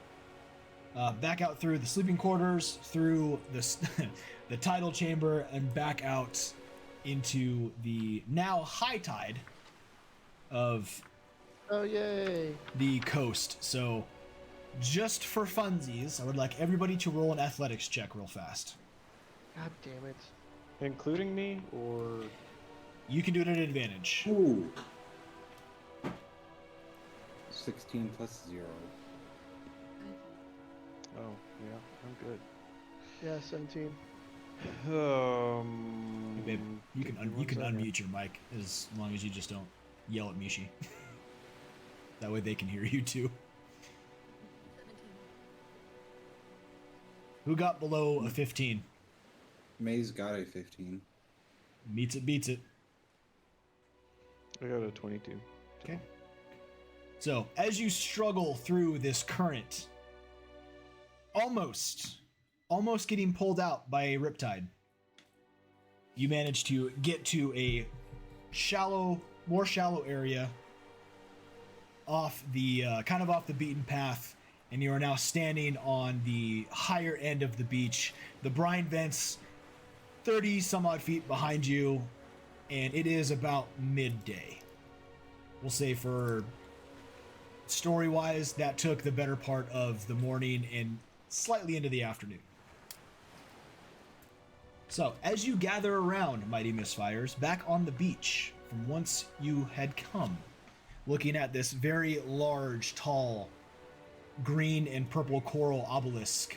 Speaker 1: back out through the sleeping quarters, through the tidal chamber, and back out into the now high tide of
Speaker 5: Oh yay!
Speaker 1: the coast. So, just for funsies, I would like everybody to roll an athletics check real fast.
Speaker 5: God damn it!
Speaker 11: Including me, or
Speaker 1: You can do it at an advantage.
Speaker 6: Ooh. 16 plus 0.
Speaker 11: oh yeah, I'm good.
Speaker 5: Yeah, 17.
Speaker 1: Hey, babe, you
Speaker 11: give
Speaker 1: can
Speaker 11: me
Speaker 1: you
Speaker 11: one
Speaker 1: can
Speaker 11: second.
Speaker 1: unmute your mic as long as you just don't yell at Mishi. That way they can hear you too. Who got below a 15?
Speaker 6: May's got a 15.
Speaker 1: Meets it, beats it.
Speaker 11: I got a 22.
Speaker 1: Okay. So, as you struggle through this current, almost getting pulled out by a riptide, you manage to get to a more shallow area off the kind of off the beaten path, and you are now standing on the higher end of the beach. The brine vents 30 some odd feet behind you, and it is about midday. We'll say for story-wise, that took the better part of the morning and slightly into the afternoon. So, as you gather around, Mighty Misfires, back on the beach from whence you had come, looking at this very large, tall, green and purple coral obelisk.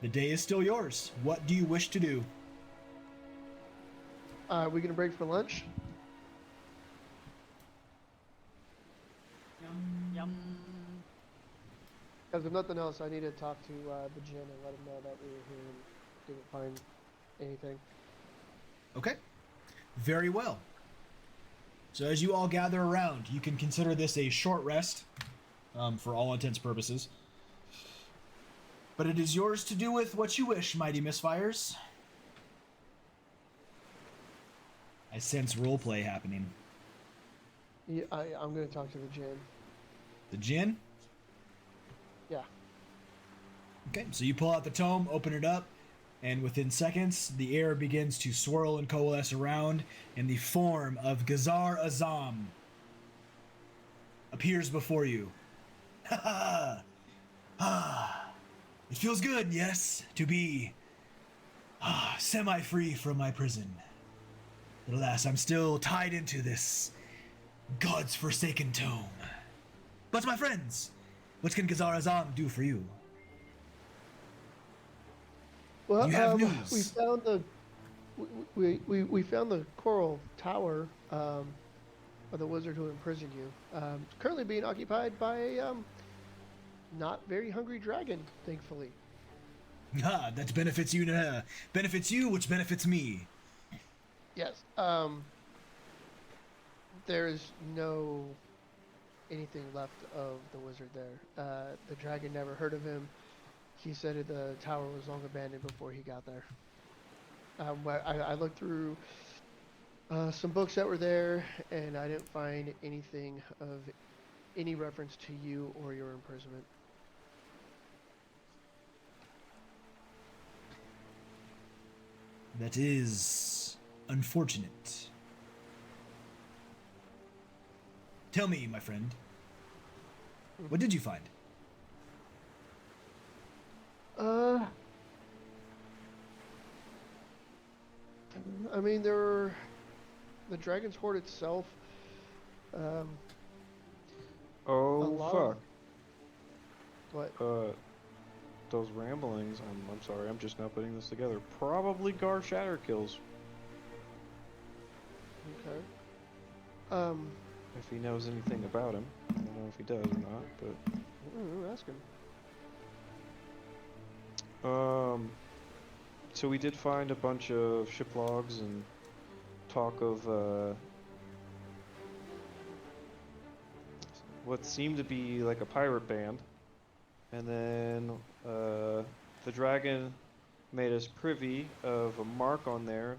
Speaker 1: The day is still yours. What do you wish to do?
Speaker 5: Are we gonna break for lunch?
Speaker 10: Yum.
Speaker 5: Because if nothing else, I need to talk to the gin and let him know that we were here and didn't find anything.
Speaker 1: Okay. Very well. So as you all gather around, you can consider this a short rest, for all intents and purposes. But it is yours to do with what you wish, Mighty Misfires. I sense roleplay happening.
Speaker 5: Yeah, I'm gonna talk to the gin.
Speaker 1: The gin?
Speaker 5: Yeah.
Speaker 1: Okay, so you pull out the tome, open it up, and within seconds, the air begins to swirl and coalesce around, and the form of Gazar Azam appears before you. Ha ha! Ah! It feels good, yes, to be semi-free from my prison. But alas, I'm still tied into this God's forsaken tome. But my friends, what can Gazar Azam do for you?
Speaker 5: Well,
Speaker 1: You have
Speaker 5: we
Speaker 1: news.
Speaker 5: found the we found the coral tower of the wizard who imprisoned you. Currently being occupied by a not very hungry dragon, thankfully.
Speaker 1: Ah, that benefits you, which benefits me.
Speaker 5: Yes. There is no anything left of the wizard there. The dragon never heard of him. He said the tower was long abandoned before he got there. I looked through some books that were there, and I didn't find anything of any reference to you or your imprisonment.
Speaker 1: That is unfortunate. Tell me, my friend, what did you find?
Speaker 5: I mean, there were the Dragon's Hoard itself. A
Speaker 11: Oh
Speaker 5: lot
Speaker 11: fuck.
Speaker 5: What?
Speaker 11: Those ramblings. I'm sorry. I'm just now putting this together. Probably Gar Shatter kills.
Speaker 5: Okay.
Speaker 11: If he knows anything about him. I don't know if he does or not, but.
Speaker 5: Ask him.
Speaker 11: So we did find a bunch of ship logs and talk of what seemed to be like a pirate band, and then the dragon made us privy of a mark on there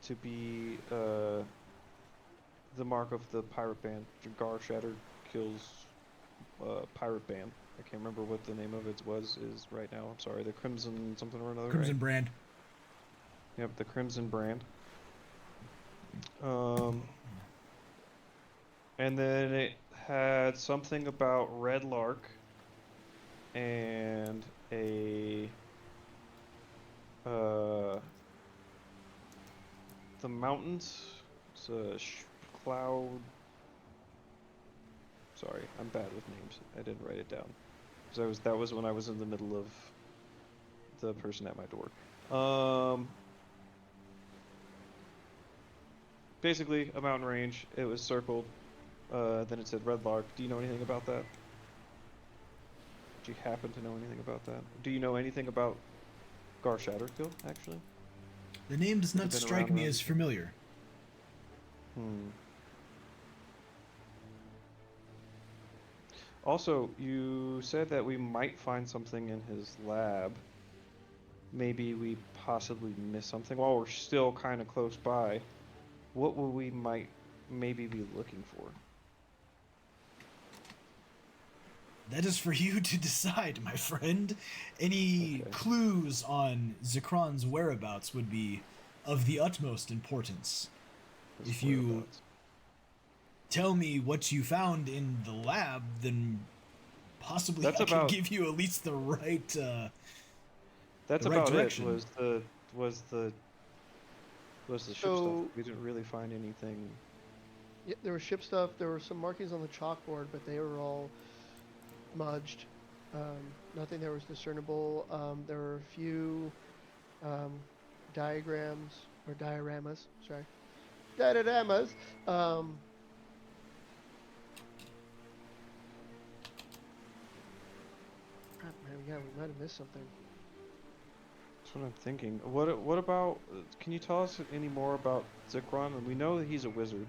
Speaker 11: to be the mark of the pirate band. Gar Shatter kills pirate band. I can't remember what the name of it is right now. I'm sorry. The Crimson something or another.
Speaker 1: Crimson
Speaker 11: right?
Speaker 1: Brand.
Speaker 11: Yep, the Crimson Brand. And then it had something about Red Lark and a the mountains. It's a cloud. Sorry, I'm bad with names. I didn't write it down. Because that was when I was in the middle of the person at my door. Basically, a mountain range. It was circled. Then it said Red Lark. Do you know anything about that? Do you happen to know anything about that? Do you know anything about Gar Shatterkill, actually?
Speaker 1: The name does not strike me as familiar.
Speaker 11: Also, you said that we might find something in his lab. Maybe we possibly missed something while we're still kind of close by. What will we maybe be looking for?
Speaker 1: That is for you to decide, my friend. Any clues on Zikran's whereabouts would be of the utmost importance. If you tell me what you found in the lab, then possibly I can give you at least the right
Speaker 11: that's
Speaker 1: the right
Speaker 11: about
Speaker 1: direction.
Speaker 11: it. Was the ship stuff. We didn't really find anything.
Speaker 5: Yeah, there was ship stuff. There were some markings on the chalkboard, but they were all smudged. Nothing there was discernible. There were a few diagrams or dioramas. Sorry, dioramas. Man, yeah, we might have missed something.
Speaker 11: That's what I'm thinking. What about? Can you tell us any more about Zikran? We know that he's a wizard.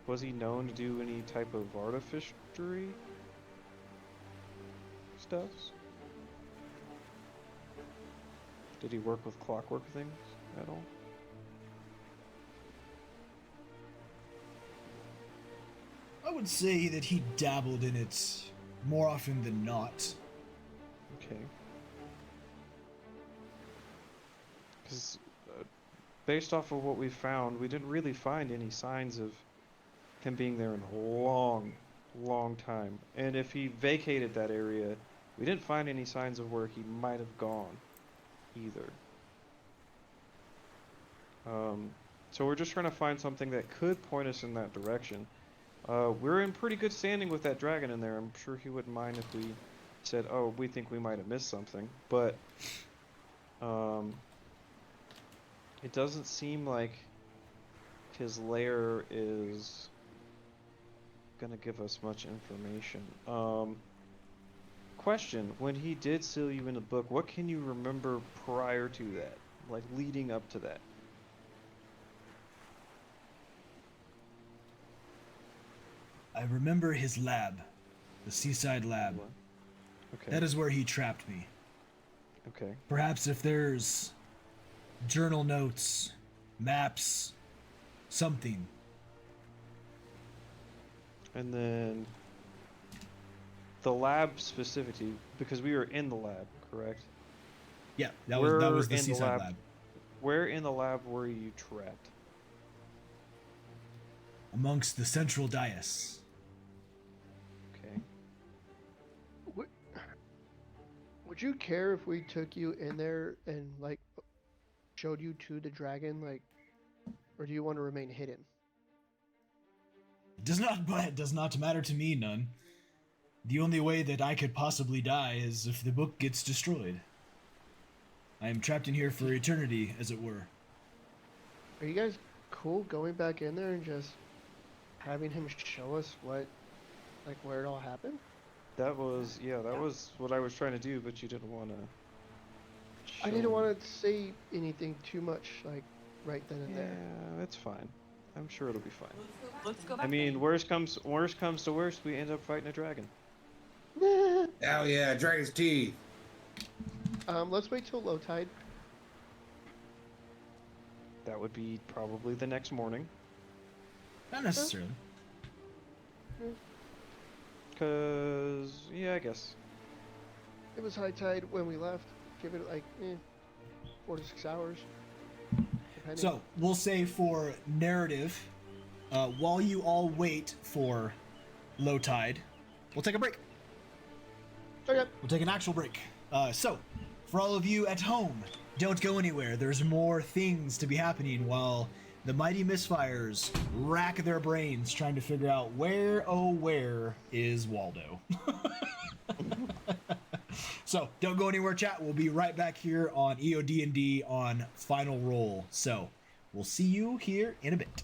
Speaker 11: Was he known to do any type of artificery stuffs? Did he work with clockwork things at all?
Speaker 1: I would say that he dabbled in it more often than not.
Speaker 11: Okay. Because based off of what we found, we didn't really find any signs of him being there in a long time. And if he vacated that area, we didn't find any signs of where he might have gone either. So we're just trying to find something that could point us in that direction. We're in pretty good standing with that dragon in there. I'm sure he wouldn't mind if we said, oh, we think we might have missed something. But it doesn't seem like his lair is gonna give us much information. Question, when he did seal you in the book, what can you remember prior to that? Like leading up to that?
Speaker 1: I remember his lab, the seaside lab.
Speaker 11: Okay.
Speaker 1: That is where he trapped me.
Speaker 11: Okay.
Speaker 1: Perhaps if there's journal notes maps, something.
Speaker 11: And then the lab specifically, because we were in the lab, correct?
Speaker 1: Yeah, that was the
Speaker 11: in
Speaker 1: seaside lab.
Speaker 11: Where in the lab were you trapped?
Speaker 1: Amongst the central dais.
Speaker 11: Okay.
Speaker 5: Would you care if we took you in there and like showed you to the dragon, like, or do you want to remain hidden?
Speaker 1: It does not matter to me none. The only way that I could possibly die is if the book gets destroyed. I am trapped in here for eternity, as it were.
Speaker 5: Are you guys cool going back in there and just having him show us what, like, where it all happened?
Speaker 11: That was what I was trying to do, but you didn't want to.
Speaker 5: I didn't want to say anything too much, like, right then and there.
Speaker 11: Yeah, it's fine. I'm sure it'll be fine.
Speaker 10: Let's go back.
Speaker 11: I mean, worst comes to worst, we end up fighting a dragon.
Speaker 6: Oh yeah, dragon's teeth.
Speaker 5: Let's wait till low tide.
Speaker 11: That would be probably the next morning.
Speaker 1: Not necessarily.
Speaker 11: Cause yeah, I guess.
Speaker 5: It was high tide when we left. Give it like 4 to 6 hours. Depending.
Speaker 1: So, we'll say for narrative, while you all wait for low tide, we'll take a break.
Speaker 5: Okay.
Speaker 1: We'll take an actual break. So, for all of you at home, don't go anywhere. There's more things to be happening while the Mighty Misfires rack their brains trying to figure out where is Waldo. So, don't go anywhere, chat. We'll be right back here on EOD&D on Final Roll. So, we'll see you here in a bit.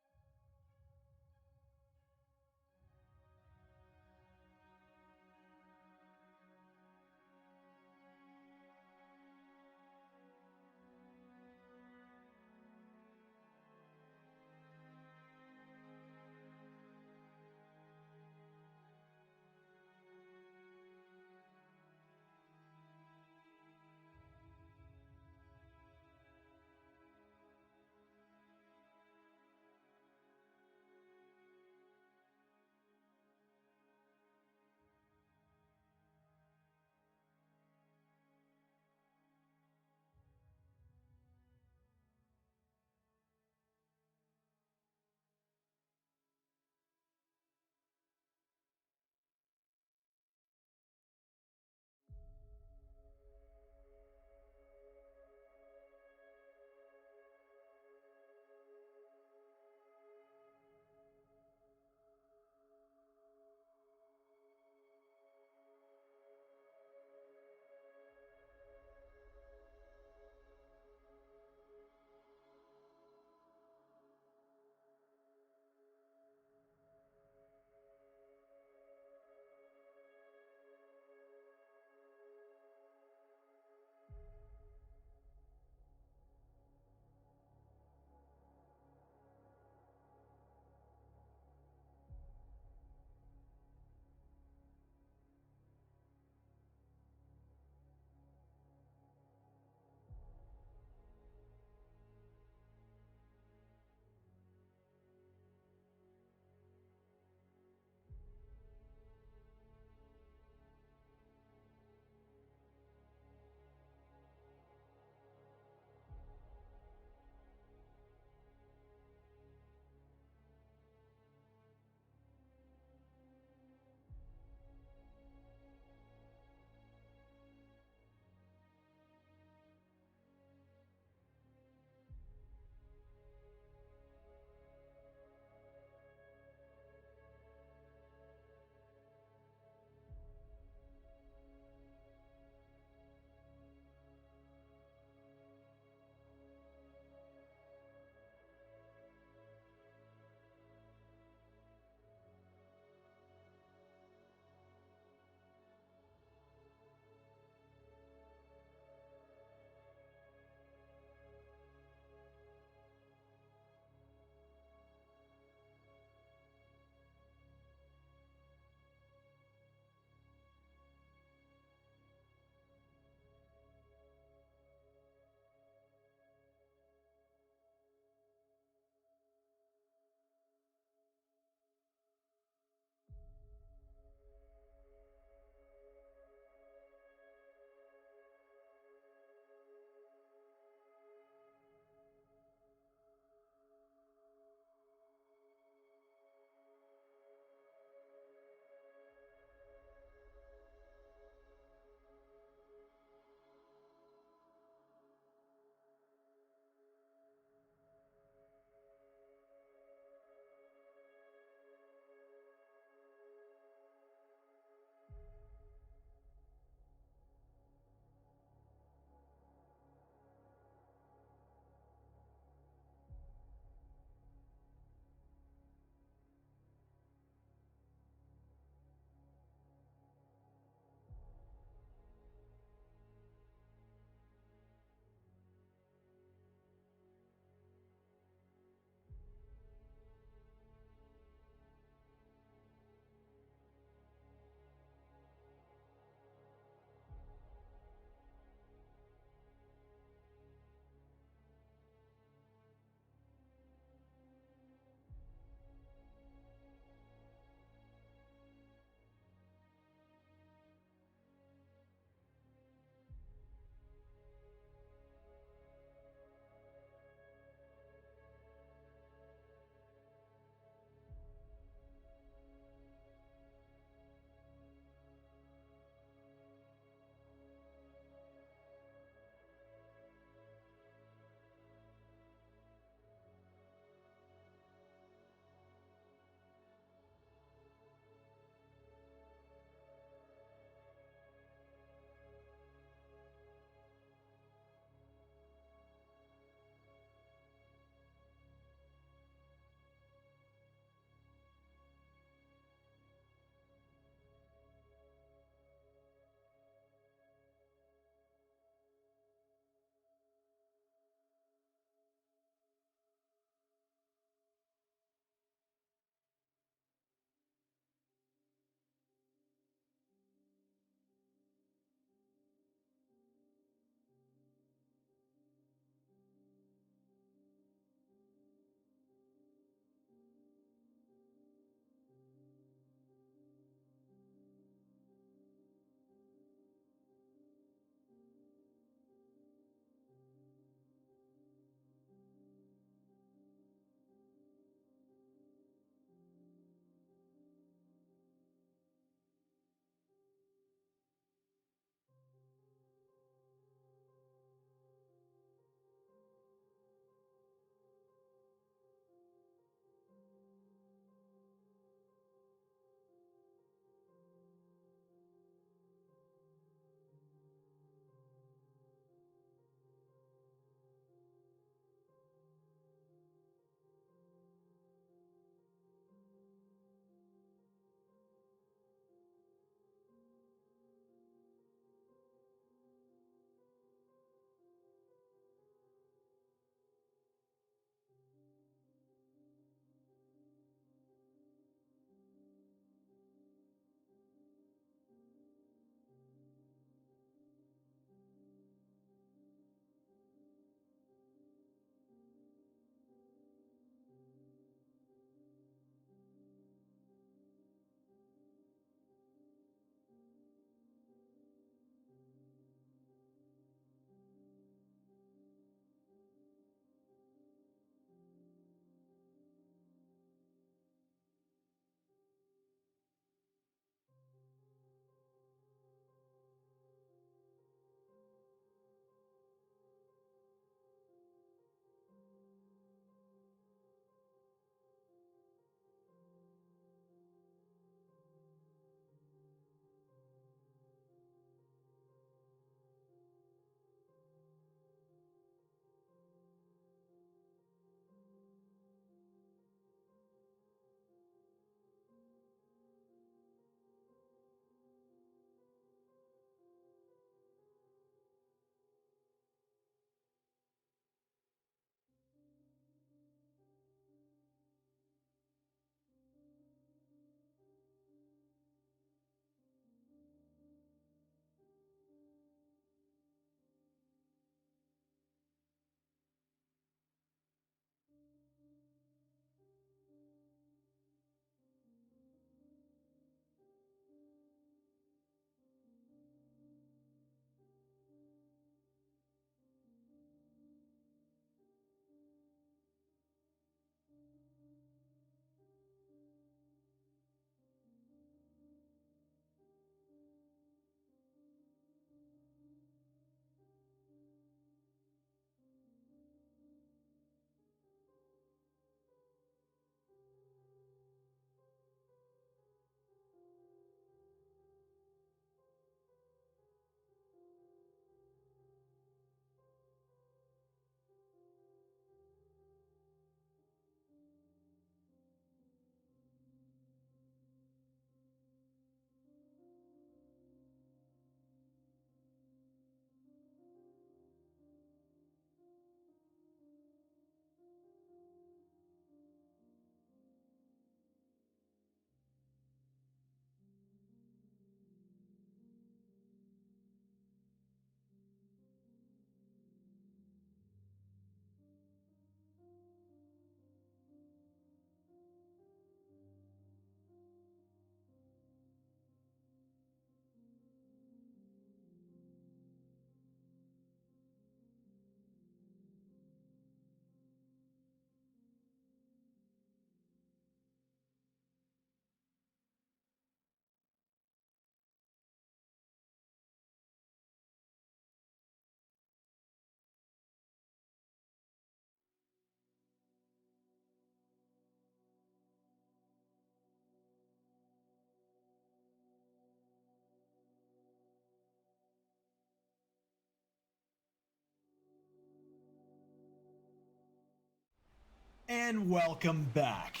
Speaker 1: And welcome back.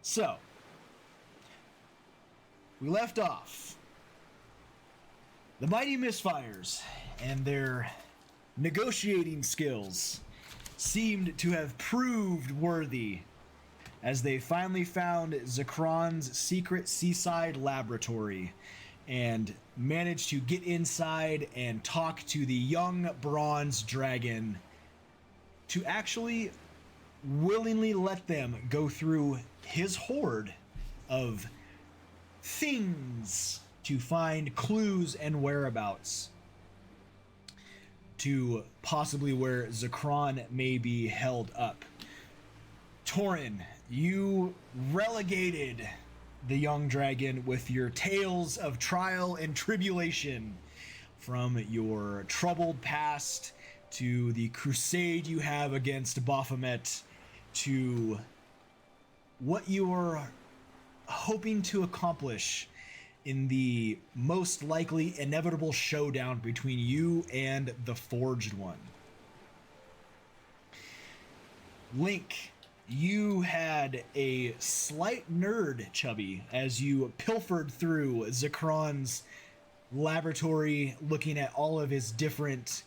Speaker 1: So, we left off. The Mighty Misfires and their negotiating skills seemed to have proved worthy as they finally found Zikran's secret seaside laboratory and managed to get inside and talk to the young bronze dragon to actually willingly let them go through his hoard of things to find clues and whereabouts to possibly where Zikran may be held up. Torin, you relegated the young dragon with your tales of trial and tribulation from your troubled past to the crusade you have against Baphomet to what you are hoping to accomplish in the most likely inevitable showdown between you and the Forged One. Link, you had a slight nerd, Chubby, as you pilfered through Zikran's laboratory, looking at all of his different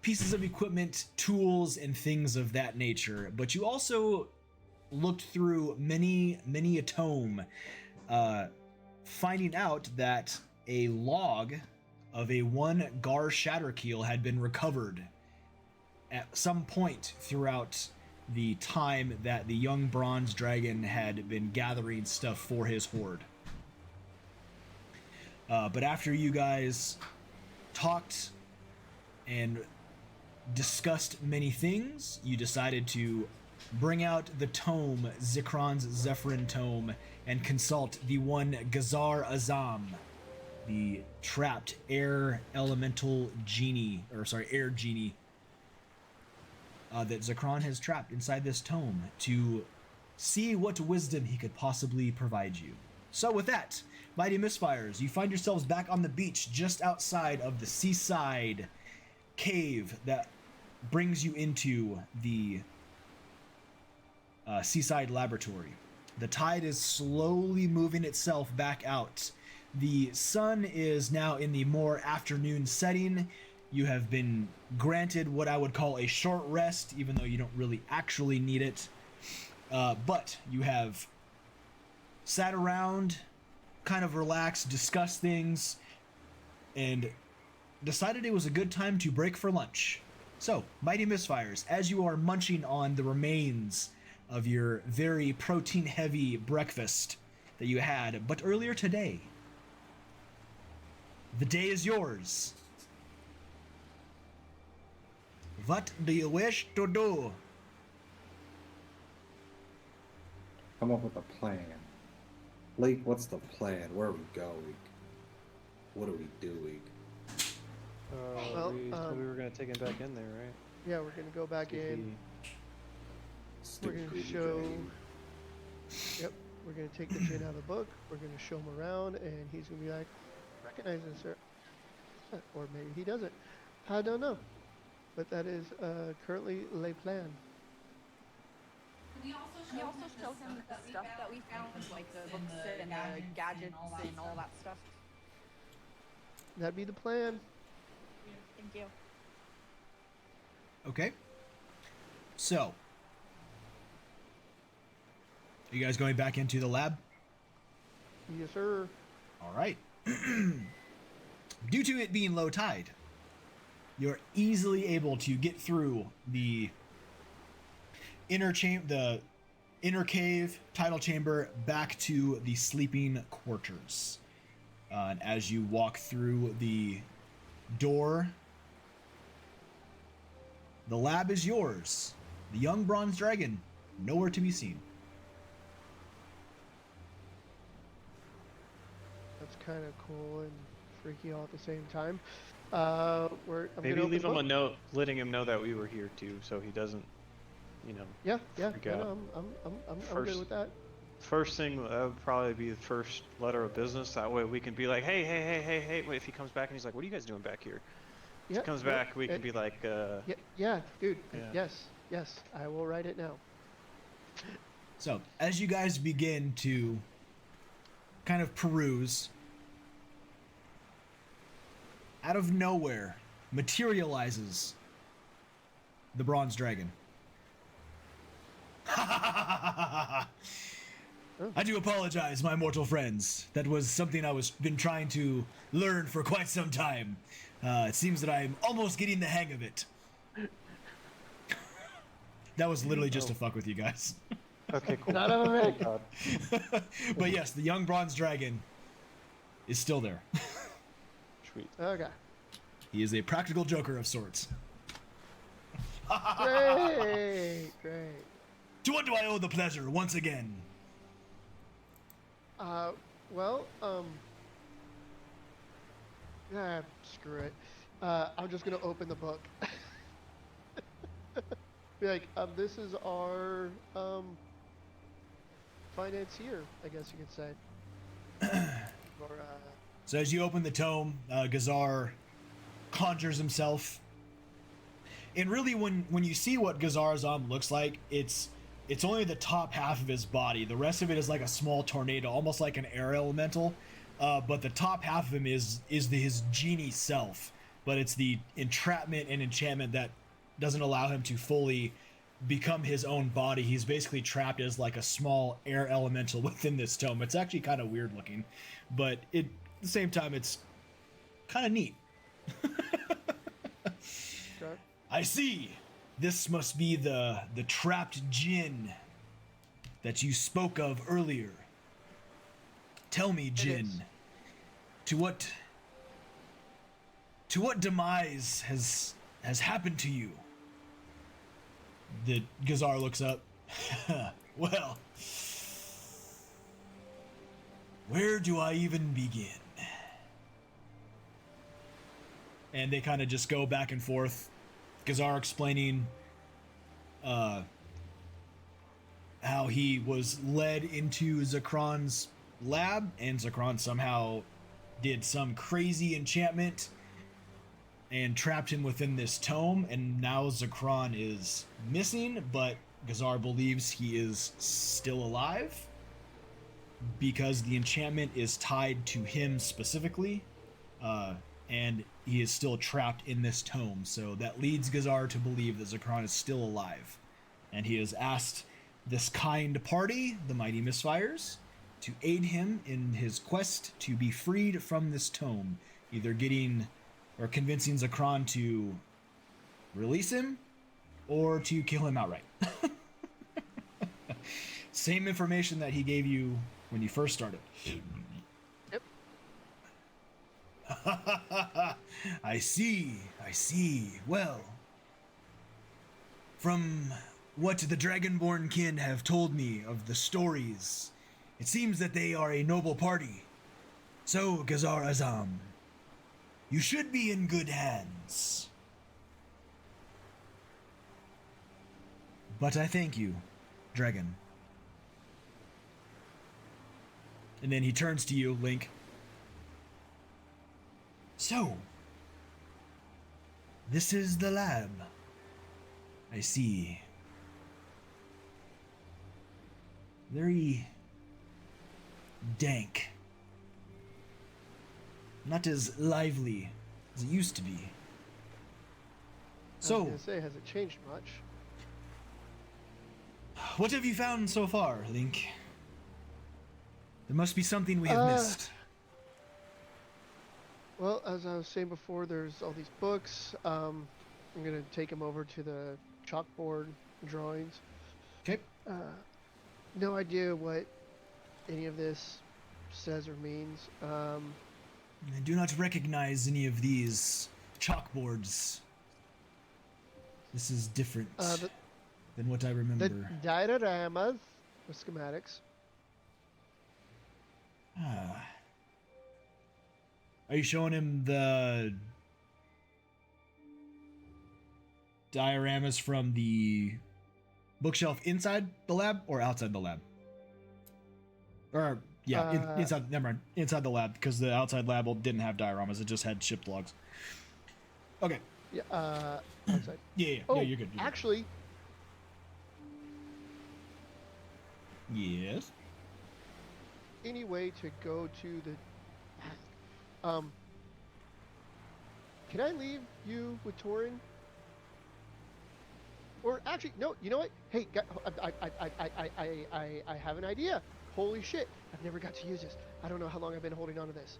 Speaker 1: pieces of equipment, tools, and things of that nature. But you also looked through many a tome, finding out that a log of a one Gar Shatterkeel had been recovered at some point throughout the time that the young bronze dragon had been gathering stuff for his hoard. But after you guys talked and discussed many things, you decided to bring out the tome, Zikran's Zephyrin tome, and consult the one Gazar Azam, the trapped air elemental genie, air genie, that Zikran has trapped inside this tome to see what wisdom he could possibly provide you. So with that, Mighty Misfires, you find yourselves back on the beach just outside of the seaside cave that brings you into the seaside laboratory. The tide is slowly moving itself back out. The sun is now in the more afternoon setting. You have been granted what I would call a short rest, even though you don't really actually need it. But you have sat around, kind of relaxed, discussed things, and decided it was a good time to break for lunch. So, Mighty Misfires, as you are munching on the remains of your very protein-heavy breakfast that you had, but earlier today, the day is yours. What do you wish to do?
Speaker 6: Come up with a plan. Lake, what's the plan? Where are we going? What are we doing?
Speaker 5: Well,
Speaker 11: we said we were going to take him back in there, right?
Speaker 5: Yeah, we're gonna go back in. We're gonna show. Yep, we're gonna take the gin out of the book. We're gonna show him around, and he's gonna be like, "Recognize this, sir," or maybe he doesn't. I don't know, but that is currently le plan.
Speaker 10: We also show him the stuff that we found, like the books and the gadgets and all that stuff.
Speaker 5: That'd be the plan.
Speaker 10: Thank you.
Speaker 1: Okay. So, are you guys going back into the lab?
Speaker 5: Yes, sir.
Speaker 1: All right. Due to it being low tide, you're easily able to get through the inner cave, tidal chamber, back to the sleeping quarters. And as you walk through the door, the lab is yours. The young bronze dragon, nowhere to be seen.
Speaker 5: That's kind of cool and freaky all at the same time.
Speaker 11: Maybe leave him a note letting him know that we were here too, so he doesn't,
Speaker 5: Yeah,
Speaker 11: freak out.
Speaker 5: no, I'm good with that.
Speaker 11: First thing would probably be the first letter of business. That way we can be like, hey, wait, if he comes back and he's like, what are you guys doing back here?
Speaker 5: Yeah.
Speaker 11: comes
Speaker 5: yeah,
Speaker 11: back, we can be like,
Speaker 5: Yeah, dude.
Speaker 11: Yeah.
Speaker 5: Yes. I will write it now.
Speaker 1: So, as you guys begin to kind of peruse, out of nowhere materializes the bronze dragon. I do apologize, my mortal friends. That was something I was been trying to learn for quite some time. It seems that I'm almost getting the hang of it. That was literally just to fuck with you guys.
Speaker 11: okay, cool.
Speaker 5: Not of
Speaker 11: Oh,
Speaker 5: it.
Speaker 11: God.
Speaker 1: But yes, the young bronze dragon is still there.
Speaker 11: Sweet.
Speaker 5: Okay.
Speaker 1: He is a practical joker of sorts.
Speaker 5: Great.
Speaker 1: To what do I owe the pleasure once again?
Speaker 5: Well, screw it. I'm just gonna open the book. Be like, this is our, financier, I guess you could say. Or,
Speaker 1: So as you open the tome, Gazar conjures himself. And really, when you see what Gazar's looks like, it's only the top half of his body. The rest of it is like a small tornado, almost like an air elemental. But the top half of him is his genie self. But it's the entrapment and enchantment that doesn't allow him to fully become his own body. He's basically trapped as like a small air elemental within this tome. It's actually kind of weird looking, but at the same time, it's kind of neat.
Speaker 5: okay.
Speaker 1: I see. This must be the trapped djinn that you spoke of earlier. Tell me, djinn, to what demise has happened to you? The Gazar looks up. Well, where do I even begin? And they kind of just go back and forth. Gazar explaining how he was led into Zikran's lab, and Zikran somehow did some crazy enchantment and trapped him within this tome, and now Zikran is missing, but Gazar believes he is still alive because the enchantment is tied to him specifically, and he is still trapped in this tome. So that leads Gazar to believe that Zikran is still alive, and he has asked this kind party, the Mighty Misfires, to aid him in his quest to be freed from this tome, either getting or convincing Zikran to release him or to kill him outright. Same information that he gave you when you first started.
Speaker 5: Yep.
Speaker 1: I see. Well, from what the Dragonborn kin have told me of the stories, it seems that they are a noble party. So, Gazar Azam, you should be in good hands. But I thank you, Dragon. And then he turns to you, Link. So, this is the lab. I see. Very dank. Not as lively as it used to be.
Speaker 5: I
Speaker 1: So,
Speaker 5: was gonna say, has it changed much?
Speaker 1: what have you found so far, Link? There must be something we have missed.
Speaker 5: Well, as I was saying before, there's all these books. I'm gonna take them over to the chalkboard drawings.
Speaker 1: Okay.
Speaker 5: No idea what any of this says or means.
Speaker 1: I do not recognize any of these chalkboards. This is different than what I
Speaker 5: The
Speaker 1: remember.
Speaker 5: dioramas, the schematics.
Speaker 1: Are you showing him the dioramas from the bookshelf inside the lab or outside the lab? Or yeah, inside. Never mind. Inside the lab, because the outside lab didn't have dioramas; it just had shipped logs. Okay.
Speaker 5: Yeah, outside.
Speaker 1: Yeah.
Speaker 5: Oh,
Speaker 1: Yeah, you're good. You're good.
Speaker 5: actually,
Speaker 1: Yes.
Speaker 5: any way to go to the can I leave you with Torin? Or actually, no. You know what? Hey, I have an idea. Holy shit! I've never got to use this. I don't know how long I've been holding on to this.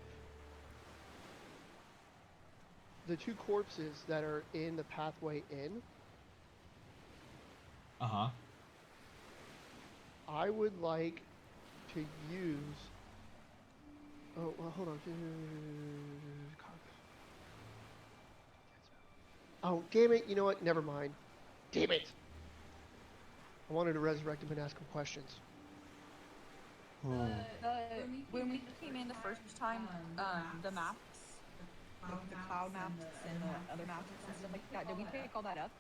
Speaker 5: The 2 corpses that are in the pathway in.
Speaker 1: Uh-huh.
Speaker 5: I would like to use. Oh, well, hold on. Oh, damn it. You know what? Never mind. Damn it. I wanted to resurrect him and ask him questions.
Speaker 3: When we came in the first time, the maps, the cloud maps and the other maps and stuff like that, did we pick all that up?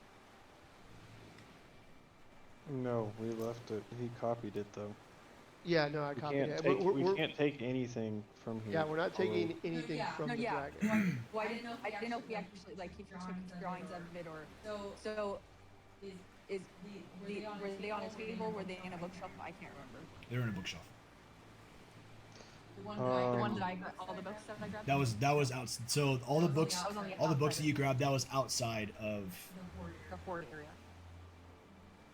Speaker 11: No, we left it. He copied it though.
Speaker 5: Yeah, no, I
Speaker 11: We
Speaker 5: copied
Speaker 11: can't
Speaker 5: it.
Speaker 11: take, we can't take anything from here.
Speaker 5: Yeah, we're not taking
Speaker 11: although-
Speaker 5: anything from the
Speaker 3: yeah.
Speaker 5: dragon.
Speaker 3: Well, I didn't know if we actually like if you took drawings of it or so. Were they on a table? Were they in a bookshelf? I can't remember.
Speaker 1: They're in a bookshelf.
Speaker 3: The one that I grabbed, all the books that I grabbed.
Speaker 1: That was out. So all the books,
Speaker 3: That was on the
Speaker 1: all the books
Speaker 3: outside
Speaker 1: that you grabbed, that was outside of.
Speaker 3: the Horde area.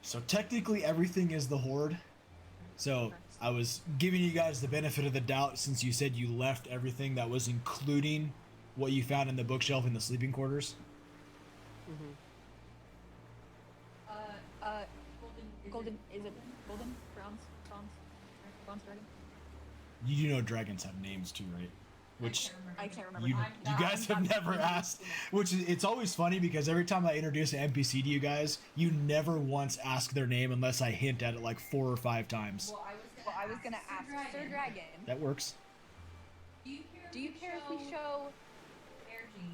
Speaker 1: So technically, everything is the Horde. So I was giving you guys the benefit of the doubt since you said you left everything that was including what you found in the bookshelf in the sleeping quarters.
Speaker 5: Mm-hmm.
Speaker 3: Golden, is it golden? Bronze dragon?
Speaker 1: You do know dragons have names too, right? Which
Speaker 3: I can't remember.
Speaker 1: you guys have never asked. Which it's always funny because every time I introduce an NPC to you guys, you never once ask their name unless I hint at it like 4 or 5 times.
Speaker 3: Well, I was gonna ask Sir Dragon.
Speaker 1: That works.
Speaker 3: Do you care if we show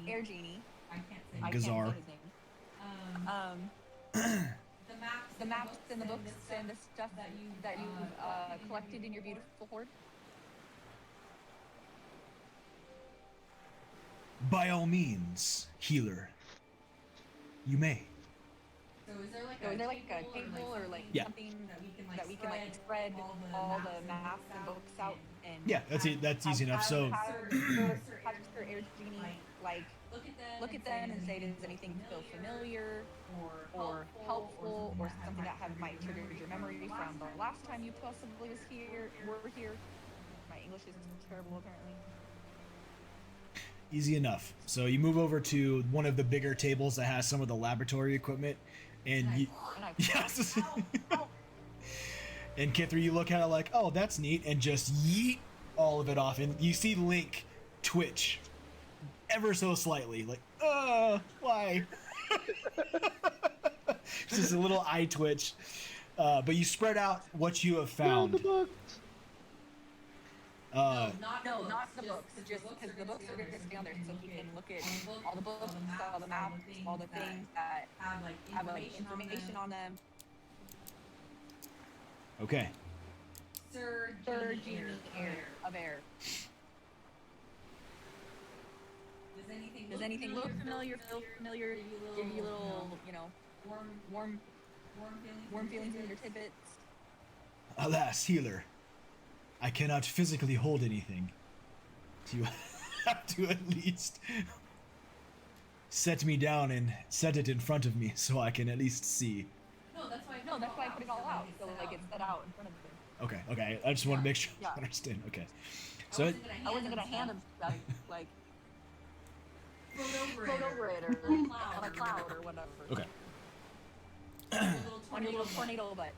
Speaker 3: Air Genie? I can't
Speaker 1: Gazar.
Speaker 3: say his name. The maps and the books and the stuff that you collected in your beautiful Horde.
Speaker 1: By all means, healer. You may.
Speaker 3: So is there like a table or like
Speaker 1: Yeah.
Speaker 3: something that we can like spread all the maps and books out and
Speaker 1: Yeah, that's easy enough. So
Speaker 3: have Sir Air Genie like look at them and say, does anything feel familiar or helpful or something that might trigger your memory from the last time you possibly were here? My English is terrible apparently.
Speaker 1: easy enough. So you move over to one of the bigger tables that has some of the laboratory equipment, and you, yes. And Kithra, you look at it like, oh, that's neat, and just yeet all of it off, and you see Link twitch ever so slightly, like, why? Just a little eye twitch. But you spread out what you have found.
Speaker 3: No, not the books. Just because the books are going to stay on there, so he can look at all the books, all the maps, all the things that have like information on them.
Speaker 1: Okay.
Speaker 3: Sir Genie of Air. Does anything look familiar? Feel familiar? Give you a little, warm feelings in your tidbits.
Speaker 1: Alas, healer, I cannot physically hold anything. You have to at least set me down and set it in front of me so I can at least see.
Speaker 3: No, that's why I put it all out. So like it's set out in front of them.
Speaker 1: Okay. I just want to make sure I understand. Okay. So
Speaker 3: I wasn't gonna hand him stuff like float over it or on a cloud or whatever.
Speaker 1: Okay.
Speaker 3: On your little tornado butt.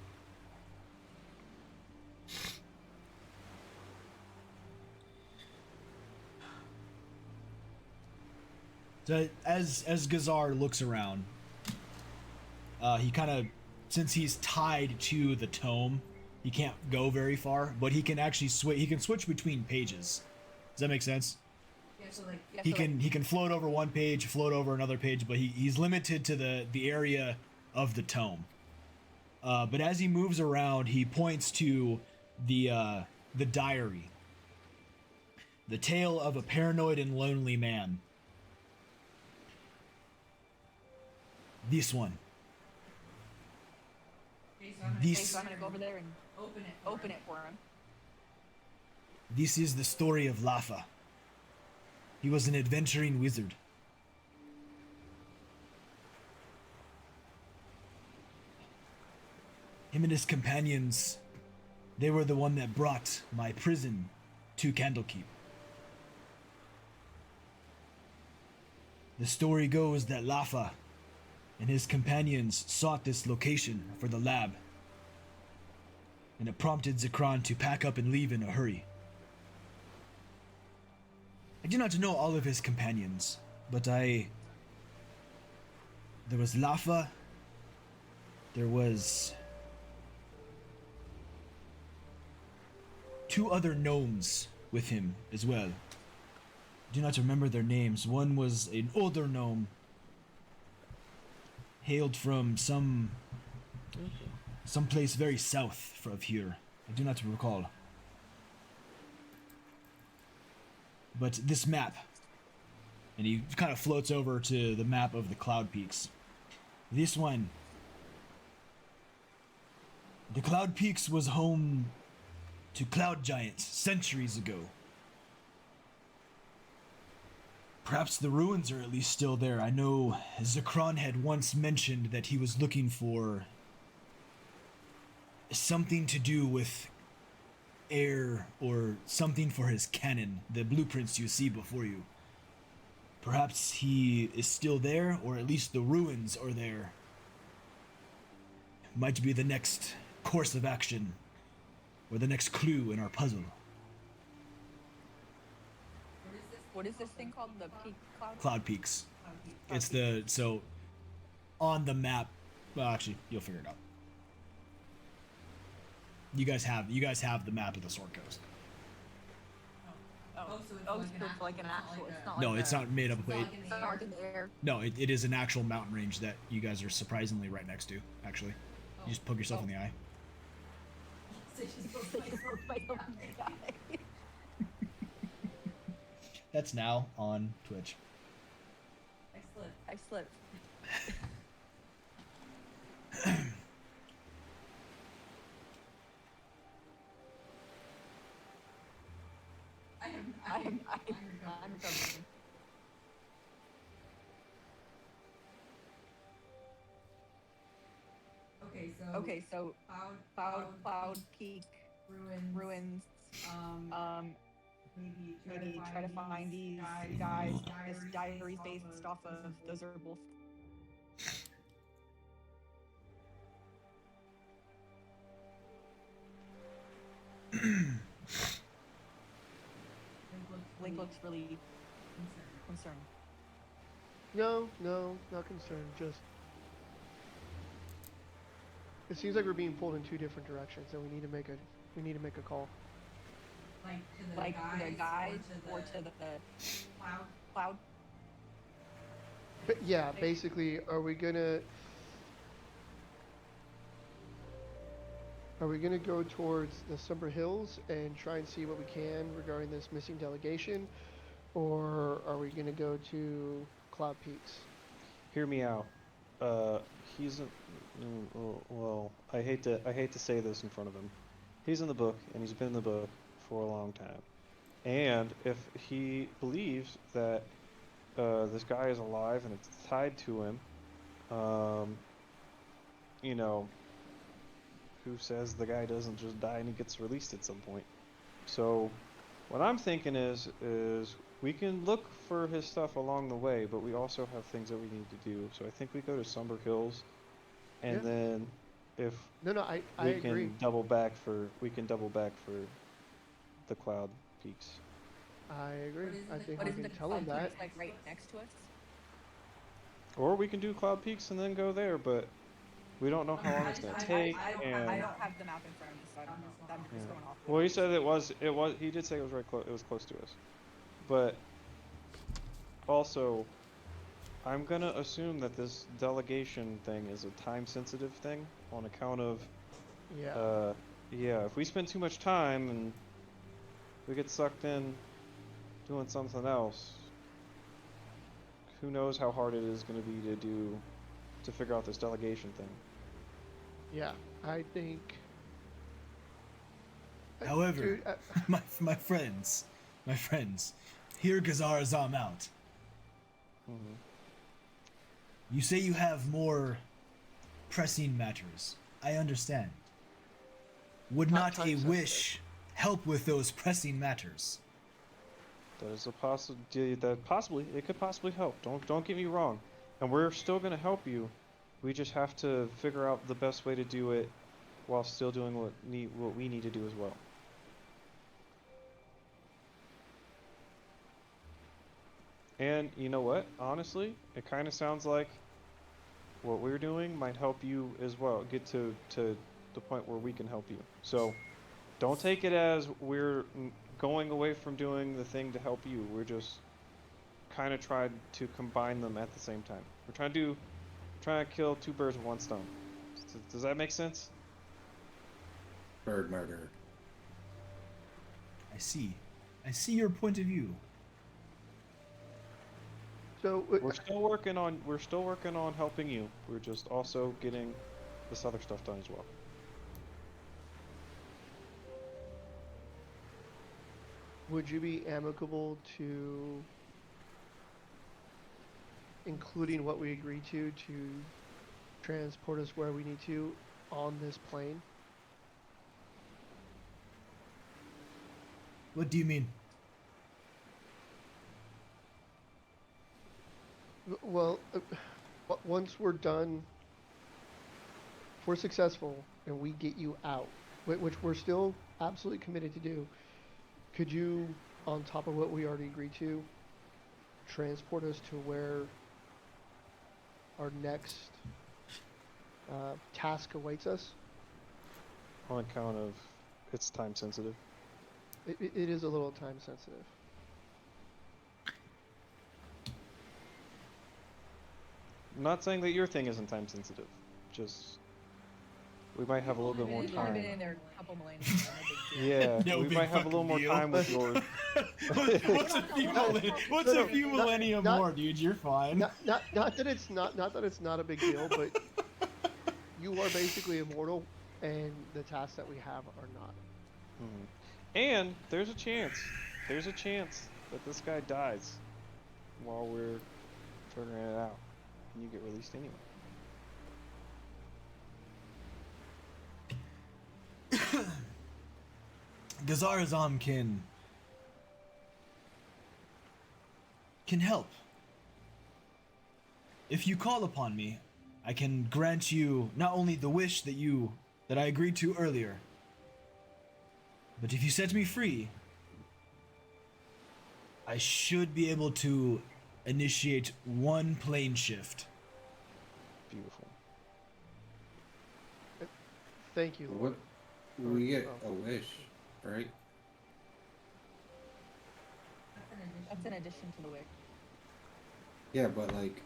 Speaker 1: So as Gazar looks around, he kind of, since he's tied to the tome, he can't go very far, but he can actually switch. He can switch between pages. Does that make sense? He can float over one page, float over another page, but he's limited to the area of the tome. But as he moves around, he points to the diary. The tale of a paranoid and lonely man. This one.
Speaker 3: Okay, so I'm gonna go over there and open it for him.
Speaker 1: This is the story of Lafa. He was an adventuring wizard. Him and his companions, they were the one that brought my prison to Candlekeep. The story goes that Lafa and his companions sought this location for the lab, and it prompted Zikran to pack up and leave in a hurry. I do not know all of his companions, but there was Lafa, there was 2 other gnomes with him as well. I do not remember their names. One was an older gnome, hailed from some place very south of here. I do not recall. But this map, and he kind of floats over to the map of the Cloud Peaks. This one, the Cloud Peaks was home to cloud giants centuries ago. Perhaps the ruins are at least still there. I know Zikran had once mentioned that he was looking for something to do with air or something for his cannon, the blueprints you see before you. Perhaps he is still there, or at least the ruins are there. Might be the next course of action, or the next clue in our puzzle.
Speaker 3: What is this thing called? The peak cloud?
Speaker 1: Cloud Peaks. It's the, so, on the map, well actually, you'll figure it out. You guys have the map of the Sword Coast.
Speaker 3: Oh, so it's like an actual, it's not
Speaker 1: No,
Speaker 3: like
Speaker 1: it's not made up of it.
Speaker 3: it's not like in the air.
Speaker 1: No, it is an actual mountain range that you guys are surprisingly right next to, actually. You just poke yourself in the eye. That's now on Twitch.
Speaker 3: I slipped. I'm recovering. Okay, so cloud peak ruins. Maybe try to find these guys. This diary's based off of those are both. Link looks really concerned.
Speaker 5: No, not concerned. Just it seems like we're being pulled in 2 different directions, and we need to make a call.
Speaker 3: Like to the guys or to the cloud.
Speaker 5: But yeah, basically, are we gonna go towards the Summer Hills and try and see what we can regarding this missing delegation, or are we gonna go to Cloud Peaks?
Speaker 11: Hear me out. He's well, I hate to say this in front of him. He's in the book, and he's been in the book for a long time. And if he believes that this guy is alive and it's tied to him, you know, who says the guy doesn't just die and he gets released at some point? So what I'm thinking is we can look for his stuff along the way, but we also have things that we need to do. So I think we go to Summer Hills, and then if
Speaker 5: I
Speaker 11: we
Speaker 5: agree.
Speaker 11: can double back for the Cloud Peaks.
Speaker 5: I agree. I think
Speaker 3: What
Speaker 5: we
Speaker 3: is
Speaker 5: can
Speaker 3: the
Speaker 5: tell him
Speaker 3: cloud
Speaker 5: that.
Speaker 3: peaks, like right next to us?
Speaker 11: Or we can do Cloud Peaks and then go there, but we don't know how long it's gonna take.
Speaker 3: I
Speaker 11: and
Speaker 3: don't have the map in front of me, so I don't know. I'm just going off.
Speaker 11: well, he said it was. He did say it was right close. It was close to us, but also, I'm gonna assume that this delegation thing is a time-sensitive thing on account of. Yeah. If we spend too much time and we get sucked in doing something else, who knows how hard it is going to be to do to figure out this delegation thing.
Speaker 5: Yeah, I think.
Speaker 1: However,
Speaker 5: Dude,
Speaker 1: my friends, hear Gazar Azam out.
Speaker 11: Mm-hmm.
Speaker 1: You say you have more pressing matters. I understand. Would
Speaker 5: Not
Speaker 1: not a
Speaker 5: time
Speaker 1: wish help with those pressing matters?
Speaker 11: That is a possibility. That possibly it could possibly help. Don't get me wrong, and we're still gonna help you. We just have to figure out the best way to do it, while still doing what we need to do as well. And you know what? Honestly, it kind of sounds like what we're doing might help you as well. Get to the point where we can help you. So, don't take it as we're going away from doing the thing to help you. We're just kind of trying to combine them at the same time. We're trying to kill two birds with one stone. Does that make sense?
Speaker 6: Bird murder.
Speaker 1: I see your point of view.
Speaker 5: So
Speaker 11: We're still working on helping you. We're just also getting this other stuff done as well.
Speaker 5: would you be amicable to including what we agreed to transport us where we need to on this plane?
Speaker 1: What do you mean?
Speaker 5: Well, once we're done, if we're successful and we get you out, which we're still absolutely committed to do, could you, on top of what we already agreed to, transport us to where our next task awaits us?
Speaker 11: On account of it's time sensitive.
Speaker 5: It is a little time sensitive.
Speaker 11: I'm not saying that your thing isn't time sensitive. Just we might have a little bit more
Speaker 3: We've only been
Speaker 11: time.
Speaker 3: in there a couple millennia. No big deal.
Speaker 11: Yeah,
Speaker 1: No
Speaker 11: we
Speaker 1: big
Speaker 11: might have a little more
Speaker 1: fucking deal.
Speaker 11: time with yours.
Speaker 1: What's a few millennia
Speaker 5: Not-
Speaker 1: more, dude? You're fine.
Speaker 5: Not that it's not a big deal, but you are basically immortal, and the tasks that we have are not.
Speaker 11: Mhm. And there's a chance that this guy dies while we're figuring it out, and you get released anyway.
Speaker 1: Gazar Azam can help. If you call upon me, I can grant you not only the wish that I agreed to earlier, but if you set me free, I should be able to initiate one plane shift.
Speaker 11: Beautiful.
Speaker 5: Thank you, Lord.
Speaker 6: What? We get a wish, right?
Speaker 3: That's an addition to the wick.
Speaker 6: Yeah, but like,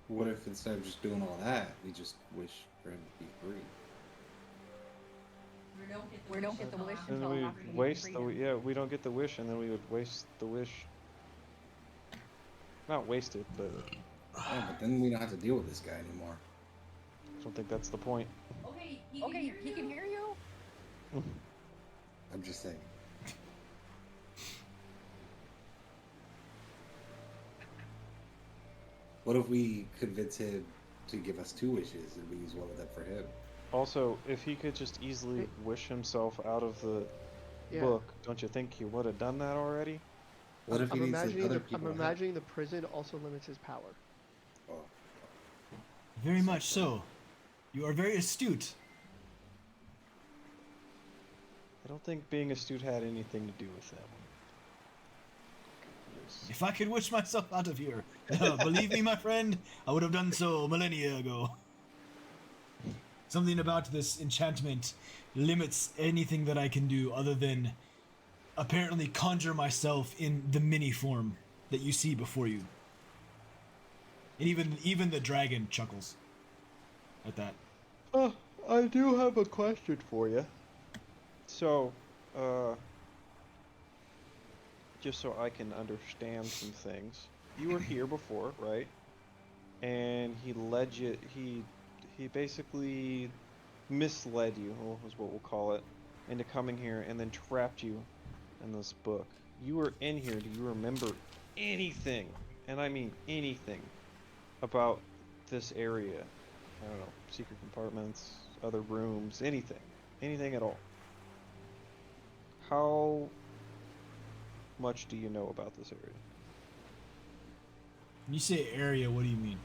Speaker 6: what if instead of just doing all that, we just wish for him to be free?
Speaker 3: We don't get the wish
Speaker 11: And
Speaker 3: until
Speaker 11: we
Speaker 3: after
Speaker 11: would
Speaker 3: we
Speaker 11: waste
Speaker 3: get
Speaker 11: the
Speaker 3: freedom.
Speaker 11: we don't get the wish, and then we would waste the wish. Not waste it, but
Speaker 6: Yeah, but then we don't have to deal with this guy anymore.
Speaker 11: I don't think that's the point.
Speaker 3: Okay, he can hear you.
Speaker 6: I'm just saying. What if we convince him to give us 2 wishes and we use one of them for him?
Speaker 11: Also, if he could just easily wish himself out of the
Speaker 5: Yeah.
Speaker 11: book, don't you think he would have done that already?
Speaker 6: What if he
Speaker 5: I'm
Speaker 6: needs
Speaker 5: imagining
Speaker 6: other
Speaker 5: the
Speaker 6: people
Speaker 5: I'm
Speaker 6: to help?
Speaker 5: imagining the prison also limits his power.
Speaker 6: Oh.
Speaker 1: Very much so. You are very astute.
Speaker 11: I don't think being astute had anything to do with that one.
Speaker 1: If I could wish myself out of here, believe me, my friend, I would have done so millennia ago. Something about this enchantment limits anything that I can do other than apparently conjure myself in the mini form that you see before you. And even the dragon chuckles at that.
Speaker 11: Oh, I do have a question for you. So, just so I can understand some things. You were here before, right? and he led you. He basically misled you, is what we'll call it, into coming here, and then trapped you in this book. You were in here. Do you remember anything, and I mean anything, about this area? I don't know, secret compartments, other rooms, anything at all. How much do you know about this area?
Speaker 1: When you say area, what do you mean?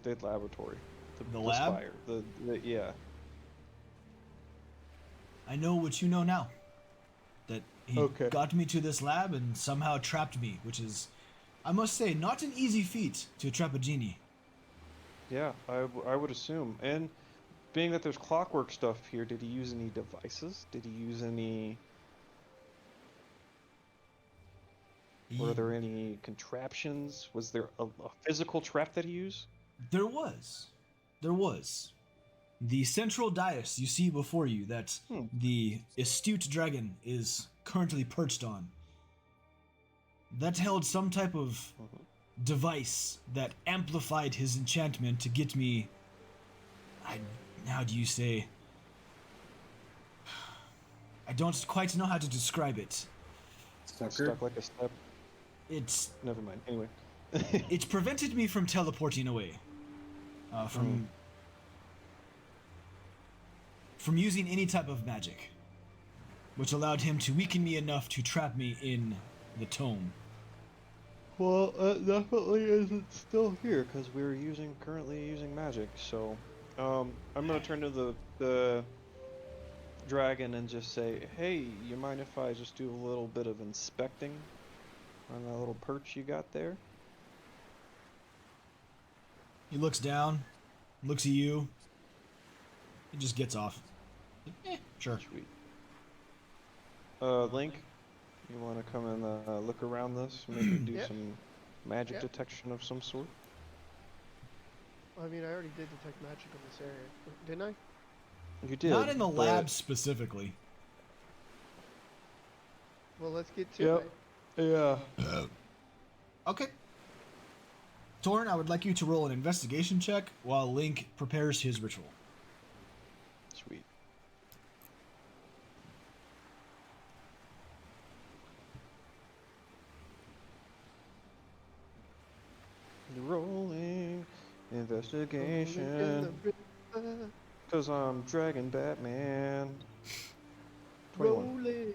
Speaker 11: The laboratory.
Speaker 1: The lab?
Speaker 11: Spire. Yeah.
Speaker 1: I know what you know now. That he
Speaker 11: Okay.
Speaker 1: got me to this lab and somehow trapped me, which is, I must say, not an easy feat to trap a genie.
Speaker 11: Yeah, I would assume. And being that there's clockwork stuff here, did he use any devices? Did he use any... Were there any contraptions? Was there a physical trap that he used?
Speaker 1: There was. The central dais you see before you that the astute dragon is currently perched on. That held some type of device that amplified his enchantment to get me... how do you say... I don't quite know how to describe it.
Speaker 11: Stuck like a step.
Speaker 1: It's...
Speaker 11: Never mind. Anyway.
Speaker 1: It prevented me from teleporting away. From using any type of magic, which allowed him to weaken me enough to trap me in the tome.
Speaker 11: Well, it definitely isn't still here because we're currently using magic. So, I'm gonna turn to the dragon and just say, "Hey, you mind if I just do a little bit of inspecting on that little perch you got there?"
Speaker 1: He looks down, looks at you, and just gets off. Sure.
Speaker 11: Sweet. Link, you want to come and look around this? Maybe do some magic detection of some sort?
Speaker 5: I mean, I already did detect magic in this area, didn't I?
Speaker 11: You did.
Speaker 1: Not in the lab specifically.
Speaker 5: Well, let's get to it.
Speaker 11: Yeah.
Speaker 1: Okay. Torn, I would like you to roll an investigation check while Link prepares his ritual.
Speaker 11: Sweet. Rolling investigation. Cause I'm Dragon Batman. 21.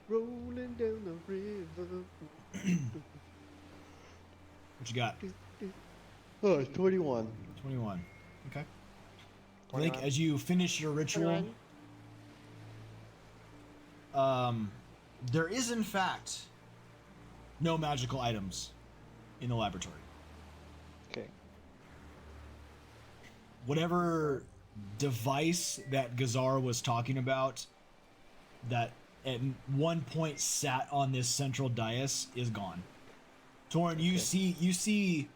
Speaker 5: Rolling down the river.
Speaker 1: What you got?
Speaker 11: Oh, it's 21.
Speaker 1: 21. Okay. Link, as you finish your ritual, there is in fact no magical items in the laboratory.
Speaker 11: Okay.
Speaker 1: Whatever device that Gazar was talking about that at one point sat on this central dais is gone. Torn, you see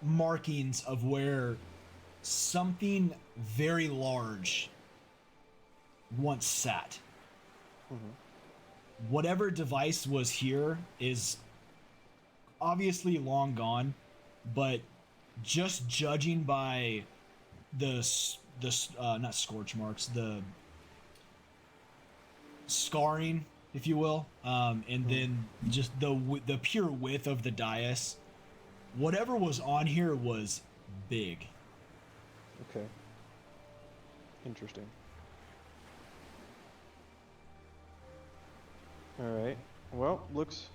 Speaker 1: markings of where something very large once sat. Whatever device was here is obviously long gone, but just judging by the not scorch marks, the scarring, if you will, and then just the pure width of the dais, whatever was on here was big.
Speaker 11: Okay. Interesting. Alright. Well, looks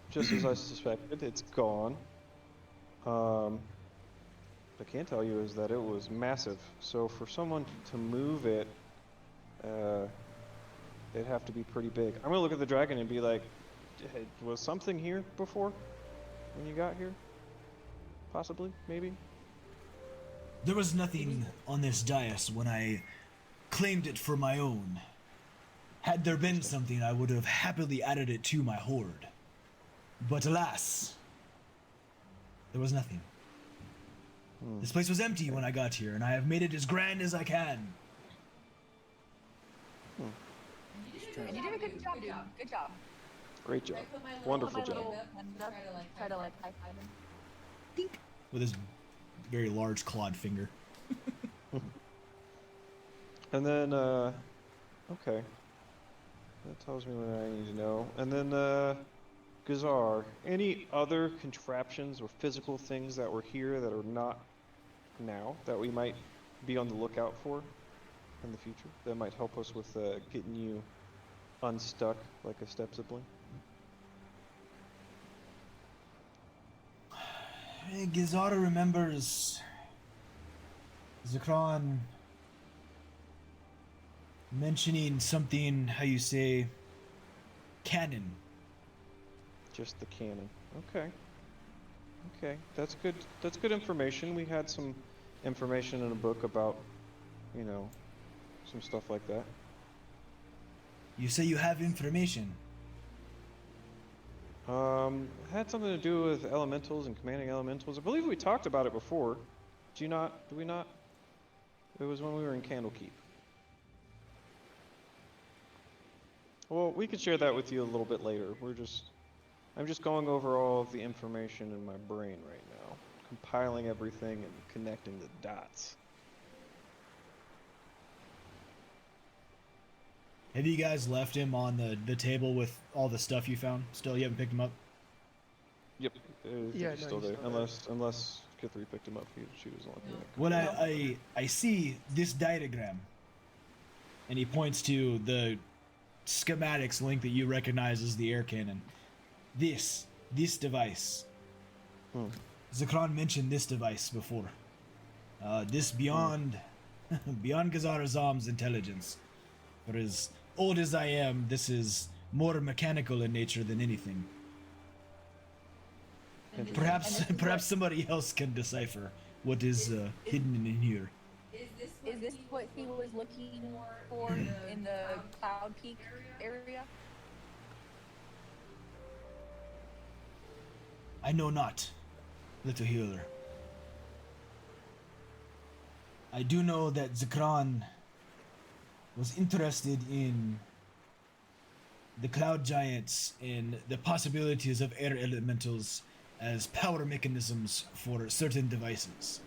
Speaker 11: just as I suspected. It's gone. I can tell you is that it was massive. So for someone to move it, they'd have to be pretty big. I'm gonna look at the dragon and be like, hey, was something here before when you got here? Possibly, maybe?
Speaker 1: There was nothing on this dais when I claimed it for my own. Had there been something, I would have happily added it to my hoard. But alas, there was nothing. This place was empty when I got here, and I have made it as grand as I can.
Speaker 3: And you did a good job, dude. Good job.
Speaker 11: Great job.
Speaker 10: I put my
Speaker 11: Wonderful
Speaker 10: little
Speaker 11: job.
Speaker 10: hand up, try to like high five him.
Speaker 1: With his very large clawed finger.
Speaker 11: And then, okay. That tells me what I need to know. And then, Gazar, any other contraptions or physical things that were here that are not now that we might be on the lookout for in the future that might help us with getting you unstuck like a step sibling?
Speaker 1: Gizara remembers Zikran mentioning something, how you say, canon.
Speaker 11: Just the cannon. Okay. Okay, that's good. That's good information. We had some information in a book about, you know, some stuff like that.
Speaker 1: You say you have information.
Speaker 11: It had something to do with elementals and commanding elementals. I believe we talked about it before. Do you not? Do we not? It was when we were in Candlekeep. Well, we could share that with you a little bit later. I'm just going over all of the information in my brain right now, compiling everything and connecting the dots.
Speaker 1: Have you guys left him on the table with all the stuff you found? Still, you haven't picked him up?
Speaker 11: Yep.
Speaker 5: Yeah,
Speaker 11: he's
Speaker 5: no,
Speaker 11: still
Speaker 5: he's
Speaker 11: there.
Speaker 5: still there.
Speaker 11: Unless Kithri picked him up. She was on.
Speaker 1: When I see this diagram, and he points to the schematics link that you recognize as the air cannon. This device. Zikran mentioned this device before. This beyond Gazar Azam's intelligence. For as old as I am, this is more mechanical in nature than anything. Perhaps somebody else can decipher what is hidden in here.
Speaker 3: Is this what he was looking for in the Cloud Peak area?
Speaker 1: I know not, little healer. I do know that Zikran was interested in the cloud giants and the possibilities of air elementals as power mechanisms for certain devices.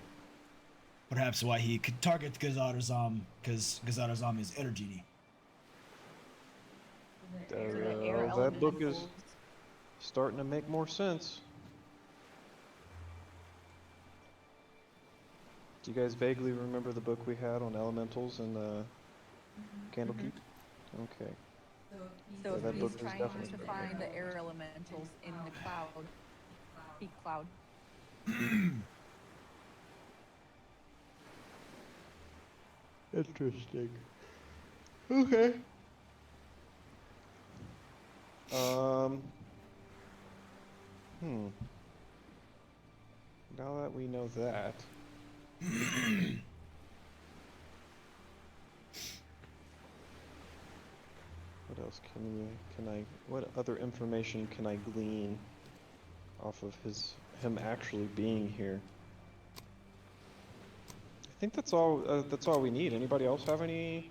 Speaker 1: Perhaps why he could target Gazar Azam, because Gazar Azam is air genie.
Speaker 11: That book is starting to make more sense. Do you guys vaguely remember the book we had on elementals and Candlekeep? Okay.
Speaker 3: So
Speaker 11: that
Speaker 3: he's
Speaker 11: book is
Speaker 3: trying
Speaker 11: definitely
Speaker 3: to
Speaker 11: good.
Speaker 3: find the air elementals in the cloud, peak cloud.
Speaker 11: Interesting. Okay. Now that we know that. What else what other information can I glean off of him actually being here? I think that's all we need. Anybody else have any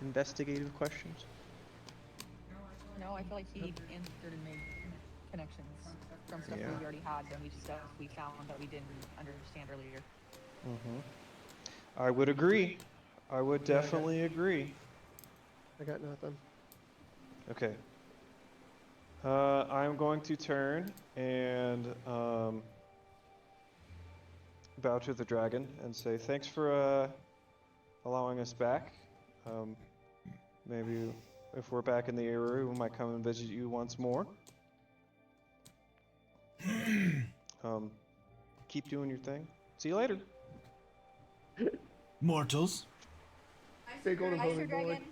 Speaker 11: investigative questions?
Speaker 3: No, I feel like he answered and made connections from stuff
Speaker 11: Yeah.
Speaker 3: we already had and stuff we found that we didn't understand earlier.
Speaker 11: I would agree. I would definitely agree.
Speaker 5: I got nothing.
Speaker 11: Okay. I'm going to turn and bow to the dragon and say thanks for allowing us back. Maybe if we're back in the area, we might come and visit you once more. Keep doing your thing. See you later.
Speaker 1: Mortals.
Speaker 5: Big golden
Speaker 3: Hi, Sir
Speaker 5: homing board.
Speaker 3: Dragon.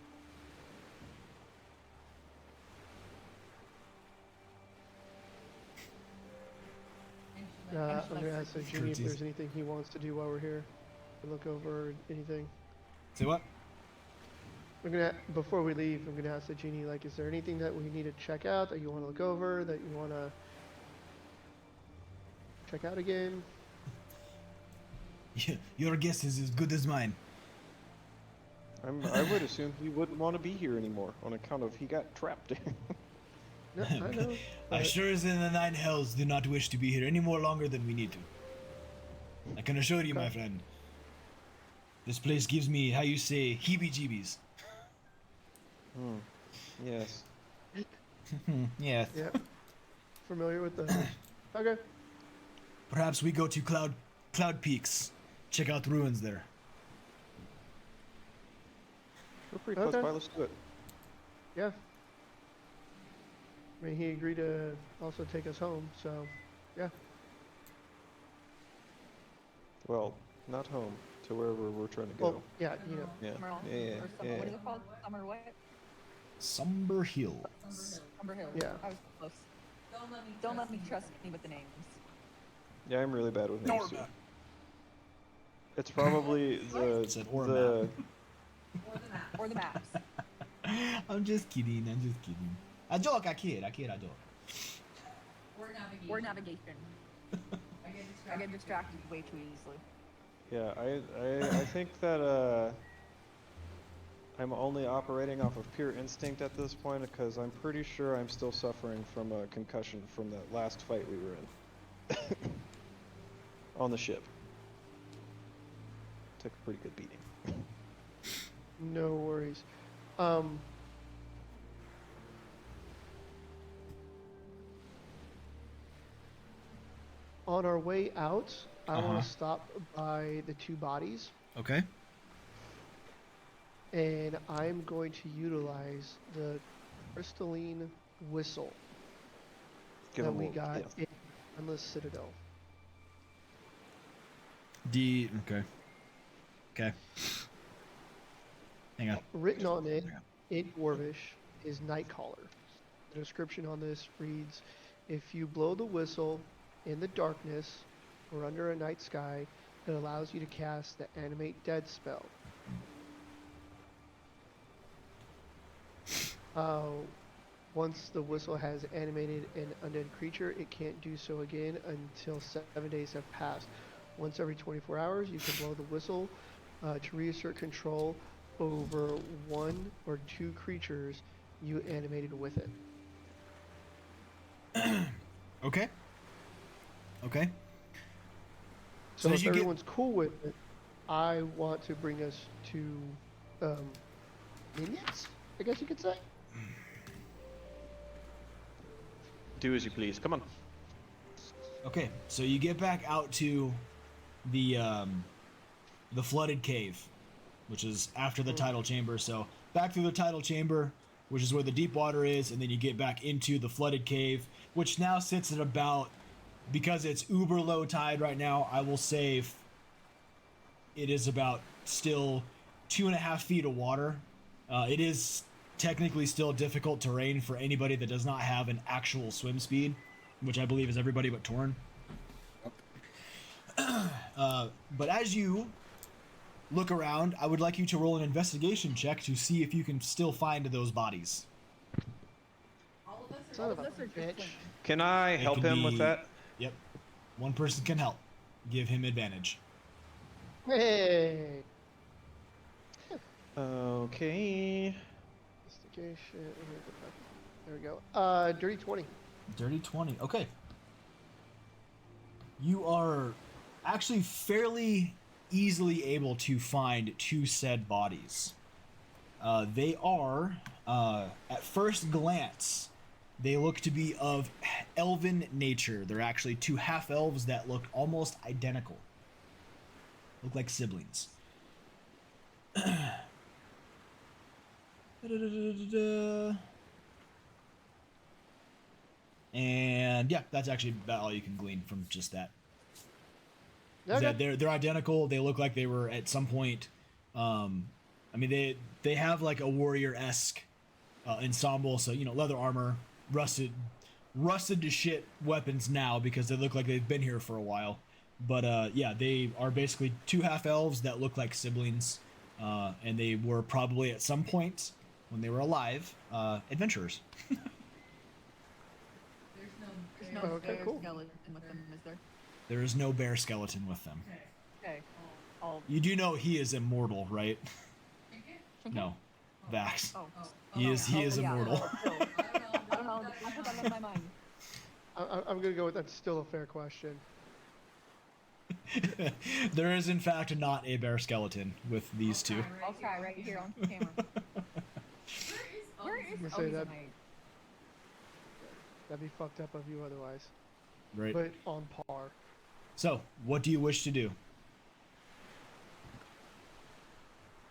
Speaker 5: I'm gonna ask the genie if there's anything he wants to do while we're here. Look over anything.
Speaker 1: Say what?
Speaker 5: Before we leave, I'm gonna ask the genie, like, is there anything that we need to check out that you want to look over, that you want to check out again?
Speaker 1: Your guess is as good as mine.
Speaker 11: I would assume he wouldn't want to be here anymore on account of he got trapped.
Speaker 5: No, I know.
Speaker 1: I sure as in the nine hells do not wish to be here any more longer than we need to. I can assure you, my friend. This place gives me, how you say, heebie-jeebies.
Speaker 11: Yes.
Speaker 1: Yeah.
Speaker 5: Yeah. Familiar with the. Okay.
Speaker 1: Perhaps we go to Cloud Peaks. Check out the ruins there.
Speaker 11: We're pretty close by. Let's do it.
Speaker 5: Yeah. I mean, he agreed to also take us home, so yeah.
Speaker 11: Well, not home, to wherever we're trying to go.
Speaker 5: Well, yeah, you know.
Speaker 11: Yeah.
Speaker 10: Summer,
Speaker 11: Yeah.
Speaker 10: What is it called? Summer what?
Speaker 1: Somber Hills.
Speaker 10: Summer Hill.
Speaker 5: Yeah.
Speaker 10: I was close. Don't let me trust me with the names.
Speaker 11: Yeah, I'm really bad with names too.
Speaker 1: Norma.
Speaker 11: It's probably the
Speaker 1: Said Orma.
Speaker 10: Or the maps.
Speaker 1: I'm just kidding. I joke. I kid.
Speaker 10: Or navigation. I get distracted way too easily.
Speaker 11: Yeah, I think that I'm only operating off of pure instinct at this point because I'm pretty sure I'm still suffering from a concussion from that last fight we were in. On the ship. Took a pretty good beating.
Speaker 5: No worries. On our way out, I want to stop by the two bodies,
Speaker 1: Okay.
Speaker 5: and I'm going to utilize the crystalline whistle
Speaker 11: Give
Speaker 5: that
Speaker 11: him a
Speaker 5: we
Speaker 11: little-
Speaker 5: got
Speaker 11: yeah.
Speaker 5: in Endless Citadel.
Speaker 1: Okay. Okay. Hang on.
Speaker 5: Written on it in Dwarvish is Nightcaller. The description on this reads, if you blow the whistle in the darkness or under a night sky, it allows you to cast the Animate Dead spell. Once the whistle has animated an undead creature, it can't do so again until 7 days have passed. Once every 24 hours, you can blow the whistle to reassert control over one or two creatures you animated with it.
Speaker 1: Okay. Okay.
Speaker 5: So
Speaker 1: as
Speaker 5: if
Speaker 1: you get-
Speaker 5: everyone's cool with it, I want to bring us to minions, I guess you could say.
Speaker 11: Do as you please. Come on.
Speaker 1: Okay. So you get back out to the flooded cave, which is after the tidal chamber. So back through the tidal chamber, which is where the deep water is, and then you get back into the flooded cave, which now sits at about, because it's uber low tide right now, I will say it is about still 2.5 feet of water. It is technically still difficult terrain for anybody that does not have an actual swim speed, which I believe is everybody but Torn. But as you look around, I would like you to roll an investigation check to see if you can still find those bodies.
Speaker 5: Son of a bitch.
Speaker 11: Can I
Speaker 1: It
Speaker 11: help
Speaker 1: can
Speaker 11: him with
Speaker 1: be-
Speaker 11: that?
Speaker 1: Yep. One person can help. Give him advantage.
Speaker 5: Hey!
Speaker 11: Okay.
Speaker 5: Investigation. There we go. Dirty 20.
Speaker 1: Dirty 20. Okay. You are actually fairly easily able to find two said bodies. They are, at first glance, they look to be of elven nature. They're actually two half-elves that look almost identical. Look like siblings. And yeah, that's actually about all you can glean from just that.
Speaker 5: Okay.
Speaker 1: They're identical. They look like they were at some point. I mean, they have like a warrior-esque ensemble. So leather armor, rusted to shit weapons now because they look like they've been here for a while. But yeah, they are basically two half-elves that look like siblings, and they were probably at some point when they were alive adventurers.
Speaker 10: There's no
Speaker 5: Okay, cool.
Speaker 10: skeleton with them, is there?
Speaker 1: There is no bear skeleton with them.
Speaker 10: Okay. I'll
Speaker 1: You do know he is immortal, right?
Speaker 10: Trinket?
Speaker 1: No, Vax.
Speaker 10: Oh.
Speaker 1: He is
Speaker 10: yeah.
Speaker 1: immortal.
Speaker 10: So, I don't know. That's what's on my mind.
Speaker 5: I'm gonna go with that's still a fair question.
Speaker 1: There is, in fact, not a bear skeleton with these two.
Speaker 10: I'll try right here on camera. Where is?
Speaker 5: I'm gonna
Speaker 10: Oh,
Speaker 5: say
Speaker 10: he's
Speaker 5: that
Speaker 10: on my-
Speaker 5: that'd be fucked up of you otherwise.
Speaker 1: Right.
Speaker 5: But on par.
Speaker 1: So, what do you wish to do?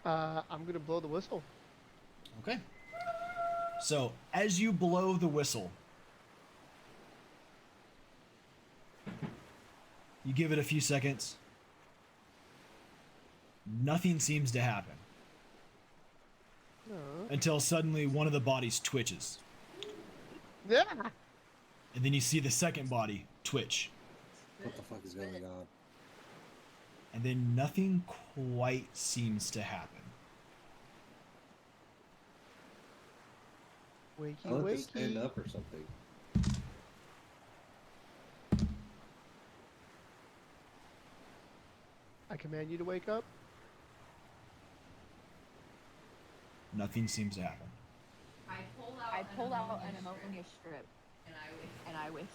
Speaker 5: I'm gonna blow the whistle.
Speaker 1: Okay. So, as you blow the whistle, you give it a few seconds. Nothing seems to happen until suddenly one of the bodies twitches.
Speaker 5: Yeah.
Speaker 1: And then you see the second body twitch.
Speaker 6: What the fuck is going on?
Speaker 1: And then nothing quite seems to happen.
Speaker 5: Wakey,
Speaker 6: I'll have to
Speaker 5: wakey.
Speaker 6: stand up or something.
Speaker 5: I command you to wake up.
Speaker 1: Nothing seems to happen.
Speaker 10: I pulled out an ammonia strip, and I whiffed.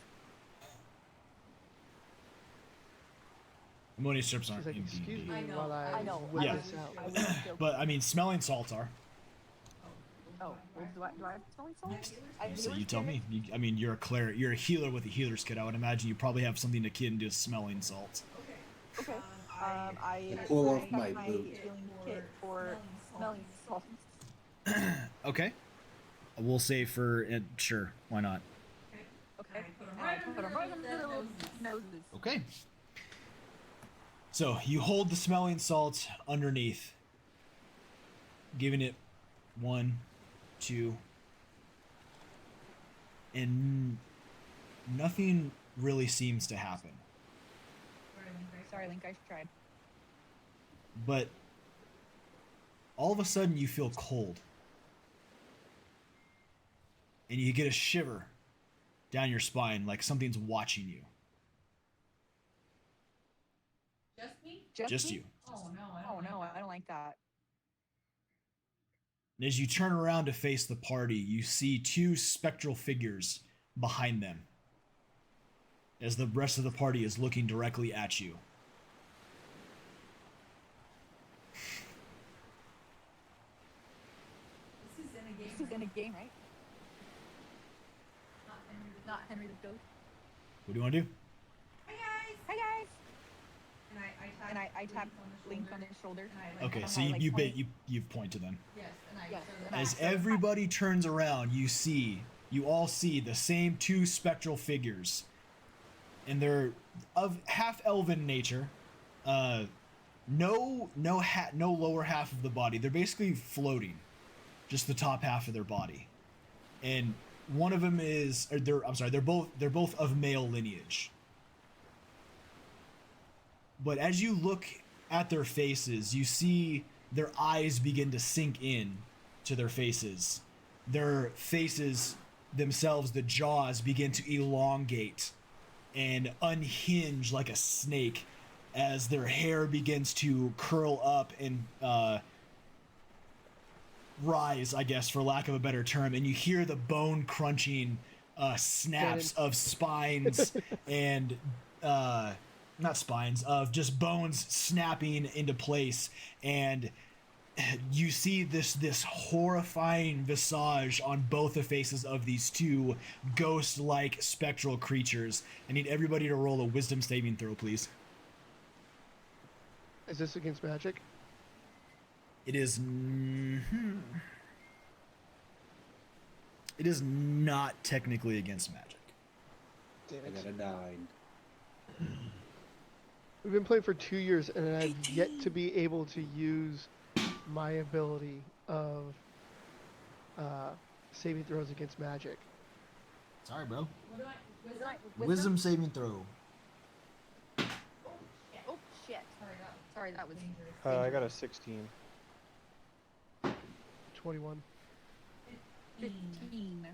Speaker 1: Ammonia strips aren't
Speaker 5: She's like,
Speaker 1: in
Speaker 5: excuse
Speaker 1: D&D.
Speaker 5: me while I
Speaker 10: I know.
Speaker 5: whip
Speaker 1: Yeah.
Speaker 5: this out.
Speaker 10: I whiffed still.
Speaker 1: But, I mean, smelling salts are.
Speaker 10: Oh, well, do I have smelling salts? I have
Speaker 1: So you
Speaker 10: healer's
Speaker 1: tell
Speaker 10: kit?
Speaker 1: me. I mean, you're a cleric. You're a healer with a healer's kit. I would imagine you probably have something akin to smelling salts.
Speaker 10: Okay. I
Speaker 6: Pull off
Speaker 10: have
Speaker 6: my
Speaker 10: my
Speaker 6: boot.
Speaker 10: healing kit for smelling salts.
Speaker 1: Okay. We'll say for sure. Why not?
Speaker 10: Okay. And I put them right under the noses.
Speaker 1: Okay. So you hold the smelling salts underneath, giving it 1, 2, and nothing really seems to happen.
Speaker 10: Sorry, Link, I tried.
Speaker 1: But all of a sudden you feel cold. And you get a shiver down your spine like something's watching you. Just
Speaker 10: me?
Speaker 1: you.
Speaker 10: Oh no, I don't like that.
Speaker 1: And as you turn around to face the party, you see 2 spectral figures behind them. As the rest of the party is looking directly at you.
Speaker 10: This is in a game, right? Not Henry the Ghost.
Speaker 1: What do you want to do?
Speaker 10: Hi guys. And I tap Link on his shoulder.
Speaker 1: Okay,
Speaker 10: and
Speaker 1: so
Speaker 10: I,
Speaker 1: you
Speaker 10: point.
Speaker 1: you point to them.
Speaker 10: Yes,
Speaker 1: As everybody turns around, you all see the same 2 spectral figures. And they're of half elven nature. No lower half of the body. They're basically floating. Just the top half of their body. And one of them is they're both of male lineage. But as you look at their faces, you see their eyes begin to sink in to their faces. Their faces themselves, the jaws, begin to elongate and unhinge like a snake as their hair begins to curl up and rise, I guess, for lack of a better term. And you hear the bone crunching snaps of spines and not spines, of just bones snapping into place. And you see this horrifying visage on both the faces of these 2 ghost-like spectral creatures. I need everybody to roll a wisdom saving throw, please.
Speaker 5: Is this against magic?
Speaker 1: It is. It is not technically against magic.
Speaker 5: Damn
Speaker 6: I
Speaker 5: it.
Speaker 6: got a 9.
Speaker 5: We've been playing for 2 years, and I've yet to be able to use my ability of saving throws against magic.
Speaker 1: Sorry, bro.
Speaker 10: Wisdom?
Speaker 1: Wisdom saving throw.
Speaker 10: Oh shit. Sorry, that was.
Speaker 11: I got a 16.
Speaker 5: 21.
Speaker 10: 15.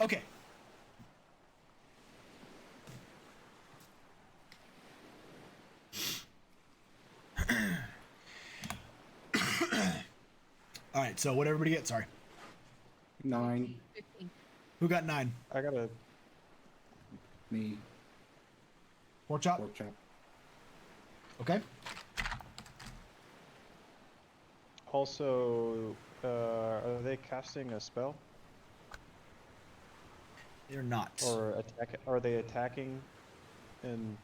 Speaker 1: Okay. All right, so what everybody get? Sorry.
Speaker 6: 9.
Speaker 10: 15.
Speaker 1: Who got 9?
Speaker 11: I got a
Speaker 6: Me.
Speaker 1: Pork chop?
Speaker 6: Pork chop.
Speaker 1: Okay.
Speaker 11: also. Are they casting a spell
Speaker 1: They're not.
Speaker 11: or attack? Are they attacking, and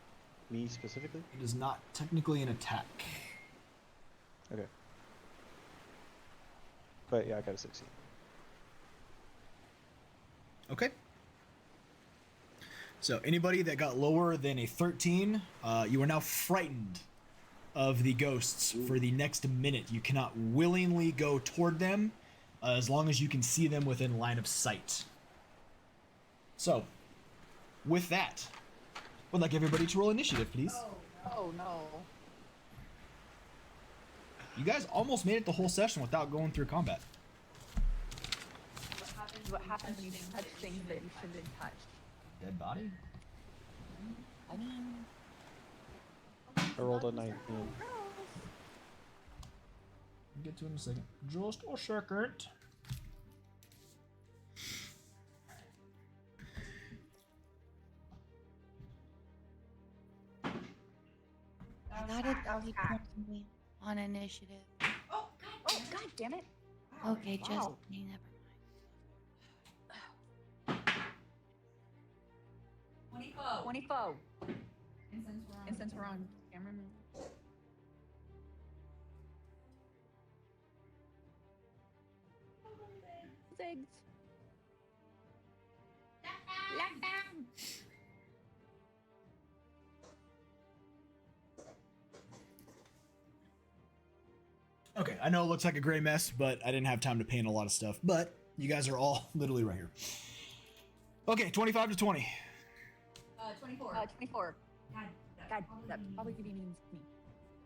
Speaker 11: me specifically?
Speaker 1: It is not technically an attack.
Speaker 11: Okay. But yeah, I got a 16.
Speaker 1: Okay. So anybody that got lower than a 13, you are now frightened of the ghosts for the next minute. You cannot willingly go toward them as long as you can see them within line of sight. So, with that, would like everybody to roll initiative, please.
Speaker 10: Oh no.
Speaker 1: You guys almost made it the whole session without going through combat.
Speaker 10: What happens when you touch things that you shouldn't touch?
Speaker 1: Dead body?
Speaker 10: I mean,
Speaker 11: I rolled a 19.
Speaker 1: We'll get to it in a second. Just a second.
Speaker 9: I got it. Me on initiative.
Speaker 10: oh god damn it.
Speaker 9: Okay, just
Speaker 10: Wow.
Speaker 9: me. Never mind.
Speaker 10: 24. And since we're on camera now. Zigs. Lockdown.
Speaker 1: Okay, I know it looks like a gray mess, but I didn't have time to paint a lot of stuff. But you guys are all literally right here. Okay, 25 to 20.
Speaker 10: 24. 24. God, that probably means me.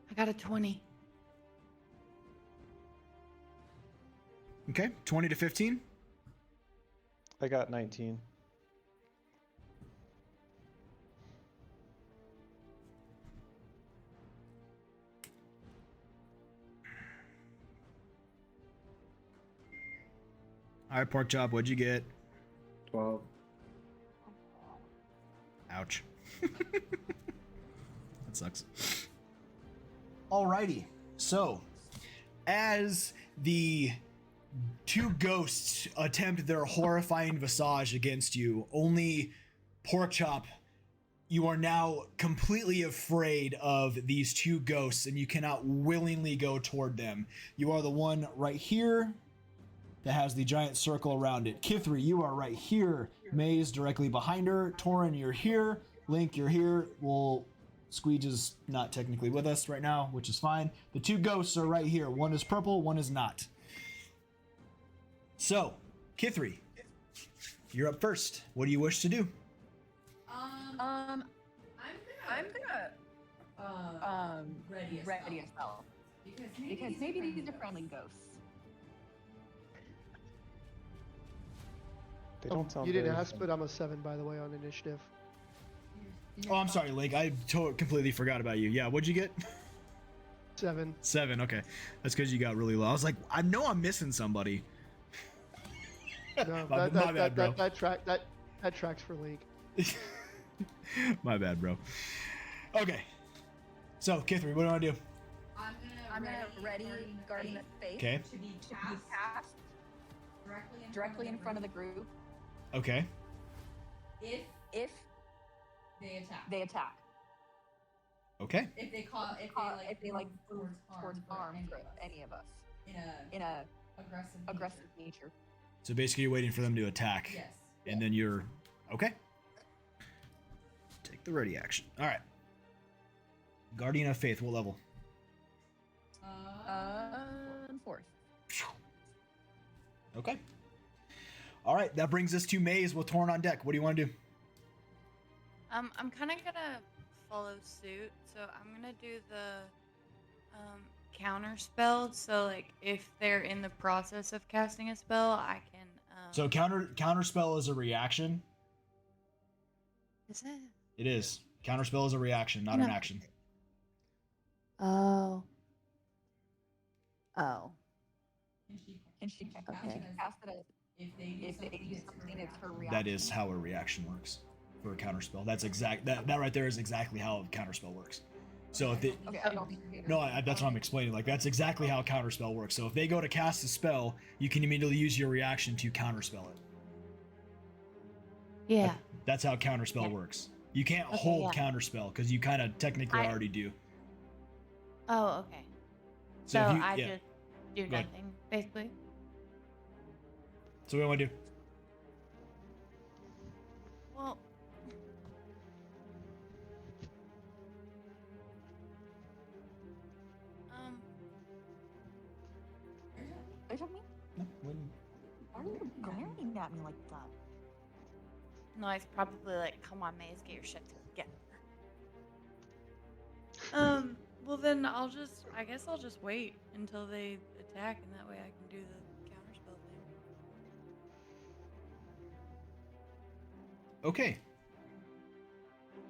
Speaker 9: I got a 20.
Speaker 1: Okay, 20 to 15.
Speaker 11: I got 19.
Speaker 1: All right, pork chop, what'd you get?
Speaker 6: 12.
Speaker 1: Ouch. That sucks. Alrighty, so as the two ghosts attempt their horrifying visage against you, only pork chop, you are now completely afraid of these two ghosts and you cannot willingly go toward them. You are the one right here that has the giant circle around it. Kithri, you are right here. Maze directly behind her. Torin, you're here. Link, you're here. Well, Squeege is not technically with us right now, which is fine. The two ghosts are right here. One is purple, one is not. So, Kithri, you're up first. What do you wish to do?
Speaker 10: I'm gonna ready a spell. Because maybe these are friendly ghosts.
Speaker 11: They don't sound
Speaker 5: You didn't
Speaker 11: very
Speaker 5: ask,
Speaker 11: fun.
Speaker 5: but I'm a 7, by the way, on initiative.
Speaker 1: Oh, I'm sorry, Link. I completely forgot about you. Yeah, what'd you get?
Speaker 5: 7.
Speaker 1: 7, okay. That's because you got really low. I was like, I know I'm missing somebody.
Speaker 5: No,
Speaker 1: My bad, bro.
Speaker 5: that tracks for Link.
Speaker 1: My bad, bro. Okay. So, Kithri, what do I do?
Speaker 10: I'm gonna ready Guardian of Faith
Speaker 1: Okay.
Speaker 10: to be cast directly in front of the group
Speaker 1: Okay.
Speaker 10: if they attack.
Speaker 1: Okay.
Speaker 10: If they like move towards harm for any of us in a aggressive nature.
Speaker 1: So basically, you're waiting for them to attack.
Speaker 10: Yes.
Speaker 1: And then you're... Okay. Take the ready action. All right. Guardian of Faith, what level?
Speaker 10: 4th.
Speaker 1: Okay. All right, that brings us to Maze with Torn on deck. What do you want to do?
Speaker 9: I'm kind of gonna follow suit, so I'm gonna do the counter spell. So like, if they're in the process of casting a spell, I can.
Speaker 1: So counter spell is a reaction.
Speaker 9: Is it?
Speaker 1: It is. Counter spell is a reaction, not
Speaker 9: No.
Speaker 1: an action.
Speaker 9: Oh. Oh.
Speaker 10: And she cast it as if they do something, it's her reaction.
Speaker 1: That is how a reaction works for a counterspell. That's exact. That right there is exactly how a counterspell works. So if they, that's what I'm explaining. Like that's exactly how a counterspell works. So if they go to cast a spell, you can immediately use your reaction to counterspell it.
Speaker 9: Yeah.
Speaker 1: That's how counterspell works. You can't hold counterspell because you kind of technically already do.
Speaker 9: Oh, okay.
Speaker 1: So
Speaker 9: So
Speaker 1: if you,
Speaker 9: I
Speaker 1: yeah.
Speaker 9: just do
Speaker 1: Go ahead.
Speaker 9: nothing, basically.
Speaker 1: So what do you want to do?
Speaker 9: Well,
Speaker 10: Are you talking to me?
Speaker 1: No, wouldn't.
Speaker 10: Why are you glaring at me like that?
Speaker 9: no, it's probably like, come on, Maze, get your shit together.
Speaker 8: Well then I guess I'll just wait until they attack, and that way I can do the counterspell thing.
Speaker 1: Okay.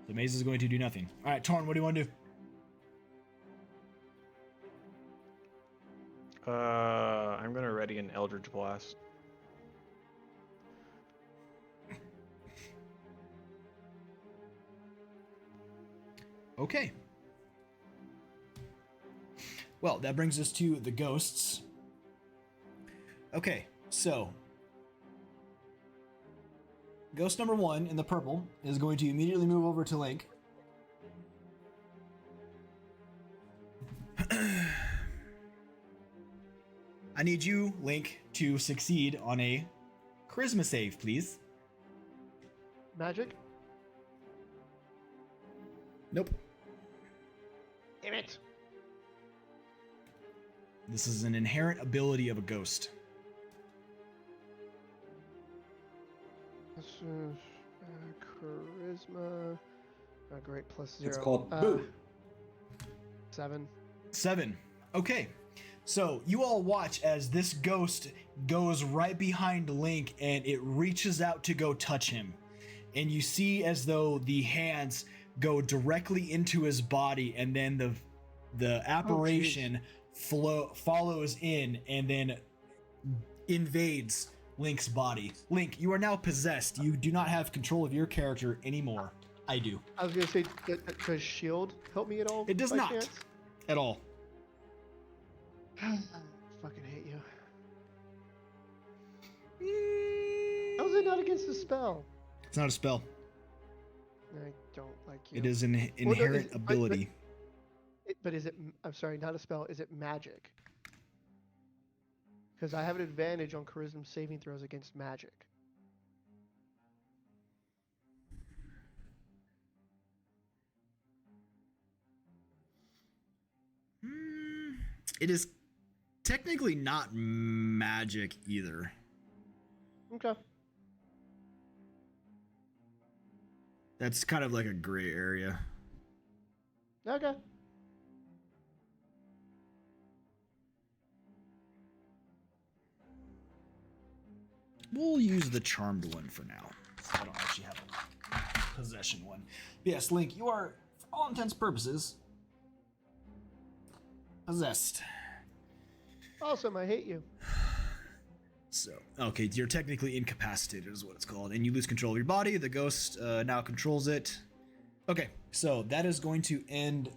Speaker 1: The maze is going to do nothing. All right, Torn, what do you want to do?
Speaker 2: I'm gonna ready an Eldritch Blast.
Speaker 1: Okay. Well, that brings us to the ghosts. Okay, so ghost number 1 in the purple is going to immediately move over to Link. I need you, Link, to succeed on a charisma save, please.
Speaker 5: Magic?
Speaker 1: Nope.
Speaker 5: Damn it.
Speaker 1: This is an inherent ability of a ghost.
Speaker 5: This is charisma. Oh, great, +0.
Speaker 6: It's called Boo.
Speaker 5: 7.
Speaker 1: 7. Okay. So you all watch as this ghost goes right behind Link and it reaches out to go touch him. And you see as though the hands go directly into his body, and then the apparition follows in and then invades Link's body. Link, you are now possessed. You do not have control of your character anymore. I do.
Speaker 5: I was gonna say, does shield help me at all?
Speaker 1: It does
Speaker 5: by
Speaker 1: not.
Speaker 5: chance?
Speaker 1: At all.
Speaker 5: I fucking hate you. How is it not against the spell?
Speaker 1: It's not a spell.
Speaker 5: I don't like you.
Speaker 1: It is an
Speaker 5: Well, no,
Speaker 1: inherent ability.
Speaker 5: But is it? I'm sorry, not a spell. Is it magic? Because I have an advantage on charisma saving throws against magic.
Speaker 1: It is technically not magic either.
Speaker 5: Okay.
Speaker 1: That's kind of like a gray area.
Speaker 5: Okay.
Speaker 1: We'll use the charmed one for now. So I don't actually have a possession one. But yes, Link, you are, for all intents and purposes, possessed.
Speaker 5: Awesome, I hate you.
Speaker 1: So, okay, you're technically incapacitated is what it's called, and you lose control of your body. The ghost now controls it. Okay, so that is going to end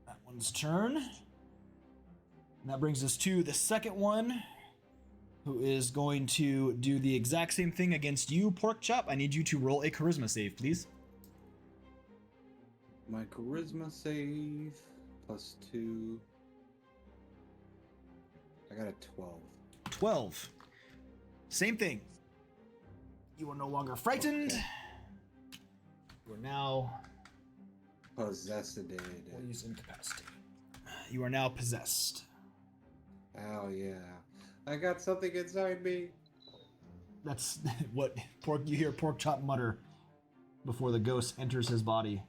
Speaker 1: that one's turn. And that brings us to the second one, who is going to do the exact same thing against you, Pork Chop. I need you to roll a charisma save, please.
Speaker 6: My charisma save +2. I got a 12.
Speaker 1: 12. Same thing. You are no longer frightened.
Speaker 6: Okay.
Speaker 1: You are now
Speaker 6: Possessed.
Speaker 1: we'll use incapacitated. You are now possessed.
Speaker 6: Oh yeah. I got something inside me.
Speaker 1: That's what you hear Pork Chop mutter before the ghost enters his body.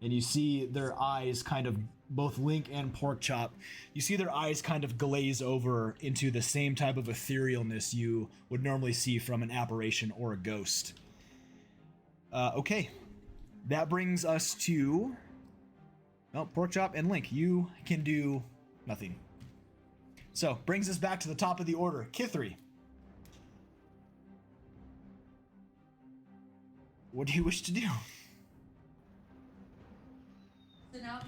Speaker 1: And you see their eyes kind of, both Link and Pork Chop, you see their eyes kind of glaze over into the same type of etherealness you would normally see from an apparition or a ghost. Okay. That brings us to... Well, Pork Chop and Link, you can do nothing. So, brings us back to the top of the order. Kithri. What do you wish to do?
Speaker 10: So now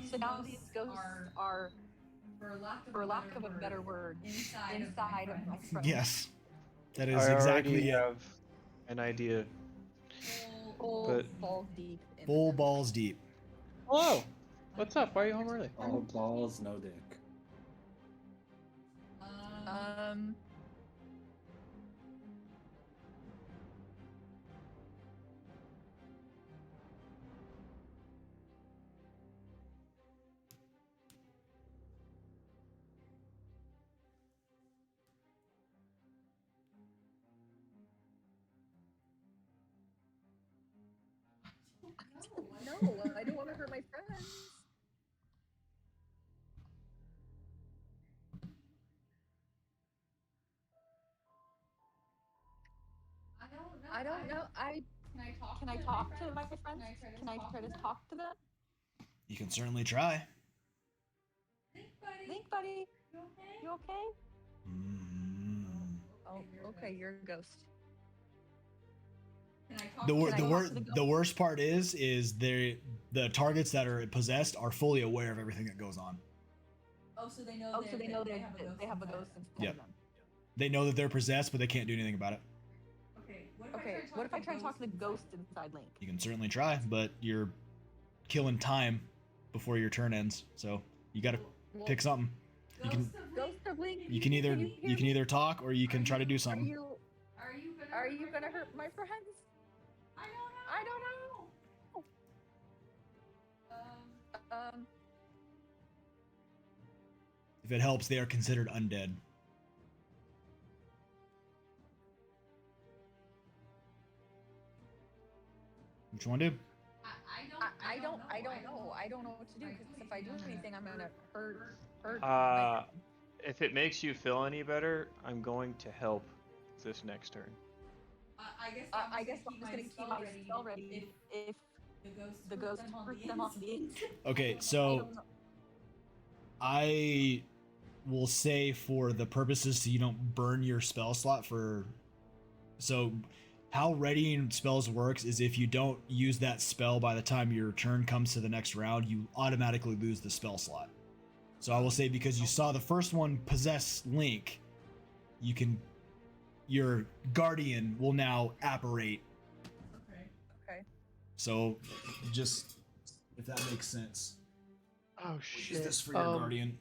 Speaker 10: these ghosts are, for lack of a better word, inside of my friend.
Speaker 1: Yes. That
Speaker 11: I
Speaker 1: is exactly
Speaker 11: already
Speaker 1: it.
Speaker 11: have an idea.
Speaker 10: Full balls deep. in
Speaker 1: Full
Speaker 10: them.
Speaker 1: balls deep.
Speaker 11: Hello. What's up? Why are you home early?
Speaker 6: All balls, no dick.
Speaker 10: No, I don't want to hurt my friends. I don't know. Can I talk to my friends? Can I try to talk to them?
Speaker 1: You can certainly try.
Speaker 10: Think, buddy. You okay? Oh, okay. You're a ghost.
Speaker 1: The worst part is the targets that are possessed are fully aware of everything that goes on.
Speaker 10: Oh, so they know they have a ghost inside
Speaker 1: Yep.
Speaker 10: of them.
Speaker 1: They know that they're possessed, but they can't do anything about it.
Speaker 10: Okay, what if I try to talk to the ghost inside Link?
Speaker 1: You can certainly try, but you're killing time before your turn ends. So you got to pick something.
Speaker 10: Ghost of Link.
Speaker 1: You can either talk or you can try to do something.
Speaker 10: Are you gonna hurt my friends? I don't know.
Speaker 1: If it helps, they are considered undead. What you want to do?
Speaker 10: I don't know. I don't know what to do because if I do anything, I'm gonna hurt.
Speaker 11: If it makes you feel any better, I'm going to help this next turn.
Speaker 10: I guess I'm just gonna keep my spell ready if the ghost hurt them on the inside.
Speaker 1: Okay, so I will say for the purposes so you don't burn your spell slot so how readying spells works is if you don't use that spell by the time your turn comes to the next round, you automatically lose the spell slot. So I will say because you saw the first one possess Link, your guardian will now apparate.
Speaker 10: Okay.
Speaker 1: So just if that makes sense.
Speaker 5: Oh shit.
Speaker 1: Is this for your guardian?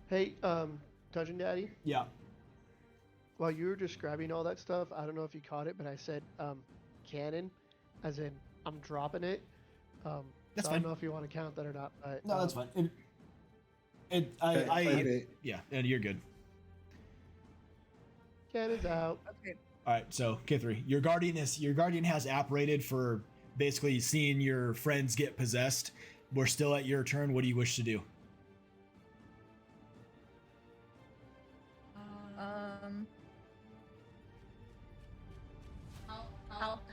Speaker 5: Hey, Dungeon Daddy.
Speaker 1: Yeah.
Speaker 5: While you were describing all that stuff, I don't know if you caught it, but I said cannon, as in I'm dropping it.
Speaker 1: That's
Speaker 5: I don't
Speaker 1: fine.
Speaker 5: know if you want to count that or not. But,
Speaker 1: No, that's fine. Yeah, and you're good.
Speaker 5: Cannon's out.
Speaker 10: Okay.
Speaker 1: All right, so Kithri, your guardian has apparated for basically seeing your friends get possessed. We're still at your turn. What do you wish to do?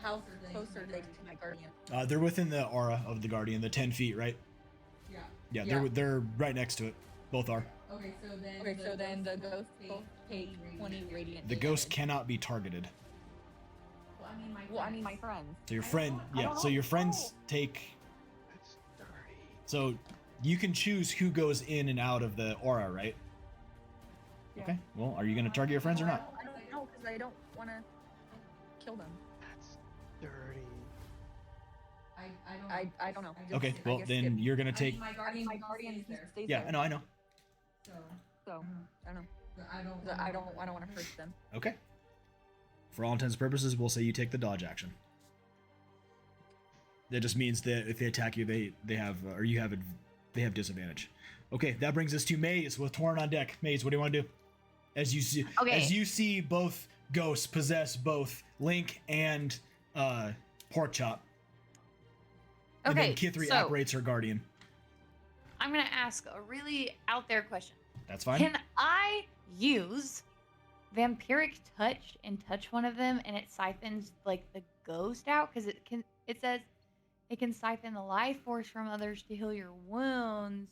Speaker 10: How close are they to my guardian?
Speaker 1: They're within the aura of the guardian, the 10 feet, right? Yeah.
Speaker 10: Yeah.
Speaker 1: They're right next to it. Both are.
Speaker 10: Okay, so then the ghost both take 20 radiant.
Speaker 1: The ghost cannot be targeted.
Speaker 10: Well, I mean my friends.
Speaker 1: So your friend, yeah. So your friends take.
Speaker 5: That's dirty.
Speaker 1: So you can choose who goes in and out of the aura, right?
Speaker 10: Yeah.
Speaker 1: Okay. Well, are you going to target your friends or not?
Speaker 10: I don't know because I don't want to kill them.
Speaker 5: That's dirty.
Speaker 10: I don't know.
Speaker 1: Okay.
Speaker 10: I
Speaker 1: Well,
Speaker 10: guess
Speaker 1: then you're going to take.
Speaker 10: my guardian stays
Speaker 1: Yeah,
Speaker 10: there.
Speaker 1: I know.
Speaker 10: So I don't know. I don't want to hurt them.
Speaker 1: Okay. For all intents and purposes, we'll say you take the dodge action. That just means that if they attack you, they have disadvantage. Okay, that brings us to Maze with Torn on deck. Maze, what do you want to do? As you see both ghosts possess both Link and Pork Chop. And then Kithri operates her guardian.
Speaker 9: I'm gonna ask a really out there question.
Speaker 1: That's fine.
Speaker 9: Can I use vampiric touch and touch one of them and it siphons like the ghost out? Because it says it can siphon the life force from others to heal your wounds.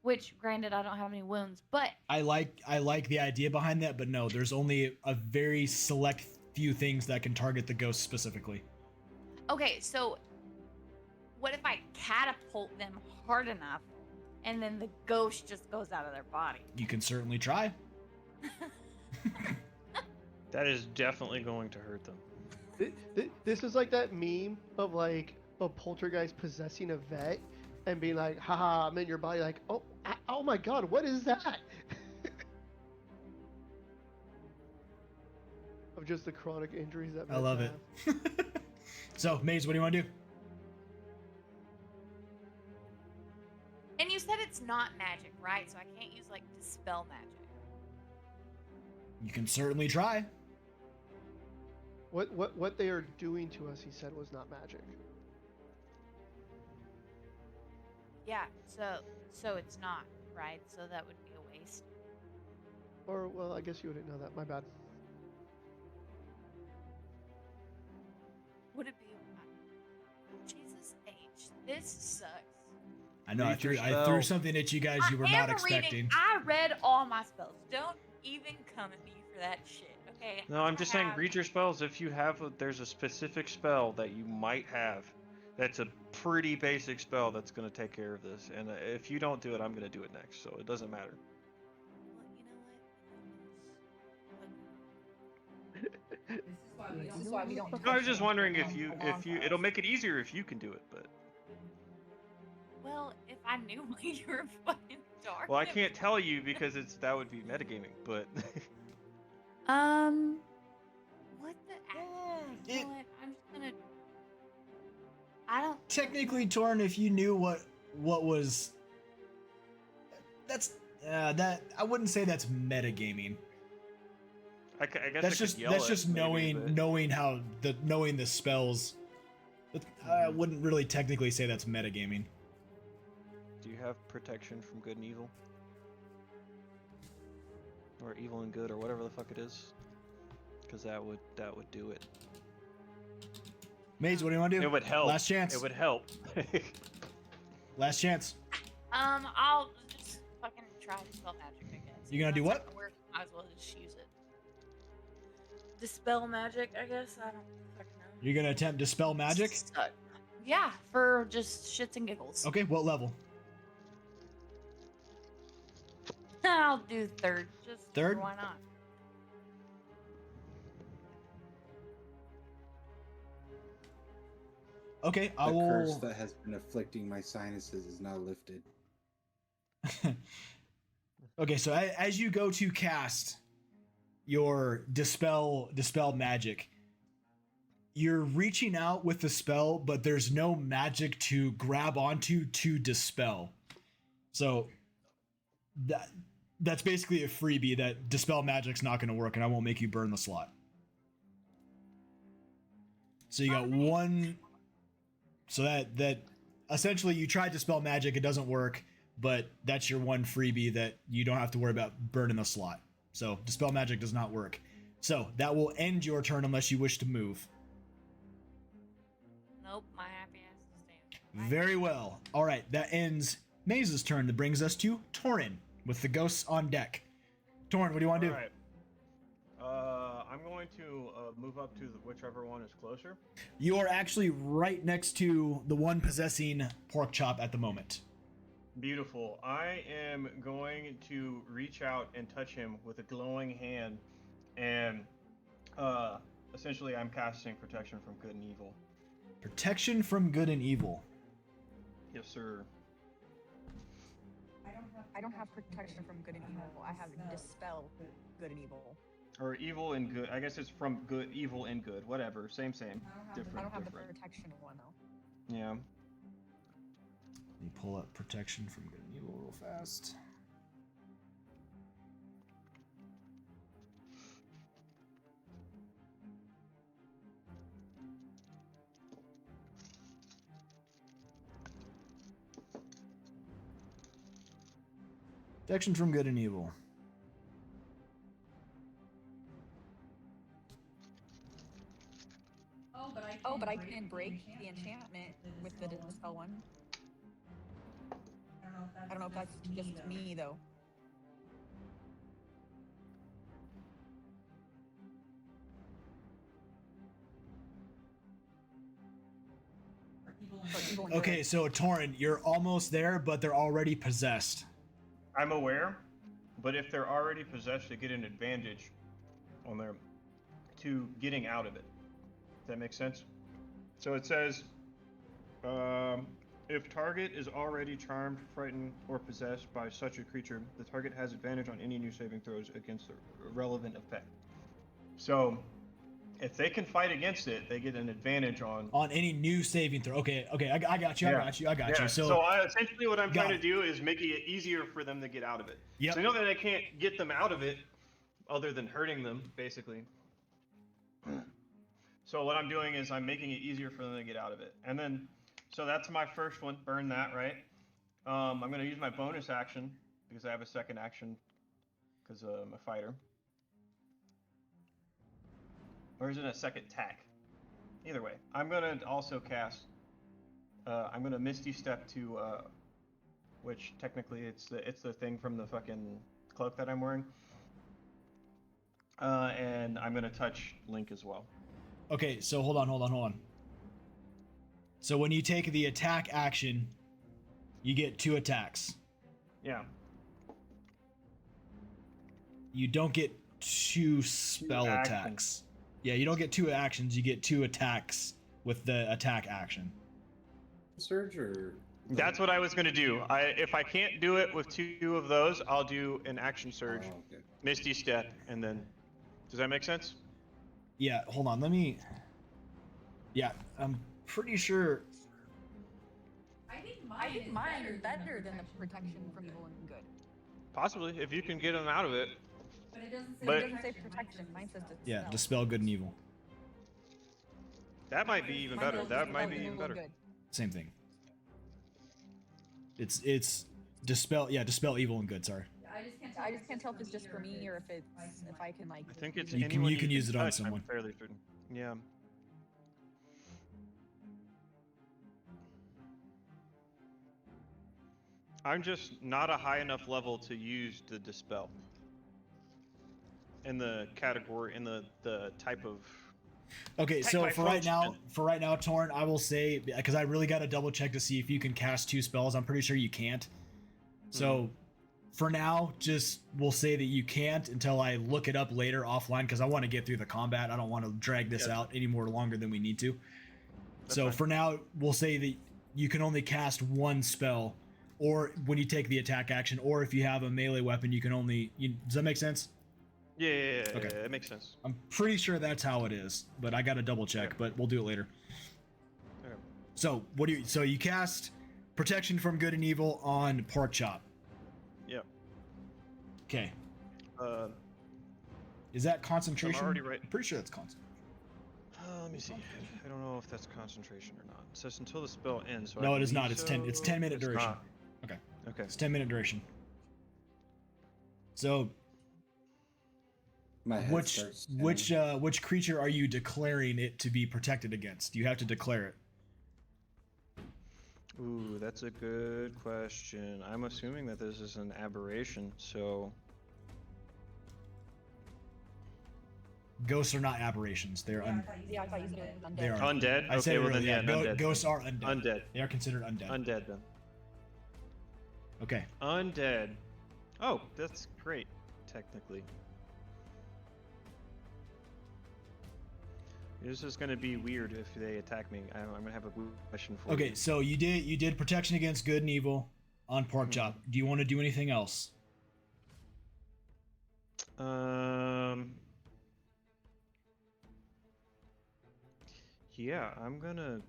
Speaker 9: which granted I don't have any wounds, but
Speaker 1: I like the idea behind that, but no, there's only a very select few things that can target the ghost specifically.
Speaker 9: okay, so what if I catapult them hard enough and then the ghost just goes out of their body?
Speaker 1: You can certainly try.
Speaker 11: That is definitely going to hurt them.
Speaker 5: This is like that meme of like a poltergeist possessing a vet and being like, haha, I'm in your body, like, oh my god, what is that? Of just the chronic injuries that
Speaker 1: I love
Speaker 5: have.
Speaker 1: it. So, Maze, what do you want to do?
Speaker 9: And you said it's not magic, right? So I can't use like dispel magic.
Speaker 1: You can certainly try.
Speaker 5: What they are doing to us, he said, was not magic.
Speaker 9: Yeah, so it's not, right? So that would be a waste.
Speaker 5: Or, well, I guess you wouldn't know that. My bad.
Speaker 9: Would it be? Jesus H, this sucks.
Speaker 1: I know, I
Speaker 11: Read your
Speaker 1: threw
Speaker 11: spell.
Speaker 1: something at you guys you were
Speaker 9: I
Speaker 1: not
Speaker 9: am
Speaker 1: expecting.
Speaker 9: reading. I read all my spells. Don't even come at me for that shit, okay?
Speaker 11: No, I'm just saying,
Speaker 9: have-
Speaker 11: read your spells. If you have, there's a specific spell that you might have. That's a pretty basic spell that's going to take care of this. And if you don't do it, I'm going to do it next. So it doesn't matter.
Speaker 3: This is why we don't.
Speaker 11: No, I was just wondering if you, it'll make it easier if you can do it. But
Speaker 9: Well, if I knew you were fucking dark.
Speaker 11: well, I can't tell you because that would be metagaming. But
Speaker 9: What the? You know what? I'm just gonna. I don't.
Speaker 1: Technically, Torn, if you knew what was, that's that I wouldn't say that's metagaming.
Speaker 11: I guess
Speaker 1: That's
Speaker 11: I could
Speaker 1: just
Speaker 11: yell
Speaker 1: that's
Speaker 11: it,
Speaker 1: just
Speaker 11: maybe, but-
Speaker 1: knowing the spells. I wouldn't really technically say that's metagaming.
Speaker 11: Do you have protection from good and evil? Or evil and good, or whatever the fuck it is? Because that would do it.
Speaker 1: Maze, what do you want to do?
Speaker 11: It would help.
Speaker 1: Last chance.
Speaker 11: It would help.
Speaker 1: Last chance.
Speaker 9: I'll just fucking try to spell magic, I guess.
Speaker 1: You gonna do
Speaker 9: That's
Speaker 1: what?
Speaker 9: not gonna work, might as well just use it. Dispel magic, I guess. I don't fucking know.
Speaker 1: You're gonna attempt dispel magic?
Speaker 9: Yeah, for just shits and giggles.
Speaker 1: Okay, what level?
Speaker 9: I'll do third. Just
Speaker 1: Third?
Speaker 9: Why not?
Speaker 1: Okay, I
Speaker 6: The
Speaker 1: will.
Speaker 6: curse that has been afflicting my sinuses is now lifted.
Speaker 1: Okay, so as you go to cast your dispel magic, you're reaching out with the spell, but there's no magic to grab onto to dispel. So that's basically a freebie that dispel magic's not going to work, and I won't make you burn the slot. So you got one. So that essentially you tried to dispel magic, it doesn't work, but that's your one freebie that you don't have to worry about burning the slot. So dispel magic does not work. So that will end your turn unless you wish to move.
Speaker 9: Nope, my happy ass is staying.
Speaker 1: Very well. All right, that ends Maze's turn. That brings us to Torin with the ghosts on deck. Torin, what do you want to do?
Speaker 11: Alright. I'm going to move up to whichever one is closer.
Speaker 1: You are actually right next to the one possessing Pork Chop at the moment.
Speaker 11: Beautiful. I am going to reach out and touch him with a glowing hand, and essentially I'm casting protection from good and evil.
Speaker 1: Protection from good and evil.
Speaker 11: Yes, sir.
Speaker 10: I don't have protection from good and evil. I have dispel good and evil.
Speaker 11: Or evil and good. I guess it's from good, evil and good. Whatever. Same. Different.
Speaker 10: I don't have
Speaker 11: different.
Speaker 10: the protection one though.
Speaker 11: Yeah.
Speaker 1: Let me pull up protection from good and evil real fast. Protection from good and evil.
Speaker 10: Oh, but I can break the enchantment with the dispel one.
Speaker 7: I don't know if that's just me though.
Speaker 1: Okay, so Torin, you're almost there, but they're already possessed.
Speaker 11: I'm aware, but if they're already possessed, they get an advantage on their to getting out of it. Does that make sense? So it says, if target is already charmed, frightened, or possessed by such a creature, the target has advantage on any new saving throws against the relevant effect. So, if they can fight against it, they get an advantage on
Speaker 1: any new saving throw. Okay, I got you. I got you.
Speaker 11: So essentially, what I'm trying to do is making it easier for them to get out of it.
Speaker 1: Yep.
Speaker 11: So I know that I can't get them out of it, other than hurting them, basically. So what I'm doing is I'm making it easier for them to get out of it. And then, so that's my first one. Burn that, right? I'm going to use my bonus action because I have a second action because I'm a fighter. Or is it a second attack? Either way, I'm going to also cast. I'm going to Misty Step to, which technically it's the thing from the fucking cloak that I'm wearing. And I'm going to touch Link as well.
Speaker 1: Okay, so hold on. So when you take the attack action, you get 2 attacks.
Speaker 11: Yeah.
Speaker 1: You don't get 2 spell attacks. Yeah, you don't get 2 actions, you get 2 attacks with the attack action.
Speaker 6: Surge or...
Speaker 11: That's what I was going to do. If I can't do it with 2 of those, I'll do an action surge, Misty Step, and then... Does that make sense?
Speaker 1: Yeah, hold on, let me... Yeah, I'm pretty sure...
Speaker 7: I think mine is better than the protection from evil and good.
Speaker 11: Possibly, if you can get them out of it.
Speaker 7: But it doesn't say protection. Mine says dispel.
Speaker 1: Yeah, dispel good and evil.
Speaker 11: That might be even better. That might be even better.
Speaker 1: Same thing. It's dispel evil and good, sorry.
Speaker 7: I just can't tell if it's just for me or if I can like.
Speaker 11: I think it's
Speaker 1: you can use it on
Speaker 11: touch,
Speaker 1: someone.
Speaker 11: I'm fairly certain. Yeah. I'm just not a high enough level to use the dispel. In the category, in the type of.
Speaker 1: Okay, so for right now, Torn, I will say, because I really got to double check to see if you can cast 2 spells. I'm pretty sure you can't. So, for now, we'll say that you can't until I look it up later offline, because I want to get through the combat. I don't want to drag this out any more longer than we need to. So for now, we'll say that you can only cast 1 spell, or when you take the attack action, or if you have a melee weapon, you can only. Does that make sense?
Speaker 11: Yeah,
Speaker 1: Okay.
Speaker 11: Yeah, it makes sense.
Speaker 1: I'm pretty sure that's how it is, but I gotta double check. But we'll do it later.
Speaker 11: Okay.
Speaker 1: So So you cast protection from good and evil on Pork Chop.
Speaker 11: Yep.
Speaker 1: Okay. Is that concentration?
Speaker 11: I'm already right.
Speaker 1: I'm pretty sure that's concentration.
Speaker 11: Let me see. I don't know if that's concentration or not. It says until the spell ends. So
Speaker 1: No, it is not. It's 10. It's 10-minute duration.
Speaker 11: Not.
Speaker 1: Okay.
Speaker 11: Okay.
Speaker 1: It's 10-minute duration. So.
Speaker 6: My head starts spinning.
Speaker 1: Which creature are you declaring it to be protected against? You have to declare it.
Speaker 11: Ooh, that's a good question. I'm assuming that this is an aberration, so.
Speaker 1: Ghosts are not aberrations. They're
Speaker 7: I thought you said undead.
Speaker 1: They are
Speaker 11: Undead?
Speaker 1: I said
Speaker 11: Okay, well
Speaker 1: earlier,
Speaker 11: then, yeah, undead.
Speaker 1: Ghosts are undead.
Speaker 11: Undead.
Speaker 1: They are considered undead.
Speaker 11: Undead then.
Speaker 1: Okay.
Speaker 11: Undead. Oh, that's great, technically. This is gonna be weird if they attack me. I'm gonna have a question for you.
Speaker 1: Okay, so you did protection against good and evil on Pork Chop. Do you want to do anything else?
Speaker 11: Yeah, I'm gonna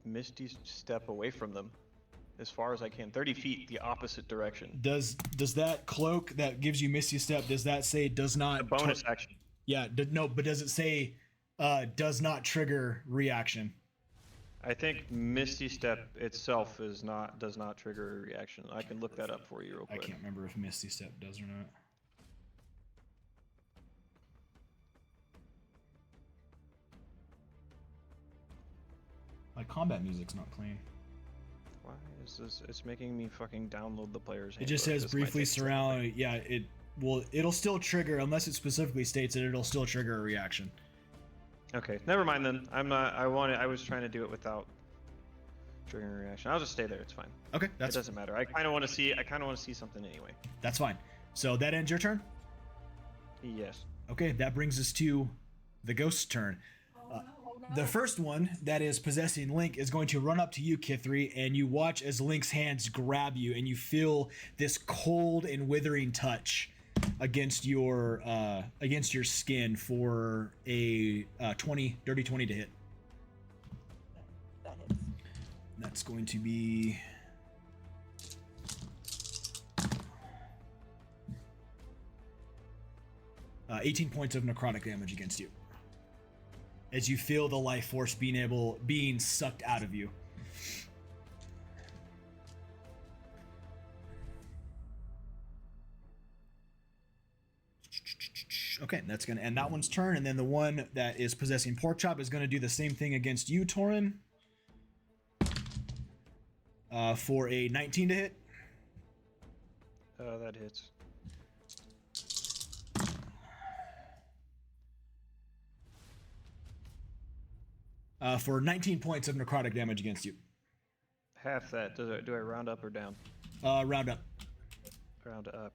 Speaker 11: Misty Step away from them as far as I can. 30 feet the opposite direction.
Speaker 1: Does that cloak that gives you Misty Step, does that say does not...
Speaker 11: A bonus action.
Speaker 1: Yeah, no, but does it say does not trigger reaction?
Speaker 11: I think Misty Step itself does not trigger a reaction. I can look that up for you real quick.
Speaker 1: I can't remember if Misty Step does or not. My combat music's not playing.
Speaker 2: Why is this? It's making me fucking download the player's
Speaker 1: It just
Speaker 2: handbook.
Speaker 1: says
Speaker 2: This might
Speaker 1: briefly
Speaker 2: take a second.
Speaker 1: surround. Yeah, it'll still trigger unless it specifically states it. It'll still trigger a reaction.
Speaker 2: Okay, never mind then. I'm not. I was trying to do it without triggering a reaction. I'll just stay there. It's fine.
Speaker 1: Okay,
Speaker 2: It
Speaker 1: that's
Speaker 2: doesn't matter. I kind of want to see. I kind of want to see something anyway.
Speaker 1: that's fine. So that ends your turn.
Speaker 2: Yes.
Speaker 1: Okay, that brings us to the ghost's turn. The first one that is possessing Link is going to run up to you, Kithri, and you watch as Link's hands grab you, and you feel this cold and withering touch against your skin for a dirty 20 to hit.
Speaker 7: That hits.
Speaker 1: That's going to be 18 points of necrotic damage against you, as you feel the life force being sucked out of you. Okay, that's gonna end that one's turn, and then the one that is possessing Porkchop is gonna do the same thing against you, Torin. For a 19 to hit.
Speaker 2: That hits.
Speaker 1: For 19 points of necrotic damage against you.
Speaker 2: Half that. Do I round up or down?
Speaker 1: Round up.
Speaker 2: Round up.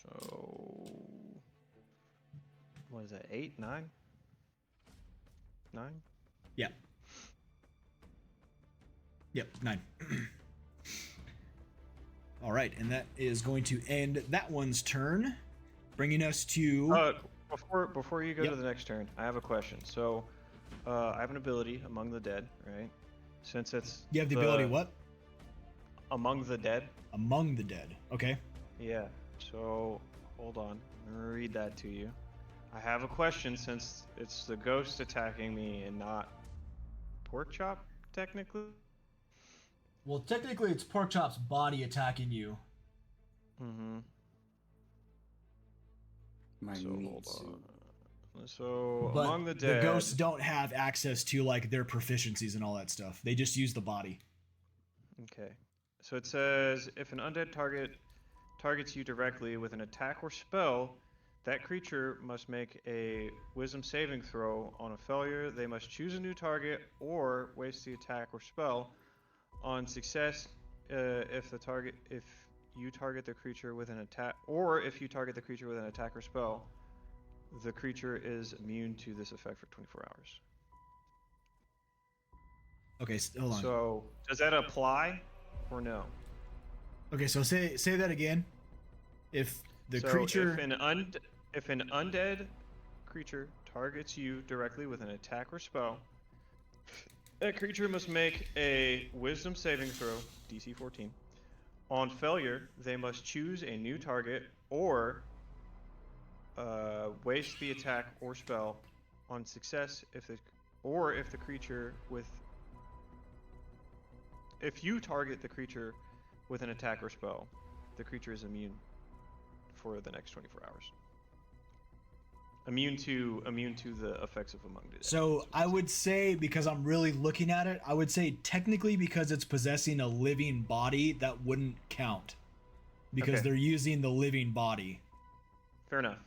Speaker 2: So what is that? 8, 9? 9?
Speaker 1: Yeah. Yep, 9. All right, and that is going to end that one's turn, bringing us to.
Speaker 2: Before you go
Speaker 1: Yep.
Speaker 2: to the next turn, I have a question. So, I have an ability, Among the Dead, right? Since it's
Speaker 1: You have the ability what?
Speaker 2: Among the Dead.
Speaker 1: Among the Dead. Okay.
Speaker 2: Yeah. So, hold on. I'm gonna read that to you. I have a question since it's the ghost attacking me and not Porkchop, technically.
Speaker 1: Well, technically, it's Porkchop's body attacking you.
Speaker 2: Mm-hmm.
Speaker 6: My
Speaker 2: So
Speaker 6: meat
Speaker 2: hold
Speaker 6: suit.
Speaker 2: on. So
Speaker 1: But
Speaker 2: Among the Dead.
Speaker 1: ghosts don't have access to like their proficiencies and all that stuff. They just use the body.
Speaker 2: Okay. So it says if an undead target targets you directly with an attack or spell, that creature must make a wisdom saving throw. On a failure, they must choose a new target or waste the attack or spell. On success, if you target the creature with an attack, or if you target the creature with an attack or spell, the creature is immune to this effect for 24 hours.
Speaker 1: Okay, hold on.
Speaker 2: So does that apply or no?
Speaker 1: Okay, so say that again. If the
Speaker 2: So
Speaker 1: creature.
Speaker 2: if an undead creature targets you directly with an attack or spell, that creature must make a wisdom saving throw, DC 14. On failure, they must choose a new target or waste the attack or spell. On success, if you target the creature with an attack or spell, the creature is immune for the next 24 hours. Immune to the effects of Among the Dead.
Speaker 1: So I would say, because I'm really looking at it, I would say technically because it's possessing a living body, that wouldn't count. Because
Speaker 2: Okay.
Speaker 1: they're using the living body.
Speaker 2: Fair enough.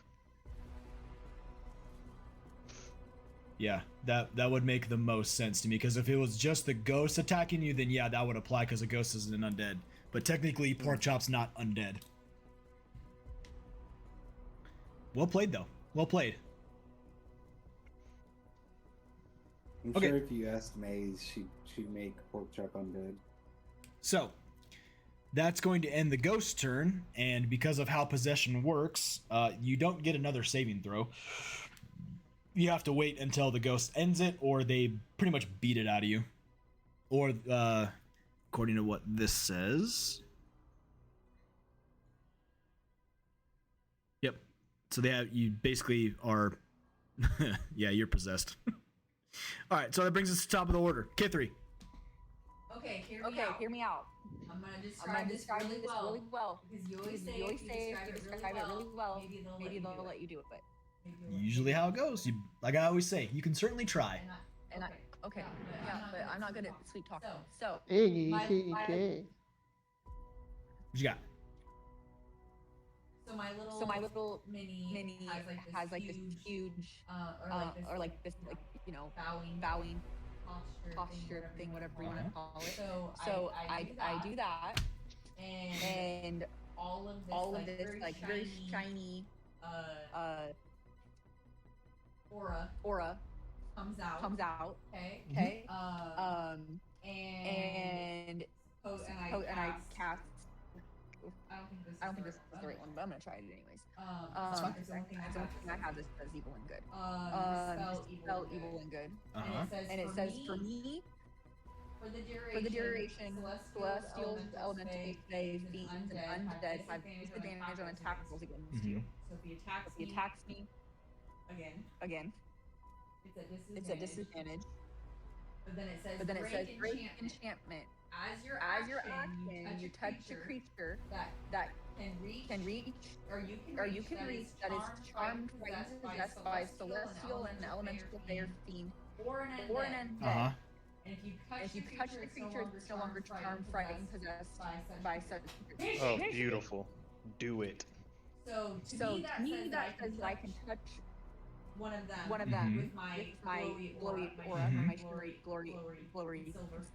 Speaker 1: Yeah, that would make the most sense to me. Because if it was just the ghost attacking you, then yeah, that would apply because a ghost is an undead. But technically, Porkchop's not undead. Well played, though. Well played.
Speaker 6: I'm
Speaker 1: Okay.
Speaker 6: sure if you asked Maze, she'd make Porkchop undead.
Speaker 1: So, that's going to end the ghost turn, and because of how possession works, you don't get another saving throw. You have to wait until the ghost ends it, or they pretty much beat it out of you. Or, according to what this says... Yep. So you basically are... yeah, you're possessed. Alright, so that brings us to the top of the order. Kithri.
Speaker 10: Okay, hear
Speaker 7: Hear me out.
Speaker 10: I'm gonna
Speaker 7: I'm
Speaker 10: describe,
Speaker 7: gonna describe this really well.
Speaker 10: Because you always
Speaker 7: Because
Speaker 10: say,
Speaker 7: you always
Speaker 10: if
Speaker 7: say
Speaker 10: you
Speaker 7: if you
Speaker 10: describe it really well, maybe they'll let you do it.
Speaker 1: Usually how it goes. Like I always say, you can certainly try.
Speaker 7: And I, Okay. Yeah, but I'm not good at sweet talking. So
Speaker 5: Hey,
Speaker 1: What you got?
Speaker 7: so my little mini has like this huge or like this like bowing posture thing, whatever you want to call it. So I do that, and all of this like very shiny aura comes out. Okay. And I cast. I don't think this is the right one, but I'm gonna try it anyways.
Speaker 1: That's fine.
Speaker 7: I don't think I have this as evil and good. Dispel evil and good. And it says for me, for the duration, celestials, elementals, fae, fiends, and undead have disadvantage on attack rolls against you. So if he attacks me again, it's a disadvantage. But then it says break enchantment. As your action, you touch a creature that can reach, or you can reach that is charmed, frightened, possessed by celestial and elemental fae fiend, or an undead. And if you touch the creature, it's no longer charmed, frightened, possessed by such creature.
Speaker 11: Oh, beautiful. Do it.
Speaker 7: So to me, that says that I can touch one of them with my glowy aura, my shimmery glory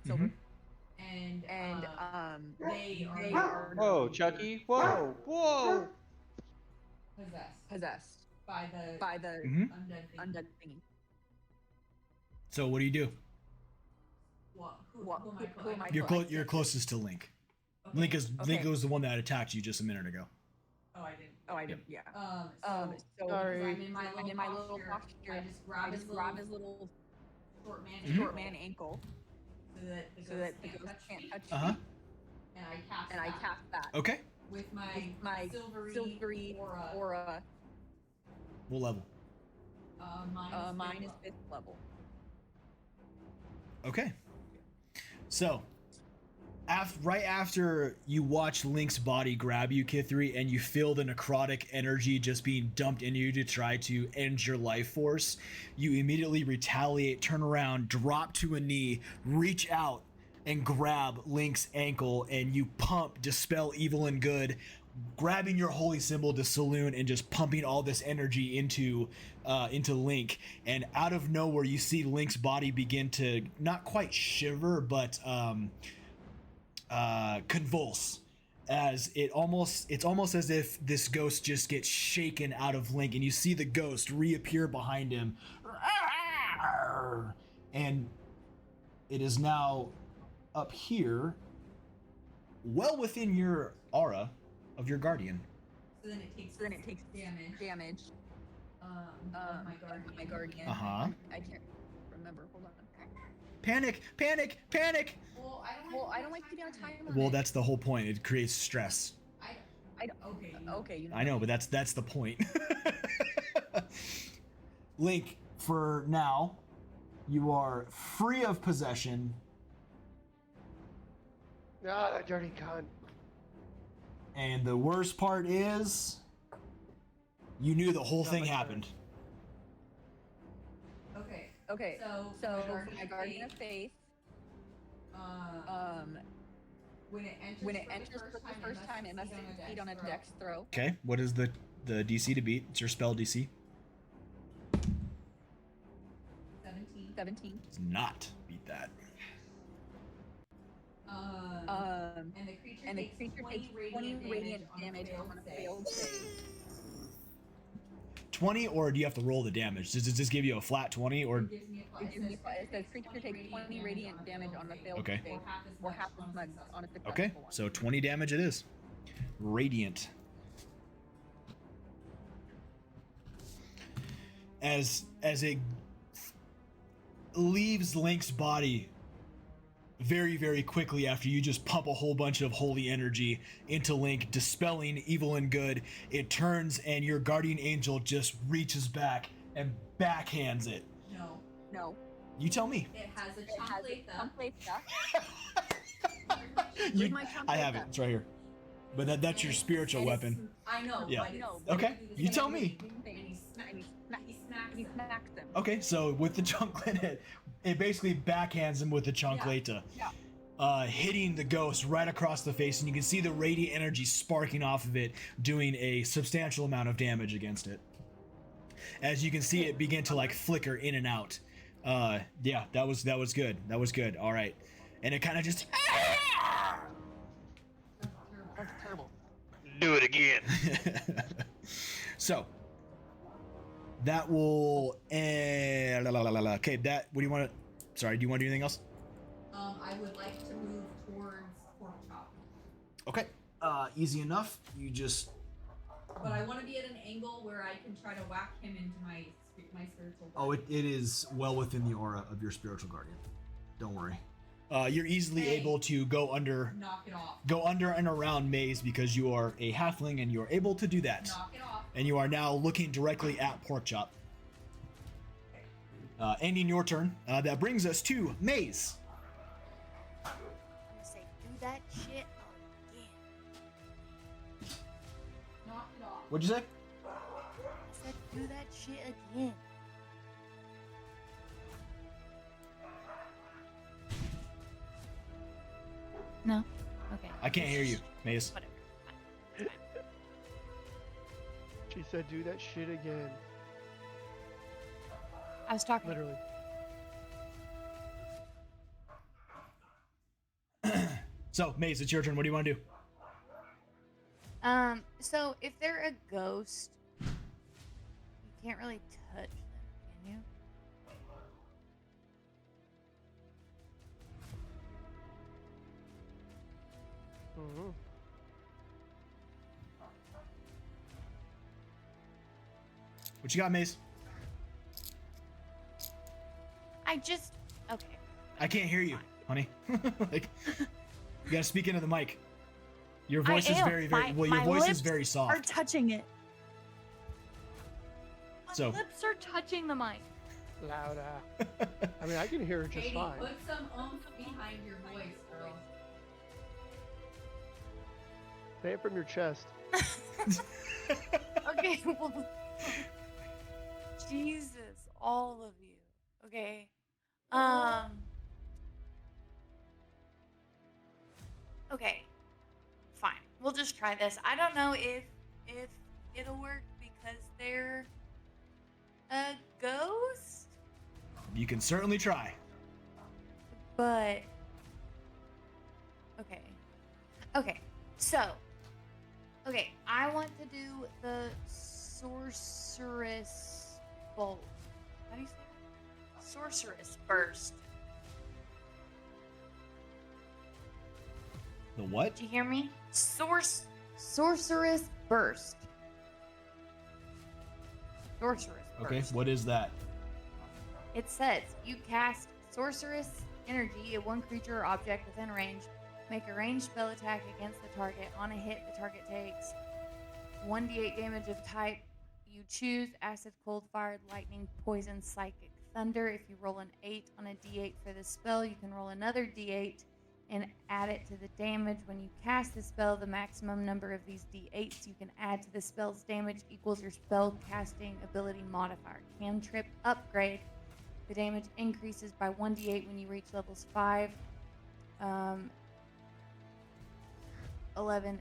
Speaker 7: silver. And they are
Speaker 11: Whoa, Chucky! Whoa!
Speaker 7: possessed by the undead thingy.
Speaker 1: So what do you do?
Speaker 7: Who am I?
Speaker 1: You're closest to Link. Link was the one that attacked you just a minute ago.
Speaker 7: Oh, I did. Yeah. So I'm in my little posture. I just grab his little short man ankle so that the ghost can't touch me. And I cast that.
Speaker 1: Okay.
Speaker 7: With my silvery aura.
Speaker 1: What level?
Speaker 7: Mine is 5th level.
Speaker 1: Okay. So, right after you watch Link's body grab you, Kithri, and you feel the necrotic energy just being dumped into you to try to end your life force, you immediately retaliate, turn around, drop to a knee, reach out, and grab Link's ankle, and you pump Dispel Evil and Good, grabbing your holy symbol to Saloon and just pumping all this energy into Link. And out of nowhere, you see Link's body begin to not quite shiver, but convulse, as it's almost as if this ghost just gets shaken out of Link, and you see the ghost reappear behind him, and it is now up here, well within your aura of your guardian.
Speaker 7: So then it takes damage. My guardian. I can't remember. Hold on.
Speaker 1: Panic!
Speaker 7: Well, I don't like to be on time.
Speaker 1: Well, that's the whole point. It creates stress.
Speaker 7: Okay.
Speaker 1: I know, but that's the point. Link, for now, you are free of possession.
Speaker 5: Ah, that dirty cunt.
Speaker 1: And the worst part is, you knew the whole thing happened.
Speaker 7: Okay. So my guardian of faith, when it enters for the first time, it must succeed on a dex throw.
Speaker 1: Okay, what is the DC to beat? It's your spell DC.
Speaker 7: 17.
Speaker 1: Does not beat that.
Speaker 7: And the creature takes 20 radiant damage on a failed save.
Speaker 1: 20, or do you have to roll the damage? Does it just give you a flat 20, or?
Speaker 7: It says creature takes 20 radiant damage on a failed save, or half as much on a successful
Speaker 1: Okay,
Speaker 7: one.
Speaker 1: so 20 damage it is. Radiant. As it leaves Link's body very, very quickly after you just pump a whole bunch of holy energy into Link, dispelling evil and good, it turns and your guardian angel just reaches back and backhands it.
Speaker 7: No.
Speaker 1: You tell me.
Speaker 10: It has a chancleta.
Speaker 1: I have it. It's right here. But that's your spiritual weapon.
Speaker 10: I know.
Speaker 1: Yeah.
Speaker 10: But it's
Speaker 1: Okay. You tell me.
Speaker 10: And he
Speaker 7: He smacks him.
Speaker 1: Okay, so with the chancleta, it basically backhands him with the chancleta.
Speaker 7: Yeah.
Speaker 1: Hitting the ghost right across the face, and you can see the radiant energy sparking off of it, doing a substantial amount of damage against it. As you can see it begin to like flicker in and out. Yeah, that was good. That was good. All right, and it kind of just.
Speaker 7: That's terrible.
Speaker 11: Do it again.
Speaker 1: So that will. Okay, that. What do you want to? Sorry, do you want to do anything else?
Speaker 10: I would like to move towards pork chop,
Speaker 1: Okay. Easy enough. You just.
Speaker 10: but I want to be at an angle where I can try to whack him into my spiritual.
Speaker 1: Oh, it is well within the aura of your spiritual guardian. Don't worry. You're easily
Speaker 10: Hey.
Speaker 1: able to go under and around Maze because you are a halfling and you are able to do that.
Speaker 10: Knock it off.
Speaker 1: And you are now looking directly at Porkchop. Ending your turn. That brings us to Maze.
Speaker 9: I'm gonna say, do that shit again.
Speaker 10: Knock it off.
Speaker 1: What'd you say?
Speaker 9: I said, do that shit again. No? Okay.
Speaker 1: I can't hear you, Maze.
Speaker 9: Whatever.
Speaker 5: She said, "Do that shit again."
Speaker 9: I was talking.
Speaker 5: Literally.
Speaker 1: So, Maze, it's your turn. What do you want to do?
Speaker 9: So if they're a ghost, you can't really touch them, can you?
Speaker 5: Mm-hmm.
Speaker 1: What you got, Maze?
Speaker 9: Okay.
Speaker 1: I can't hear you, honey. Like, you gotta speak into the mic. Your voice is very, very. Well, your voice is very soft.
Speaker 8: Are touching it.
Speaker 1: So.
Speaker 8: Lips are touching the mic.
Speaker 5: Louder. I mean, I can hear her just
Speaker 10: Katie,
Speaker 5: fine.
Speaker 10: put some oomph behind your voice, girl.
Speaker 5: Say it from your chest.
Speaker 8: Okay. Well, Jesus, all of you. Okay.
Speaker 9: Okay. Fine. We'll just try this. I don't know if it'll work because they're a ghost,
Speaker 1: You can certainly try.
Speaker 9: but okay. Okay. So, okay, I want to do the sorceress bolt. How do you say that? Sorceress burst.
Speaker 1: The what?
Speaker 9: Did you hear me? Sorceress burst. Sorceress burst.
Speaker 1: Okay, what is that?
Speaker 9: It says you cast sorceress energy at one creature or object within range. Make a ranged spell attack against the target. On a hit, the target takes 1d8 damage of type you choose: acid, cold, fire, lightning, poison, psychic, thunder. If you roll an 8 on a d8 for the spell, you can roll another d8 and add it to the damage. When you cast the spell, the maximum number of these d8s you can add to the spell's damage equals your spell casting ability modifier. Cantrip upgrade. The damage increases by 1d8 when you reach levels 5, 11,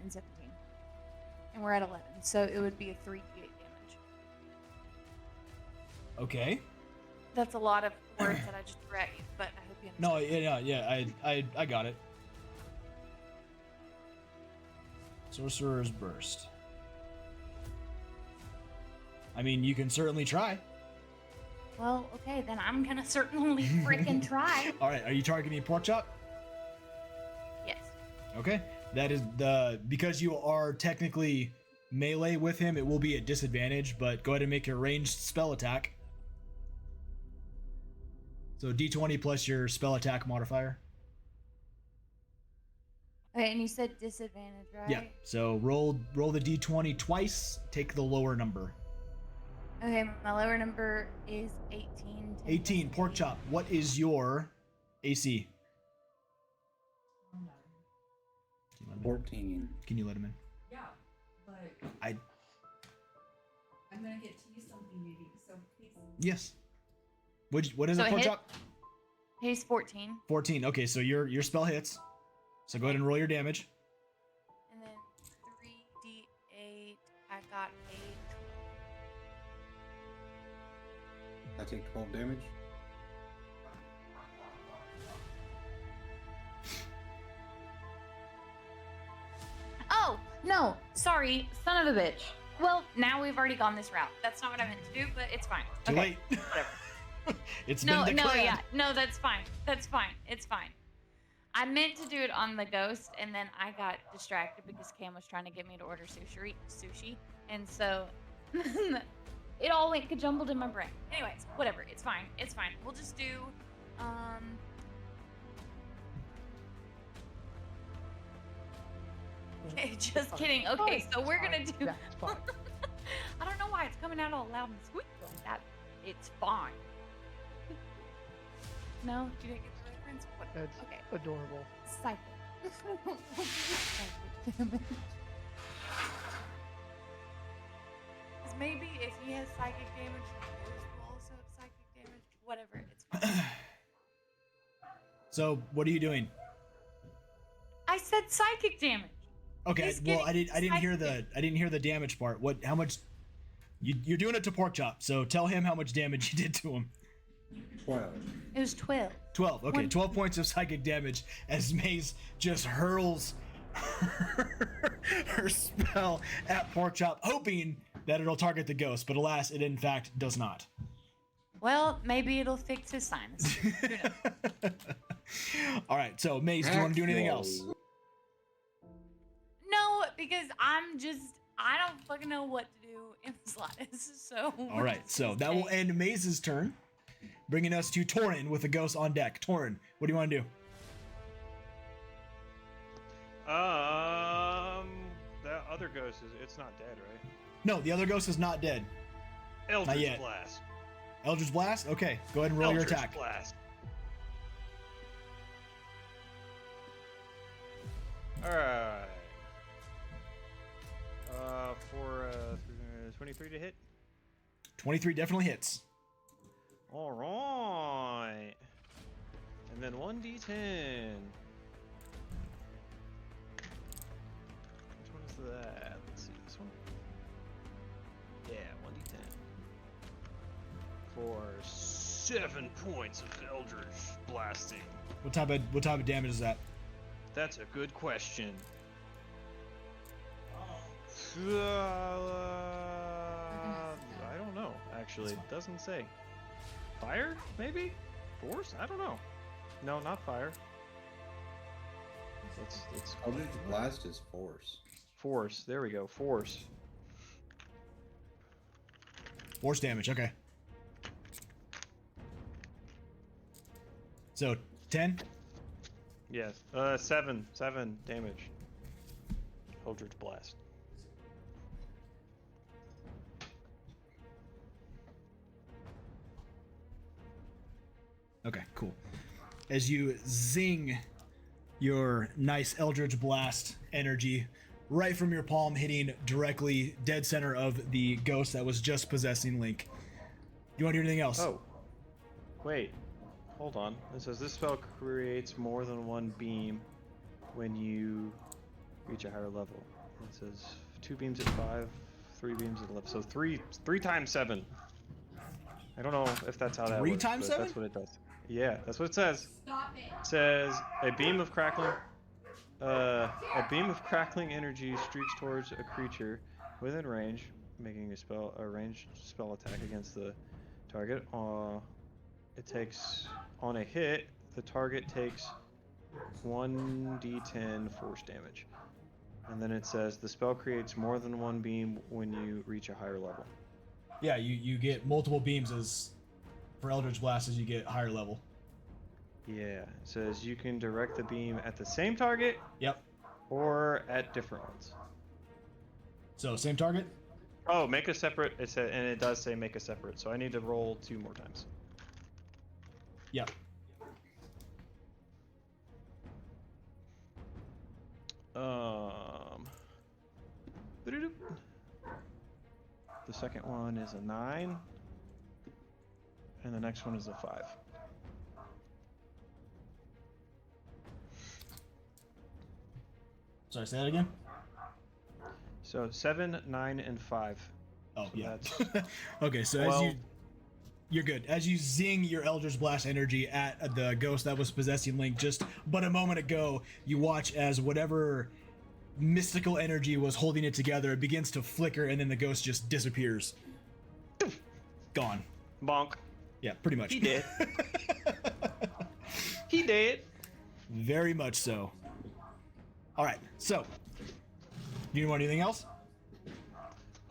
Speaker 9: and 17. And we're at 11, so it would be a 3d8 damage.
Speaker 1: Okay.
Speaker 9: That's a lot of words that I just threw at you, but I hope you understand.
Speaker 1: No, yeah, I got it. Sorcerer's Burst. I mean, you can certainly try.
Speaker 9: Well, okay, then I'm gonna certainly freaking try.
Speaker 1: All right, are you targeting Porkchop?
Speaker 9: Yes.
Speaker 1: Okay, that is because you are technically melee with him, it will be a disadvantage, but go ahead and make your ranged spell attack. So d20 plus your spell attack modifier.
Speaker 9: Okay, and you said disadvantage, right?
Speaker 1: Yeah. So roll the d20 twice. Take the lower number.
Speaker 9: Okay, my lower number is 18.
Speaker 1: 18. Porkchop. What is your AC?
Speaker 6: 14.
Speaker 1: Can you let him in?
Speaker 10: Yeah, but
Speaker 1: I'm
Speaker 10: gonna
Speaker 1: Yes. What is
Speaker 9: So
Speaker 1: it,
Speaker 9: it
Speaker 1: pork
Speaker 9: hit-
Speaker 1: chop?
Speaker 9: He's 14.
Speaker 1: 14. Okay, so your spell hits. So go ahead and roll your damage.
Speaker 9: And then 3d8. I got a 12.
Speaker 6: I take 12 damage.
Speaker 9: Oh, no. Sorry. Son of a bitch. Well, now we've already gone this route. That's not what I meant to do, but it's fine.
Speaker 1: Too
Speaker 9: Okay,
Speaker 1: late.
Speaker 9: whatever.
Speaker 1: It's
Speaker 9: No,
Speaker 1: been
Speaker 9: no,
Speaker 1: declared.
Speaker 9: yeah. No, that's fine. That's fine. It's fine. I meant to do it on the ghost, and then I got distracted because Cam was trying to get me to order sushi. And so it all went kajumbled in my brain. Anyways, whatever. It's fine. It's fine. We'll just do Okay, just kidding. Okay, so we're gonna do
Speaker 5: That's fine.
Speaker 9: I don't know why it's coming out all loud and squeaky like that. It's fine. No, you didn't get the reference? What?
Speaker 5: That's
Speaker 9: Okay.
Speaker 5: adorable.
Speaker 9: Psychic. Psychic damage. 'Cause maybe if he has psychic damage, the ghost will also have psychic damage. Whatever, it's fine.
Speaker 1: So what are you doing?
Speaker 9: I said psychic damage.
Speaker 1: Okay,
Speaker 9: He's
Speaker 1: well I
Speaker 9: getting
Speaker 1: didn't hear
Speaker 9: psychic
Speaker 1: the damage part. How much you're doing it to pork chop, so tell him how much damage you did to him.
Speaker 6: 12.
Speaker 9: It was 12.
Speaker 1: 12. Okay,
Speaker 9: One-
Speaker 1: 12 points of psychic damage as Maze just hurls her spell at pork chop, hoping that it'll target the ghost, but alas, it in fact does not.
Speaker 9: Well, maybe it'll fix his sinus. Who knows?
Speaker 1: All right, so Maze, do you want to do anything else?
Speaker 9: No, because I don't fucking know what to do in the slightest. So.
Speaker 1: All right, so that will end Maze's turn, bringing us to Torin with the ghost on deck. Torin, what do you want to do?
Speaker 11: That other ghost it's not dead, right?
Speaker 1: No, the other ghost is not dead.
Speaker 11: Eldritch
Speaker 1: yet.
Speaker 11: Blast.
Speaker 1: Eldritch Blast? Okay, go ahead and roll your
Speaker 11: Eldritch
Speaker 1: attack.
Speaker 11: Blast. Alright. For 23 to hit.
Speaker 1: 23 definitely hits.
Speaker 11: Alright. And then 1d10. Which one is that? Let's see, this one? Yeah, 1d10. For 7 points of Eldritch Blasting.
Speaker 1: What type of damage is that?
Speaker 11: That's a good question. I don't know, actually. It doesn't say. Fire, maybe? Force? I don't know. No, not fire. It's
Speaker 6: Eldritch Blast is force.
Speaker 11: force. There we go. Force.
Speaker 1: Force damage, okay. So, 10?
Speaker 11: Yes. 7 damage. Eldritch Blast.
Speaker 1: Okay, cool. As you zing your nice Eldritch Blast energy right from your palm, hitting directly dead center of the ghost that was just possessing Link. You want to do anything else?
Speaker 11: Oh. Wait. Hold on. It says this spell creates more than one beam when you reach a higher level. It says 2 beams at 5, 3 beams at 11. So 3 times 7. I don't know if that's how that
Speaker 1: 3
Speaker 11: works.
Speaker 1: times
Speaker 11: but
Speaker 1: 7?
Speaker 11: That's what it does. Yeah, that's what it says.
Speaker 10: Stop it.
Speaker 11: It says a beam of crackling energy streaks towards a creature within range, making a ranged spell attack against the target. It takes on a hit, the target takes 1d10 force damage. And then it says the spell creates more than one beam when you reach a higher level.
Speaker 1: Yeah, you get multiple beams as for Eldritch Blast as you get higher level.
Speaker 11: Yeah, it says you can direct the beam at the same target.
Speaker 1: Yep.
Speaker 11: Or at different ones.
Speaker 1: So, same target?
Speaker 11: Oh, make a separate. It said, and it does say make a separate. So I need to roll 2 more times.
Speaker 1: Yep.
Speaker 2: The second one is a 9. And the next one is a 5.
Speaker 1: Sorry, say that again.
Speaker 2: So 7, 9, and 5.
Speaker 1: Oh,
Speaker 2: So
Speaker 1: yeah.
Speaker 2: that's
Speaker 1: Okay, so you're good. As you zing your Eldritch Blast energy at the ghost that was possessing Link just but a moment ago, you watch as whatever mystical energy was holding it together, it begins to flicker, and then the ghost just disappears. Gone.
Speaker 2: bonk.
Speaker 1: Yeah, pretty much.
Speaker 2: He did. He did.
Speaker 1: Very much so. All right, so do you want anything else?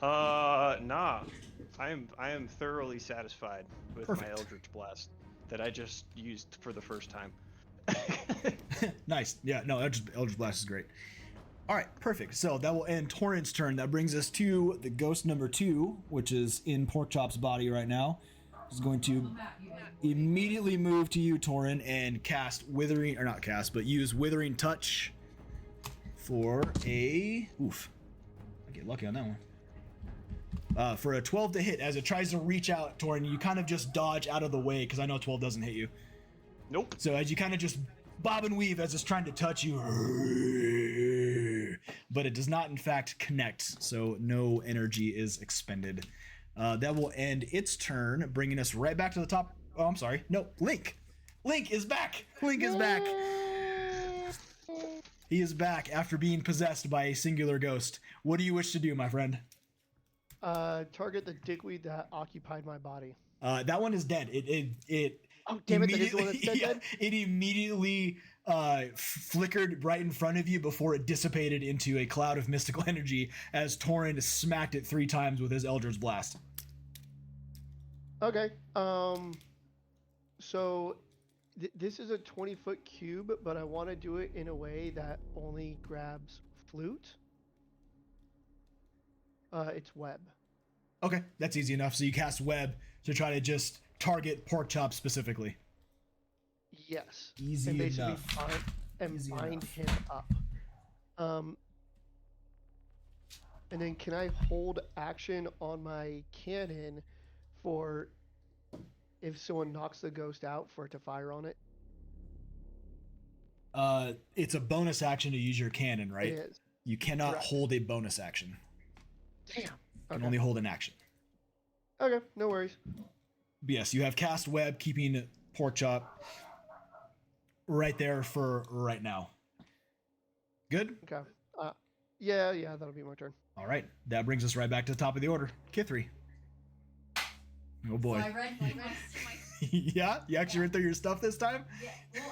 Speaker 2: Nah. I am thoroughly satisfied with
Speaker 1: Perfect.
Speaker 2: my Eldritch Blast that I just used for the first time.
Speaker 1: Nice. Yeah, no, Eldritch Blast is great. All right, perfect. So that will end Torrent's turn. That brings us to the ghost number 2, which is in Porkchop's body right now. Is going to immediately move to you, Torrent, and cast Withering, or not cast, but use Withering Touch for a... Oof. I get lucky on that one. For a 12 to hit. As it tries to reach out, Torrent, you kind of just dodge out of the way, because I know 12 doesn't hit you.
Speaker 2: Nope.
Speaker 1: So as you kind of just bob and weave as it's trying to touch you, but it does not in fact connect, so no energy is expended. That will end its turn, bringing us right back to the top. Oh, I'm sorry. No, Link. Link is back. Link is back. He is back after being possessed by a singular ghost. What do you wish to do, my friend?
Speaker 5: Target the dickweed that occupied my body.
Speaker 1: That one is dead. It
Speaker 5: Oh, damn it, that is the one that's dead,
Speaker 1: yeah,
Speaker 5: dead?
Speaker 1: it immediately flickered right in front of you before it dissipated into a cloud of mystical energy as Torrent smacked it 3 times with his Eldritch Blast.
Speaker 5: Okay. So this is a 20-foot cube, but I want to do it in a way that only grabs flute. It's web.
Speaker 1: Okay, that's easy enough. So you cast Web to try to just target Porkchop specifically.
Speaker 5: Yes.
Speaker 1: Easy
Speaker 5: and basically
Speaker 1: enough.
Speaker 5: bind
Speaker 1: enough.
Speaker 5: him up. And then can I hold action on my cannon for if someone knocks the ghost out for it to fire on it?
Speaker 1: It's a bonus action to use your cannon, right?
Speaker 5: It is.
Speaker 1: You cannot
Speaker 5: Correct.
Speaker 1: hold a bonus action.
Speaker 5: Damn.
Speaker 1: You can
Speaker 5: Okay.
Speaker 1: only hold an action.
Speaker 5: Okay, no worries.
Speaker 1: But yes, you have cast Web, keeping Porkchop right there for right now. Good?
Speaker 5: Okay. Yeah, that'll be my turn.
Speaker 1: All right. That brings us right back to the top of the order. Kithri. Oh boy.
Speaker 10: So I read my
Speaker 1: Yeah? You actually read through your stuff this time?
Speaker 10: Yeah. Well,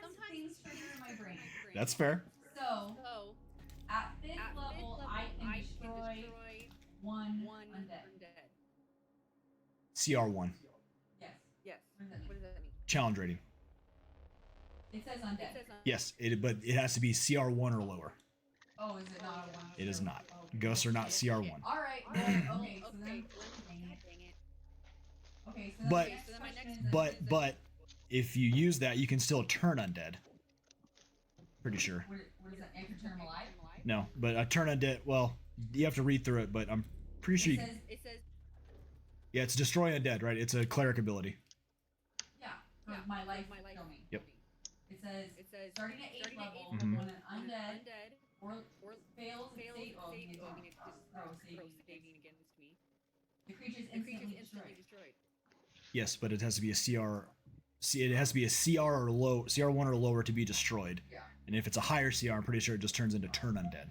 Speaker 10: sometimes things trigger in my brain.
Speaker 1: That's fair.
Speaker 10: So at 5th level, I can destroy one undead.
Speaker 1: CR1.
Speaker 10: Yes. What does that mean?
Speaker 1: Challenge rating.
Speaker 10: It says undead.
Speaker 1: Yes, but it has to be CR1 or lower.
Speaker 10: Oh, is it not a 1?
Speaker 1: It is not. Ghosts are not CR1.
Speaker 10: All right. Well, okay. So then, okay. So then
Speaker 1: But
Speaker 10: my next question is
Speaker 1: but if you use that, you can still turn undead. Pretty sure.
Speaker 10: what is that? You can turn them alive?
Speaker 1: No, but a turn undead. Well, you have to read through it, but I'm pretty sure.
Speaker 10: It says
Speaker 1: Yeah, it's destroy undead, right? It's a cleric ability.
Speaker 10: yeah. For my life domain.
Speaker 1: Yep.
Speaker 10: It says starting at 8th level,
Speaker 1: Mhm.
Speaker 10: when an undead or fails its save. Oh, you need to just throw saving against me. The creature's instantly destroyed.
Speaker 1: Yes, but it has to be a CR. It has to be a CR or low, CR1 or lower to be destroyed.
Speaker 10: Yeah.
Speaker 1: And if it's a higher CR, I'm pretty sure it just turns into turn undead.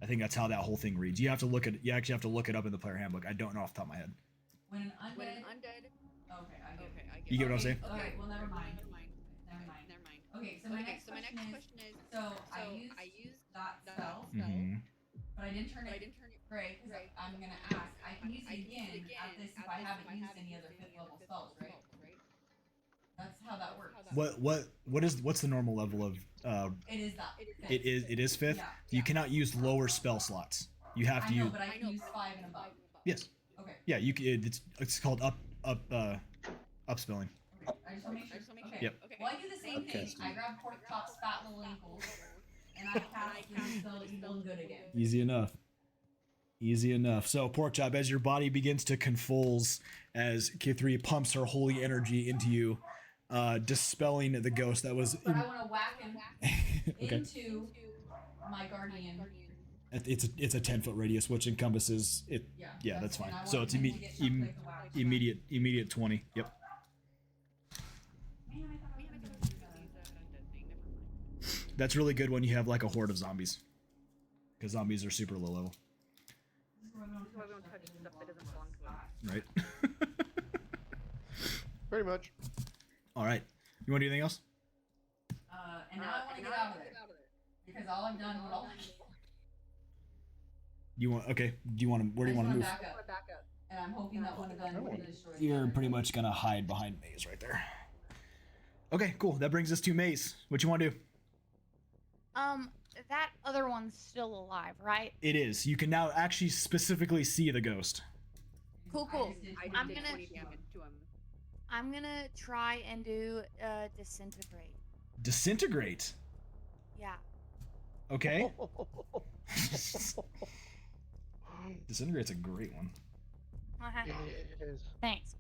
Speaker 1: I think that's how that whole thing reads. You have to look at. You actually have to look it up in the player handbook. I don't know off the top of my head.
Speaker 10: When an undead. Okay, I get it.
Speaker 1: You get what I'm saying?
Speaker 10: Okay, well, never mind. Okay, so my next question is, so I used that spell,
Speaker 1: Mhm.
Speaker 10: but I didn't turn it gray, because I'm going to ask, I can use it again at this if I haven't used any other 5th level spells, right? That's how that works.
Speaker 1: What's the normal level of?
Speaker 10: It is that.
Speaker 1: It is 5th.
Speaker 10: Yeah,
Speaker 1: You cannot use lower spell slots. You have
Speaker 10: I
Speaker 1: to
Speaker 10: know,
Speaker 1: use.
Speaker 10: but I can use 5 and above.
Speaker 1: Yes.
Speaker 10: Okay.
Speaker 1: Yeah, you can. It's called upspelling.
Speaker 10: I just want to make sure. Okay.
Speaker 1: Yep.
Speaker 10: Well, I do the same thing. I grab Porkchop's fat little ankles, and I cast the spell evil and good again.
Speaker 1: Easy enough. Easy enough. So, Porkchop, as your body begins to convulse, as K3 pumps her holy energy into you, dispelling the ghost that was.
Speaker 10: But I want to whack him
Speaker 1: Okay.
Speaker 10: into my guardian.
Speaker 1: It's a 10-foot radius, which encompasses it. Yeah, that's fine. So it's immediate 20. Yep. That's really good when you have like a horde of zombies, because zombies are super low level. Right.
Speaker 5: Pretty much.
Speaker 1: All right. You want to do anything else?
Speaker 10: And now I want to get out of there. Because all I've done, all I
Speaker 1: You want? Okay. Do you want to? Where do you want to move?
Speaker 10: back up. And I'm hoping that one of them will destroy
Speaker 1: You're pretty much gonna hide behind Maze right there. Okay, cool. That brings us to Maze. What you want to do?
Speaker 9: That other one's still alive, right?
Speaker 1: It is. You can now actually specifically see the ghost.
Speaker 9: Cool.
Speaker 7: I'm gonna damage to him.
Speaker 9: I'm gonna try and do disintegrate.
Speaker 1: Disintegrate.
Speaker 9: Yeah.
Speaker 1: Okay. Disintegrate's a great one.
Speaker 5: It is.
Speaker 9: Thanks.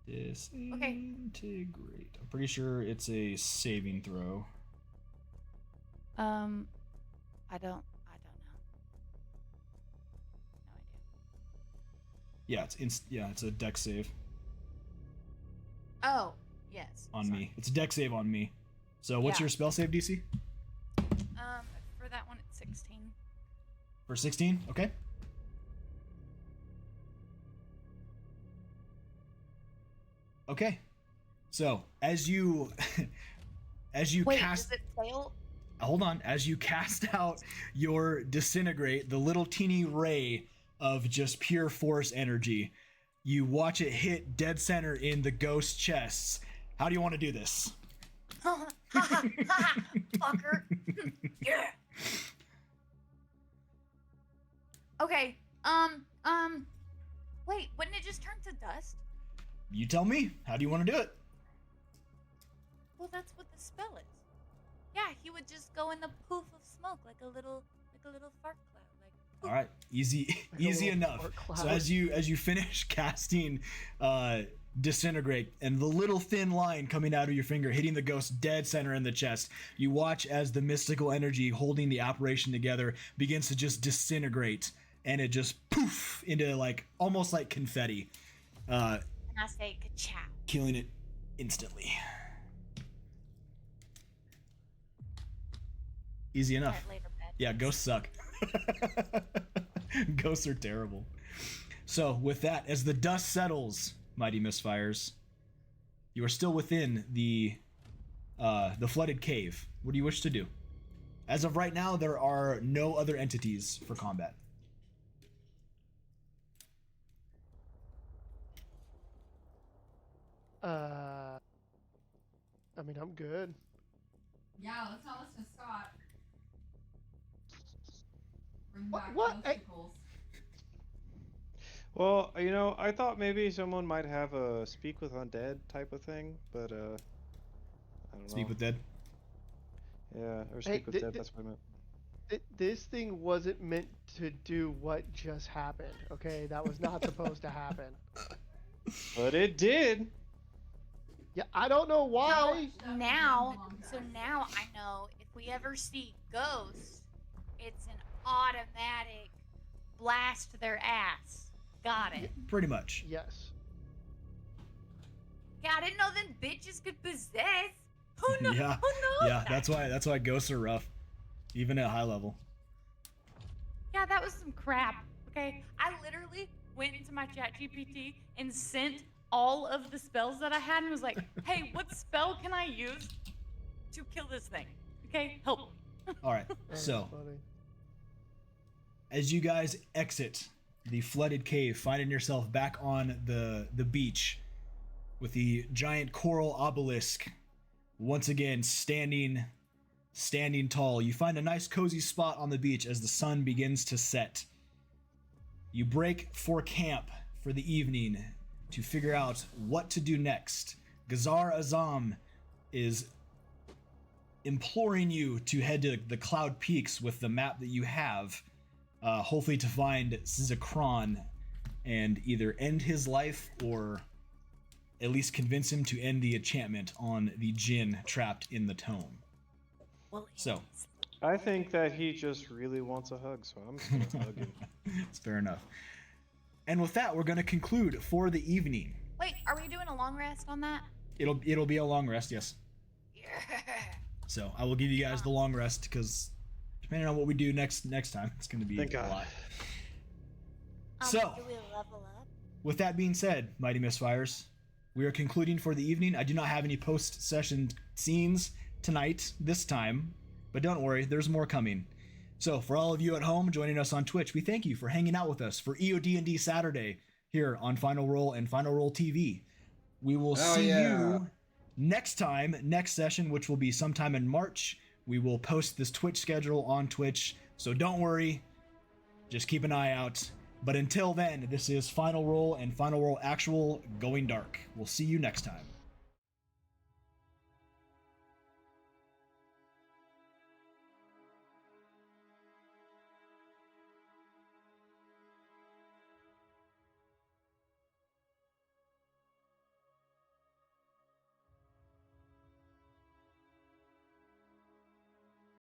Speaker 1: Disintegrate. I'm pretty sure it's a saving throw.
Speaker 9: I don't know. No idea.
Speaker 1: Yeah, it's a dex save
Speaker 9: Oh, yes.
Speaker 1: on
Speaker 9: sorry.
Speaker 1: me. It's a dex save on me. So what's
Speaker 9: Yeah.
Speaker 1: your spell save DC?
Speaker 9: For that one, it's 16.
Speaker 1: For 16? Okay. Okay. So as you
Speaker 9: Wait,
Speaker 1: cast,
Speaker 9: does it fail?
Speaker 1: hold on, as you cast out your disintegrate, the little teeny ray of just pure force energy, you watch it hit dead center in the ghost chests. How do you want to do this?
Speaker 9: Fucker. Yeah. Okay. Wait, wouldn't it just turn to dust?
Speaker 1: You tell me. How do you want to do it?
Speaker 9: Well, that's what the spell is. Yeah, he would just go in the poof of smoke like a little fart cloud. Like.
Speaker 1: All right, easy enough. So as you finish casting disintegrate, and the little thin line coming out of your finger hitting the ghost dead center in the chest, you watch as the mystical energy holding the apparition together begins to just disintegrate, and it just poof into like almost like confetti,
Speaker 9: And I say ka-chow.
Speaker 1: killing it instantly. Easy enough.
Speaker 9: Alright, later, bed.
Speaker 1: Yeah, ghosts suck. Ghosts are terrible. So with that, as the dust settles, Mighty Misfires, you are still within the flooded cave. What do you wish to do? As of right now, there are no other entities for combat.
Speaker 5: I mean, I'm good.
Speaker 10: Yeah, let's not listen to Scott. Bring
Speaker 5: What-
Speaker 10: back
Speaker 5: what?
Speaker 10: obstacles.
Speaker 11: Well, you know, I thought maybe someone might have a speak with undead type of thing, but I don't
Speaker 1: Speak
Speaker 11: know.
Speaker 1: with dead.
Speaker 11: Yeah, or
Speaker 5: Hey,
Speaker 11: speak with dead. That's what I meant.
Speaker 5: This thing wasn't meant to do what just happened, okay? That was not supposed to happen.
Speaker 11: But it did.
Speaker 5: Yeah, I don't know why.
Speaker 9: So now I know if we ever see ghosts, it's an automatic blast to their ass. Got it.
Speaker 1: Pretty much.
Speaker 5: Yes.
Speaker 9: Yeah, I didn't know them bitches could possess. Who knows?
Speaker 1: Yeah.
Speaker 9: Who knows?
Speaker 1: Yeah, that's why ghosts are rough, even at high level.
Speaker 9: Yeah, that was some crap. Okay, I literally went into my chat GPT and sent all of the spells that I had and was like, hey, what spell can I use to kill this thing? Okay, help me.
Speaker 1: All right.
Speaker 5: That's
Speaker 1: So
Speaker 5: funny.
Speaker 1: as you guys exit the flooded cave, finding yourself back on the beach with the giant coral obelisk once again standing tall, you find a nice cozy spot on the beach as the sun begins to set. You break for camp for the evening to figure out what to do next. Gazar Azam is imploring you to head to the Cloud Peaks with the map that you have hopefully to find Zikran and either end his life or at least convince him to end the enchantment on the djinn trapped in the tome. So,
Speaker 11: I think that he just really wants a hug, so I'm just gonna hug him.
Speaker 1: it's fair enough. And with that, we're going to conclude for the evening.
Speaker 4: Wait, are we doing a long rest on that?
Speaker 1: It'll be a long rest, yes.
Speaker 4: Yeah.
Speaker 1: So I will give you guys the long rest because depending on what we do next time, it's going to be
Speaker 11: Thank
Speaker 1: a
Speaker 11: God.
Speaker 1: lot.
Speaker 4: Do
Speaker 1: So,
Speaker 4: we level up?
Speaker 1: with that being said, Mighty Misfires, we are concluding for the evening. I do not have any post-session scenes tonight, this time, but don't worry, there's more coming. So, for all of you at home joining us on Twitch, we thank you for hanging out with us for EOD&D Saturday here on Final Roll and Final Roll TV. We will see you next time, next session, which will be sometime in March. We will post this Twitch schedule on Twitch, so don't worry. Just keep an eye out. But until then, this is Final Roll and Final Roll Actual going dark. We'll see you next time.